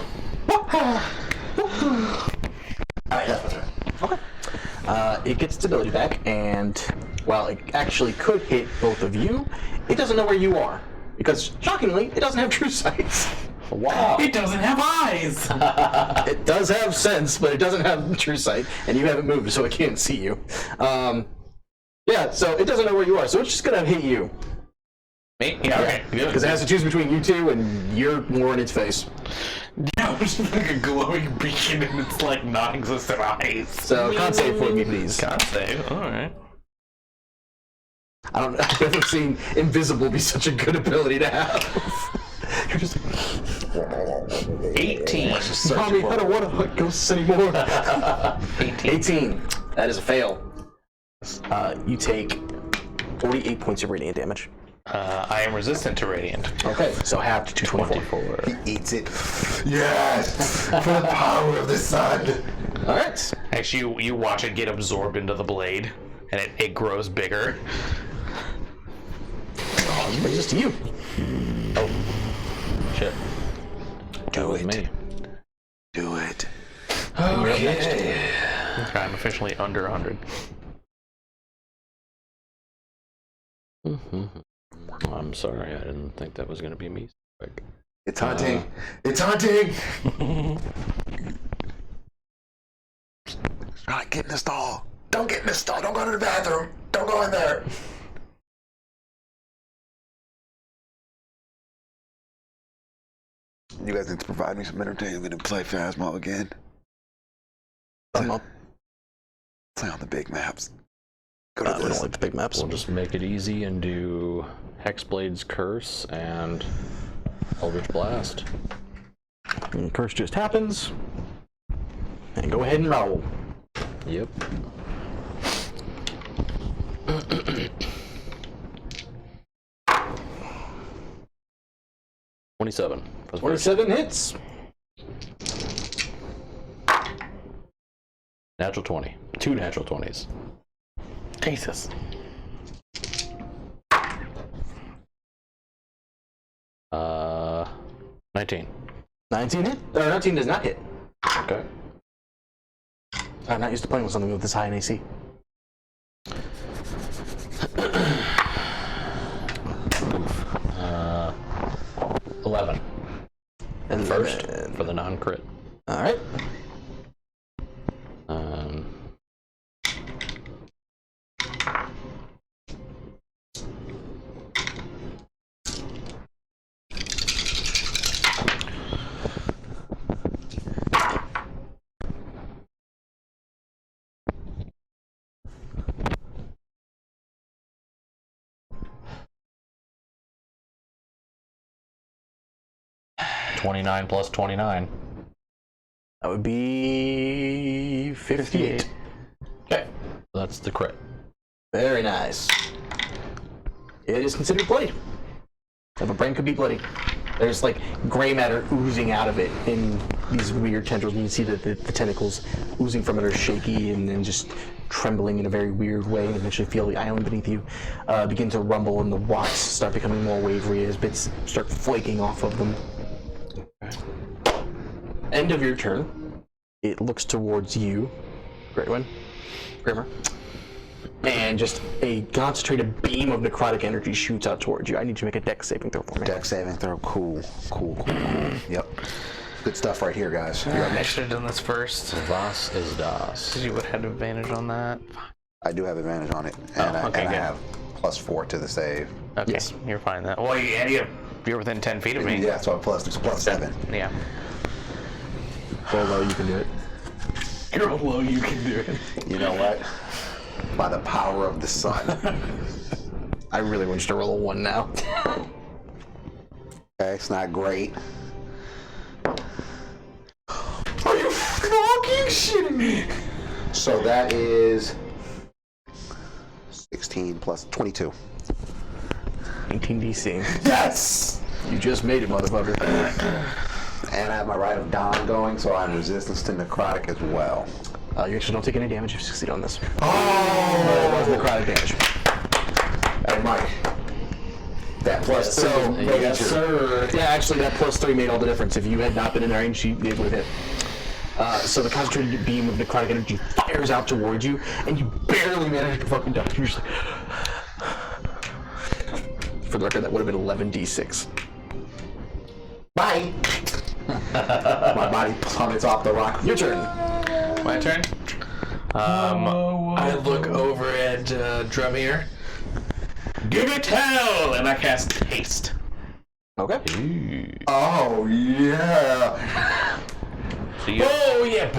[SPEAKER 5] Alright, that's my turn.
[SPEAKER 1] Okay. It gets its ability back, and while it actually could hit both of you, it doesn't know where you are. Because, shockingly, it doesn't have true sight.
[SPEAKER 7] Wow.
[SPEAKER 2] It doesn't have eyes.
[SPEAKER 1] It does have sense, but it doesn't have true sight, and you haven't moved, so it can't see you. Yeah, so it doesn't know where you are, so it's just gonna hit you.
[SPEAKER 2] Me? Yeah, okay.
[SPEAKER 1] Because it has to choose between you two, and you're more in its face.
[SPEAKER 2] Yeah, it's like a glowing beacon and it's like non-existent eyes.
[SPEAKER 1] So, con save for me, please.
[SPEAKER 2] Con save, alright.
[SPEAKER 1] I've never seen invisible be such a good ability to have. You're just like,
[SPEAKER 2] 18.
[SPEAKER 1] Mommy, I don't want to hunt ghosts anymore.
[SPEAKER 2] 18.
[SPEAKER 1] 18. That is a fail. You take 48 points of radiant damage.
[SPEAKER 2] I am resistant to radiant.
[SPEAKER 1] Okay, so halved to 224.
[SPEAKER 5] He eats it. Yes! For the power of the sun!
[SPEAKER 1] Alright.
[SPEAKER 2] Actually, you watch it get absorbed into the blade, and it grows bigger.
[SPEAKER 1] This brings us to you.
[SPEAKER 7] Oh, shit.
[SPEAKER 5] Do
[SPEAKER 7] With
[SPEAKER 5] it.
[SPEAKER 7] me.
[SPEAKER 5] Do it.
[SPEAKER 2] Okay, I'm officially under 100.
[SPEAKER 7] I'm sorry, I didn't think that was going to be me. Quick.
[SPEAKER 5] It's hunting. It's hunting! Right, get in the stall. Don't get in the stall. Don't go to the bathroom. Don't go in there. You guys need to provide me some entertainment and play Phasmo again.
[SPEAKER 1] Up.
[SPEAKER 5] Play on the big maps. Go
[SPEAKER 1] We
[SPEAKER 5] to
[SPEAKER 1] don't
[SPEAKER 5] this.
[SPEAKER 1] like the big maps.
[SPEAKER 7] We'll just make it easy and do Hexblade's Curse and Eldritch Blast.
[SPEAKER 1] And curse just happens. And go ahead and roll.
[SPEAKER 7] Yep. $27 for the first.
[SPEAKER 1] 27 hits.
[SPEAKER 7] Natural 20. 2 natural 20s.
[SPEAKER 2] Jesus.
[SPEAKER 7] 19.
[SPEAKER 1] 19 hit? Or 19 does not hit.
[SPEAKER 7] Okay.
[SPEAKER 1] I'm not used to playing with something with this high in AC.
[SPEAKER 7] Uh, 11.
[SPEAKER 1] And
[SPEAKER 7] First for the non-crit.
[SPEAKER 1] Alright.
[SPEAKER 7] Um, $29 plus 29.
[SPEAKER 1] That would be 58.
[SPEAKER 7] Okay. That's the crit.
[SPEAKER 1] Very nice. It is considered bloody. If a brain could be bloody. There's like gray matter oozing out of it in these weird tendrils. You can see that the tentacles oozing from it are shaky and just trembling in a very weird way. And eventually feel the island beneath you begin to rumble, and the rocks start becoming more wavery as bits start flaking off of them. End of your turn. It looks towards you, Greatwin, Grimmer, and just a concentrated beam of necrotic energy shoots out towards you. I need you to make a dex saving throw for me.
[SPEAKER 5] Deck saving throw. Cool. Yep. Good stuff right here, guys.
[SPEAKER 2] I should have done this first.
[SPEAKER 7] Was is das.
[SPEAKER 2] You would have had advantage on that.
[SPEAKER 5] I do have advantage on it, and,
[SPEAKER 2] okay,
[SPEAKER 5] I
[SPEAKER 2] good.
[SPEAKER 5] have +4 to the save.
[SPEAKER 2] Okay,
[SPEAKER 1] Yes.
[SPEAKER 2] you're fine then. Well, you have You're within 10 feet of me.
[SPEAKER 6] Yeah, so it's plus 7.
[SPEAKER 2] Yeah.
[SPEAKER 1] Although you can do it.
[SPEAKER 2] You're low, you can do it.
[SPEAKER 6] You know what? By the power of the sun.
[SPEAKER 1] I really want you to roll a 1 now.
[SPEAKER 6] Okay, it's not great.
[SPEAKER 1] Are you fucking shitting me?
[SPEAKER 6] So that is 16 plus 22.
[SPEAKER 1] 19 DC.
[SPEAKER 6] Yes!
[SPEAKER 1] You just made it, motherfucker.
[SPEAKER 6] And I have my Rite of Dawn going, so I'm resistance to necrotic as well.
[SPEAKER 1] You actually don't take any damage if you succeed on this.
[SPEAKER 6] Oh!
[SPEAKER 1] It was necrotic damage.
[SPEAKER 6] Hey, Mike. That plus 3
[SPEAKER 1] So,
[SPEAKER 6] major.
[SPEAKER 1] yes, sir. Yeah, actually, that +3 made all the difference. If you had not been in range, it would have hit. So the concentrated beam of necrotic energy fires out towards you, and you barely manage to fucking duck. You're just like... For the record, that would have been 11d6.
[SPEAKER 6] Bye! My body plummets off the rock.
[SPEAKER 1] Your turn.
[SPEAKER 2] My turn. I look over at Drumir. Give it hell, and I cast haste.
[SPEAKER 1] Okay.
[SPEAKER 6] Oh, yeah!
[SPEAKER 2] So you, oh yeah.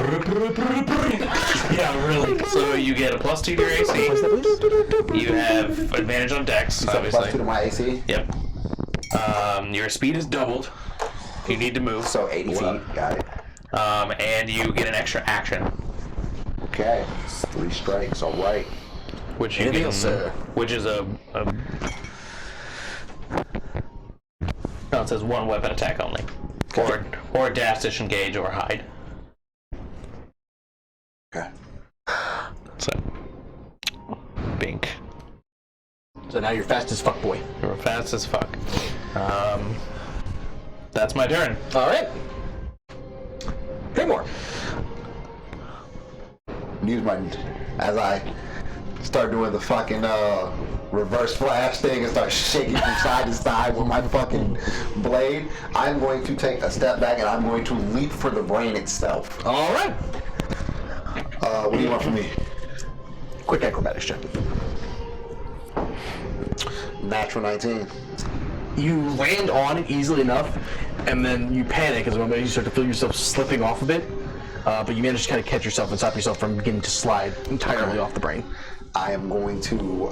[SPEAKER 2] Yeah, really. So you get a +2 to your AC. You have advantage on Dex, obviously.
[SPEAKER 6] Plus 2 to my AC.
[SPEAKER 2] Yep. Your speed is doubled. If you need to move.
[SPEAKER 6] So 80 feet. Got it.
[SPEAKER 2] And you get an extra action,
[SPEAKER 6] Okay. 3 strikes, alright.
[SPEAKER 2] which you
[SPEAKER 1] Anything
[SPEAKER 2] can,
[SPEAKER 1] else, sir?
[SPEAKER 2] which is a. No, it says 1 weapon attack only, or dash, disengage, or hide.
[SPEAKER 6] Okay.
[SPEAKER 2] So, bink.
[SPEAKER 1] So now you're fast as fuck, boy.
[SPEAKER 2] You're fast as fuck. That's my turn.
[SPEAKER 1] All right. Claymore.
[SPEAKER 6] Use my, as I start doing the fucking reverse flash thing and start shaking from side to side with my fucking blade, I'm going to take a step back and I'm going to leap for the brain itself.
[SPEAKER 1] All right.
[SPEAKER 6] What do you want from me?
[SPEAKER 1] Quick acrobatics check.
[SPEAKER 6] Natural 19.
[SPEAKER 1] You land on it easily enough, and then you panic as the moment you start to feel yourself slipping off a bit. But you manage to kind of catch yourself and stop yourself from beginning to slide entirely off the brain.
[SPEAKER 6] I am going to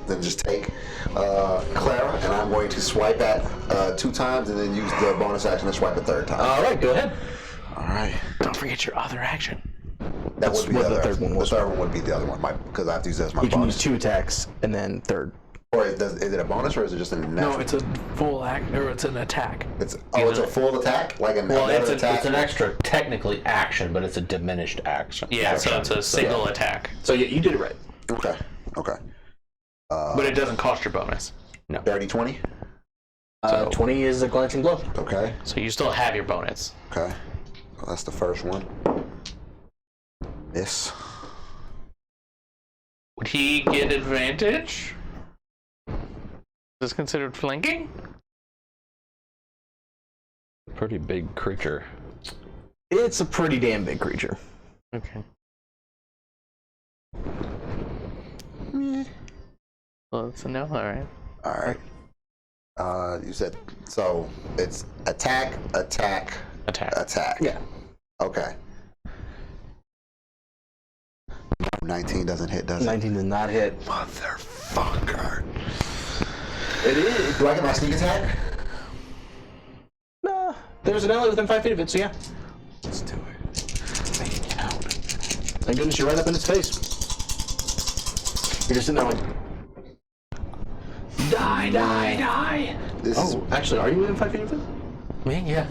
[SPEAKER 6] then just take Clara and I'm going to swipe at 2 times and then use the bonus action to swipe a 3rd time.
[SPEAKER 1] All right, go ahead.
[SPEAKER 6] All right.
[SPEAKER 2] Don't forget your other action.
[SPEAKER 6] That would be
[SPEAKER 1] what
[SPEAKER 6] the
[SPEAKER 1] the
[SPEAKER 6] other.
[SPEAKER 1] third one was.
[SPEAKER 6] The 3rd one would be the other one, because I have to use that as my
[SPEAKER 1] You can use
[SPEAKER 6] bonus.
[SPEAKER 1] 2 attacks and then 3rd.
[SPEAKER 6] Or is it a bonus or is it just a natural?
[SPEAKER 2] No, it's a full act, or it's an attack.
[SPEAKER 6] It's a full attack, like
[SPEAKER 7] Well,
[SPEAKER 6] another attack.
[SPEAKER 7] it's an extra technically action, but it's a diminished action.
[SPEAKER 2] Yeah, so it's a single attack,
[SPEAKER 1] So yeah, you did it right.
[SPEAKER 6] Okay.
[SPEAKER 2] but it doesn't cost your bonus.
[SPEAKER 6] Dirty 20.
[SPEAKER 1] 20 is a glancing blow.
[SPEAKER 6] Okay.
[SPEAKER 2] So you still have your bonus.
[SPEAKER 6] Okay. So that's the first one. Miss.
[SPEAKER 2] Would he get advantage? Is this considered flanking?
[SPEAKER 7] Pretty big creature.
[SPEAKER 1] It's a pretty damn big creature.
[SPEAKER 2] Okay. Well, it's a no. All right.
[SPEAKER 6] All right. You said so. It's attack.
[SPEAKER 2] Attack.
[SPEAKER 6] Yeah. Okay. 19 doesn't hit, does it?
[SPEAKER 1] 19 does not hit.
[SPEAKER 6] Motherfucker.
[SPEAKER 1] It is.
[SPEAKER 6] Do I get my sneak attack?
[SPEAKER 1] Nah, there's an ally within 5 feet of it, so yeah.
[SPEAKER 6] Let's do it. Make it count.
[SPEAKER 1] Thank goodness you're right up in its face. You're just sitting there like, die.
[SPEAKER 6] This is
[SPEAKER 1] Oh, actually, are you within 5 feet of it?
[SPEAKER 2] Me? Yeah.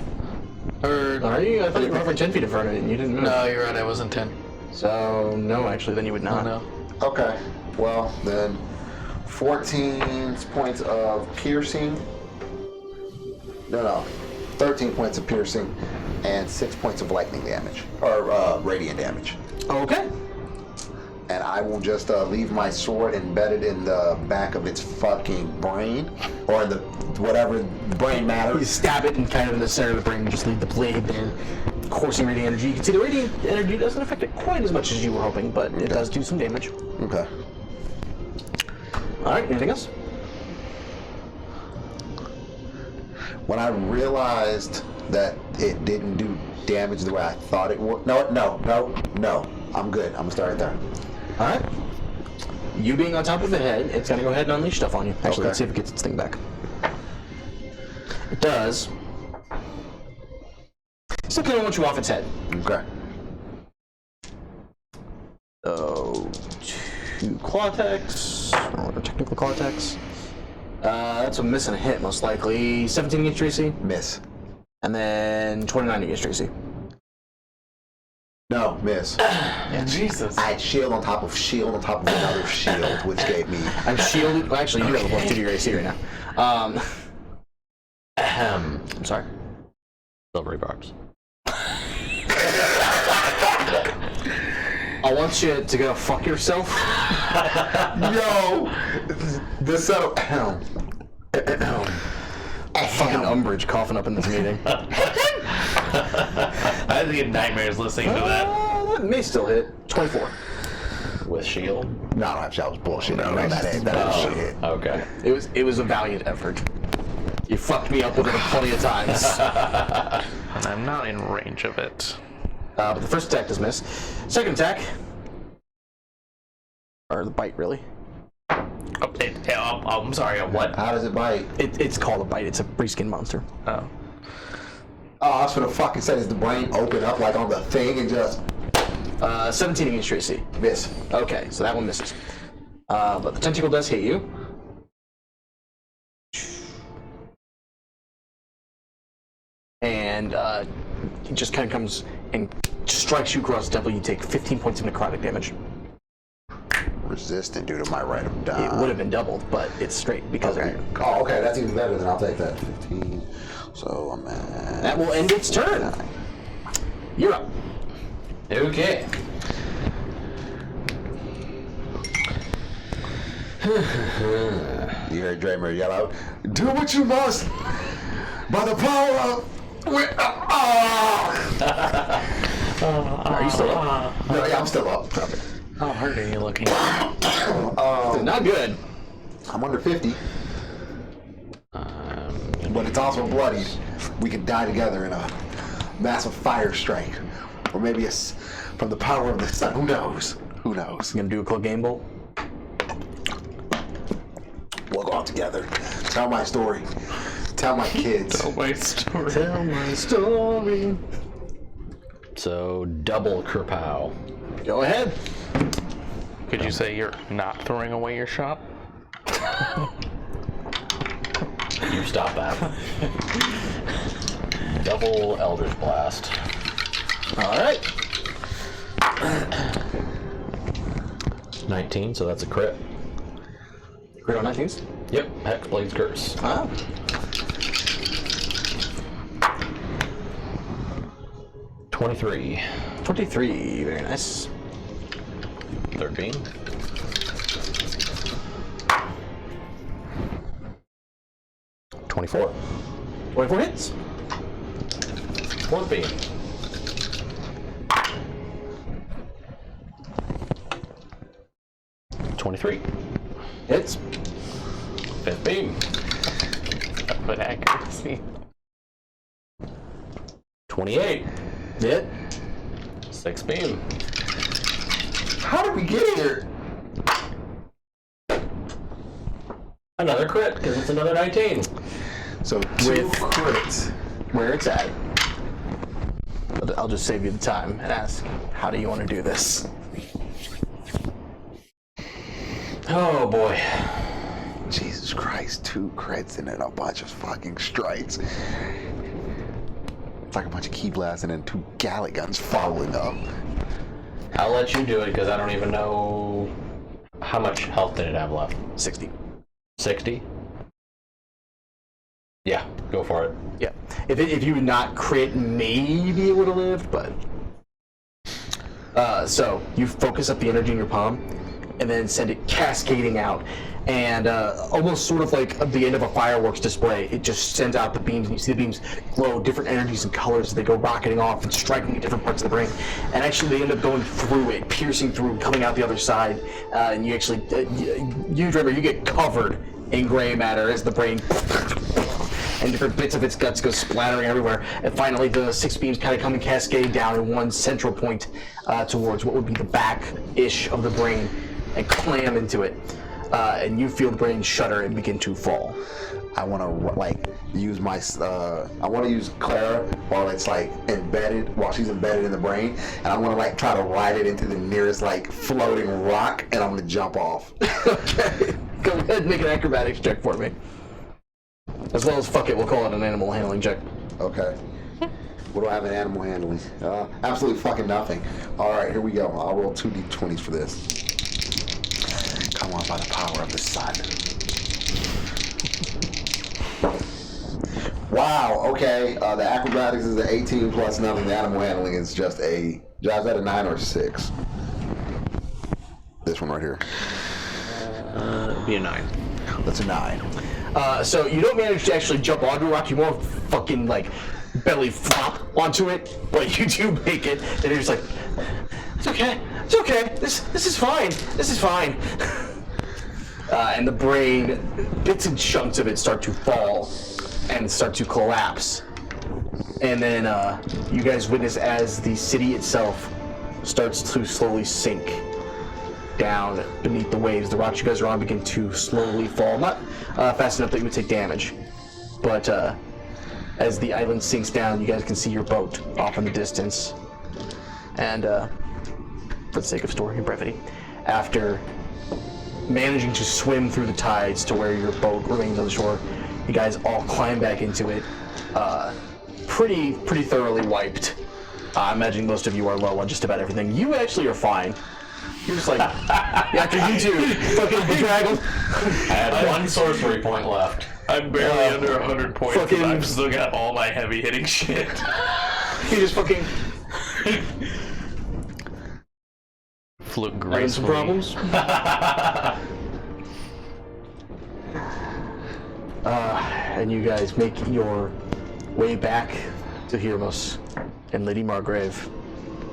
[SPEAKER 2] Or
[SPEAKER 1] Are you? I thought you were hovering 10 feet in front of it and you didn't move.
[SPEAKER 2] no, you're right. I wasn't 10.
[SPEAKER 1] So, no, actually, then you would not.
[SPEAKER 2] No.
[SPEAKER 6] okay. Well, then 14 points of piercing. No. 13 points of piercing and 6 points of lightning damage or radiant damage.
[SPEAKER 1] Okay.
[SPEAKER 6] And I will just leave my sword embedded in the back of its fucking brain, or in the whatever brain matter.
[SPEAKER 1] You stab it and kind of in the center of the brain, you just leave the blade there, coursing radiant energy. You can see the radiant energy doesn't affect it quite as much as you were hoping, but it does do some damage.
[SPEAKER 6] Okay.
[SPEAKER 1] All right, anything else?
[SPEAKER 6] when I realized that it didn't do damage the way I thought it would. No. I'm good. I'm gonna start right there.
[SPEAKER 1] All right. You being on top of the head, it's gonna go ahead and unleash stuff on you. Actually,
[SPEAKER 6] Okay.
[SPEAKER 1] let's see if it gets its thing back. It does. Still gonna want you off its head.
[SPEAKER 6] Okay.
[SPEAKER 1] So, 2 claw attacks, or technical claw attacks. That's a miss and a hit, most likely. 17 against Tracy,
[SPEAKER 6] Miss.
[SPEAKER 1] and then 29 against Tracy.
[SPEAKER 6] No, miss.
[SPEAKER 2] Jesus.
[SPEAKER 6] I had shield on top of shield on top of another shield, which gave me.
[SPEAKER 1] I'm shielded. Well, actually, you have a plus 2 to your AC right now. I'm sorry.
[SPEAKER 7] Silvery barbs.
[SPEAKER 1] I want you to go fuck yourself.
[SPEAKER 6] Yo, this setup.
[SPEAKER 1] Fucking Umbridge coughing up in this meeting.
[SPEAKER 2] I get nightmares listening to that.
[SPEAKER 1] That may still hit. 24.
[SPEAKER 7] With shield?
[SPEAKER 6] No, I don't have that was bullshit. No, that ain't shit.
[SPEAKER 7] Okay.
[SPEAKER 1] It was a valiant effort. You fucked me up with it plenty of times.
[SPEAKER 2] And I'm not in range of it.
[SPEAKER 1] But the first attack does miss. Second attack. Or the bite, really.
[SPEAKER 2] I'm sorry, what?
[SPEAKER 6] How does it bite?
[SPEAKER 1] It's called a bite. It's a pre-skin monster.
[SPEAKER 2] Oh.
[SPEAKER 6] Oh, I was gonna fucking say, does the brain open up like on the thing and just
[SPEAKER 1] 17 against Tracy.
[SPEAKER 6] miss?
[SPEAKER 1] Okay, so that one misses. But the tentacle does hit you. And it just kind of comes and strikes you across the temple. You take 15 points of necrotic damage.
[SPEAKER 6] Resistant due to my right of die.
[SPEAKER 1] It would have been doubled, but it's straight because
[SPEAKER 6] Okay.
[SPEAKER 1] of
[SPEAKER 6] Oh, okay. That's even better. Then I'll take that. 15. So I'm at.
[SPEAKER 1] that will end its turn. You're up.
[SPEAKER 7] Okay.
[SPEAKER 6] You heard Draymond yell out, "Do what you must by the power of."
[SPEAKER 1] Are you still up?
[SPEAKER 6] No, yeah, I'm still up.
[SPEAKER 2] How hurt are you looking?
[SPEAKER 1] Not good.
[SPEAKER 6] I'm under 50. But it's also bloodied. We could die together in a massive fire strike. Or maybe it's from the power of the sun. Who knows? Who knows?
[SPEAKER 1] You gonna do a quick game bowl?
[SPEAKER 6] We'll go out together. Tell my story. Tell my kids.
[SPEAKER 2] My story.
[SPEAKER 1] Tell my story.
[SPEAKER 7] So double kerpow.
[SPEAKER 1] Go ahead.
[SPEAKER 2] Could you say you're not throwing away your shop?
[SPEAKER 7] You stop that. Double Eldritch Blast.
[SPEAKER 1] All right.
[SPEAKER 7] 19, so that's a crit.
[SPEAKER 1] Crit on 19s.
[SPEAKER 7] Yep, Hexblade's Curse.
[SPEAKER 1] Ah.
[SPEAKER 7] 23.
[SPEAKER 1] 23. Very nice.
[SPEAKER 7] 13. 24.
[SPEAKER 1] 24 hits.
[SPEAKER 7] 14. 23.
[SPEAKER 1] Hits.
[SPEAKER 7] 15.
[SPEAKER 2] But accuracy.
[SPEAKER 7] 28.
[SPEAKER 1] Hit.
[SPEAKER 7] 6 beam.
[SPEAKER 6] How did we get here?
[SPEAKER 7] Another crit, because it's another 19.
[SPEAKER 6] So
[SPEAKER 1] With-
[SPEAKER 6] crits.
[SPEAKER 1] Where it's at. But I'll just save you the time and ask, how do you want to do this?
[SPEAKER 7] Oh boy.
[SPEAKER 6] Jesus Christ, 2 crits and then a bunch of fucking strikes. It's like a bunch of key blasts and then 2 Gallic guns following up.
[SPEAKER 7] I'll let you do it, because I don't even know how much health did it have left.
[SPEAKER 1] 60.
[SPEAKER 7] 60? Yeah, go for it.
[SPEAKER 1] Yeah. If you would not crit, maybe it would have lived, but. So you focus up the energy in your palm, and then send it cascading out, and almost sort of like the end of a fireworks display. It just sends out the beams, and you see the beams glow different energies and colors as they go rocketing off and striking at different parts of the brain. And actually, they end up going through it, piercing through, coming out the other side. And you actually, you Dreamer, you get covered in gray matter as the brain and different bits of its guts go splattering everywhere. And finally, the 6 beams kind of come and cascade down in one central point towards what would be the back-ish of the brain and clam into it. And you feel the brain shudder and begin to fall.
[SPEAKER 5] I want to use my. I want to use Clara while it's while she's embedded in the brain, and I want to try to ride it into the nearest floating rock, and I'm gonna jump off.
[SPEAKER 1] Okay. Go ahead and make an acrobatics check for me. As well as fuck it, we'll call it an animal handling check.
[SPEAKER 5] Okay. What do I have in animal handling? Absolutely fucking nothing. All right, here we go. I'll roll 2d20s for this. Come on, by the power of the sun. Wow, okay. The acrobatics is an 18 plus nothing. The animal handling is just a... Is that a 9 or 6? This one right here.
[SPEAKER 7] It'd be a 9.
[SPEAKER 5] That's a 9.
[SPEAKER 1] So you don't manage to actually jump onto a rock, you more fucking belly flop onto it, but you do make it, and you're just like, it's okay, this is fine, and the brain, bits and chunks of it start to fall and start to collapse. And then you guys witness as the city itself starts to slowly sink down beneath the waves. The rocks you guys are on begin to slowly fall, not fast enough that you would take damage, but as the island sinks down, you guys can see your boat off in the distance. And for the sake of story and brevity, after managing to swim through the tides to where your boat remains on the shore, you guys all climb back into it, pretty thoroughly wiped. I imagine most of you are low on just about everything. You actually are fine. You're just after you two fucking bedraggled.
[SPEAKER 7] I had 1 sorcery point left.
[SPEAKER 2] I'm barely under 100 points,
[SPEAKER 1] fucking-
[SPEAKER 2] but I've still got all my heavy hitting shit.
[SPEAKER 1] You just fucking
[SPEAKER 2] Float
[SPEAKER 1] having some
[SPEAKER 2] gracefully.
[SPEAKER 1] problems. And you guys make your way back to Hermos, and Lady Margrave,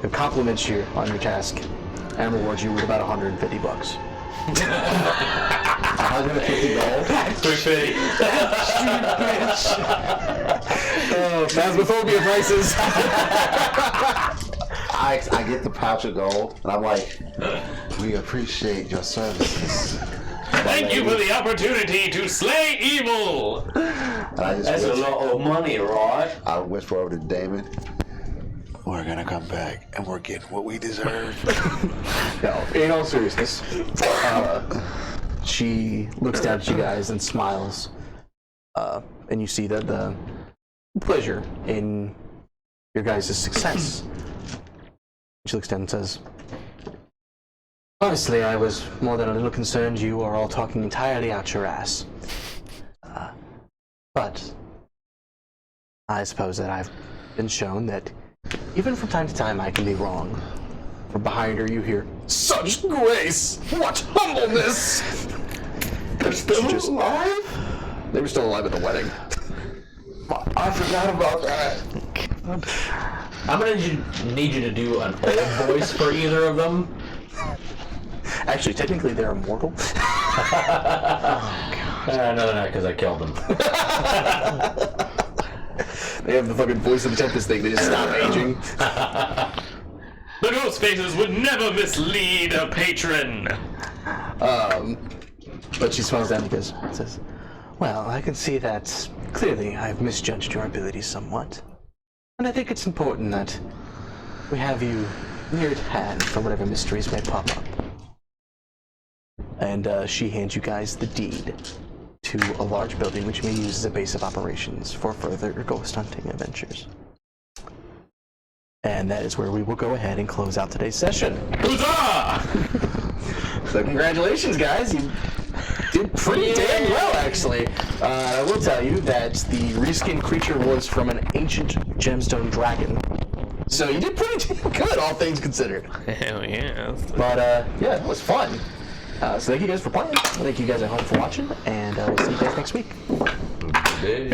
[SPEAKER 1] who compliments you on your task and rewards you with about $150.
[SPEAKER 5] 150 gold?
[SPEAKER 2] 350.
[SPEAKER 1] Phasmophobia prices.
[SPEAKER 5] I get the pouch of gold, and I'm like, we appreciate your services.
[SPEAKER 2] Thank you for the opportunity to slay evil.
[SPEAKER 5] And I just
[SPEAKER 7] That's a
[SPEAKER 5] whisper,
[SPEAKER 7] lot of money, right?
[SPEAKER 5] I whisper over to Damon, we're gonna come back, and we're getting what we deserve.
[SPEAKER 1] No, in all seriousness, she looks down at you guys and smiles, and you see that the pleasure in your guys' success. She looks down and says, honestly, I was more than a little concerned you are all talking entirely out your ass. But I suppose that I've been shown that even from time to time I can be wrong. From behind her you hear, such grace! What humbleness!
[SPEAKER 5] They're still alive?
[SPEAKER 1] They were still alive at the wedding.
[SPEAKER 5] I forgot about that.
[SPEAKER 7] I'm gonna need you to do an old voice for either of them.
[SPEAKER 1] Actually, technically they're immortal.
[SPEAKER 7] No, they're not, because I killed them.
[SPEAKER 1] They have the fucking voice of the Tempest thing, they just stop aging.
[SPEAKER 2] The ghost faces would never mislead a patron.
[SPEAKER 1] But she smiles down because it says, well, I can see that clearly I've misjudged your abilities somewhat. And I think it's important that we have you near at hand for whatever mysteries may pop up. And she hands you guys the deed to a large building which you may use as a base of operations for further ghost hunting adventures. And that is where we will go ahead and close out today's session.
[SPEAKER 2] Huzzah!
[SPEAKER 1] So congratulations, guys. You did pretty damn well, actually. I will tell you that the reskin creature was from an ancient gemstone dragon. So you did pretty damn good, all things considered.
[SPEAKER 2] Hell yeah.
[SPEAKER 1] But yeah, it was fun. So thank you guys for playing. Thank you guys at home for watching, and we'll see you guys next week.
[SPEAKER 7] Dude.